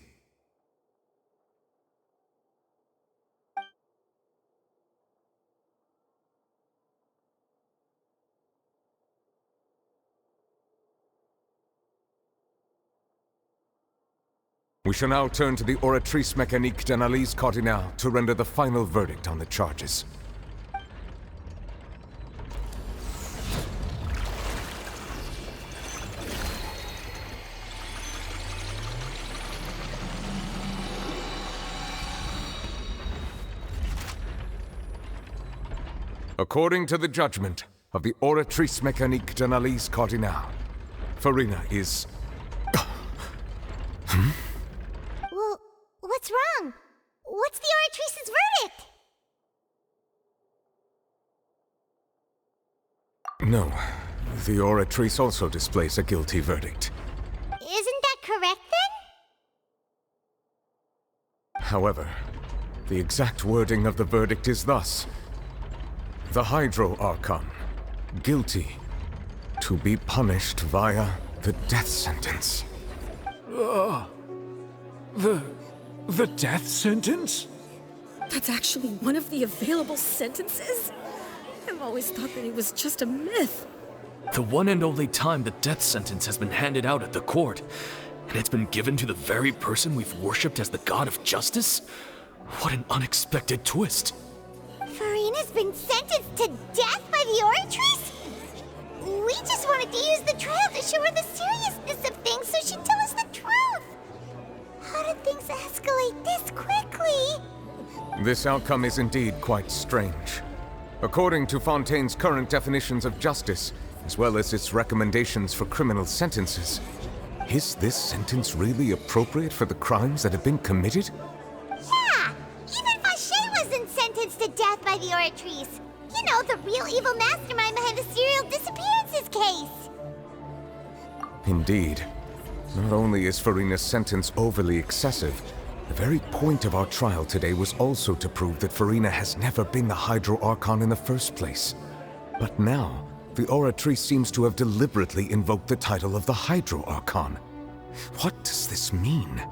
Speaker 11: We shall now turn to the Oratrice Mécanique d'Analyse Cardinale to render the final verdict on the charges. According to the judgment of the Oratrice Mécanique d'Analyse Cardinale, Furina is...
Speaker 6: Well, what's wrong? What's the Oratrice's verdict?
Speaker 11: No, the Oratrice also displays a guilty verdict.
Speaker 6: Isn't that correct then?
Speaker 11: However, the exact wording of the verdict is thus. The Hydro Archon, guilty, to be punished via the death sentence.
Speaker 14: The death sentence?
Speaker 19: That's actually one of the available sentences? I've always thought that it was just a myth.
Speaker 14: The one and only time the death sentence has been handed out at the court, and it's been given to the very person we've worshipped as the god of justice? What an unexpected twist.
Speaker 6: Furina's been sentenced to death by the Oratrice? We just wanted to use the trial to show her the seriousness of things so she'd tell us the truth. How did things escalate this quickly?
Speaker 11: This outcome is indeed quite strange. According to Fontaine's current definitions of justice, as well as its recommendations for criminal sentences, is this sentence really appropriate for the crimes that have been committed?
Speaker 6: Yeah! Even Fauché wasn't sentenced to death by the Oratrice. You know, the real evil mastermind behind the serial disappearances case.
Speaker 11: Indeed. Not only is Furina's sentence overly excessive, the very point of our trial today was also to prove that Furina has never been the Hydro Archon in the first place. But now, the Oratrice seems to have deliberately invoked the title of the Hydro Archon. What does this mean?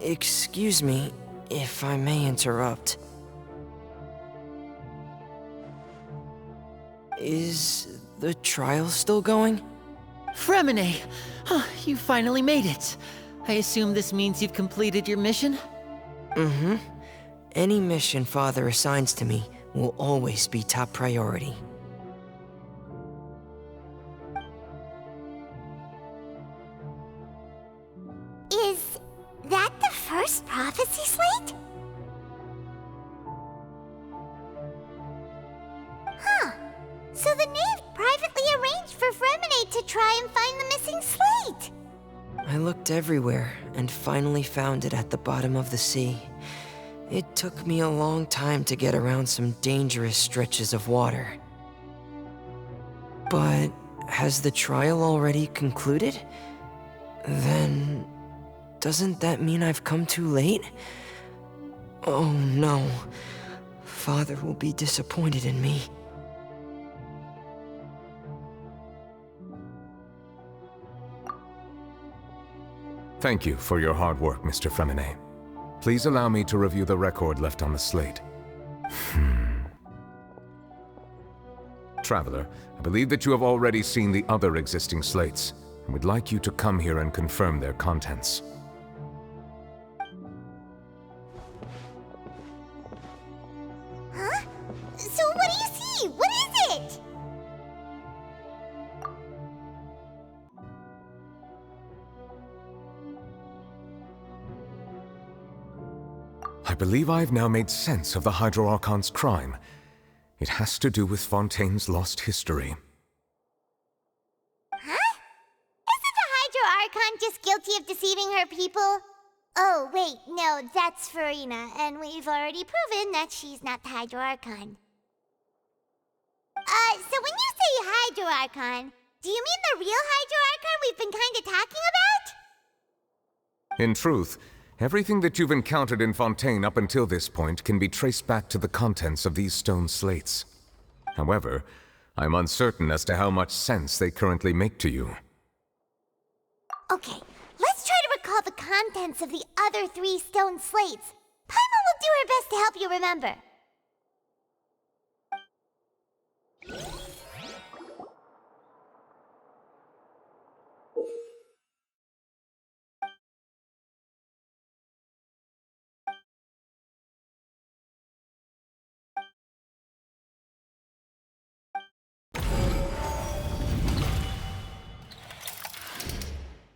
Speaker 3: Excuse me, if I may interrupt. Is the trial still going?
Speaker 5: Fremine! You finally made it. I assume this means you've completed your mission?
Speaker 3: Mm-hmm. Any mission Father assigns to me will always be top priority.
Speaker 6: Is that the first prophecy slate? Huh. So the knave privately arranged for Fremine to try and find the missing slate.
Speaker 3: I looked everywhere and finally found it at the bottom of the sea. It took me a long time to get around some dangerous stretches of water. But has the trial already concluded? Then doesn't that mean I've come too late? Oh no. Father will be disappointed in me.
Speaker 11: Thank you for your hard work, Mr. Fremine. Please allow me to review the record left on the slate. Traveler, I believe that you have already seen the other existing slates, and would like you to come here and confirm their contents.
Speaker 6: Huh? So what do you see? What is it?
Speaker 11: I believe I've now made sense of the Hydro Archon's crime. It has to do with Fontaine's lost history.
Speaker 6: Huh? Isn't the Hydro Archon just guilty of deceiving her people? Oh, wait, no, that's Furina, and we've already proven that she's not the Hydro Archon. So when you say Hydro Archon, do you mean the real Hydro Archon we've been kinda talking about?
Speaker 11: In truth, everything that you've encountered in Fontaine up until this point can be traced back to the contents of these stone slates. However, I'm uncertain as to how much sense they currently make to you.
Speaker 6: Okay, let's try to recall the contents of the other 3 stone slates. Paimon will do her best to help you remember.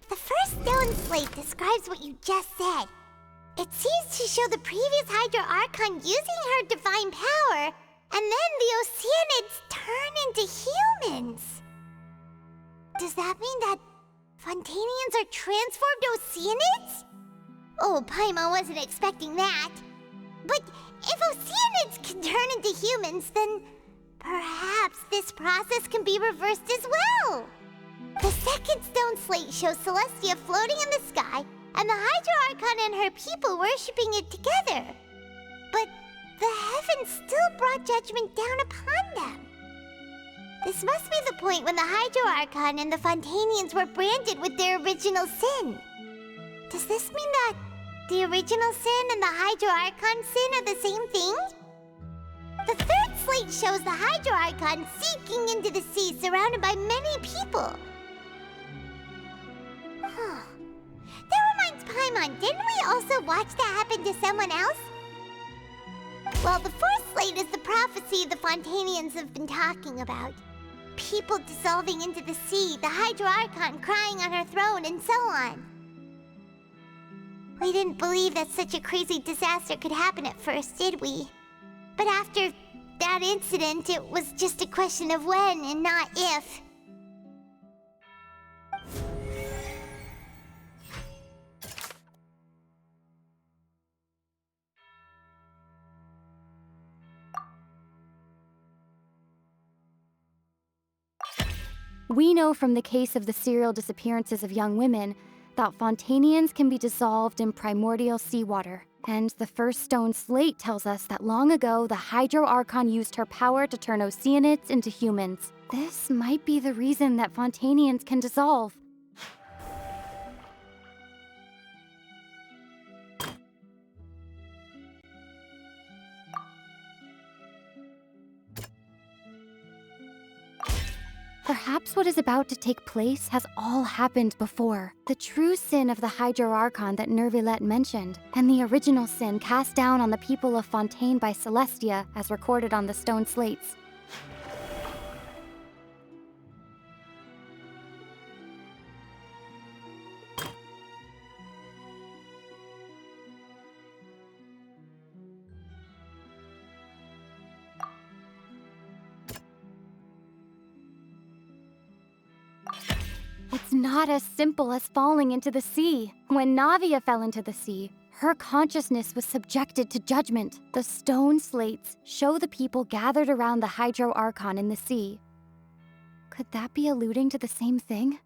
Speaker 6: The first stone slate describes what you just said. It seems to show the previous Hydro Archon using her divine power, and then the Oceanids turn into humans. Does that mean that Fontainians are transformed Oceanids? Oh, Paimon wasn't expecting that. But if Oceanids can turn into humans, then perhaps this process can be reversed as well. The second stone slate shows Celestia floating in the sky, and the Hydro Archon and her people worshipping it together. But the heavens still brought judgment down upon them. This must be the point when the Hydro Archon and the Fontainians were branded with their original sin. Does this mean that the original sin and the Hydro Archon sin are the same thing? The third slate shows the Hydro Archon sinking into the sea surrounded by many people. That reminds Paimon, didn't we also watch that happen to someone else? Well, the fourth slate is the prophecy the Fontainians have been talking about. People dissolving into the sea, the Hydro Archon crying on her throne, and so on. We didn't believe that such a crazy disaster could happen at first, did we? But after that incident, it was just a question of when and not if.
Speaker 12: We know from the case of the serial disappearances of young women that Fontainians can be dissolved in primordial seawater. And the first stone slate tells us that long ago, the Hydro Archon used her power to turn Oceanids into humans. This might be the reason that Fontainians can dissolve. Perhaps what is about to take place has all happened before. The true sin of the Hydro Archon that Neuvillette mentioned, and the original sin cast down on the people of Fontaine by Celestia, as recorded on the stone slates. It's not as simple as falling into the sea. When Navia fell into the sea, her consciousness was subjected to judgment. The stone slates show the people gathered around the Hydro Archon in the sea. Could that be alluding to the same thing?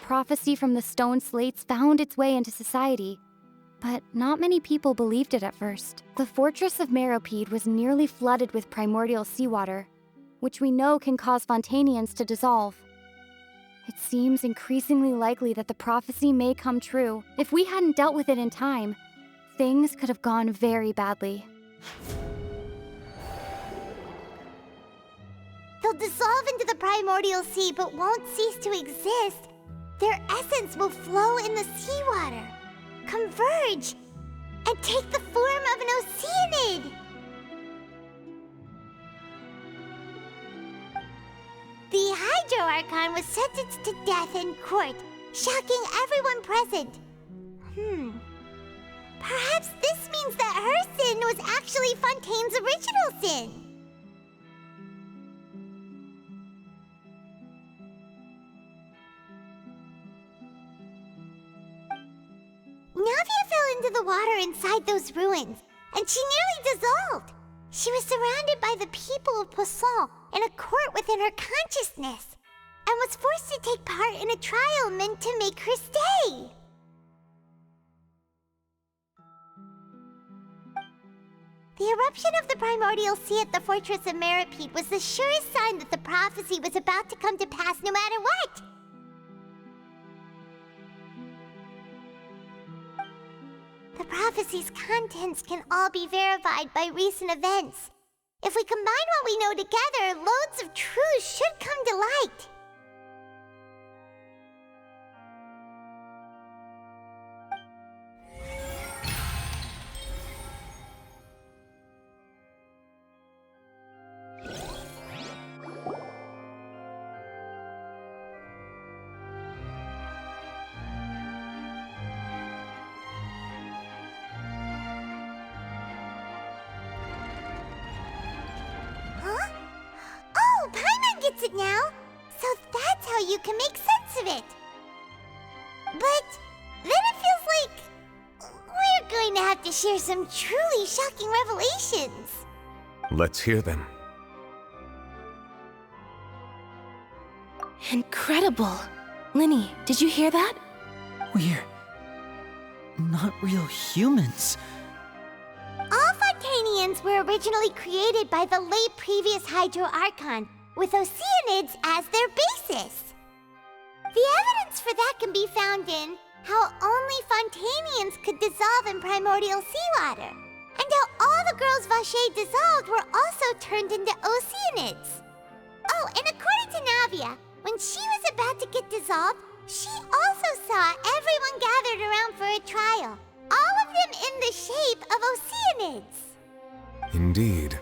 Speaker 12: Prophecy from the stone slates found its way into society, but not many people believed it at first. The fortress of Meropide was nearly flooded with primordial seawater, which we know can cause Fontainians to dissolve. It seems increasingly likely that the prophecy may come true. If we hadn't dealt with it in time, things could have gone very badly.
Speaker 6: They'll dissolve into the primordial sea but won't cease to exist. Their essence will flow in the seawater, converge, and take the form of an Oceanid. The Hydro Archon was sentenced to death in court, shocking everyone present. Perhaps this means that her sin was actually Fontaine's original sin. into the water inside those ruins, and she nearly dissolved. She was surrounded by the people of Poisson in a court within her consciousness, and was forced to take part in a trial meant to make her stay. The eruption of the primordial sea at the fortress of Meropide was the surest sign that the prophecy was about to come to pass no matter what. The prophecy's contents can all be verified by recent events. If we combine what we know together, loads of truths should come to light. It now, so that's how you can make sense of it. But then it feels like we're going to have to share some truly shocking revelations.
Speaker 11: Let's hear them.
Speaker 20: Incredible. Linny, did you hear that?
Speaker 5: We're not real humans.
Speaker 6: All Fontainians were originally created by the late previous Hydro Archon, with Oceanids as their basis. The evidence for that can be found in how only Fontainians could dissolve in primordial seawater, and how all the girls Vacher dissolved were also turned into Oceanids. Oh, and according to Navia, when she was about to get dissolved, she also saw everyone gathered around for a trial, all of them in the shape of Oceanids.
Speaker 11: Indeed.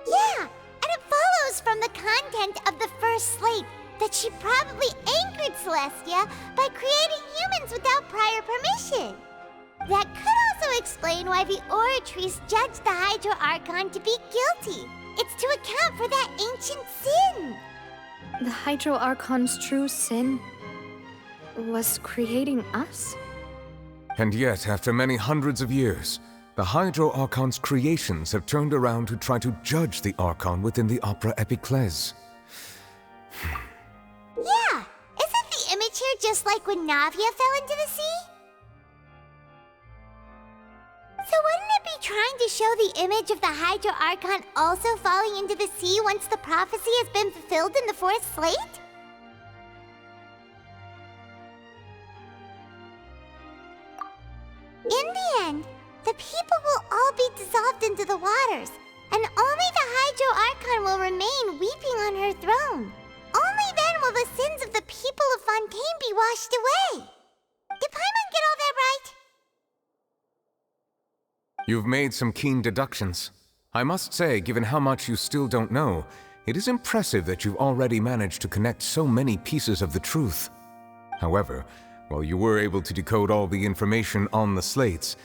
Speaker 6: Yeah, and it follows from the content of the first slate that she probably angered Celestia by creating humans without prior permission. That could also explain why the Oratrice judged the Hydro Archon to be guilty. It's to account for that ancient sin.
Speaker 10: The Hydro Archon's true sin was creating us?
Speaker 11: And yet, after many hundreds of years, the Hydro Archon's creations have turned around to try to judge the Archon within the Opera Epiclese.
Speaker 6: Yeah, isn't the image here just like when Navia fell into the sea? So wouldn't it be trying to show the image of the Hydro Archon also falling into the sea once the prophecy has been fulfilled in the fourth slate? In the end, the people will all be dissolved into the waters, and only the Hydro Archon will remain weeping on her throne. Only then will the sins of the people of Fontaine be washed away. Did Paimon get all that right?
Speaker 11: You've made some keen deductions. I must say, given how much you still don't know, it is impressive that you've already managed to connect so many pieces of the truth. However, while you were able to decode all the information on the slates,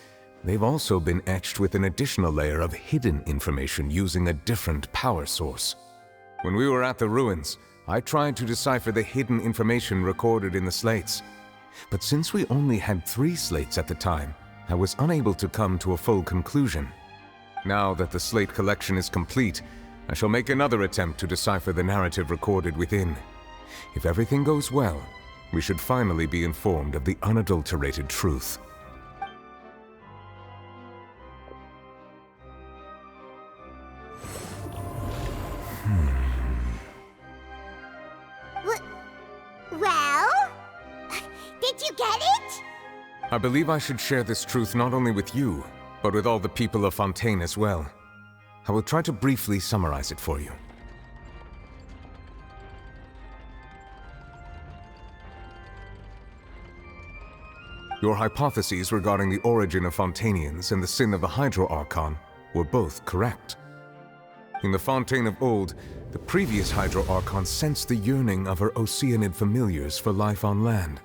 Speaker 11: they've also been etched with an additional layer of hidden information using a different power source. When we were at the ruins, I tried to decipher the hidden information recorded in the slates. But since we only had 3 slates at the time, I was unable to come to a full conclusion. Now that the slate collection is complete, I shall make another attempt to decipher the narrative recorded within. If everything goes well, we should finally be informed of the unadulterated truth.
Speaker 6: Well? Did you get it?
Speaker 11: I believe I should share this truth not only with you, but with all the people of Fontaine as well. I will try to briefly summarize it for you. Your hypotheses regarding the origin of Fontainians and the sin of the Hydro Archon were both correct. In the Fontaine of old, the previous Hydro Archon sensed the yearning of her Oceanid familiars for life on land.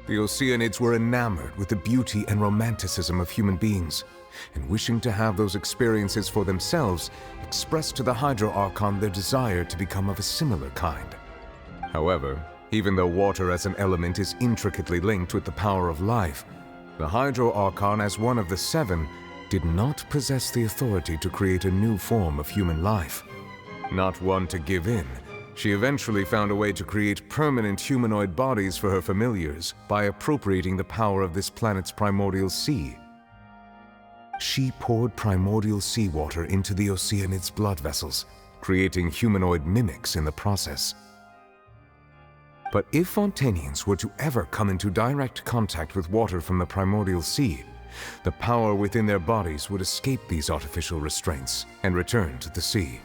Speaker 11: The Oceanids were enamored with the beauty and romanticism of human beings, and wishing to have those experiences for themselves, expressed to the Hydro Archon their desire to become of a similar kind. However, even though water as an element is intricately linked with the power of life, the Hydro Archon, as one of the seven, did not possess the authority to create a new form of human life. Not one to give in, she eventually found a way to create permanent humanoid bodies for her familiars by appropriating the power of this planet's primordial sea. She poured primordial seawater into the Oceanid's blood vessels, creating humanoid mimics in the process. But if Fontainians were to ever come into direct contact with water from the primordial sea, the power within their bodies would escape these artificial restraints and return to the sea.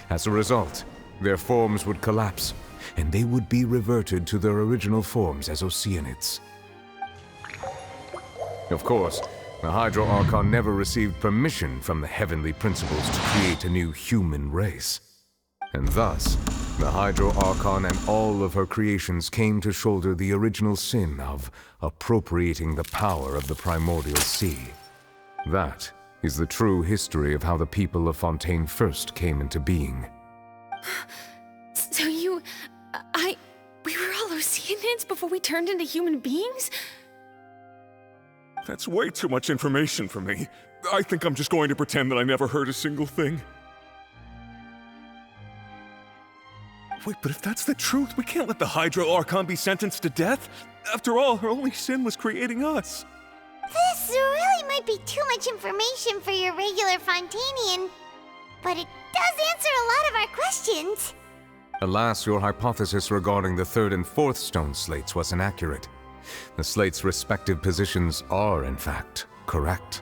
Speaker 11: As a result, their forms would collapse, and they would be reverted to their original forms as Oceanids. Of course, the Hydro Archon never received permission from the heavenly principles to create a new human race. And thus, the Hydro Archon and all of her creations came to shoulder the original sin of appropriating the power of the primordial sea. That is the true history of how the people of Fontaine first came into being.
Speaker 18: So we were all Oceanids before we turned into human beings?
Speaker 13: That's way too much information for me. I think I'm just going to pretend that I never heard a single thing. Wait, but if that's the truth, we can't let the Hydro Archon be sentenced to death. After all, her only sin was creating us.
Speaker 6: This really might be too much information for your regular Fontainian, but it does answer a lot of our questions.
Speaker 11: Alas, your hypothesis regarding the third and fourth stone slates was inaccurate. The slates' respective positions are, in fact, correct.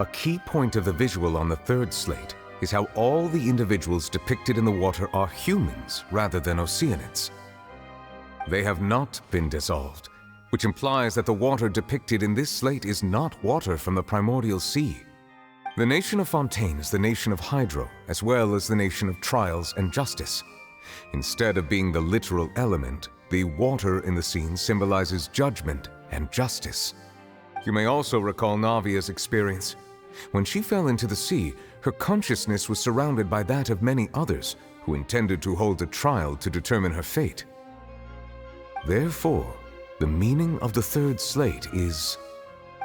Speaker 11: A key point of the visual on the third slate is how all the individuals depicted in the water are humans rather than Oceanids. They have not been dissolved, which implies that the water depicted in this slate is not water from the primordial sea. The nation of Fontaine is the nation of Hydro, as well as the nation of Trials and Justice. Instead of being the literal element, the water in the scene symbolizes judgment and justice. You may also recall Navia's experience. When she fell into the sea, her consciousness was surrounded by that of many others who intended to hold a trial to determine her fate. Therefore, the meaning of the third slate is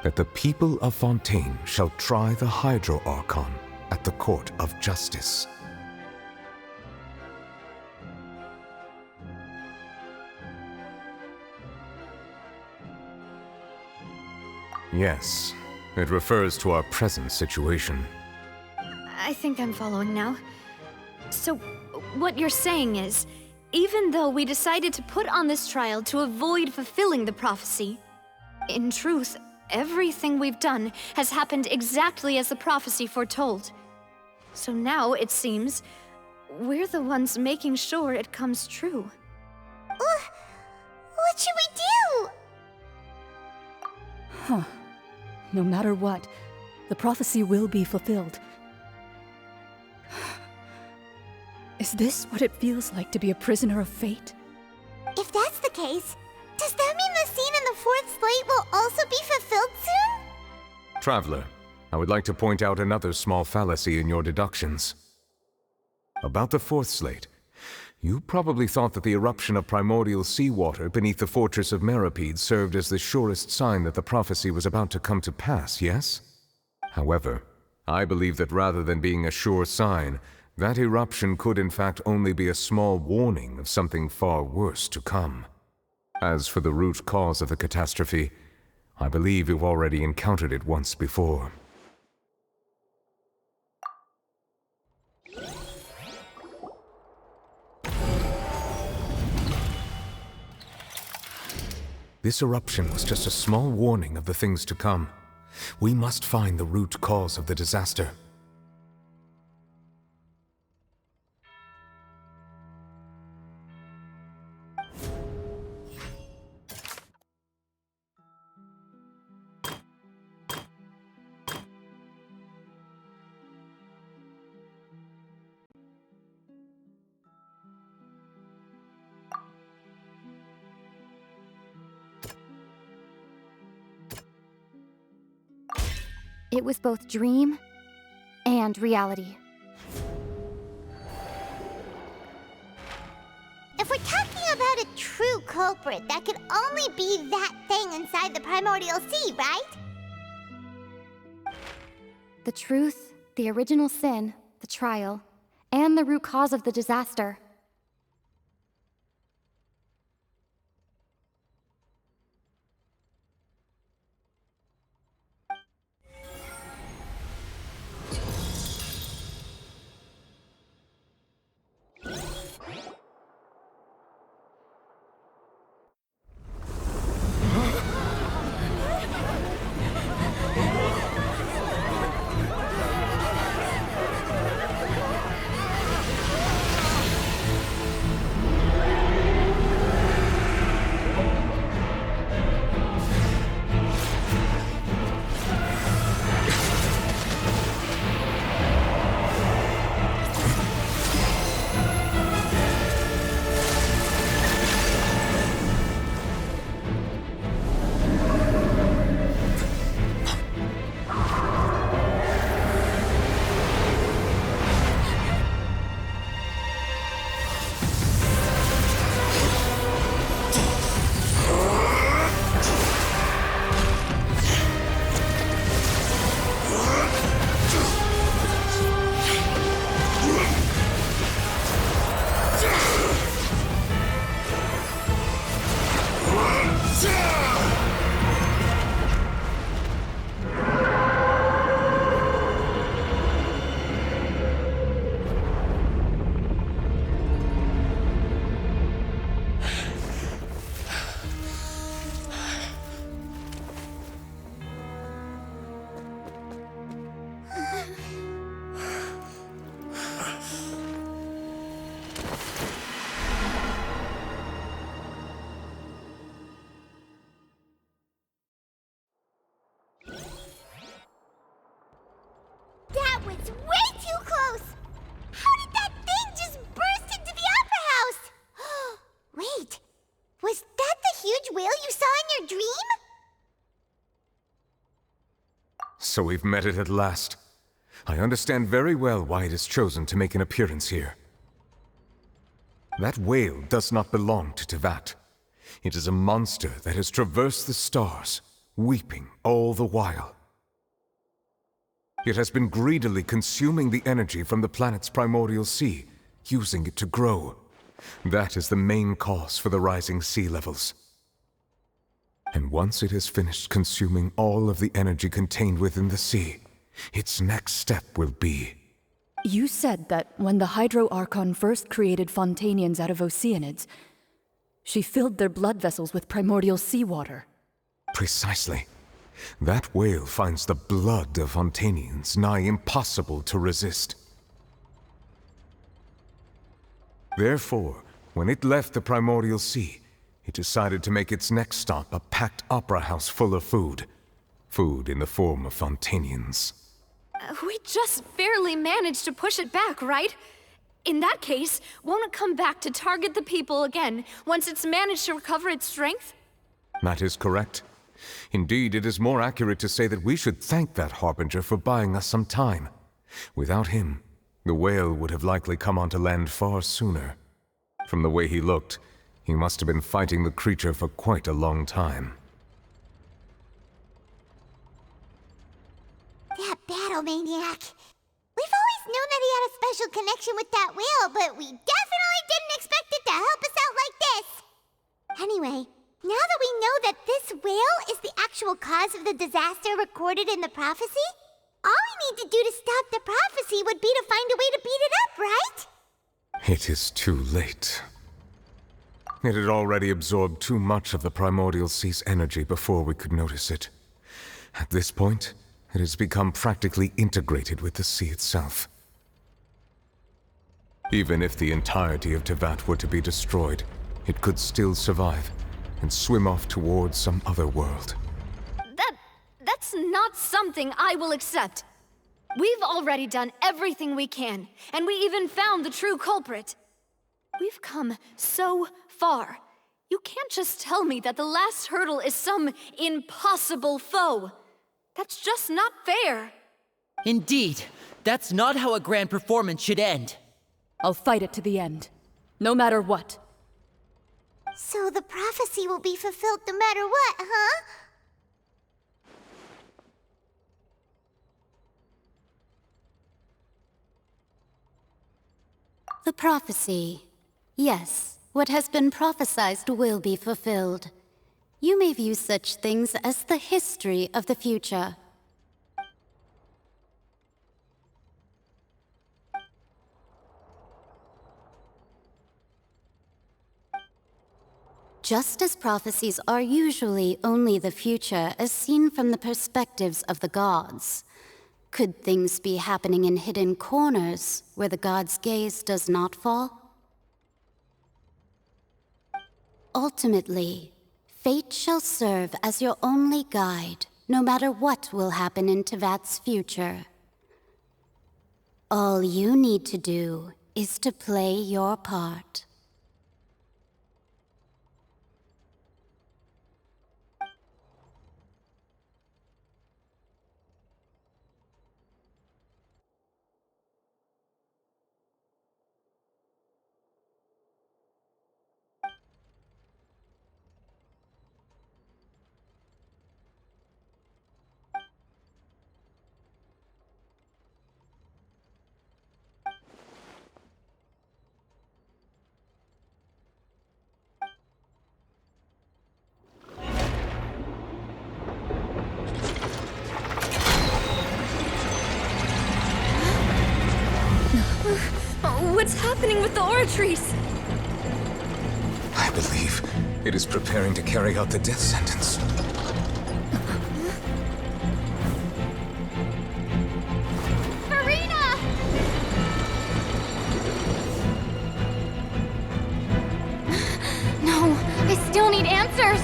Speaker 11: that the people of Fontaine shall try the Hydro Archon at the court of justice. Yes, it refers to our present situation.
Speaker 10: I think I'm following now. So, what you're saying is, even though we decided to put on this trial to avoid fulfilling the prophecy, in truth, everything we've done has happened exactly as the prophecy foretold. So now, it seems, we're the ones making sure it comes true.
Speaker 6: What should we do?
Speaker 4: Huh. No matter what, the prophecy will be fulfilled. Is this what it feels like to be a prisoner of fate?
Speaker 6: If that's the case, does that mean the scene in the fourth slate will also be fulfilled soon?
Speaker 11: Traveler, I would like to point out another small fallacy in your deductions. About the fourth slate, you probably thought that the eruption of primordial seawater beneath the fortress of Meropide served as the surest sign that the prophecy was about to come to pass, yes? However, I believe that rather than being a sure sign, that eruption could in fact only be a small warning of something far worse to come. As for the root cause of the catastrophe, I believe you've already encountered it once before. This eruption was just a small warning of the things to come. We must find the root cause of the disaster.
Speaker 12: It was both dream and reality.
Speaker 6: If we're talking about a true culprit, that could only be that thing inside the primordial sea, right?
Speaker 12: The truth, the original sin, the trial, and the root cause of the disaster.
Speaker 6: That was way too close! How did that thing just burst into the Opera House? Wait, was that the huge whale you saw in your dream?
Speaker 11: So we've met it at last. I understand very well why it has chosen to make an appearance here. That whale does not belong to Tevat. It is a monster that has traversed the stars, weeping all the while. It has been greedily consuming the energy from the planet's primordial sea, using it to grow. That is the main cause for the rising sea levels. And once it has finished consuming all of the energy contained within the sea, its next step will be...
Speaker 4: You said that when the Hydro Archon first created Fontainians out of Oceanids, she filled their blood vessels with primordial seawater.
Speaker 11: Precisely. That whale finds the blood of Fontainians nigh impossible to resist. Therefore, when it left the primordial sea, it decided to make its next stop a packed opera house full of food. Food in the form of Fontainians.
Speaker 10: We just barely managed to push it back, right? In that case, won't it come back to target the people again once it's managed to recover its strength?
Speaker 11: That is correct. Indeed, it is more accurate to say that we should thank that Harbinger for buying us some time. Without him, the whale would have likely come onto land far sooner. From the way he looked, he must have been fighting the creature for quite a long time.
Speaker 6: That battle maniac. We've always known that he had a special connection with that whale, but we definitely didn't expect it to help us out like this. Anyway, now that we know that this whale is the actual cause of the disaster recorded in the prophecy, all we need to do to stop the prophecy would be to find a way to beat it up, right?
Speaker 11: It is too late. It had already absorbed too much of the primordial sea's energy before we could notice it. At this point, it has become practically integrated with the sea itself. Even if the entirety of Tevat were to be destroyed, it could still survive and swim off towards some other world.
Speaker 10: That's not something I will accept. We've already done everything we can, and we even found the true culprit. We've come so far. You can't just tell me that the last hurdle is some impossible foe. That's just not fair.
Speaker 5: Indeed, that's not how a grand performance should end.
Speaker 4: I'll fight it to the end, no matter what.
Speaker 6: So the prophecy will be fulfilled no matter what, huh?
Speaker 21: The prophecy. Yes, what has been prophesied will be fulfilled. You may view such things as the history of the future. Just as prophecies are usually only the future as seen from the perspectives of the gods, could things be happening in hidden corners where the gods' gaze does not fall? Ultimately, fate shall serve as your only guide, no matter what will happen in Tevat's future. All you need to do is to play your part.
Speaker 10: What's happening with the oratories?
Speaker 11: I believe it is preparing to carry out the death sentence.
Speaker 6: Furina!
Speaker 21: No, I still need answers!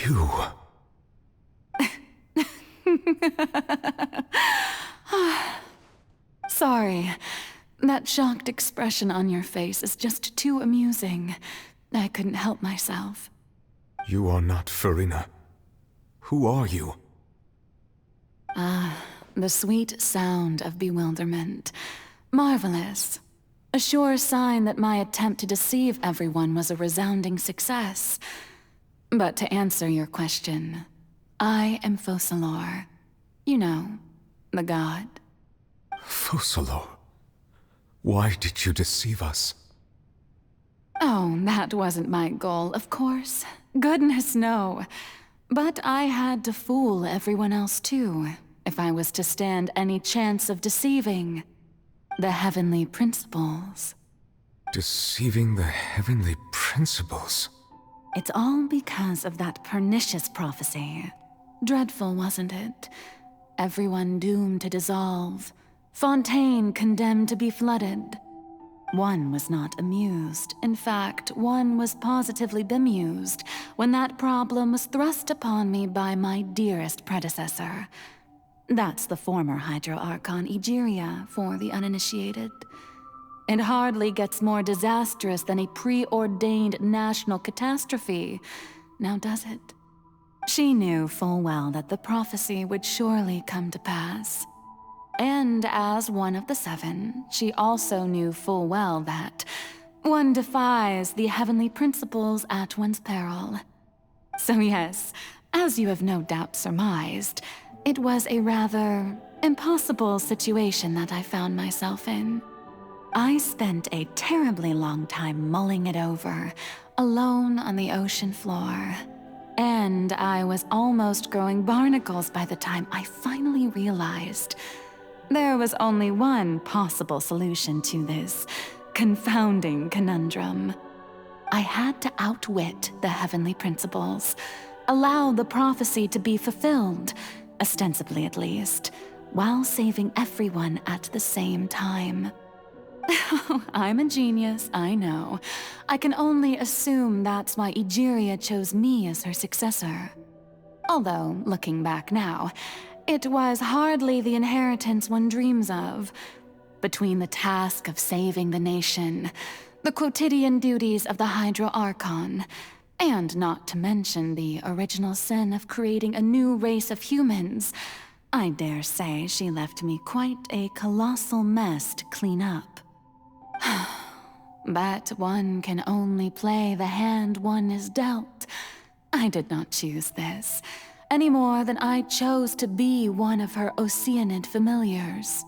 Speaker 11: You...
Speaker 18: Sorry. That shocked expression on your face is just too amusing. I couldn't help myself.
Speaker 11: You are not Furina. Who are you?
Speaker 18: The sweet sound of bewilderment. Marvelous. A sure sign that my attempt to deceive everyone was a resounding success. But to answer your question, I am Focalor. You know, the god.
Speaker 11: Focalor? Why did you deceive us?
Speaker 18: Oh, that wasn't my goal, of course. Goodness, no. But I had to fool everyone else too, if I was to stand any chance of deceiving the heavenly principles.
Speaker 11: Deceiving the heavenly principles?
Speaker 18: It's all because of that pernicious prophecy. Dreadful, wasn't it? Everyone doomed to dissolve. Fontaine condemned to be flooded. One was not amused. In fact, one was positively bemused when that problem was thrust upon me by my dearest predecessor. That's the former Hydro Archon Egeria for the uninitiated. It hardly gets more disastrous than a preordained national catastrophe, now does it? She knew full well that the prophecy would surely come to pass. And as one of the seven, she also knew full well that one defies the heavenly principles at one's peril. So yes, as you have no doubt surmised, it was a rather impossible situation that I found myself in. I spent a terribly long time mulling it over, alone on the ocean floor. And I was almost growing barnacles by the time I finally realized there was only one possible solution to this confounding conundrum. I had to outwit the heavenly principles, allow the prophecy to be fulfilled, ostensibly at least, while saving everyone at the same time. I'm a genius, I know. I can only assume that's why Egeria chose me as her successor. Although, looking back now, it was hardly the inheritance one dreams of. Between the task of saving the nation, the quotidian duties of the Hydro Archon, and not to mention the original sin of creating a new race of humans, I dare say she left me quite a colossal mess to clean up. But one can only play the hand one is dealt. I did not choose this, any more than I chose to be one of her Oceanid familiars.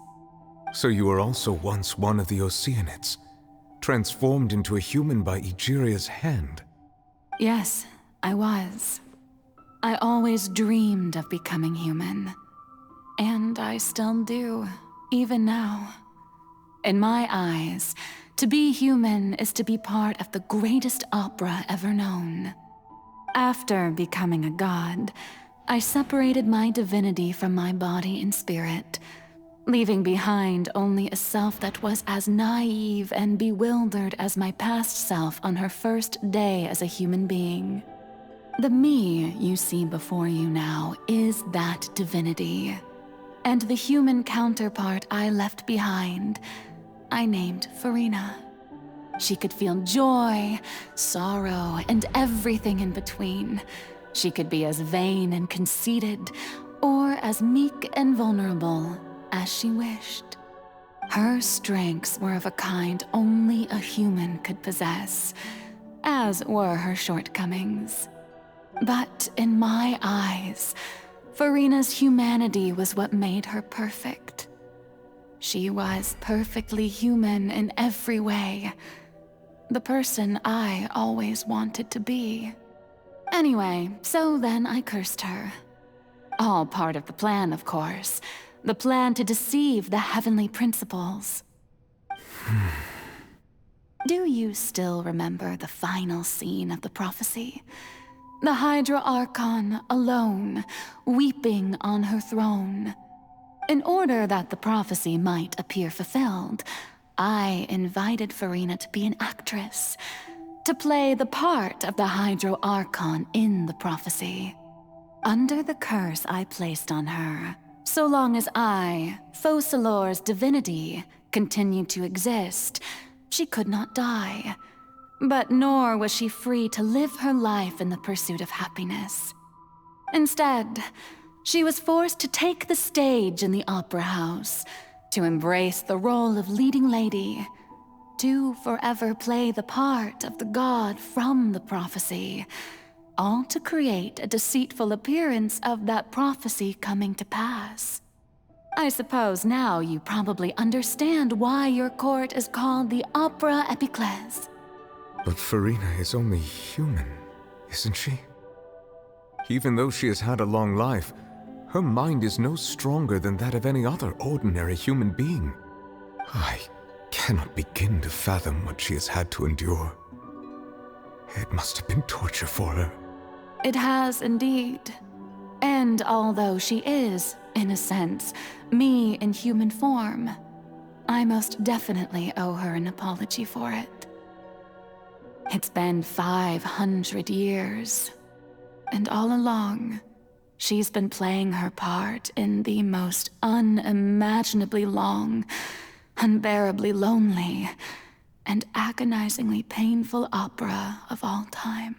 Speaker 11: So you were also once one of the Oceanids, transformed into a human by Egeria's hand?
Speaker 18: Yes, I was. I always dreamed of becoming human. And I still do, even now. In my eyes, to be human is to be part of the greatest opera ever known. After becoming a god, I separated my divinity from my body and spirit, leaving behind only a self that was as naive and bewildered as my past self on her first day as a human being. The me you see before you now is that divinity, and the human counterpart I left behind, I named Furina. She could feel joy, sorrow, and everything in between. She could be as vain and conceited, or as meek and vulnerable as she wished. Her strengths were of a kind only a human could possess, as were her shortcomings. But in my eyes, Furina's humanity was what made her perfect. She was perfectly human in every way. The person I always wanted to be. Anyway, so then I cursed her. All part of the plan, of course. The plan to deceive the heavenly principles. Do you still remember the final scene of the prophecy? The Hydra Archon alone, weeping on her throne. In order that the prophecy might appear fulfilled, I invited Furina to be an actress, to play the part of the Hydro Archon in the prophecy. Under the curse I placed on her, so long as I, Focalor's divinity, continued to exist, she could not die. But nor was she free to live her life in the pursuit of happiness. Instead, she was forced to take the stage in the opera house, to embrace the role of leading lady, to forever play the part of the god from the prophecy, all to create a deceitful appearance of that prophecy coming to pass. I suppose now you probably understand why your court is called the Opera Epiclese.
Speaker 11: But Furina is only human, isn't she? Even though she has had a long life, her mind is no stronger than that of any other ordinary human being. I cannot begin to fathom what she has had to endure. It must have been torture for her.
Speaker 18: It has indeed. And although she is, in a sense, me in human form, I most definitely owe her an apology for it. It's been 500 years, and all along, she's been playing her part in the most unimaginably long, unbearably lonely, and agonizingly painful opera of all time.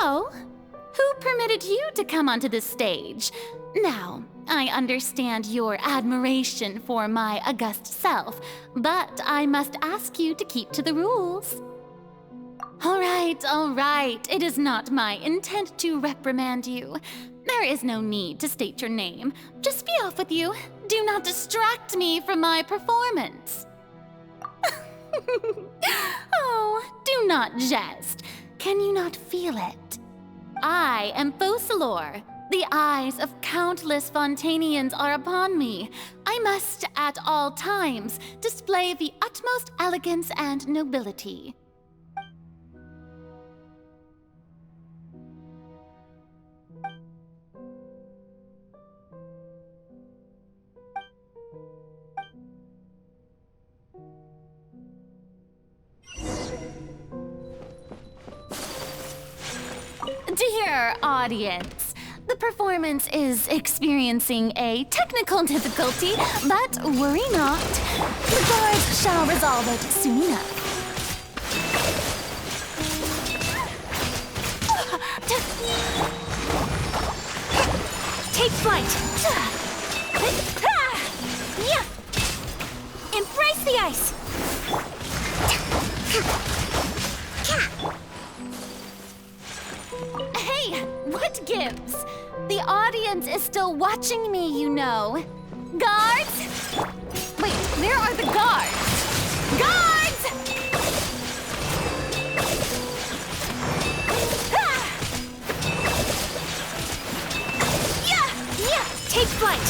Speaker 21: Oh? Who permitted you to come onto this stage? Now, I understand your admiration for my august self, but I must ask you to keep to the rules. All right. It is not my intent to reprimand you. There is no need to state your name. Just be off with you. Do not distract me from my performance. Oh, do not jest. Can you not feel it? I am Focalor. The eyes of countless Fontainians are upon me. I must, at all times, display the utmost elegance and nobility. Dear audience, the performance is experiencing a technical difficulty, but worry not. The guards shall resolve it soon enough.
Speaker 1: Take flight! Embrace the ice!
Speaker 21: Hey, what gives? The audience is still watching me, you know. Guards? Wait, where are the guards? Guards!
Speaker 1: Yeah! Take flight!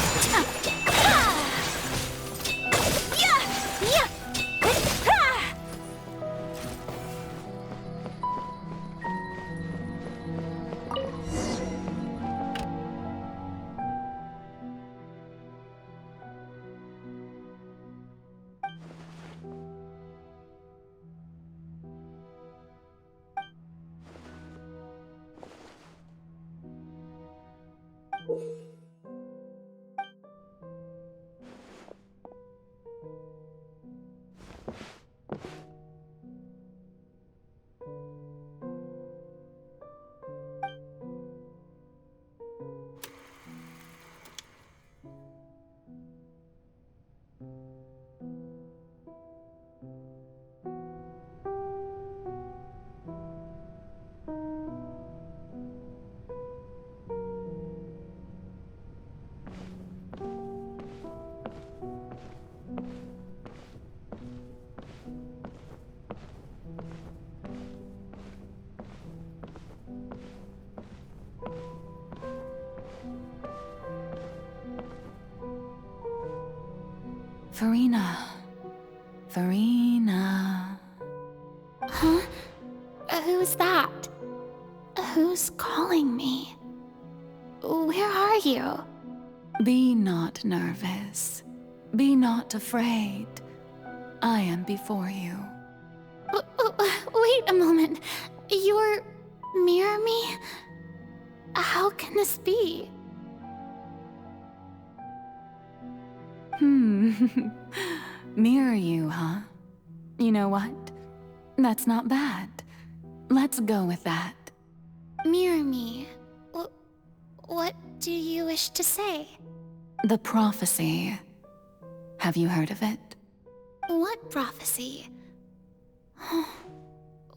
Speaker 18: Furina.
Speaker 21: Huh? Who's that? Who's calling me? Where are you?
Speaker 18: Be not nervous. Be not afraid. I am before you.
Speaker 21: Wait a moment. You're mirror me? How can this be?
Speaker 18: Mirror you, huh? You know what? That's not bad. Let's go with that.
Speaker 21: Mirror me? What do you wish to say?
Speaker 18: The prophecy. Have you heard of it?
Speaker 21: What prophecy?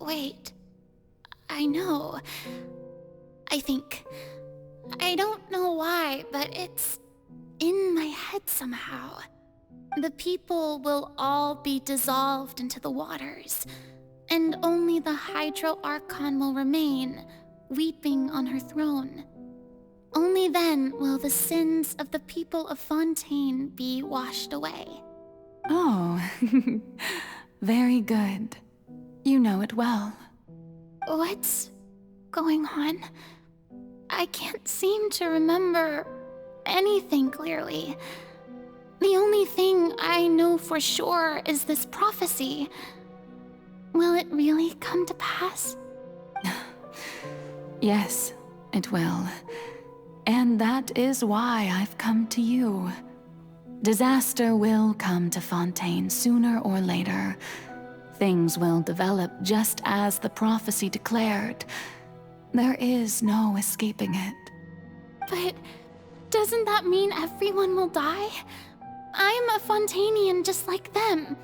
Speaker 21: Wait. I know. I think. I don't know why, but it's in my head somehow. The people will all be dissolved into the waters, and only the Hydro Archon will remain, weeping on her throne. Only then will the sins of the people of Fontaine be washed away.
Speaker 18: Oh, very good. You know it well.
Speaker 21: What's going on? I can't seem to remember anything clearly. The only thing I know for sure is this prophecy. Will it really come to pass?
Speaker 18: Yes, it will. And that is why I've come to you. Disaster will come to Fontaine sooner or later. Things will develop just as the prophecy declared. There is no escaping it.
Speaker 21: But doesn't that mean everyone will die? I'm a Fontainian just like them.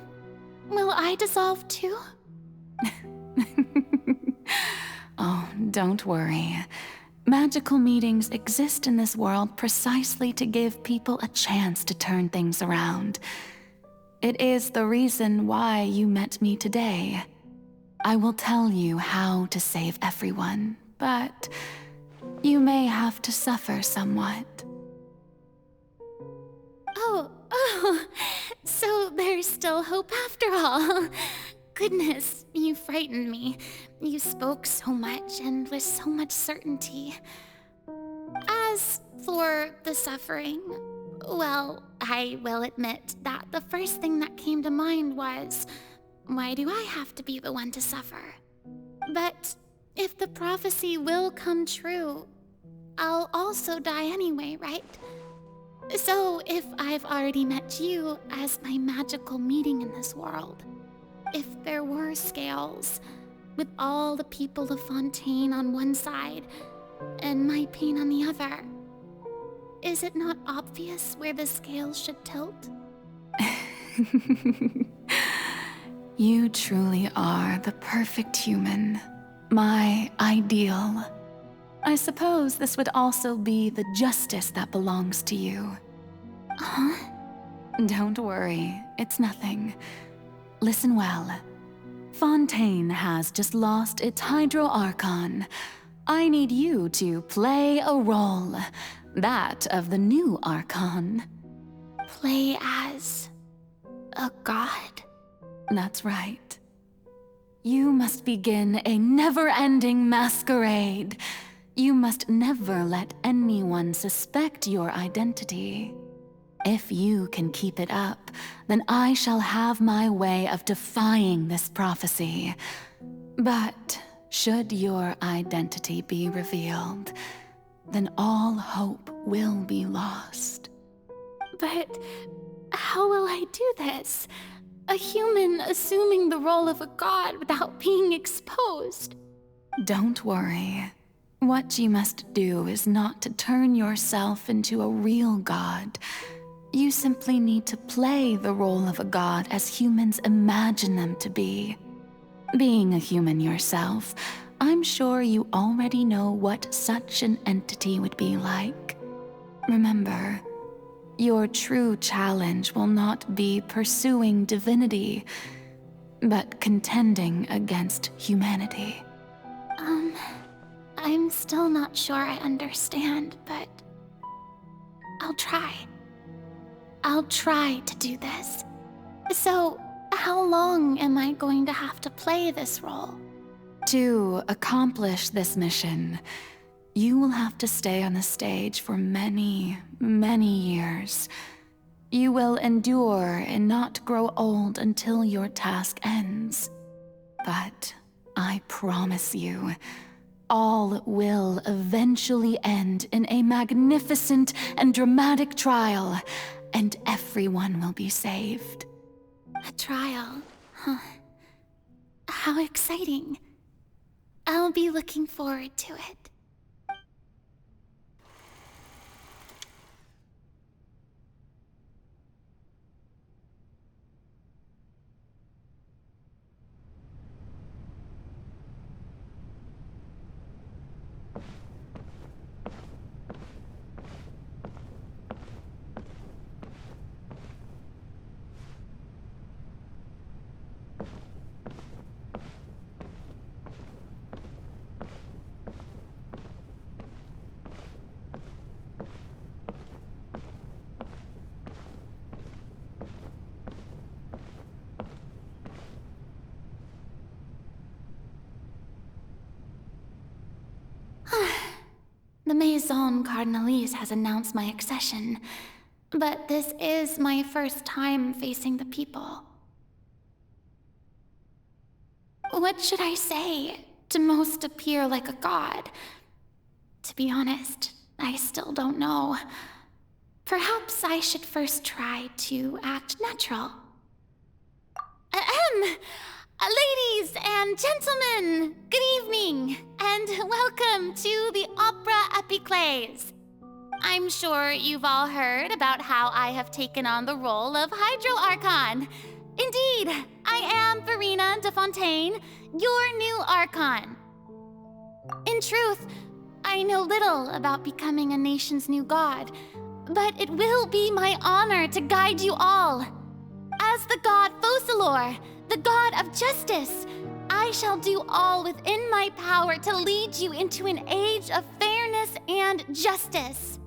Speaker 21: Will I dissolve too?
Speaker 18: Oh, don't worry. Magical meetings exist in this world precisely to give people a chance to turn things around. It is the reason why you met me today. I will tell you how to save everyone, but you may have to suffer somewhat.
Speaker 21: Oh, so there's still hope after all. Goodness, you frightened me. You spoke so much and with so much certainty. As for the suffering, well, I will admit that the first thing that came to mind was, why do I have to be the one to suffer? But if the prophecy will come true, I'll also die anyway, right? So if I've already met you as my magical meeting in this world, if there were scales, with all the people of Fontaine on one side and my pain on the other, is it not obvious where the scales should tilt?
Speaker 18: You truly are the perfect human, my ideal. I suppose this would also be the justice that belongs to you.
Speaker 21: Huh?
Speaker 18: Don't worry, it's nothing. Listen well. Fontaine has just lost its Hydro Archon. I need you to play a role, that of the new Archon.
Speaker 21: Play as a god?
Speaker 18: That's right. You must begin a never-ending masquerade. You must never let anyone suspect your identity. If you can keep it up, then I shall have my way of defying this prophecy. But should your identity be revealed, then all hope will be lost.
Speaker 21: But how will I do this? A human assuming the role of a god without being exposed.
Speaker 18: Don't worry. What you must do is not to turn yourself into a real god. You simply need to play the role of a god as humans imagine them to be. Being a human yourself, I'm sure you already know what such an entity would be like. Remember, your true challenge will not be pursuing divinity, but contending against humanity.
Speaker 21: I'm still not sure I understand, but I'll try. I'll try to do this. So, how long am I going to have to play this role?
Speaker 18: To accomplish this mission, you will have to stay on the stage for many, many years. You will endure and not grow old until your task ends. But I promise you, all will eventually end in a magnificent and dramatic trial, and everyone will be saved.
Speaker 21: A trial, huh? How exciting. I'll be looking forward to it. The Maison Cardinalise has announced my accession, but this is my first time facing the people. What should I say to most appear like a god? To be honest, I still don't know. Perhaps I should first try to act natural. Ladies and gentlemen, good evening, and welcome to the Opera Epiclese. I'm sure you've all heard about how I have taken on the role of Hydro Archon. Indeed, I am Furina de Fontaine, your new Archon. In truth, I know little about becoming a nation's new god, but it will be my honor to guide you all. As the god Focalor, the god of justice, I shall do all within my power to lead you into an age of fairness and justice.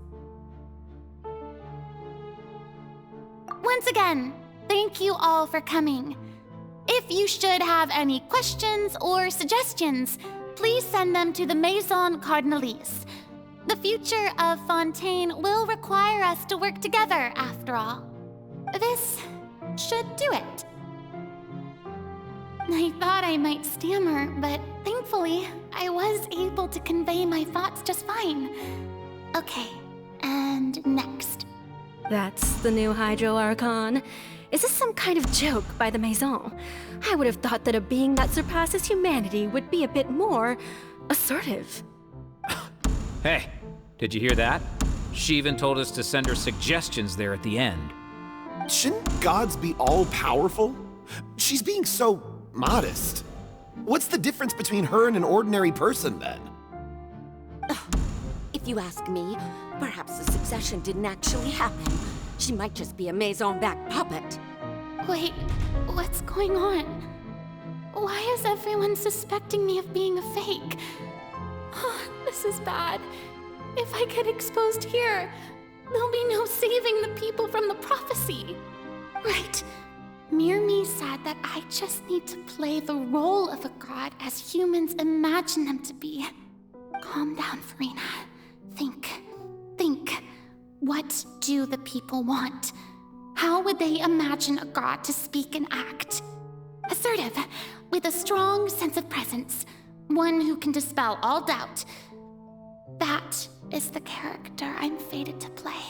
Speaker 21: Once again, thank you all for coming. If you should have any questions or suggestions, please send them to the Maison Cardinalise. The future of Fontaine will require us to work together, after all. This should do it. I thought I might stammer, but thankfully, I was able to convey my thoughts just fine. Okay, and next.
Speaker 16: That's the new Hydro Archon. Is this some kind of joke by the Maison? I would have thought that a being that surpasses humanity would be a bit more assertive.
Speaker 2: Hey, did you hear that? She even told us to send her suggestions there at the end.
Speaker 17: Shouldn't gods be all-powerful? She's being so modest. What's the difference between her and an ordinary person, then?
Speaker 22: If you ask me, perhaps the succession didn't actually happen. She might just be a Maison-backed puppet.
Speaker 21: Wait, what's going on? Why is everyone suspecting me of being a fake? Oh, this is bad. If I get exposed here, there'll be no saving the people from the prophecy. Right. Mirmi said that I just need to play the role of a god as humans imagine them to be. Calm down, Furina. Think. What do the people want? How would they imagine a god to speak and act? Assertive, with a strong sense of presence. One who can dispel all doubt. That is the character I'm fated to play.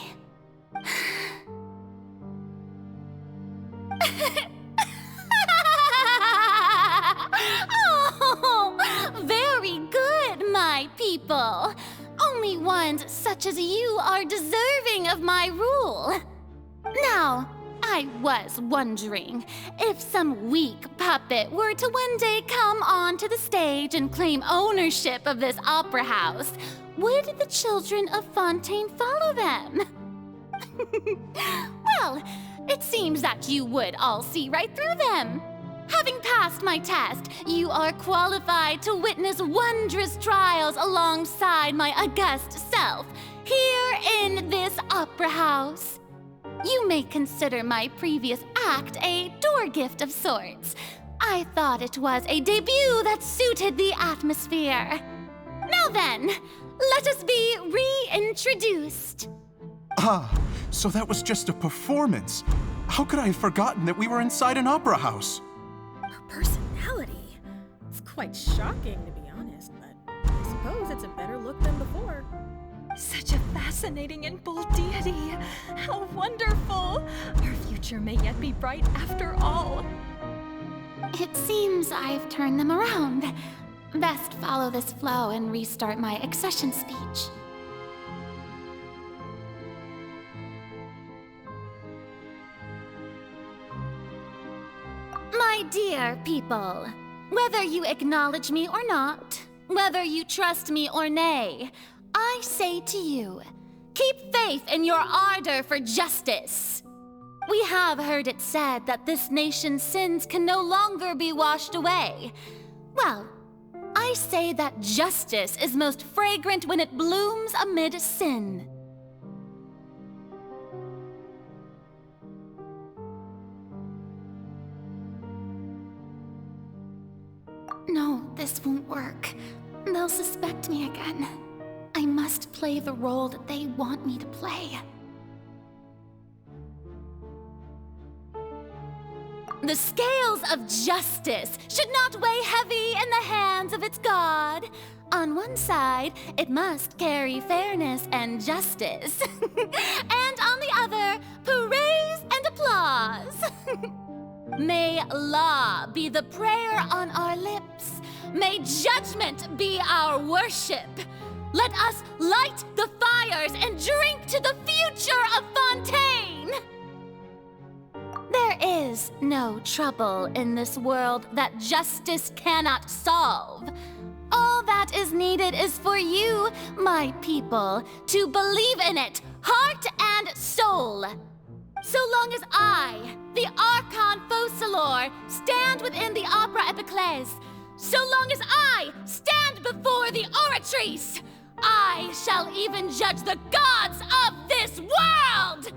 Speaker 21: Oh, very good, my people. Only ones such as you are deserving of my rule. Now, I was wondering, if some weak puppet were to one day come onto the stage and claim ownership of this opera house, would the children of Fontaine follow them? Well, it seems that you would all see right through them. Having passed my test, you are qualified to witness wondrous trials alongside my august self, here in this opera house. You may consider my previous act a door gift of sorts. I thought it was a debut that suited the atmosphere. Now then, let us be reintroduced.
Speaker 23: Ah, so that was just a performance. How could I have forgotten that we were inside an opera house?
Speaker 19: Her personality. It's quite shocking, to be honest, but I suppose it's a better look than before.
Speaker 16: Such a fascinating and bold deity. How wonderful! Our future may yet be bright after all.
Speaker 21: It seems I've turned them around. Best follow this flow and restart my accession speech. My dear people, whether you acknowledge me or not, whether you trust me or nay, I say to you, keep faith in your ardor for justice. We have heard it said that this nation's sins can no longer be washed away. Well, I say that justice is most fragrant when it blooms amid sin. No, this won't work. They'll suspect me again. I must play the role that they want me to play. The scales of justice should not weigh heavy in the hands of its god. On one side, it must carry fairness and justice. And on the other, praise and applause. May law be the prayer on our lips. May judgment be our worship. Let us light the fires and drink to the future of Fontaine! There is no trouble in this world that justice cannot solve. All that is needed is for you, my people, to believe in it, heart and soul. So long as I, the Archon Quest, stand within the Opera Epiclese, so long as I stand before the Oratrice, I shall even judge the gods of this world!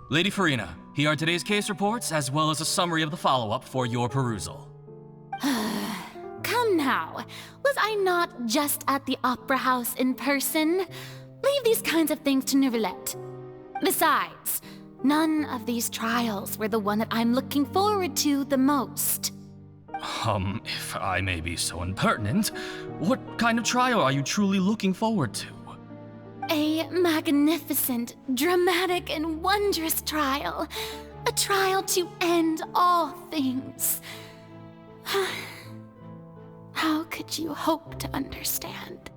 Speaker 7: Lady Furina, here are today's case reports, as well as a summary of the follow-up for your perusal.
Speaker 21: Come now, was I not just at the Opera House in person? Leave these kinds of things to Neuvillette. Besides, none of these trials were the one that I'm looking forward to the most.
Speaker 7: If I may be so impertinent, what kind of trial are you truly looking forward to?
Speaker 21: A magnificent, dramatic, and wondrous trial. A trial to end all things. How could you hope to understand?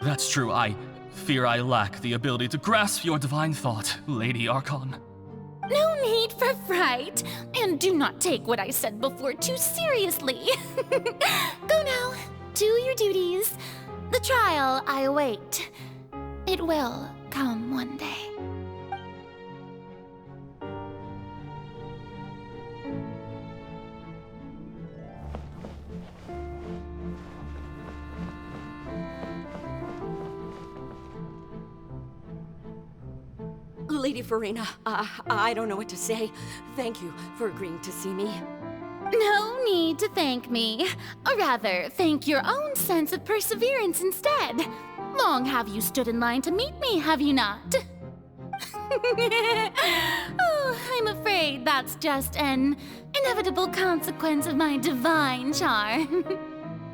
Speaker 7: That's true. I fear I lack the ability to grasp your divine thought, Lady Archon.
Speaker 21: No need for fright, and do not take what I said before too seriously. Go now, do your duties. The trial I await. It will come one day.
Speaker 22: Lady Furina, I don't know what to say. Thank you for agreeing to see me.
Speaker 21: No need to thank me. Or rather, thank your own sense of perseverance instead. Long have you stood in line to meet me, have you not? Oh, I'm afraid that's just an inevitable consequence of my divine charm.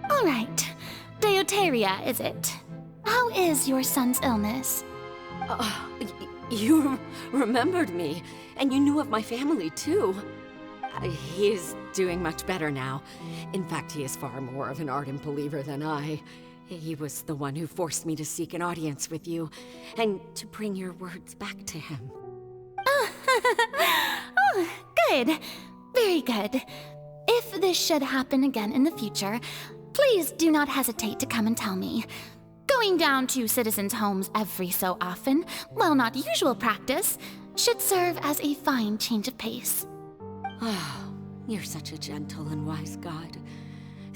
Speaker 21: All right, Deoteria, is it? How is your son's illness?
Speaker 22: You remembered me, and you knew of my family, too. He is doing much better now. In fact, he is far more of an ardent believer than I. He was the one who forced me to seek an audience with you, and to bring your words back to him.
Speaker 21: Oh, good. Very good. If this should happen again in the future, please do not hesitate to come and tell me. Going down to citizens' homes every so often, while not usual practice, should serve as a fine change of pace.
Speaker 22: Oh, you're such a gentle and wise god.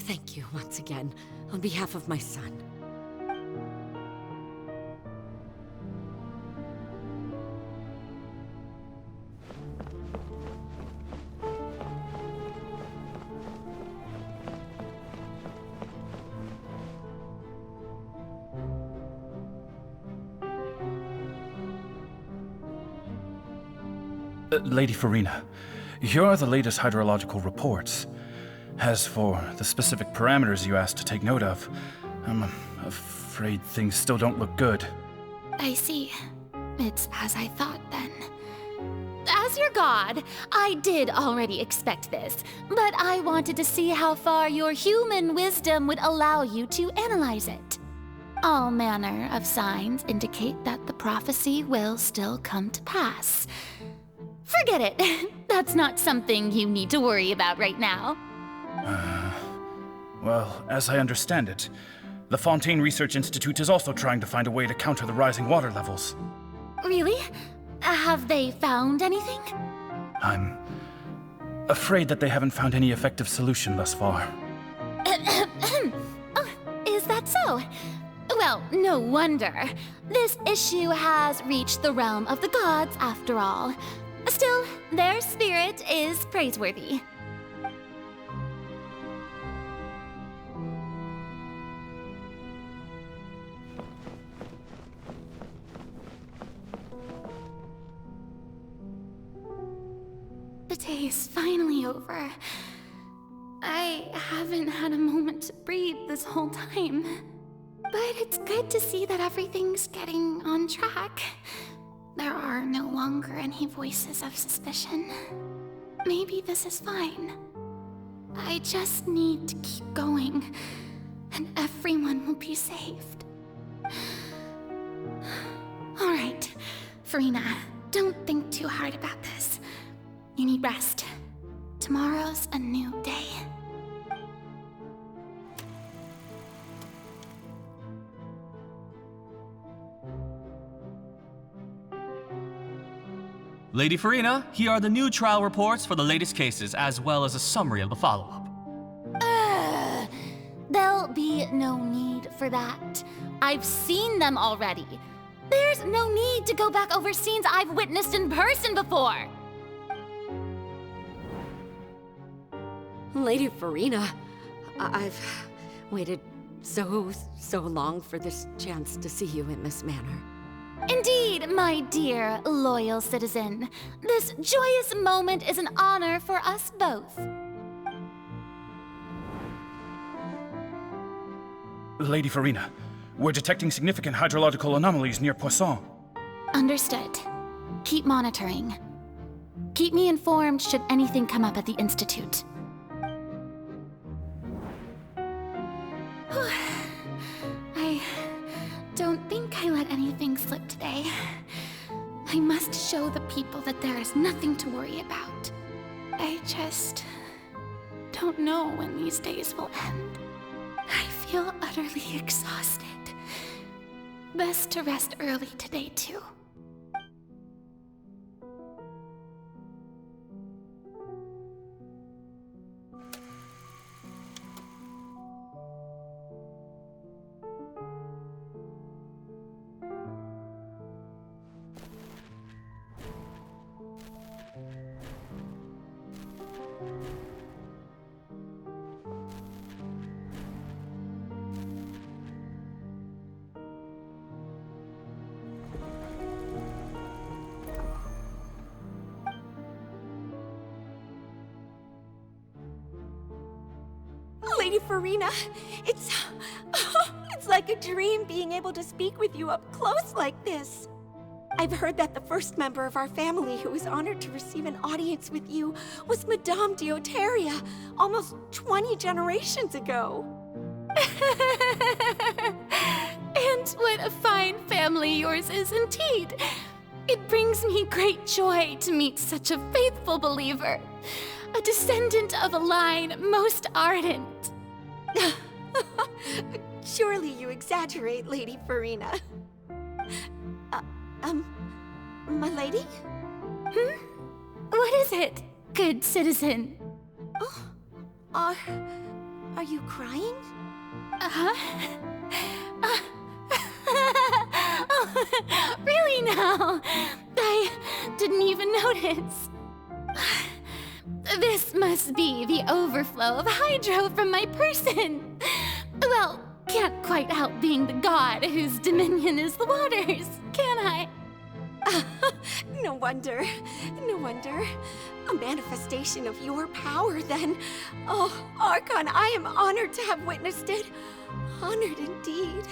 Speaker 22: Thank you once again, on behalf of my son.
Speaker 23: Lady Furina, here are the latest hydrological reports. As for the specific parameters you asked to take note of, I'm afraid things still don't look good.
Speaker 21: I see. It's as I thought, then. As your god, I did already expect this, but I wanted to see how far your human wisdom would allow you to analyze it. All manner of signs indicate that the prophecy will still come to pass. Forget it. That's not something you need to worry about right now.
Speaker 23: Well, as I understand it, the Fontaine Research Institute is also trying to find a way to counter the rising water levels.
Speaker 21: Really? Have they found anything?
Speaker 23: I'm afraid that they haven't found any effective solution thus far.
Speaker 21: Oh, is that so? Well, no wonder. This issue has reached the realm of the gods, after all. Still, their spirit is praiseworthy. The day is finally over. I haven't had a moment to breathe this whole time. But it's good to see that everything's getting on track. There are no longer any voices of suspicion. Maybe this is fine. I just need to keep going, and everyone will be saved. Alright, Furina, don't think too hard about this. You need rest. Tomorrow's a new day.
Speaker 7: Lady Furina, here are the new trial reports for the latest cases, as well as a summary of the follow-up.
Speaker 21: There'll be no need for that. I've seen them already. There's no need to go back over scenes I've witnessed in person before.
Speaker 22: Lady Furina, I've waited so long for this chance to see you in this manner.
Speaker 21: Indeed, my dear, loyal citizen. This joyous moment is an honor for us both.
Speaker 23: Lady Furina, we're detecting significant hydrological anomalies near Poisson.
Speaker 21: Understood. Keep monitoring. Keep me informed should anything come up at the Institute. I don't think I let anything slip today. I must show the people that there is nothing to worry about. I just don't know when these days will end. I feel utterly exhausted. Best to rest early today, too.
Speaker 8: Lady Furina, it's like a dream being able to speak with you up close like this. I've heard that the first member of our family who was honored to receive an audience with you was Madame Dioteria, almost 20 generations ago.
Speaker 21: And what a fine family yours is indeed. It brings me great joy to meet such a faithful believer. A descendant of a line most ardent.
Speaker 8: Surely you exaggerate, Lady Furina. My lady?
Speaker 21: What is it, good citizen?
Speaker 8: Oh, are you crying?
Speaker 21: Oh, really now? I didn't even notice. This must be the overflow of hydro from my person. Well, can't quite help being the god whose dominion is the waters, can I?
Speaker 8: No wonder. No wonder. A manifestation of your power, then. Oh, Archon, I am honored to have witnessed it. Honored indeed.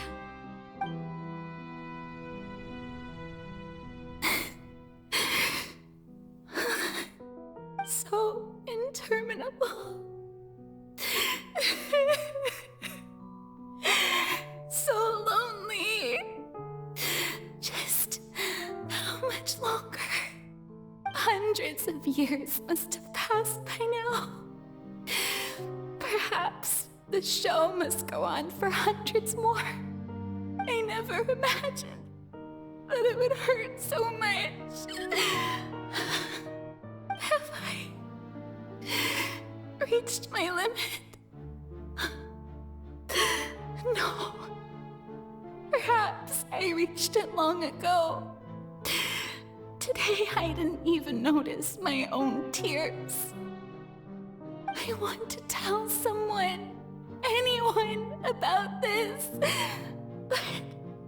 Speaker 21: So interminable. So lonely. Just how much longer? Hundreds of years must have passed by now. Perhaps the show must go on for hundreds more. I never imagined that it would hurt so much. Have I reached my limit? No. Perhaps I reached it long ago.
Speaker 18: Today I didn't even notice my own tears. I want to tell someone, anyone, about this. But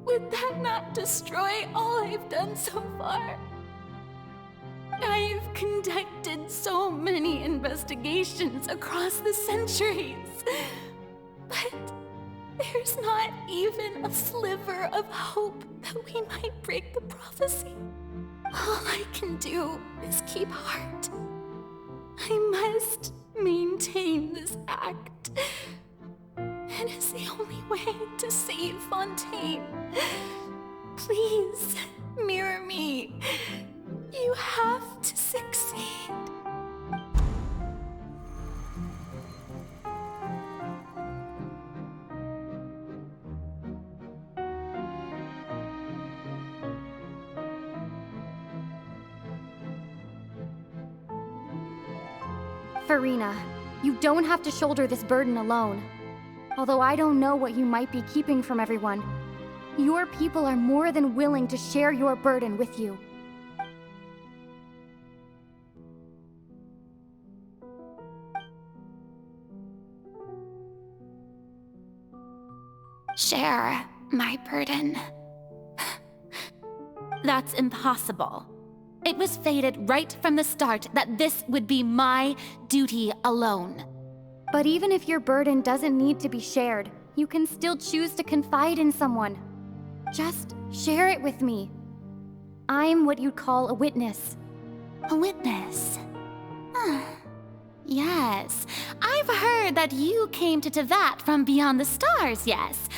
Speaker 18: would that not destroy all I've done so far? I've conducted so many investigations across the centuries, but there's not even a sliver of hope that we might break the prophecy. All I can do is keep heart. I must maintain this act. It is the only way to save Fontaine. Please, mirror me. You have to succeed.
Speaker 12: Furina, you don't have to shoulder this burden alone. Although I don't know what you might be keeping from everyone, your people are more than willing to share your burden with you.
Speaker 21: Share my burden. That's impossible. It was fated right from the start that this would be my duty alone.
Speaker 12: But even if your burden doesn't need to be shared, you can still choose to confide in someone. Just share it with me. I'm what you'd call a witness.
Speaker 21: A witness? Yes, I've heard that you came to Tevat from beyond the stars, yes.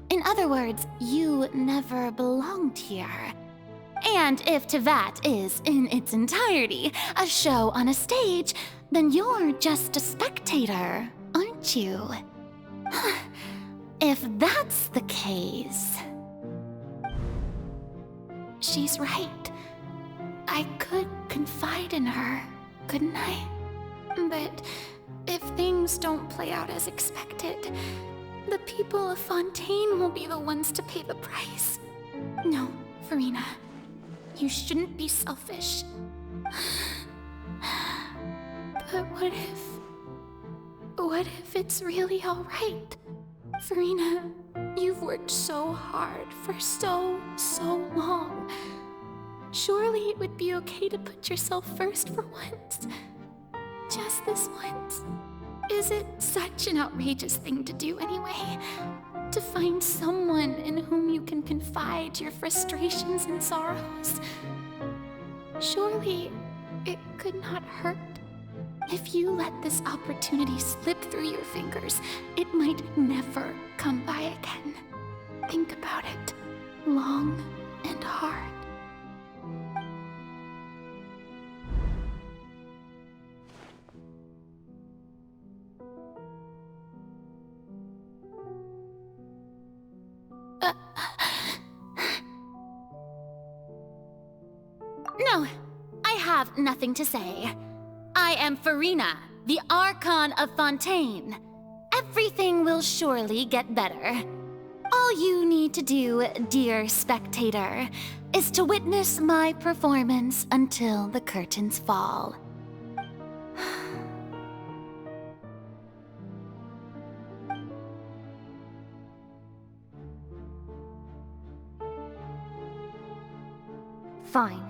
Speaker 21: In other words, you never belonged here. And if Tevat is, in its entirety, a show on a stage, then you're just a spectator, aren't you? If that's the case... She's right. I could confide in her, couldn't I? But if things don't play out as expected, the people of Fontaine will be the ones to pay the price. No, Furina. You shouldn't be selfish. But what if it's really all right? Furina, you've worked so hard for so long. Surely it would be okay to put yourself first for once. Just this once. Is it such an outrageous thing to do anyway? To find someone in whom you can confide your frustrations and sorrows? Surely it could not hurt. If you let this opportunity slip through your fingers, it might never come by again. Think about it long and hard. No, I have nothing to say. I am Furina, the Archon of Fontaine. Everything will surely get better. All you need to do, dear spectator, is to witness my performance until the curtains fall.
Speaker 12: Fine.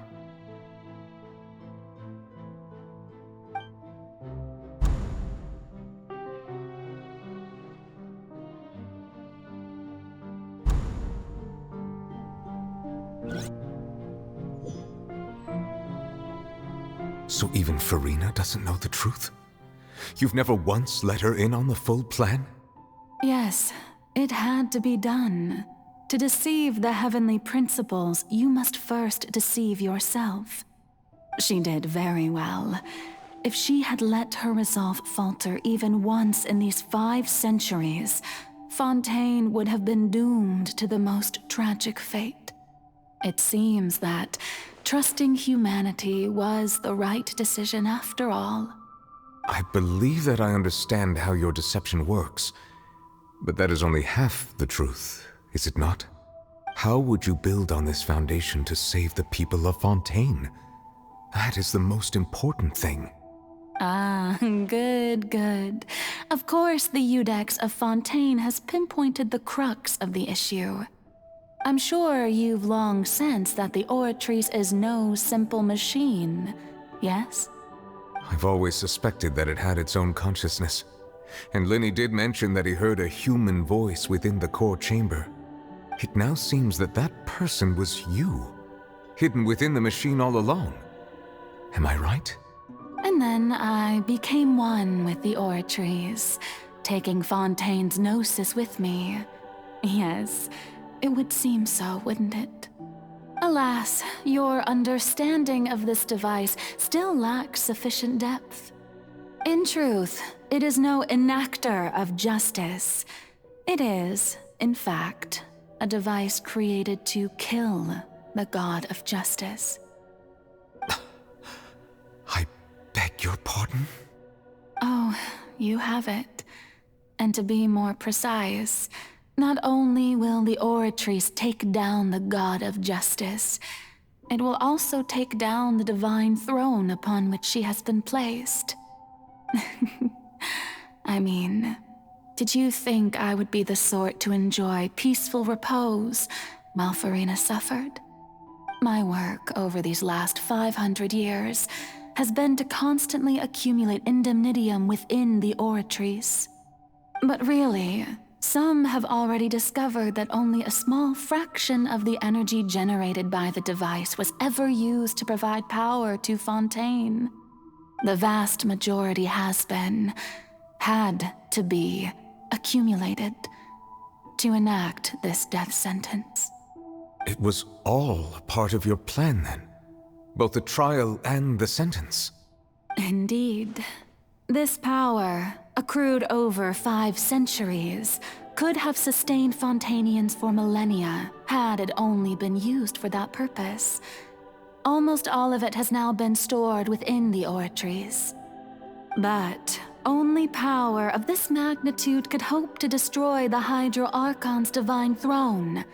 Speaker 11: So even Furina doesn't know the truth? You've never once let her in on the full plan?
Speaker 18: Yes, it had to be done. To deceive the heavenly principles, you must first deceive yourself. She did very well. If she had let her resolve falter even once in these 5 centuries, Fontaine would have been doomed to the most tragic fate. It seems that trusting humanity was the right decision after all.
Speaker 11: I believe that I understand how your deception works, but that is only half the truth, is it not? How would you build on this foundation to save the people of Fontaine? That is the most important thing.
Speaker 18: Ah, good, good. Of course, the Iudex of Fontaine has pinpointed the crux of the issue. I'm sure you've long sensed that the Oratrice is no simple machine, yes?
Speaker 11: I've always suspected that it had its own consciousness. And Lenny did mention that he heard a human voice within the core chamber. It now seems that that person was you, hidden within the machine all along. Am I right?
Speaker 18: And then I became one with the Oratrice, taking Fontaine's gnosis with me. Yes, it would seem so, wouldn't it? Alas, your understanding of this device still lacks sufficient depth. In truth, it is no enactor of justice. It is, in fact, a device created to kill the god of justice.
Speaker 11: I beg your pardon?
Speaker 18: Oh, you have it. And to be more precise, not only will the Oratrice take down the god of justice, it will also take down the divine throne upon which she has been placed. I mean, did you think I would be the sort to enjoy peaceful repose while Furina suffered? My work over these last 500 years has been to constantly accumulate indemnitium within the Oratrice. But really, some have already discovered that only a small fraction of the energy generated by the device was ever used to provide power to Fontaine. The vast majority has been, had to be, accumulated to enact this death sentence.
Speaker 11: It was all a part of your plan then? Both the trial and the sentence?
Speaker 18: Indeed. This power, accrued over 5 centuries, could have sustained Fontainians for millennia had it only been used for that purpose. Almost all of it has now been stored within the Oratrice. But only power of this magnitude could hope to destroy the Hydro Archon's divine throne,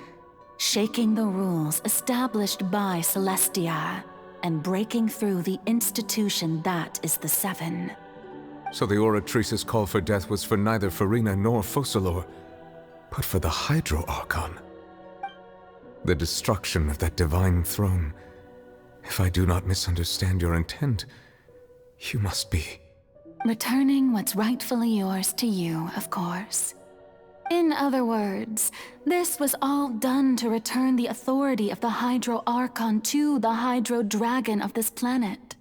Speaker 18: shaking the rules established by Celestia and breaking through the institution that is the Seven.
Speaker 11: So the Oratrice's call for death was for neither Furina nor Focalor, but for the Hydro Archon. The destruction of that divine throne. If I do not misunderstand your intent, you must be...
Speaker 18: Returning what's rightfully yours to you, of course. In other words, this was all done to return the authority of the Hydro Archon to the Hydro Dragon of this planet.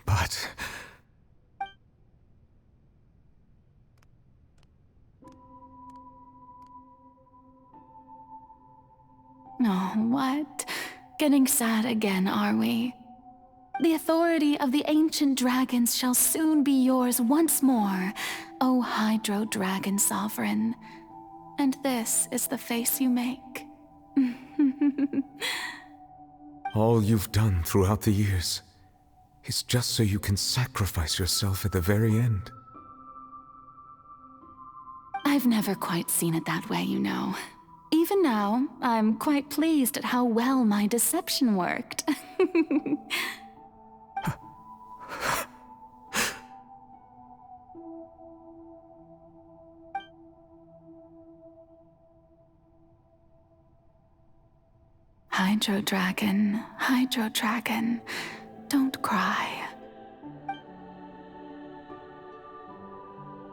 Speaker 11: But...
Speaker 18: Oh, what? Getting sad again, are we? The authority of the ancient dragons shall soon be yours once more, O Hydro Dragon Sovereign. And this is the face you make.
Speaker 11: all you've done throughout the years is just so you can sacrifice yourself at the very end.
Speaker 18: I've never quite seen it that way, you know. Even now, I'm quite pleased at how well my deception worked. Hydro Dragon, don't cry.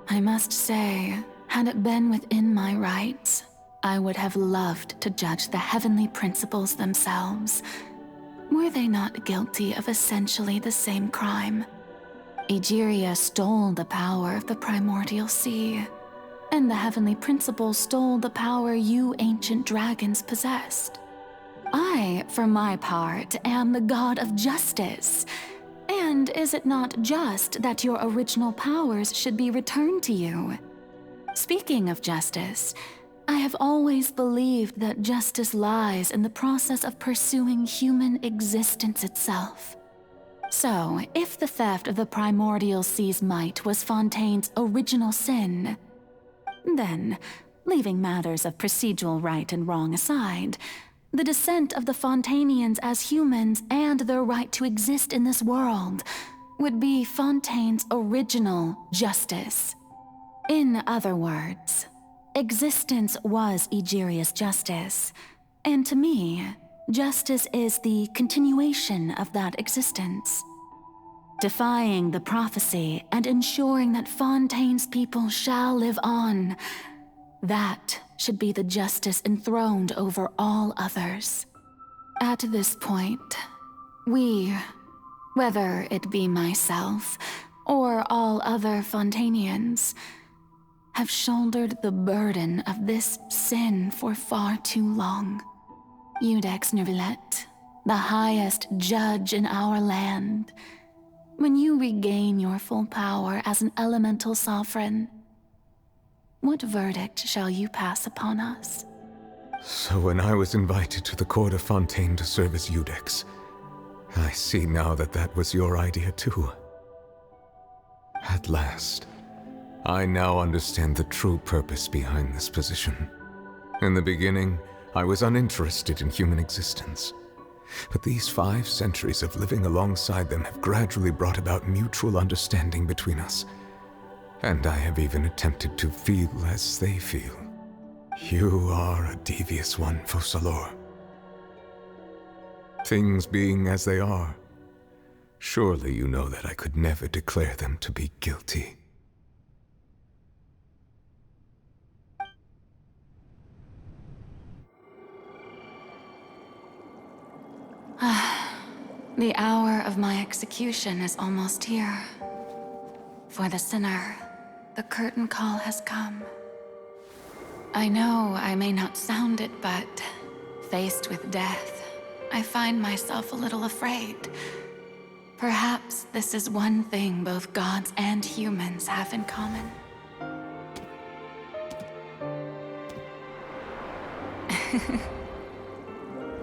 Speaker 18: I must say, had it been within my rights, I would have loved to judge the heavenly principles themselves. Were they not guilty of essentially the same crime? Egeria stole the power of the primordial sea, and the heavenly principles stole the power you ancient dragons possessed. I, for my part, am the god of justice. And is it not just that your original powers should be returned to you? Speaking of justice, I have always believed that justice lies in the process of pursuing human existence itself. So, if the theft of the primordial sea's might was Fontaine's original sin, then, leaving matters of procedural right and wrong aside, The descent of the Fontainians as humans and their right to exist in this world would be Fontaine's original justice. In other words, existence was Egeria's justice, and to me, justice is the continuation of that existence. Defying the prophecy and ensuring that Fontaine's people shall live on, that should be the justice enthroned over all others. At this point, we, whether it be myself or all other Fontainians, have shouldered the burden of this sin for far too long. Iudex Neuvillette, the highest judge in our land, when you regain your full power as an elemental sovereign, what verdict shall you pass upon us?
Speaker 11: So when I was invited to the court of Fontaine to serve as Iudex, I see now that that was your idea too. At last, I now understand the true purpose behind this position. In the beginning, I was uninterested in human existence. But these 5 centuries of living alongside them have gradually brought about mutual understanding between us. And I have even attempted to feel as they feel. You are a devious one, Focalors. Things being as they are, surely you know that I could never declare them to be guilty.
Speaker 18: The hour of my execution is almost here. For the sinner, the curtain call has come. I know I may not sound it, but faced with death, I find myself a little afraid. Perhaps this is one thing both gods and humans have in common.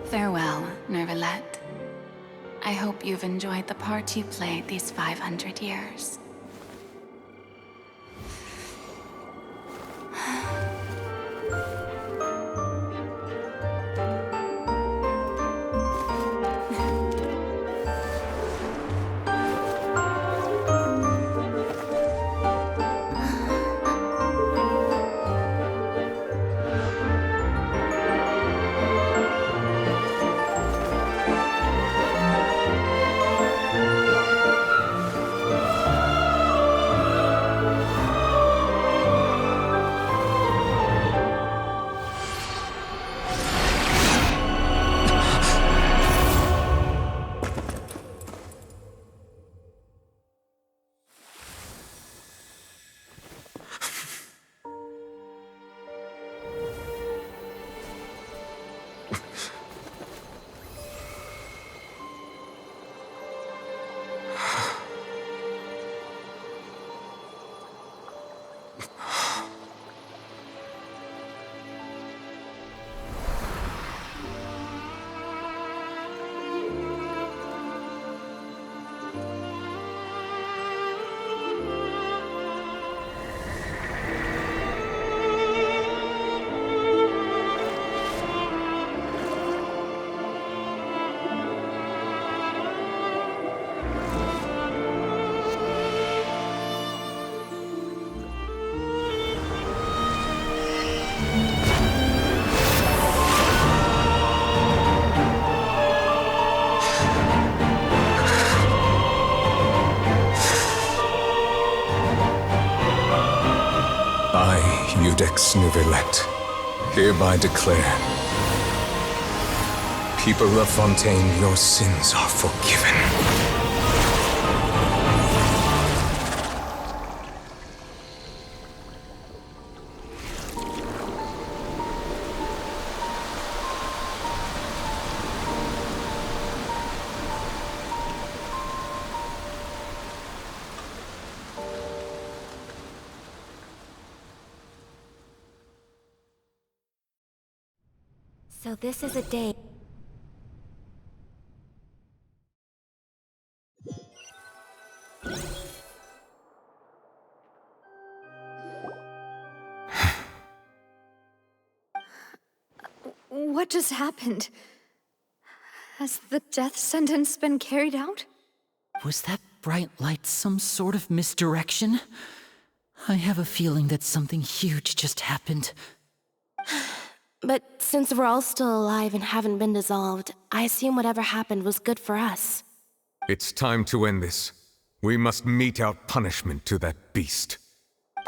Speaker 18: Farewell, Neuvillette. I hope you've enjoyed the part you played these 500 years.
Speaker 11: Iudex Neuvillette, hereby declare, people of Fontaine, your sins are forgiven.
Speaker 1: So this is a day.
Speaker 10: What just happened? Has the death sentence been carried out?
Speaker 5: Was that bright light some sort of misdirection? I have a feeling that something huge just happened.
Speaker 9: But since we're all still alive and haven't been dissolved, I assume whatever happened was good for us.
Speaker 11: It's time to end this. We must mete out punishment to that beast.
Speaker 6: Didn't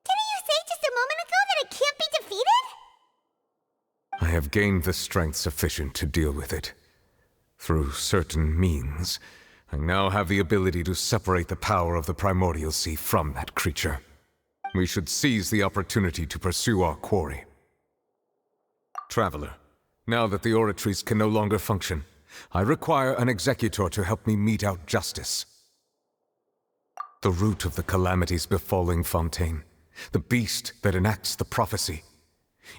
Speaker 6: you say just a moment ago that it can't be defeated?
Speaker 11: I have gained the strength sufficient to deal with it. Through certain means, I now have the ability to separate the power of the Primordial Sea from that creature. We should seize the opportunity to pursue our quarry. Traveler, now that the oratories can no longer function, I require an executor to help me mete out justice. The root of the calamities befalling Fontaine, the beast that enacts the prophecy.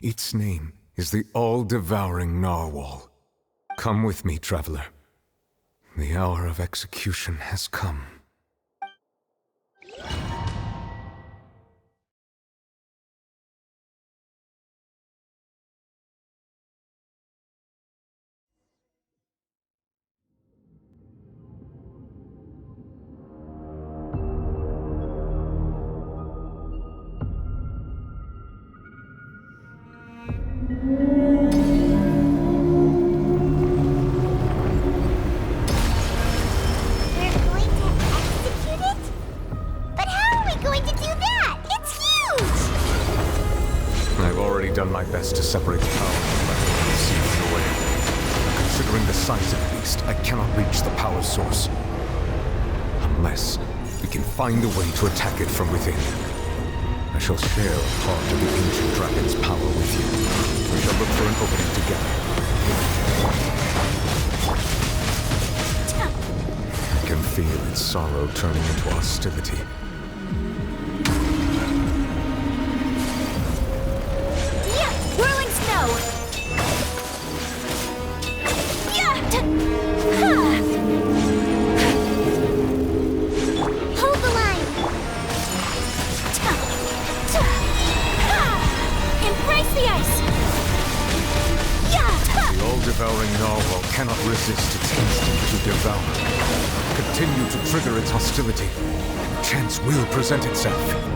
Speaker 11: Its name is the all-devouring Narwhal. Come with me, traveler. The hour of execution has come. To separate the power from the sea from the way. Considering the size of the beast, I cannot reach the power source. Unless we can find a way to attack it from within. I shall share a part of the ancient dragon's power with you. We shall look for an opening together. I can feel its sorrow turning into hostility.
Speaker 6: Whirling snow! Hold the line! Embrace the ice!
Speaker 11: The all-devouring narwhal cannot resist its instinct to devour. Continue to trigger its hostility. Chance will present itself.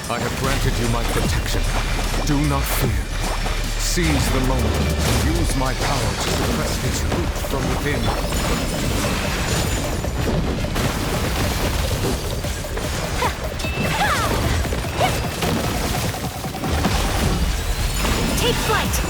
Speaker 11: I have granted you my protection. Do not fear. Seize the moment and use my power to suppress its root from within.
Speaker 6: Take flight!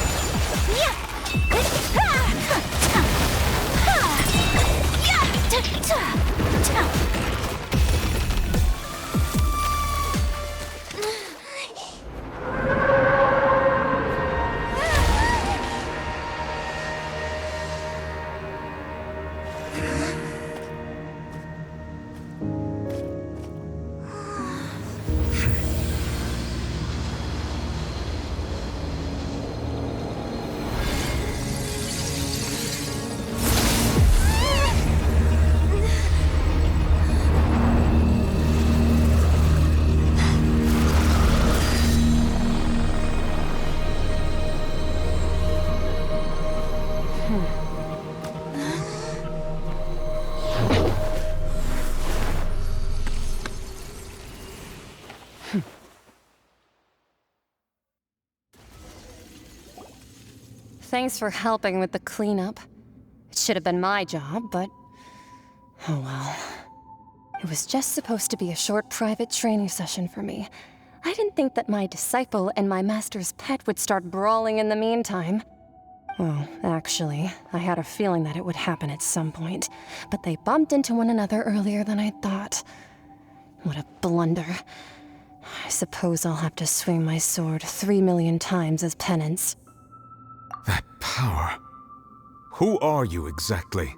Speaker 20: Thanks for helping with the cleanup. It should have been my job, but... oh well. It was just supposed to be a short private training session for me. I didn't think that my disciple and my master's pet would start brawling in the meantime. Well, actually, I had a feeling that it would happen at some point, but they bumped into one another earlier than I thought. What a blunder. I suppose I'll have to swing my sword 3 million times as penance.
Speaker 11: That power. Who are you exactly?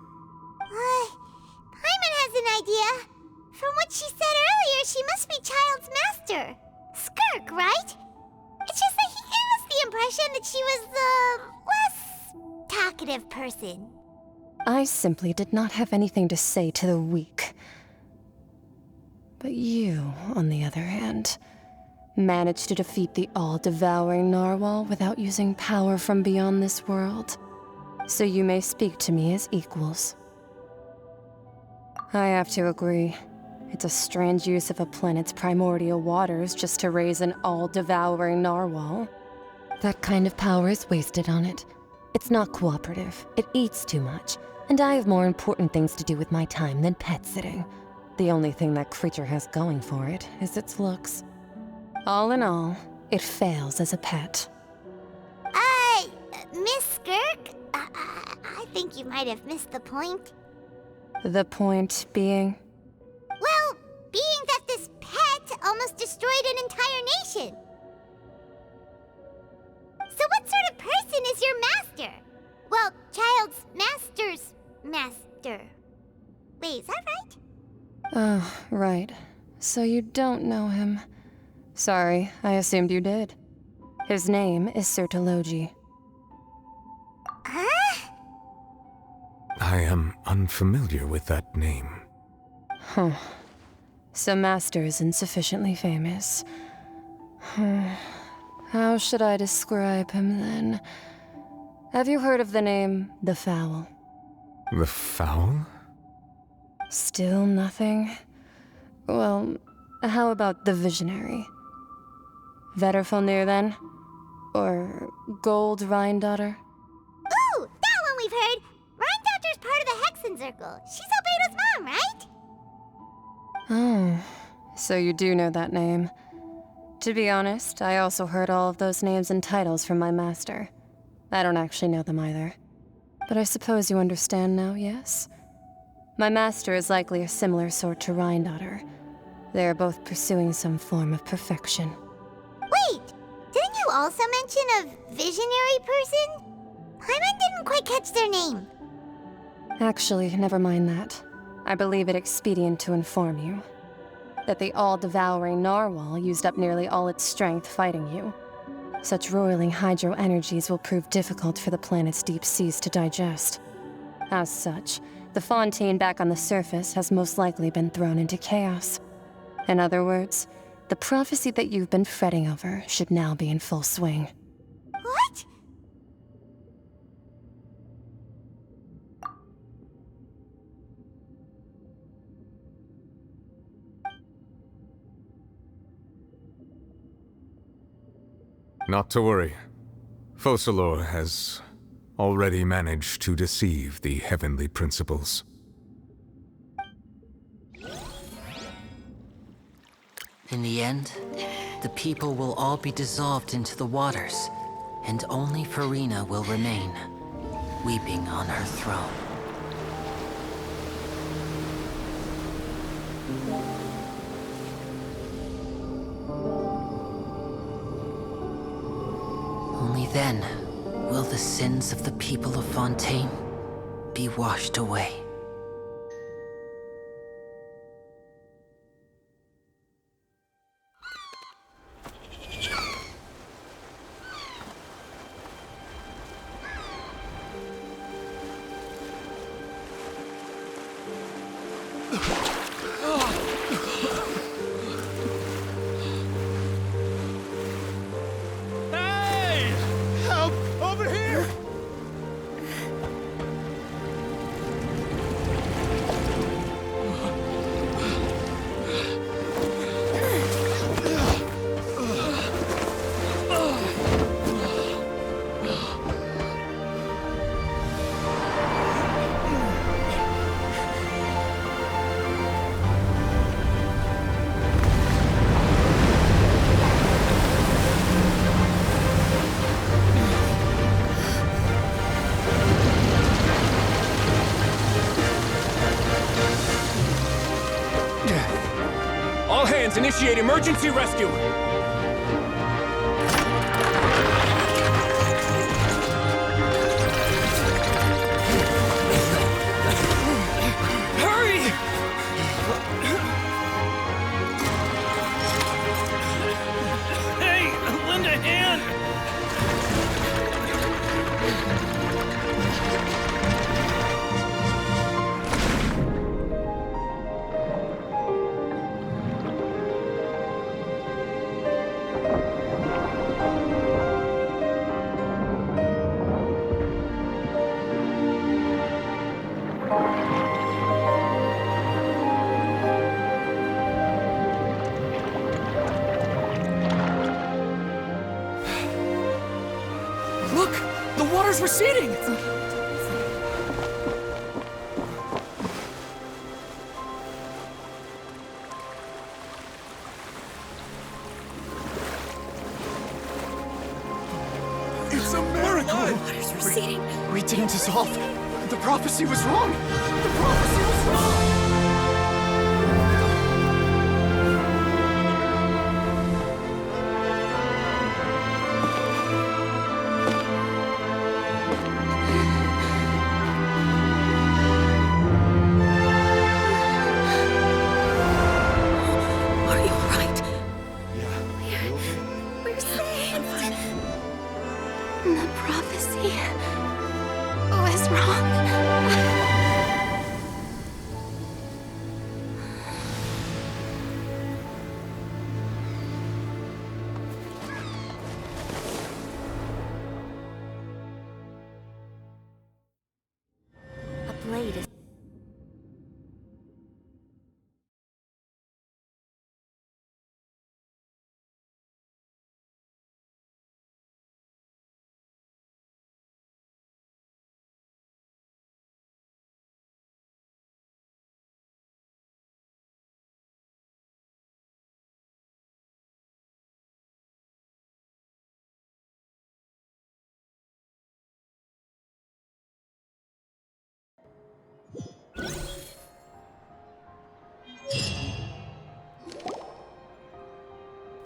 Speaker 6: Paimon has an idea. From what she said earlier, she must be Child's master. Skirk, right? It's just that he gave us the impression that she was the less talkative person.
Speaker 20: I simply did not have anything to say to the weak. But you, on the other hand, managed to defeat the all-devouring narwhal without using power from beyond this world. So you may speak to me as equals. I have to agree. It's a strange use of a planet's primordial waters just to raise an all-devouring narwhal. That kind of power is wasted on it. It's not cooperative, it eats too much, and I have more important things to do with my time than pet sitting. The only thing that creature has going for it is its looks. All in all, it fails as a pet.
Speaker 6: Miss Skirk? I think you might have missed the point.
Speaker 20: The point being?
Speaker 6: Well, being that this pet almost destroyed an entire nation. So what sort of person is your master? Well, Child's master's master. Wait, is that right?
Speaker 20: Oh, right. So you don't know him. Sorry, I assumed you did. His name is Sertologi.
Speaker 6: Huh?
Speaker 11: I am unfamiliar with that name.
Speaker 20: Huh. So Master isn't sufficiently famous. How should I describe him then? Have you heard of the name The Fowl?
Speaker 11: The Fowl?
Speaker 20: Still nothing? Well, how about the Visionary? Vetterfalnir then? Or Gold Rhine-daughter?
Speaker 6: Ooh, that one we've heard! Rhine-daughter's part of the Hexen Circle. She's Albedo's mom, right?
Speaker 20: Oh, so you do know that name. To be honest, I also heard all of those names and titles from my master. I don't actually know them either. But I suppose you understand now, yes? My master is likely a similar sort to Rhine-daughter. They are both pursuing some form of perfection.
Speaker 6: Wait! Didn't you also mention a visionary person? Paimon didn't quite catch their name.
Speaker 20: Actually, never mind that. I believe it expedient to inform you that the all-devouring narwhal used up nearly all its strength fighting you. Such roiling hydro energies will prove difficult for the planet's deep seas to digest. As such, the Fontaine back on the surface has most likely been thrown into chaos. In other words, the prophecy that you've been fretting over should now be in full swing.
Speaker 6: What?
Speaker 11: Not to worry. Focalor has already managed to deceive the heavenly principles.
Speaker 5: In the end, the people will all be dissolved into the waters, and only Furina will remain, weeping on her throne. Only then will the sins of the people of Fontaine be washed away.
Speaker 3: Initiate emergency rescue!
Speaker 14: Hurry! Hey, lend a hand!
Speaker 3: Look! The water's receding!
Speaker 17: It's a miracle!
Speaker 8: Water's receding.
Speaker 17: We didn't dissolve. The prophecy was wrong. The prophecy was wrong.
Speaker 8: Are you alright?
Speaker 17: Yeah.
Speaker 8: We're safe.
Speaker 9: The prophecy was wrong.
Speaker 1: A blade is...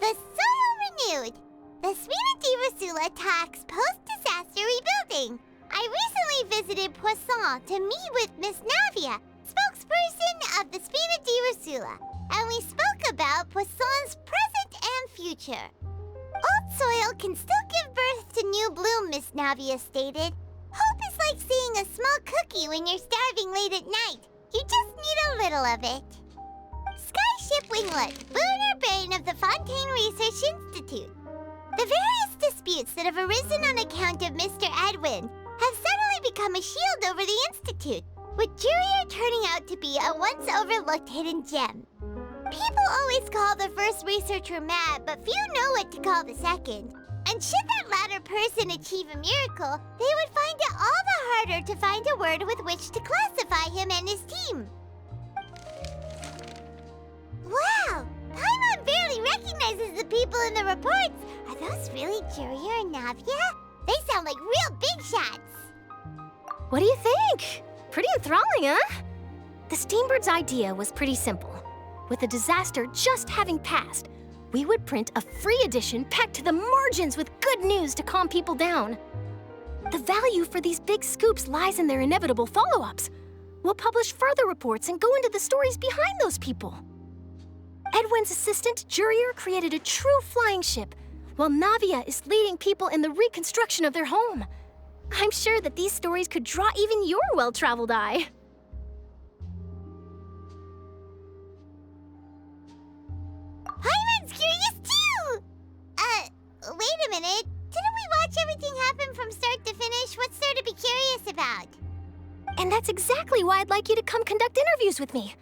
Speaker 6: The soil renewed. The Sphina di Rasula talks post-disaster rebuilding. I recently visited Poisson to meet with Miss Navia, spokesperson of the Sphina di Rasula, and we spoke about Poisson's present and future. Old soil can still give birth to new bloom, Miss Navia stated. Hope is like seeing a small cookie when you're starving late at night. You just need a little of it. Skyship Winglet, boon or bane of the Fontaine Research Institute. The various disputes that have arisen on account of Mr. Edwin have suddenly become a shield over the Institute, with Jurier turning out to be a once overlooked hidden gem. People always call the first researcher mad, but few know what to call the second. And should that latter person achieve a miracle, they would find it all the harder to find a word with which to classify him and his team. Wow! Paimon barely recognizes the people in the reports. Are those really Jurier and Navia? They sound like real big shots.
Speaker 15: What do you think? Pretty enthralling, huh? The Steambird's idea was pretty simple. With the disaster just having passed, we would print a free edition packed to the margins with good news to calm people down. The value for these big scoops lies in their inevitable follow-ups. We'll publish further reports and go into the stories behind those people. Edwin's assistant, Jurier, created a true flying ship, while Navia is leading people in the reconstruction of their home. I'm sure that these stories could draw even your well-traveled eye.
Speaker 6: Paimon's curious too! Wait a minute. Didn't we watch everything happen from start to finish? What's there to be curious about?
Speaker 15: And that's exactly why I'd like you to come conduct interviews with me.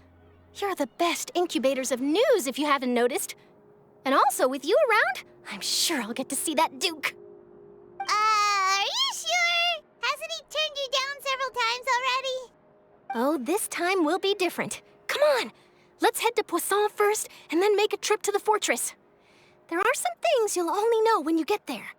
Speaker 15: You're the best incubators of news, if you haven't noticed. And also, with you around, I'm sure I'll get to see that Duke.
Speaker 6: Are you sure? Hasn't he turned you down several times already?
Speaker 15: Oh, this time will be different. Come on, let's head to Poisson first, and then make a trip to the fortress. There are some things you'll only know when you get there.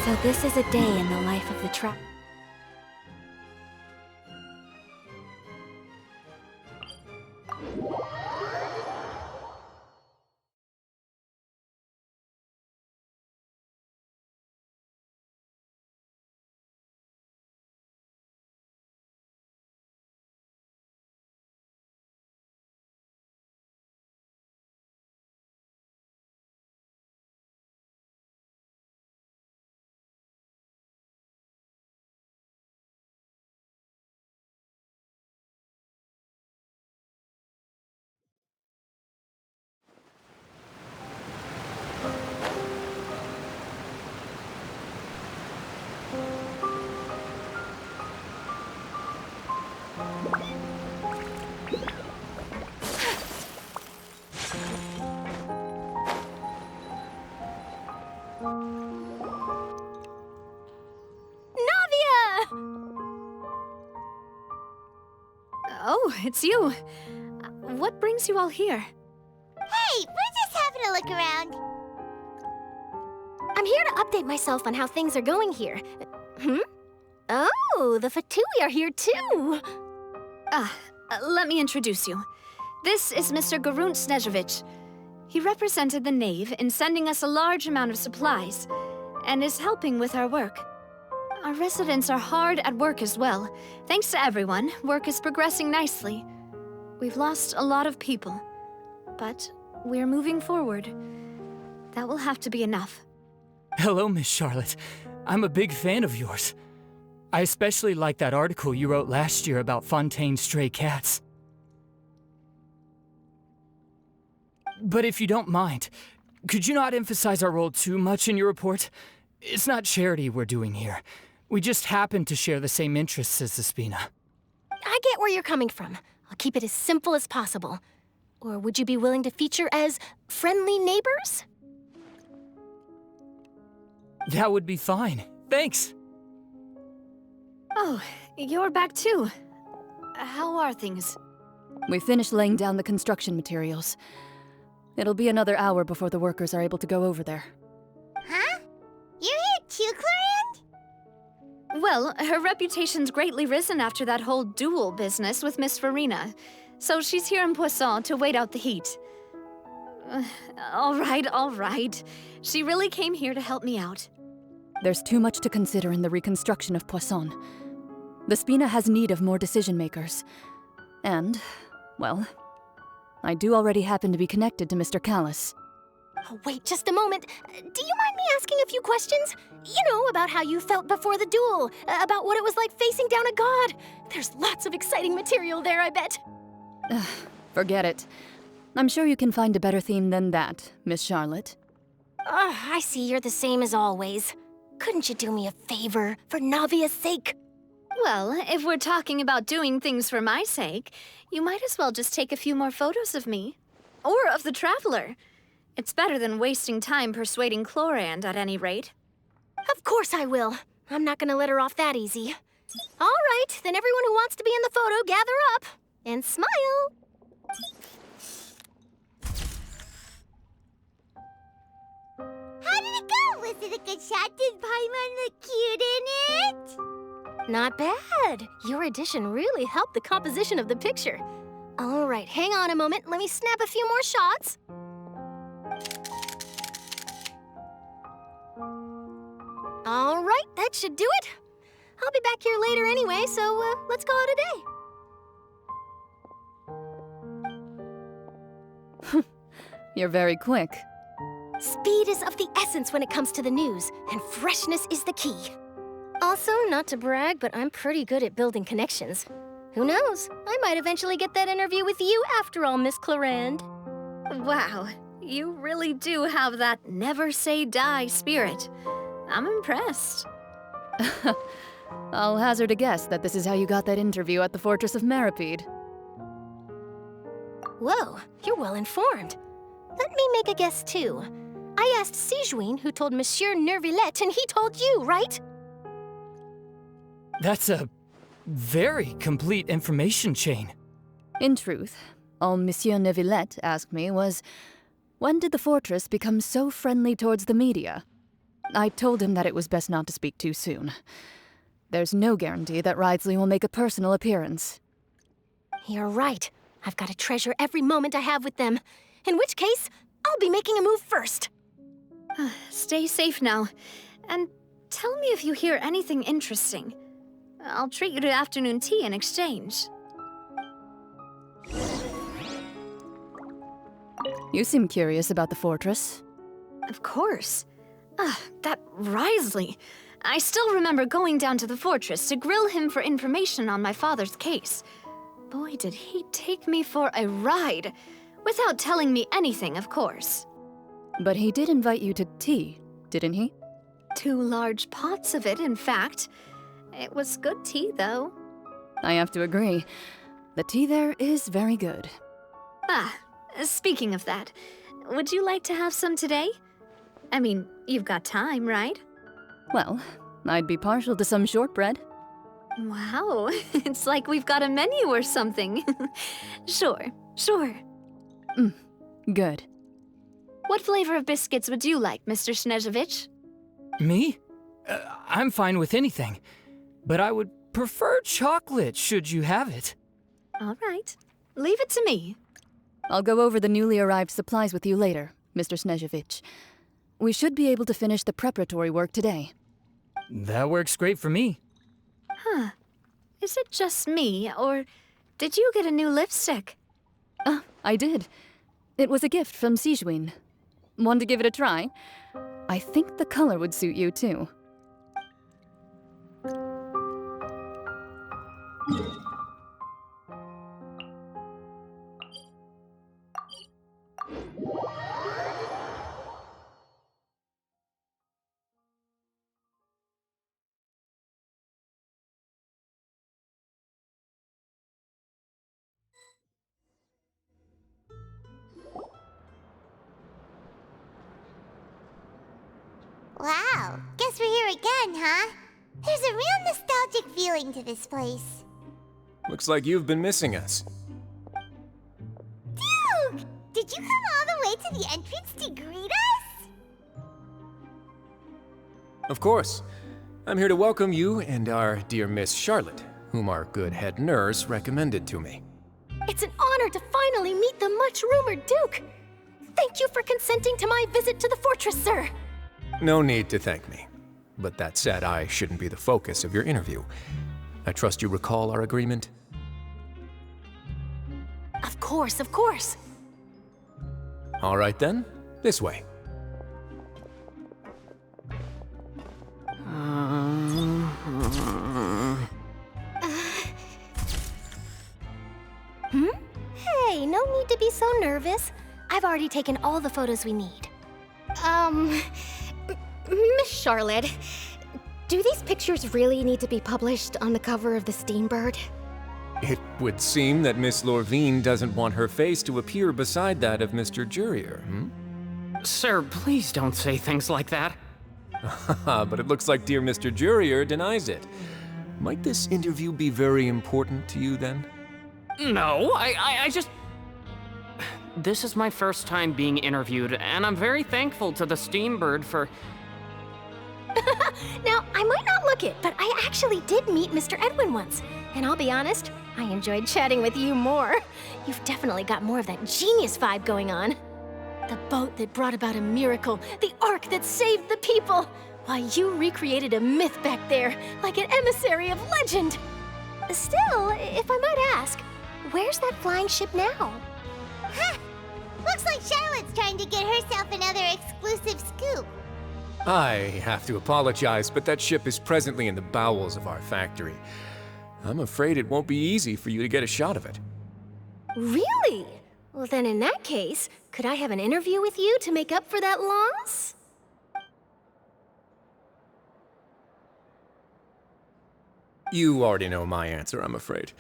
Speaker 9: So this is a day in the life of the tribe.
Speaker 10: Oh, it's you. What brings you all here?
Speaker 6: Hey, we're just having a look around.
Speaker 15: I'm here to update myself on how things are going here. Oh, the Fatui are here too.
Speaker 10: Let me introduce you. This is Mr. Garunt Snežević. He represented the Knave in sending us a large amount of supplies, and is helping with our work. Our residents are hard at work as well. Thanks to everyone, work is progressing nicely. We've lost a lot of people, but we're moving forward. That will have to be enough.
Speaker 3: Hello, Miss Charlotte. I'm a big fan of yours. I especially like that article you wrote last year about Fontaine's stray cats. But if you don't mind, could you not emphasize our role too much in your report? It's not charity we're doing here. We just happen to share the same interests as the Spina.
Speaker 15: I get where you're coming from. I'll keep it as simple as possible. Or would you be willing to feature as friendly neighbors?
Speaker 3: That would be fine. Thanks.
Speaker 10: Oh, you're back too. How are things?
Speaker 2: We finished laying down the construction materials. It'll be another hour before the workers are able to go over there.
Speaker 6: Huh? You're here too, Clorinde?
Speaker 10: Well, her reputation's greatly risen after that whole duel business with Miss Furina, so she's here in Poisson to wait out the heat. All right. She really came here to help me out.
Speaker 2: There's too much to consider in the reconstruction of Poisson. The Spina has need of more decision-makers. And, well, I do already happen to be connected to Mr. Callis.
Speaker 15: Oh, wait just a moment. Do you mind me asking a few questions? You know, about how you felt before the duel, about what it was like facing down a god. There's lots of exciting material there, I bet.
Speaker 2: Forget it. I'm sure you can find a better theme than that, Miss Charlotte.
Speaker 15: I see you're the same as always. Couldn't you do me a favor, for Navia's sake?
Speaker 10: Well, if we're talking about doing things for my sake, you might as well just take a few more photos of me. Or of the Traveler. It's better than wasting time persuading Clorinde, at any rate.
Speaker 15: Of course I will. I'm not gonna let her off that easy. All right, then everyone who wants to be in the photo, gather up. And smile.
Speaker 6: How did it go? Was it a good shot? Did Paimon look cute in it?
Speaker 15: Not bad. Your addition really helped the composition of the picture. All right, hang on a moment. Let me snap a few more shots. All right, that should do it. I'll be back here later anyway, so let's call it a day.
Speaker 2: You're very quick.
Speaker 15: Speed is of the essence when it comes to the news, and freshness is the key. Also, not to brag, but I'm pretty good at building connections. Who knows? I might eventually get that interview with you after all, Miss Clorinde.
Speaker 10: Wow, you really do have that never say die spirit. I'm impressed.
Speaker 2: I'll hazard a guess that this is how you got that interview at the Fortress of Meripede.
Speaker 15: Whoa, you're well informed. Let me make a guess too. I asked Sijuin, who told Monsieur Neuvillette, and he told you, right?
Speaker 3: That's a very complete information chain.
Speaker 2: In truth, all Monsieur Neuvillette asked me was, when did the fortress become so friendly towards the media? I told him that it was best not to speak too soon. There's no guarantee that Wriothesley will make a personal appearance.
Speaker 15: You're right. I've got to treasure every moment I have with them. In which case, I'll be making a move first.
Speaker 10: Stay safe now. And tell me if you hear anything interesting. I'll treat you to afternoon tea in exchange.
Speaker 2: You seem curious about the fortress.
Speaker 10: Of course. That Wriothesley. I still remember going down to the fortress to grill him for information on my father's case. Boy, did he take me for a ride. Without telling me anything, of course.
Speaker 2: But he did invite you to tea, didn't he?
Speaker 10: 2 large pots of it, in fact. It was good tea, though.
Speaker 2: I have to agree. The tea there is very good.
Speaker 10: Speaking of that, would you like to have some today? I mean, you've got time, right?
Speaker 2: Well, I'd be partial to some shortbread.
Speaker 10: Wow, it's like we've got a menu or something. Sure.
Speaker 2: Good.
Speaker 10: What flavor of biscuits would you like, Mr. Snezhevich?
Speaker 3: Me? I'm fine with anything. But I would prefer chocolate, should you have it.
Speaker 10: All right. Leave it to me.
Speaker 2: I'll go over the newly arrived supplies with you later, Mr. Snezhevich. We should be able to finish the preparatory work today.
Speaker 3: That works great for me.
Speaker 10: Huh. Is it just me, or did you get a new lipstick?
Speaker 2: I did. It was a gift from Sijuin. Want to give it a try? I think the color would suit you, too.
Speaker 6: Wow, guess we're here again, huh? There's a real nostalgic feeling to this place.
Speaker 11: Looks like you've been missing us.
Speaker 6: Duke! Did you come all the way to the entrance to greet us?
Speaker 11: Of course. I'm here to welcome you and our dear Miss Charlotte, whom our good head nurse recommended to me.
Speaker 15: It's an honor to finally meet the much-rumored Duke. Thank you for consenting to my visit to the fortress, sir.
Speaker 11: No need to thank me. But that said, I shouldn't be the focus of your interview. I trust you recall our agreement?
Speaker 15: Of course, of course.
Speaker 11: All right then, this way.
Speaker 15: Hey, no need to be so nervous. I've already taken all the photos we need. Miss Charlotte, do these pictures really need to be published on the cover of the Steambird?
Speaker 11: It would seem that Miss Lorvine doesn't want her face to appear beside that of Mr. Jurier,
Speaker 4: Sir, please don't say things like that.
Speaker 11: But it looks like dear Mr. Jurier denies it. Might this interview be very important to you then?
Speaker 4: No, I just... This is my first time being interviewed, and I'm very thankful to the Steambird for...
Speaker 15: Now, I might not look it, but I actually did meet Mr. Edwin once. And I'll be honest, I enjoyed chatting with you more. You've definitely got more of that genius vibe going on. The boat that brought about a miracle, the ark that saved the people. Why, you recreated a myth back there, like an emissary of legend. Still, if I might ask, where's that flying ship now?
Speaker 6: Huh! Looks like Charlotte's trying to get herself another exclusive scoop.
Speaker 11: I have to apologize, but that ship is presently in the bowels of our factory. I'm afraid it won't be easy for you to get a shot of it.
Speaker 15: Really? Well, then in that case, could I have an interview with you to make up for that loss?
Speaker 11: You already know my answer, I'm afraid.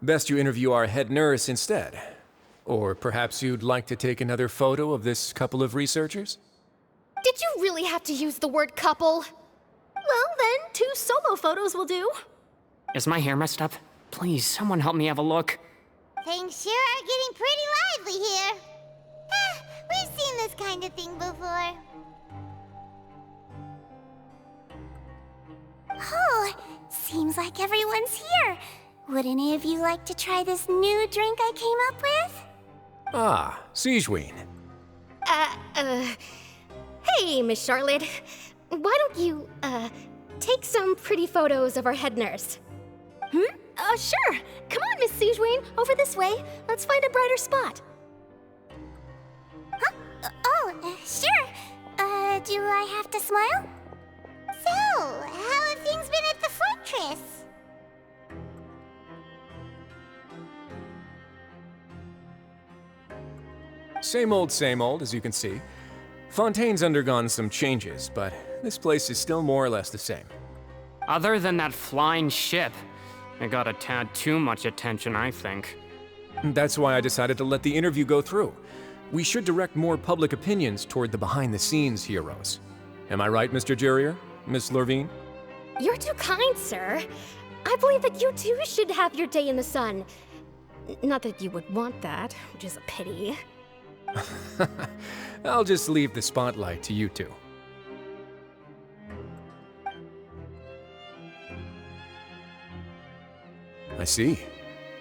Speaker 11: Best you interview our head nurse instead. Or perhaps you'd like to take another photo of this couple of researchers?
Speaker 15: Did you really have to use the word couple? Well, then, 2 solo photos will do.
Speaker 4: Is my hair messed up? Please, someone help me have a look.
Speaker 6: Things sure are getting pretty lively here. We've seen this kind of thing before.
Speaker 1: Oh, seems like everyone's here. Would any of you like to try this new drink I came up with?
Speaker 11: Ah, Sijuin.
Speaker 15: Hey, Miss Charlotte. Why don't you, take some pretty photos of our head nurse? Sure. Come on, Miss Sijuin, over this way. Let's find a brighter spot.
Speaker 1: Huh? Sure. Do I have to smile?
Speaker 6: So, how have things been at the fortress?
Speaker 11: Same old, as you can see. Fontaine's undergone some changes, but this place is still more or less the same.
Speaker 4: Other than that flying ship, it got a tad too much attention, I think.
Speaker 11: That's why I decided to let the interview go through. We should direct more public opinions toward the behind-the-scenes heroes. Am I right, Mr. Jurier? Miss Lorvine?
Speaker 15: You're too kind, sir. I believe that you too should have your day in the sun. Not that you would want that, which is a pity.
Speaker 13: I'll just leave the spotlight to you two. I see.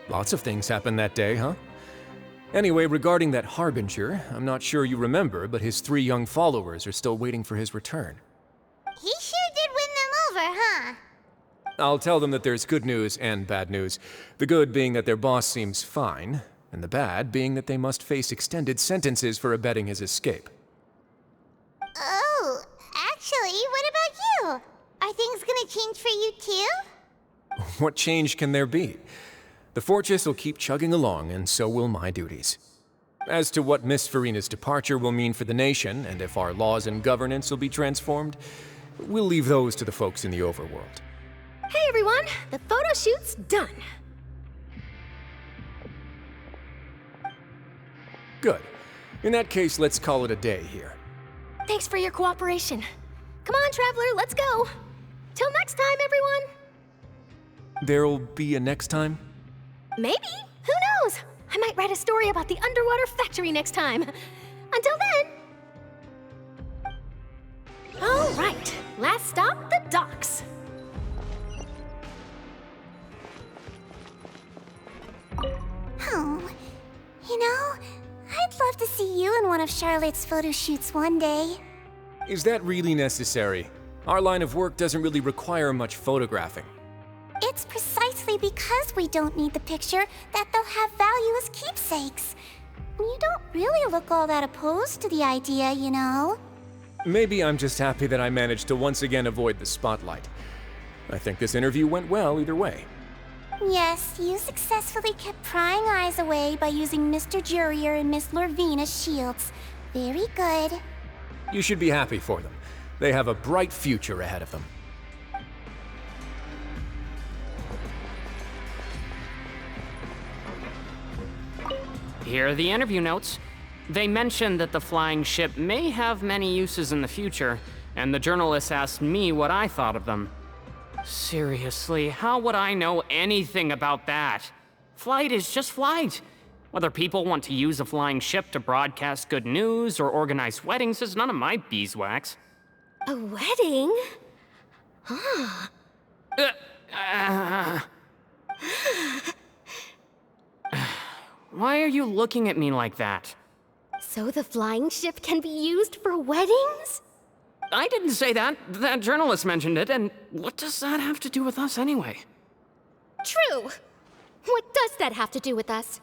Speaker 13: Lots of things happened that day, huh? Anyway, regarding that Harbinger, I'm not sure you remember, but his 3 young followers are still waiting for his return.
Speaker 6: He sure did win them over, huh?
Speaker 13: I'll tell them that there's good news and bad news. The good being that their boss seems fine, and the bad being that they must face extended sentences for abetting his escape.
Speaker 6: Oh, actually, what about you? Are things gonna change for you too?
Speaker 13: What change can there be? The fortress will keep chugging along, and so will my duties. As to what Miss Furina's departure will mean for the nation, and if our laws and governance will be transformed, we'll leave those to the folks in the overworld.
Speaker 15: Hey everyone, the photo shoot's done.
Speaker 13: Good. In that case, let's call it a day here.
Speaker 15: Thanks for your cooperation. Come on, Traveler, let's go. Till next time, everyone.
Speaker 13: There'll be a next time?
Speaker 15: Maybe. Who knows? I might write a story about the underwater factory next time. Until then. All right, last stop, the docks.
Speaker 1: Oh, you know, I'd love to see you in one of Charlotte's photo shoots one day.
Speaker 13: Is that really necessary? Our line of work doesn't really require much photographing.
Speaker 1: It's precisely because we don't need the picture that they'll have value as keepsakes. You don't really look all that opposed to the idea, you know.
Speaker 13: Maybe I'm just happy that I managed to once again avoid the spotlight. I think this interview went well either way.
Speaker 1: Yes, you successfully kept prying eyes away by using Mr. Jurier and Miss Lorvine as shields. Very good.
Speaker 13: You should be happy for them. They have a bright future ahead of them.
Speaker 4: Here are the interview notes. They mentioned that the flying ship may have many uses in the future, and the journalist asked me what I thought of them. Seriously, how would I know anything about that? Flight is just flight. Whether people want to use a flying ship to broadcast good news or organize weddings is none of my beeswax.
Speaker 15: A wedding? Huh.
Speaker 4: Why are you looking at me like that?
Speaker 15: So the flying ship can be used for weddings?
Speaker 4: I didn't say that. That journalist mentioned it, and what does that have to do with us anyway?
Speaker 15: True. What does that have to do with us?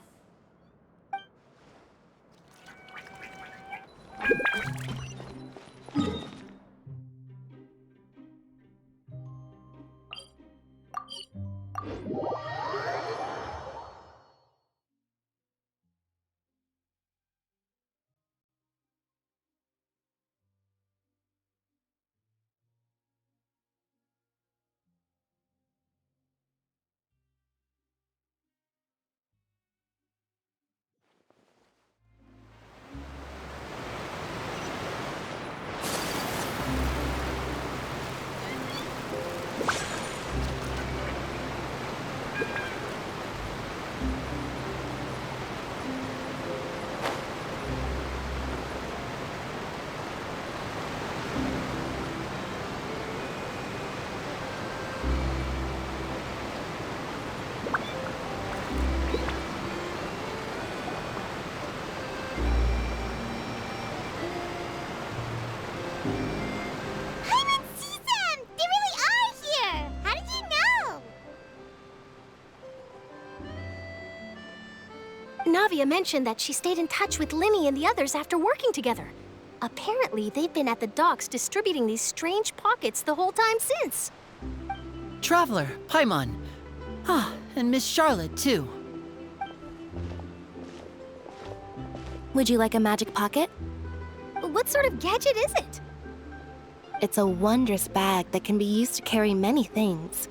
Speaker 15: Navia mentioned that she stayed in touch with Linny and the others after working together. Apparently, they've been at the docks distributing these strange pockets the whole time since.
Speaker 16: Traveler, Paimon. Ah, and Miss Charlotte, too.
Speaker 9: Would you like a magic pocket?
Speaker 15: What sort of gadget is it?
Speaker 9: It's a wondrous bag that can be used to carry many things.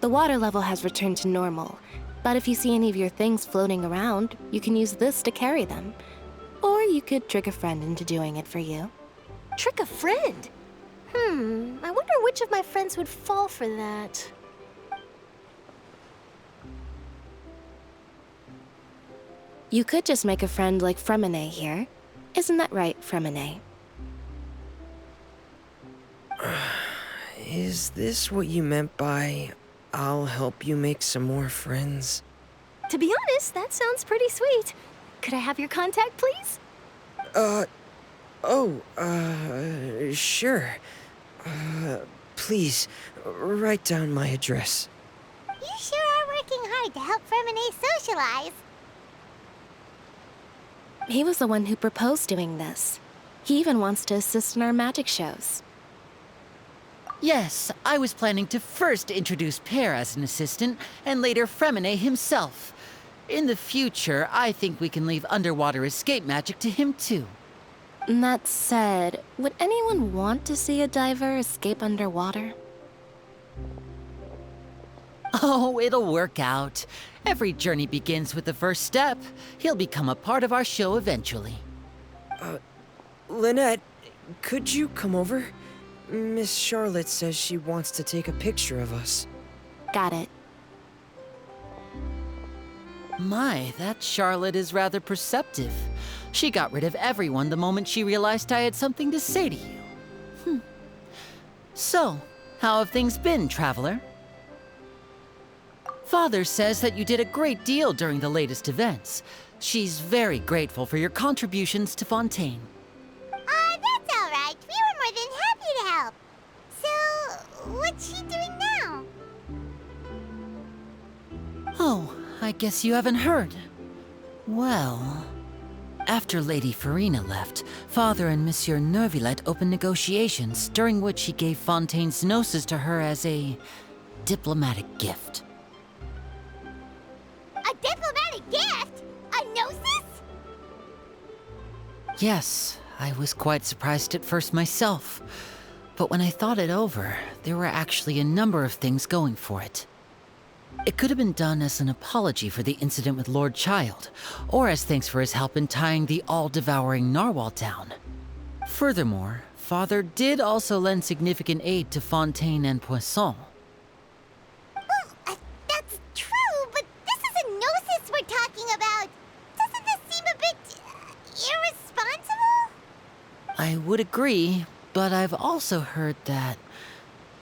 Speaker 9: The water level has returned to normal, but if you see any of your things floating around, you can use this to carry them. Or you could trick a friend into doing it for you.
Speaker 15: Trick a friend? I wonder which of my friends would fall for that.
Speaker 9: You could just make a friend like Fremine here. Isn't that right, Fremine?
Speaker 7: Is this what you meant by, I'll help you make some more friends?
Speaker 15: To be honest, that sounds pretty sweet. Could I have your contact, please?
Speaker 7: Sure. Please, write down my address.
Speaker 6: You sure are working hard to help Fremine socialize.
Speaker 9: He was the one who proposed doing this. He even wants to assist in our magic shows.
Speaker 16: Yes, I was planning to first introduce Pear as an assistant, and later Fremine himself. In the future, I think we can leave underwater escape magic to him too.
Speaker 9: That said, would anyone want to see a diver escape underwater?
Speaker 16: Oh, it'll work out. Every journey begins with the first step. He'll become a part of our show eventually.
Speaker 7: Lynette, could you come over? Miss Charlotte says she wants to take a picture of us.
Speaker 9: Got it.
Speaker 16: My, that Charlotte is rather perceptive. She got rid of everyone the moment she realized I had something to say to you. So, how have things been, Traveler? Father says that you did a great deal during the latest events. She's very grateful for your contributions to Fontaine.
Speaker 6: That's all right. We were more than happy to help. So, what's she doing now?
Speaker 16: Oh, I guess you haven't heard. Well, after Lady Furina left, Father and Monsieur Neuvillette opened negotiations, during which he gave Fontaine's gnosis to her as a diplomatic gift.
Speaker 6: A diplomatic gift? A gnosis?
Speaker 16: Yes, I was quite surprised at first myself. But when I thought it over, there were actually a number of things going for it. It could have been done as an apology for the incident with Lord Child, or as thanks for his help in tying the all-devouring narwhal down. Furthermore, Father did also lend significant aid to Fontaine and Poisson.
Speaker 6: Well, that's true, but this is a gnosis we're talking about. Doesn't this seem a bit irresponsible?
Speaker 16: I would agree, but I've also heard that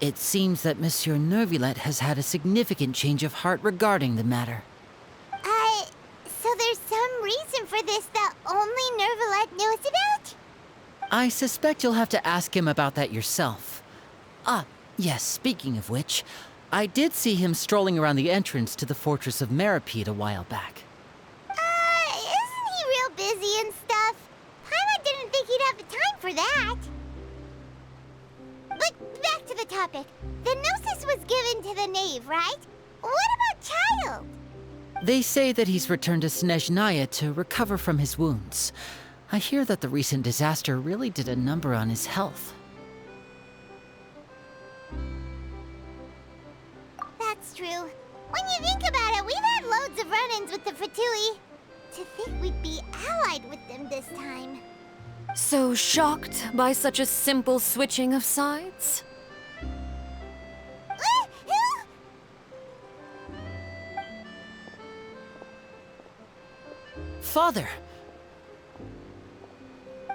Speaker 16: it seems that Monsieur Neuvillette has had a significant change of heart regarding the matter.
Speaker 6: So there's some reason for this that only Neuvillette knows about?
Speaker 16: I suspect you'll have to ask him about that yourself. Yes, speaking of which, I did see him strolling around the entrance to the Fortress of Meripede a while back.
Speaker 6: Isn't he real busy and stuff? Paimon didn't think he'd have the time for that. But back to the topic. The gnosis was given to the knave, right? What about Child?
Speaker 16: They say that he's returned to Snezhnaya to recover from his wounds. I hear that the recent disaster really did a number on his health.
Speaker 6: That's true. When you think about it, we've had loads of run-ins with the Fatui. To think we'd be allied with them this time.
Speaker 2: So shocked by such a simple switching of sides?
Speaker 16: Father!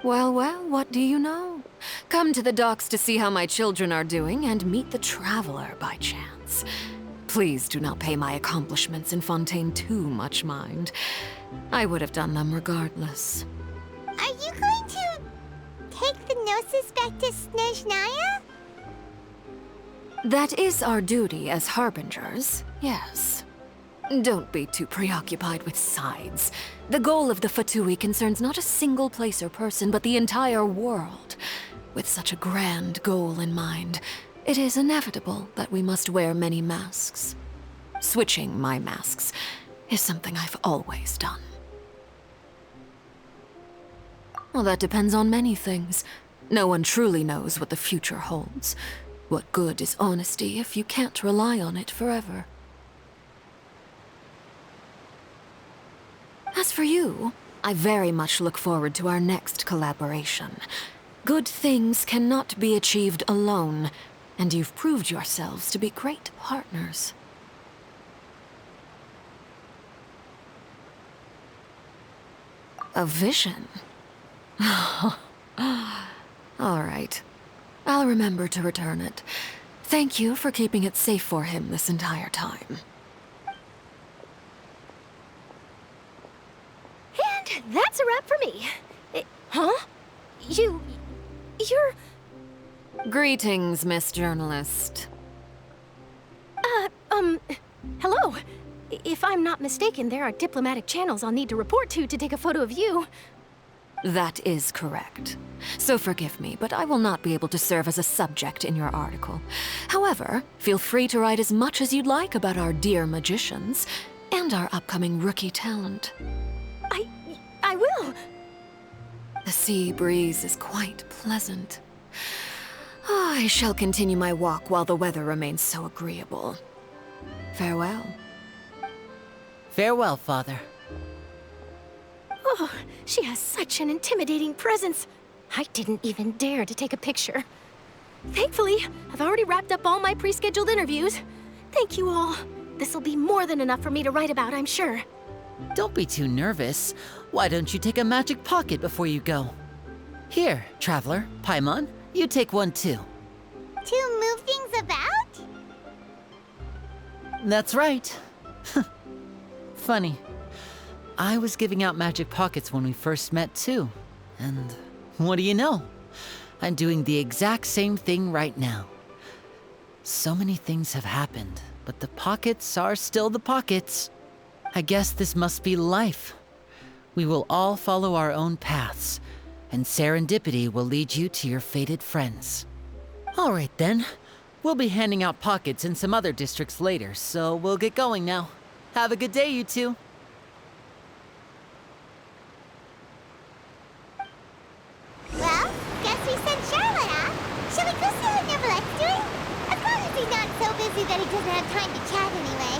Speaker 2: Well, what do you know? Come to the docks to see how my children are doing and meet the Traveler by chance. Please do not pay my accomplishments in Fontaine too much mind. I would have done them regardless.
Speaker 6: Are you going to take the gnosis back to Snezhnaya?
Speaker 2: That is our duty as harbingers, yes. Don't be too preoccupied with sides. The goal of the Fatui concerns not a single place or person, but the entire world. With such a grand goal in mind, it is inevitable that we must wear many masks. Switching my masks is something I've always done. Well, that depends on many things. No one truly knows what the future holds. What good is honesty if you can't rely on it forever? As for you, I very much look forward to our next collaboration. Good things cannot be achieved alone, and you've proved yourselves to be great partners.
Speaker 19: A vision? All right. I'll remember to return it. Thank you for keeping it safe for him this entire time.
Speaker 15: And that's a wrap for me. Huh? You're...
Speaker 19: Greetings, Miss Journalist.
Speaker 15: Hello. If I'm not mistaken, there are diplomatic channels I'll need to report to take a photo of you.
Speaker 19: That is correct. So forgive me, but I will not be able to serve as a subject in your article. However, feel free to write as much as you'd like about our dear magicians and our upcoming rookie talent.
Speaker 15: I will.
Speaker 19: The sea breeze is quite pleasant. I shall continue my walk while the weather remains so agreeable. Farewell.
Speaker 16: Farewell, Father.
Speaker 15: Oh, she has such an intimidating presence. I didn't even dare to take a picture. Thankfully, I've already wrapped up all my pre-scheduled interviews. Thank you all. This'll be more than enough for me to write about, I'm sure.
Speaker 16: Don't be too nervous. Why don't you take a magic pocket before you go? Here, Traveler, Paimon, you take one too.
Speaker 6: To move things about?
Speaker 16: That's right. Funny. I was giving out magic pockets when we first met too. And what do you know? I'm doing the exact same thing right now. So many things have happened, but the pockets are still the pockets. I guess this must be life. We will all follow our own paths, and serendipity will lead you to your fated friends. All right then. We'll be handing out pockets in some other districts later, so we'll get going now. Have a good day, you two.
Speaker 6: Well, guess we sent Charlotte, huh? Shall we go see how Neverlet's doing? As long as he's not so busy that he doesn't have time to chat anyway.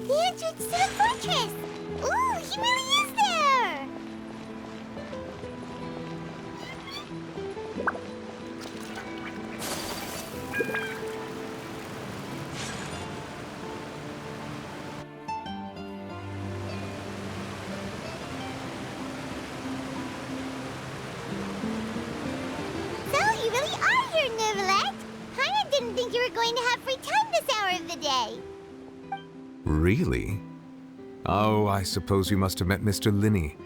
Speaker 6: The entrance to the fortress! Ooh, he really is there! So, you really are here, Neverlet! Paimon didn't think you were going to have free time this hour of the day.
Speaker 11: Really? Oh, I suppose you must have met Mr. Linney.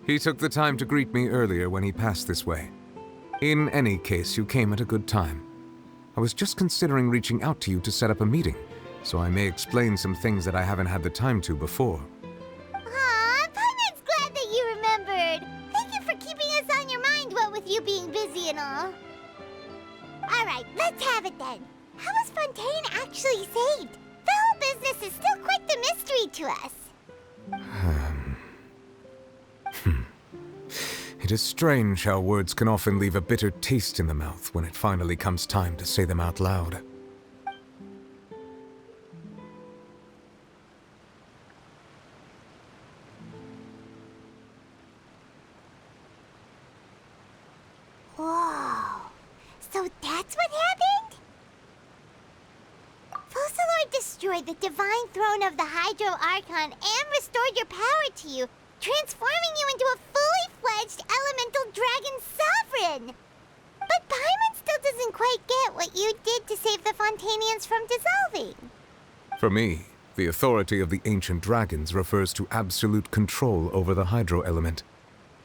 Speaker 11: He took the time to greet me earlier when he passed this way. In any case, you came at a good time. I was just considering reaching out to you to set up a meeting, so I may explain some things that I haven't had the time to before.
Speaker 6: Aw, Paimon's glad that you remembered. Thank you for keeping us on your mind, what with you being busy and all. Alright, let's have it then. How was Fontaine actually saved? The whole business is still quite the mystery to us.
Speaker 11: It is strange how words can often leave a bitter taste in the mouth when it finally comes time to say them out loud.
Speaker 6: Whoa. So that's what happened? Fossilor destroyed the divine throne of the Hydro Archon and restored your power to you, transforming you into a fully fledged elemental dragon sovereign. But Paimon still doesn't quite get what you did to save the Fontainians from dissolving.
Speaker 11: For me, The authority of the ancient dragons refers to absolute control over the hydro element.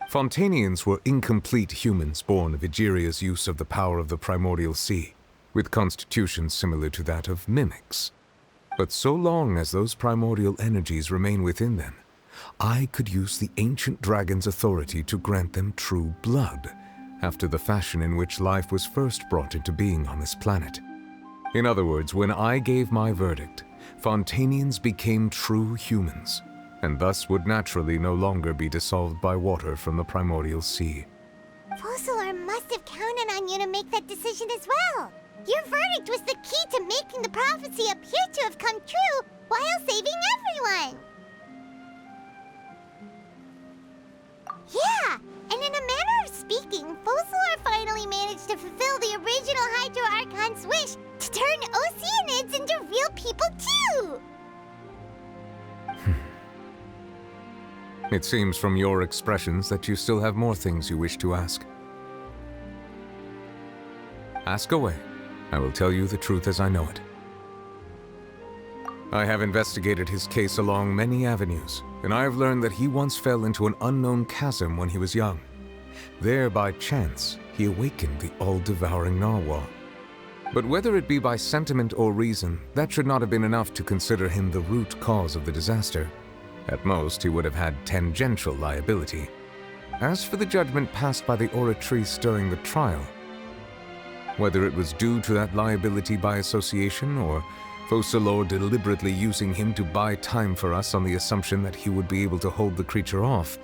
Speaker 11: Fontainians were incomplete humans born of Egeria's use of the power of the primordial sea, with constitutions similar to that of mimics. But so long as those primordial energies remain within them, I could use the ancient dragon's authority to grant them true blood, after the fashion in which life was first brought into being on this planet. In other words, when I gave my verdict, Fontainians became true humans, and thus would naturally no longer be dissolved by water from the primordial sea.
Speaker 6: Focalor must have counted on you to make that decision as well. Your verdict was the key to making the prophecy appear to have come true while saving everyone. Yeah, and in a manner of speaking, Focalor finally managed to fulfill the original Hydro Archon's wish to turn Oceanids into real people too!
Speaker 11: It seems from your expressions that you still have more things you wish to ask. Ask away. I will tell you the truth as I know it. I have investigated his case along many avenues, and I have learned that he once fell into an unknown chasm when he was young. There, by chance, he awakened the all-devouring narwhal. But whether it be by sentiment or reason, that should not have been enough to consider him the root cause of the disaster. At most, he would have had tangential liability. As for the judgment passed by the Oratrice during the trial, whether it was due to that liability by association, or Focalor deliberately using him to buy time for us on the assumption that he would be able to hold the creature off,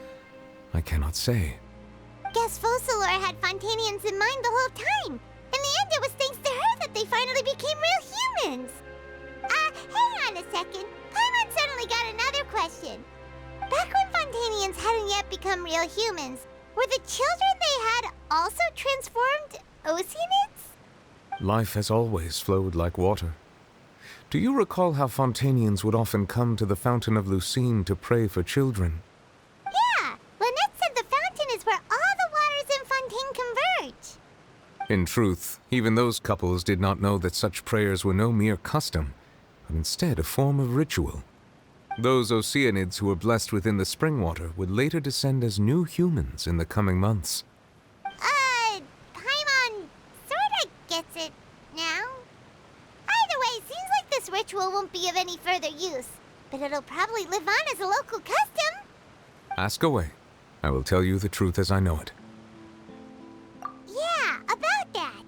Speaker 11: I cannot say.
Speaker 6: Guess Focalor had Fontainians in mind the whole time. In the end, it was thanks to her that they finally became real humans. Hang on a second. Paimon suddenly got another question. Back when Fontainians hadn't yet become real humans, were the children they had also transformed Oceanids?
Speaker 11: Life has always flowed like water. Do you recall how Fontainians would often come to the Fountain of Lucine to pray for children?
Speaker 6: Yeah! Lynette said the fountain is where all the waters in Fontaine converge.
Speaker 11: In truth, even those couples did not know that such prayers were no mere custom, but instead a form of ritual. Those Oceanids who were blessed within the spring water would later descend as new humans in the coming months.
Speaker 6: Paimon sorta gets it now. Either way, seems like this ritual won't be of any further use, but it'll probably live on as a local custom.
Speaker 11: Ask away. I will tell you the truth as I know it.
Speaker 6: Yeah, about that.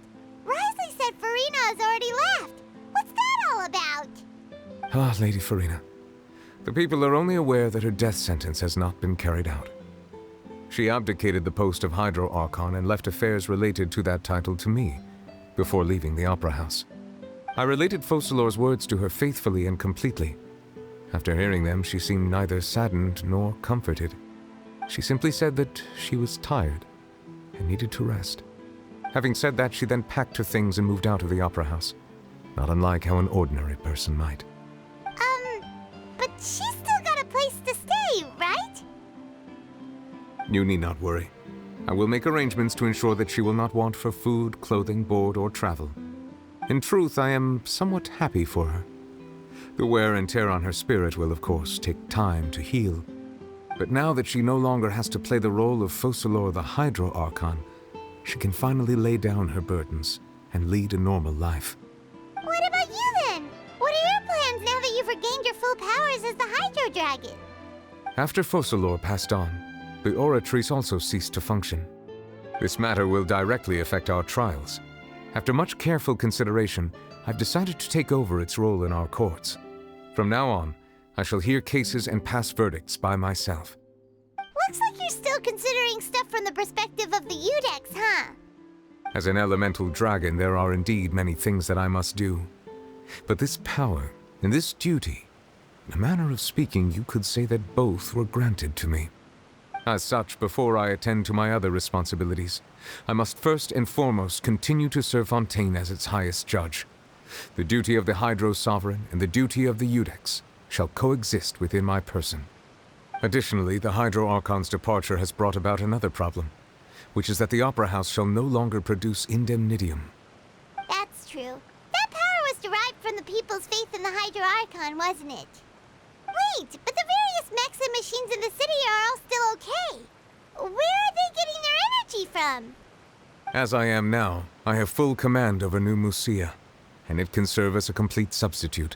Speaker 6: Risley said Furina has already left. What's that all about?
Speaker 11: Ah, Lady Furina. The people are only aware that her death sentence has not been carried out. She abdicated the post of Hydro Archon and left affairs related to that title to me, before leaving the Opera House. I related Focalor's words to her faithfully and completely. After hearing them, she seemed neither saddened nor comforted. She simply said that she was tired and needed to rest. Having said that, she then packed her things and moved out of the Opera House, not unlike how an ordinary person might.
Speaker 6: But she's still got a place to stay, right?
Speaker 11: You need not worry. I will make arrangements to ensure that she will not want for food, clothing, board, or travel. In truth, I am somewhat happy for her. The wear and tear on her spirit will, of course, take time to heal. But now that she no longer has to play the role of Focalor the Hydro Archon, she can finally lay down her burdens and lead a normal life.
Speaker 6: What about you then? What are your plans now that you've regained your full powers as the Hydro Dragon?
Speaker 11: After Focalor passed on, the Oratrice also ceased to function. This matter will directly affect our trials. After much careful consideration, I've decided to take over its role in our courts. From now on, I shall hear cases and pass verdicts by myself.
Speaker 6: Looks like you're still considering stuff from the perspective of the Udex, huh?
Speaker 11: As an elemental dragon, there are indeed many things that I must do. But this power and this duty, in a manner of speaking, you could say that both were granted to me. As such, before I attend to my other responsibilities, I must first and foremost continue to serve Fontaine as its highest judge. The duty of the Hydro Sovereign and the duty of the Udex shall coexist within my person. Additionally, the Hydro Archon's departure has brought about another problem, which is that the Opera House shall no longer produce indemnitium.
Speaker 6: That's true. That power was derived from the people's faith in the Hydro Archon, wasn't it? Wait, but the various mechs and machines in the city are all still okay. Where are they getting their energy from?
Speaker 11: As I am now, I have full command over New Musia, and it can serve as a complete substitute.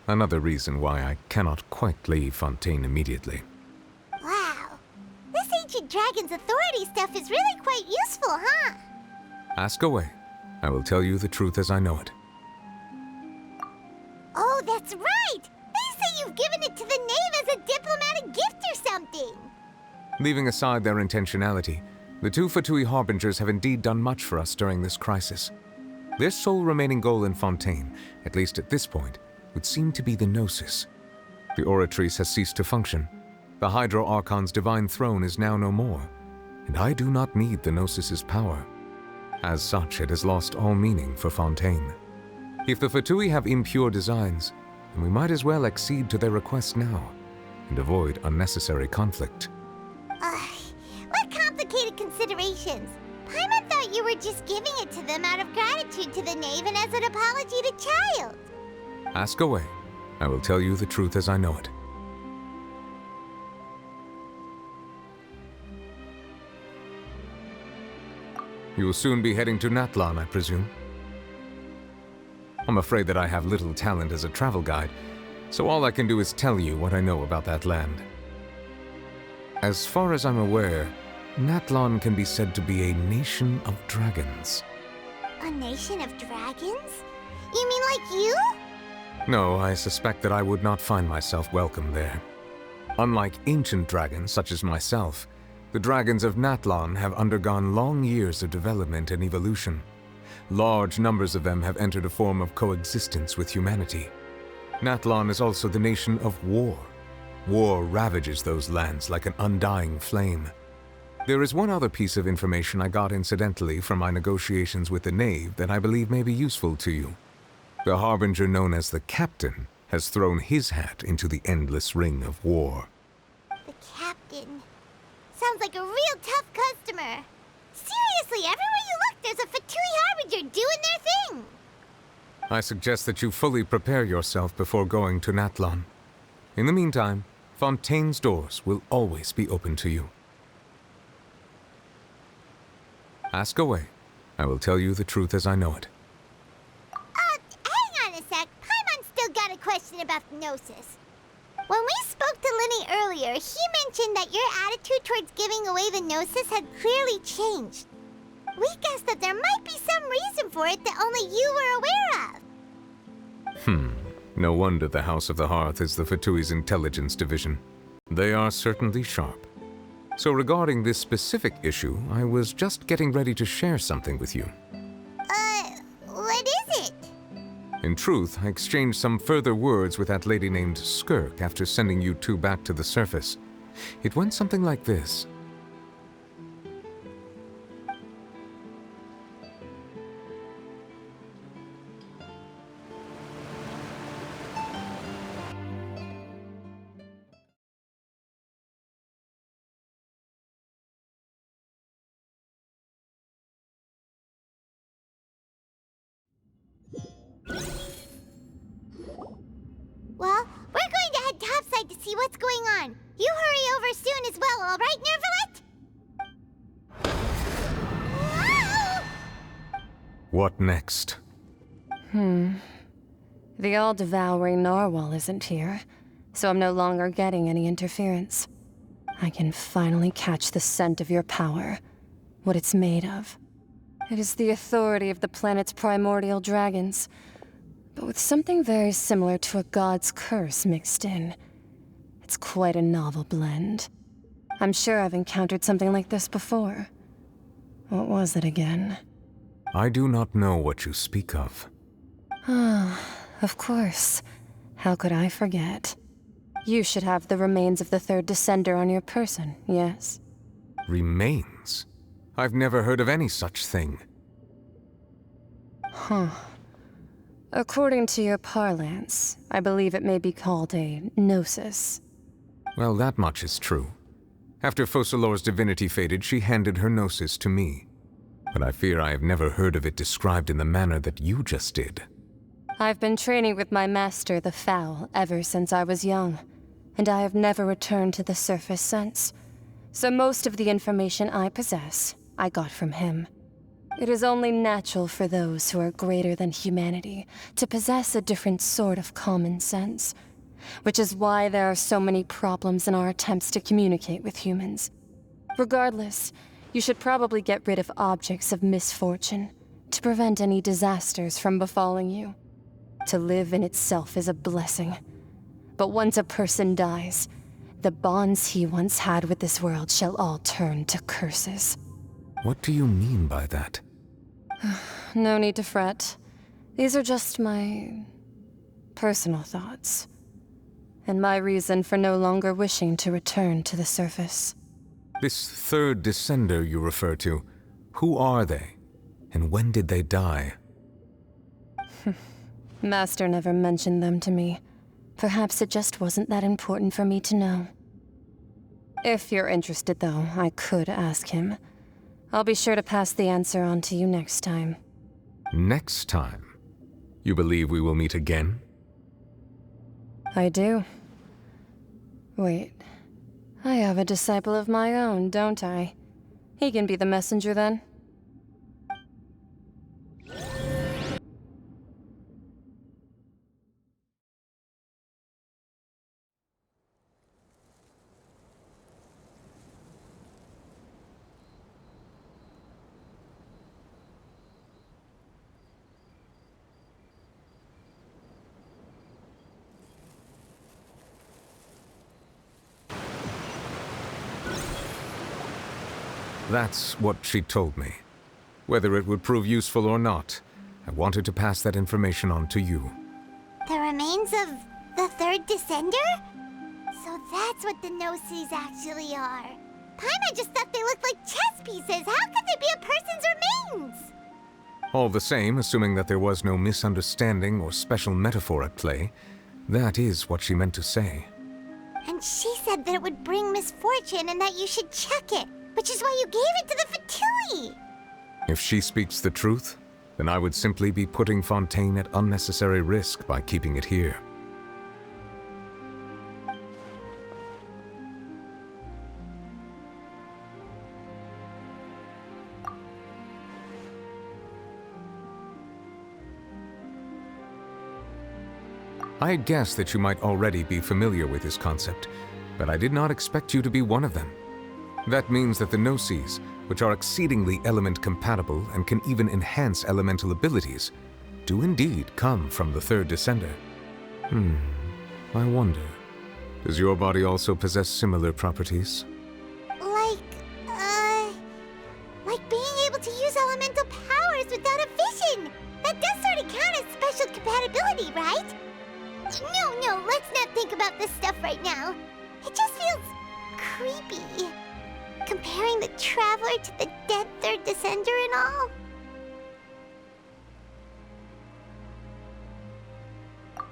Speaker 11: Another reason why I cannot quite leave Fontaine immediately.
Speaker 6: Wow. This ancient dragon's authority stuff is really quite useful, huh?
Speaker 11: Ask away. I will tell you the truth as I know it.
Speaker 6: Oh, that's right! They say you've given it to the knave as a diplomatic gift or something!
Speaker 11: Leaving aside their intentionality, the two Fatui Harbingers have indeed done much for us during this crisis. Their sole remaining goal in Fontaine, at least at this point, would seem to be the Gnosis. The Oratrice has ceased to function. The Hydro Archon's divine throne is now no more, and I do not need the Gnosis's power. As such, it has lost all meaning for Fontaine. If the Fatui have impure designs, then we might as well accede to their request now, and avoid unnecessary conflict.
Speaker 6: What complicated considerations. Paimon thought you were just giving it to them out of gratitude to the knave and as an apology to Child.
Speaker 11: Ask away. I will tell you the truth as I know it. You will soon be heading to Natlan, I presume? I'm afraid that I have little talent as a travel guide, so all I can do is tell you what I know about that land. As far as I'm aware, Natlan can be said to be a nation of dragons.
Speaker 6: A nation of dragons? You mean like you?
Speaker 11: No, I suspect that I would not find myself welcome there. Unlike ancient dragons such as myself, the dragons of Natlan have undergone long years of development and evolution. Large numbers of them have entered a form of coexistence with humanity. Natlan is also the nation of war. War ravages those lands like an undying flame. There is one other piece of information I got incidentally from my negotiations with the Knave that I believe may be useful to you. The Harbinger known as the Captain has thrown his hat into the endless ring of war.
Speaker 6: The Captain. Sounds like a real tough customer. Seriously, everywhere you look, there's a Fatui Harbinger doing their thing.
Speaker 11: I suggest that you fully prepare yourself before going to Natlan. In the meantime, Fontaine's doors will always be open to you. Ask away. I will tell you the truth as I know it.
Speaker 6: Hang on a sec. Paimon's still got a question about the Gnosis. When we spoke to Linny earlier, he mentioned that your attitude towards giving away the Gnosis had clearly changed. We guessed that there might be some reason for it that only you were aware of.
Speaker 11: No wonder the House of the Hearth is the Fatui's intelligence division. They are certainly sharp. So regarding this specific issue, I was just getting ready to share something with you.
Speaker 6: What is it?
Speaker 11: In truth, I exchanged some further words with that lady named Skirk after sending you two back to the surface. It went something like this.
Speaker 6: Well, we're going to head topside to see what's going on. You hurry over soon as well, all right, Nervalet?
Speaker 11: What next?
Speaker 20: The all-devouring narwhal isn't here, so I'm no longer getting any interference. I can finally catch the scent of your power, what it's made of. It is the authority of the planet's primordial dragons, but with something very similar to a god's curse mixed in. It's quite a novel blend. I'm sure I've encountered something like this before. What was it again?
Speaker 11: I do not know what you speak of.
Speaker 20: Of course. How could I forget? You should have the remains of the third descender on your person, yes?
Speaker 11: Remains? I've never heard of any such thing.
Speaker 20: According to your parlance, I believe it may be called a gnosis.
Speaker 11: Well, that much is true. After Focalor's divinity faded, she handed her gnosis to me. But I fear I have never heard of it described in the manner that you just did.
Speaker 20: I've been training with my master, the Foul, ever since I was young. and I have never returned to the surface since. So most of the information I possess, I got from him. It is only natural for those who are greater than humanity to possess a different sort of common sense, which is why there are so many problems in our attempts to communicate with humans. Regardless, you should probably get rid of objects of misfortune to prevent any disasters from befalling you. To live in itself is a blessing. But once a person dies, the bonds he once had with this world shall all turn to curses.
Speaker 11: What do you mean by that?
Speaker 20: No need to fret. These are just my personal thoughts, and my reason for no longer wishing to return to the surface.
Speaker 11: This third descender you refer to, who are they? And when did they die?
Speaker 20: Master never mentioned them to me. Perhaps it just wasn't that important for me to know. If you're interested, though, I could ask him. I'll be sure to pass the answer on to you next time.
Speaker 11: Next time? You believe we will meet again?
Speaker 20: I do. Wait. I have a disciple of my own, don't I? He can be the messenger then.
Speaker 11: That's what she told me. Whether it would prove useful or not, I wanted to pass that information on to you.
Speaker 6: The remains of the third descender? So that's what the Gnosis actually are. Paimon just thought they looked like chess pieces. How could they be a person's remains?
Speaker 11: All the same, assuming that there was no misunderstanding or special metaphor at play, that is what she meant to say.
Speaker 6: And she said that it would bring misfortune and that you should check it, which is why you gave it to the Fatui.
Speaker 11: If she speaks the truth, then I would simply be putting Fontaine at unnecessary risk by keeping it here. I had guessed that you might already be familiar with this concept, but I did not expect you to be one of them. That means that the Gnosis, which are exceedingly element-compatible and can even enhance elemental abilities, do indeed come from the third descender. I wonder, does your body also possess similar properties?
Speaker 6: Like being able to use elemental powers without a vision! That does sort of count as special compatibility, right? No, let's not think about this stuff right now. It just feels creepy. Comparing the Traveler to the dead third descender and all.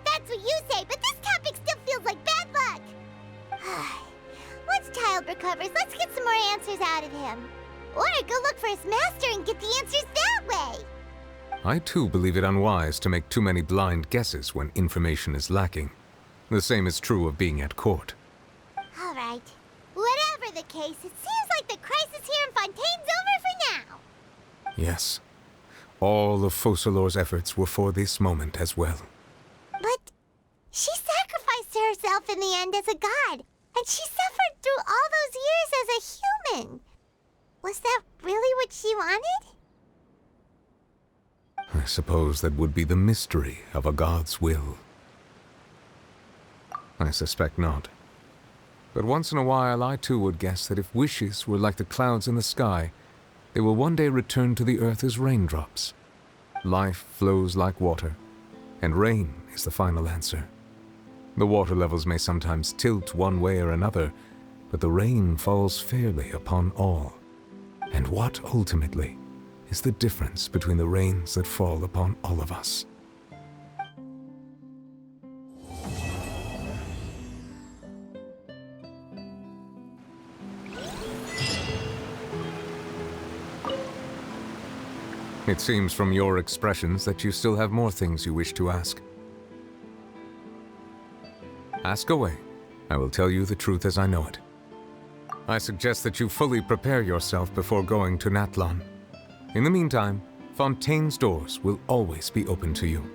Speaker 6: That's what you say, but this topic still feels like bad luck. Once Child recovers, let's get some more answers out of him. Or go look for his master and get the answers that way.
Speaker 11: I too believe it unwise to make too many blind guesses when information is lacking. The same is true of being at court.
Speaker 6: All right. Whatever the case, it seems like the crisis here in Fontaine's over for now.
Speaker 11: Yes. All of Focalor's efforts were for this moment as well.
Speaker 6: But she sacrificed herself in the end as a god, and she suffered through all those years as a human. Was that really what she wanted?
Speaker 11: I suppose that would be the mystery of a god's will. I suspect not. But once in a while, I too would guess that if wishes were like the clouds in the sky, they will one day return to the earth as raindrops. Life flows like water, and rain is the final answer. The water levels may sometimes tilt one way or another, but the rain falls fairly upon all. And what, ultimately, is the difference between the rains that fall upon all of us? It seems from your expressions that you still have more things you wish to ask. Ask away, I will tell you the truth as I know it. I suggest that you fully prepare yourself before going to Natlan. In the meantime, Fontaine's doors will always be open to you.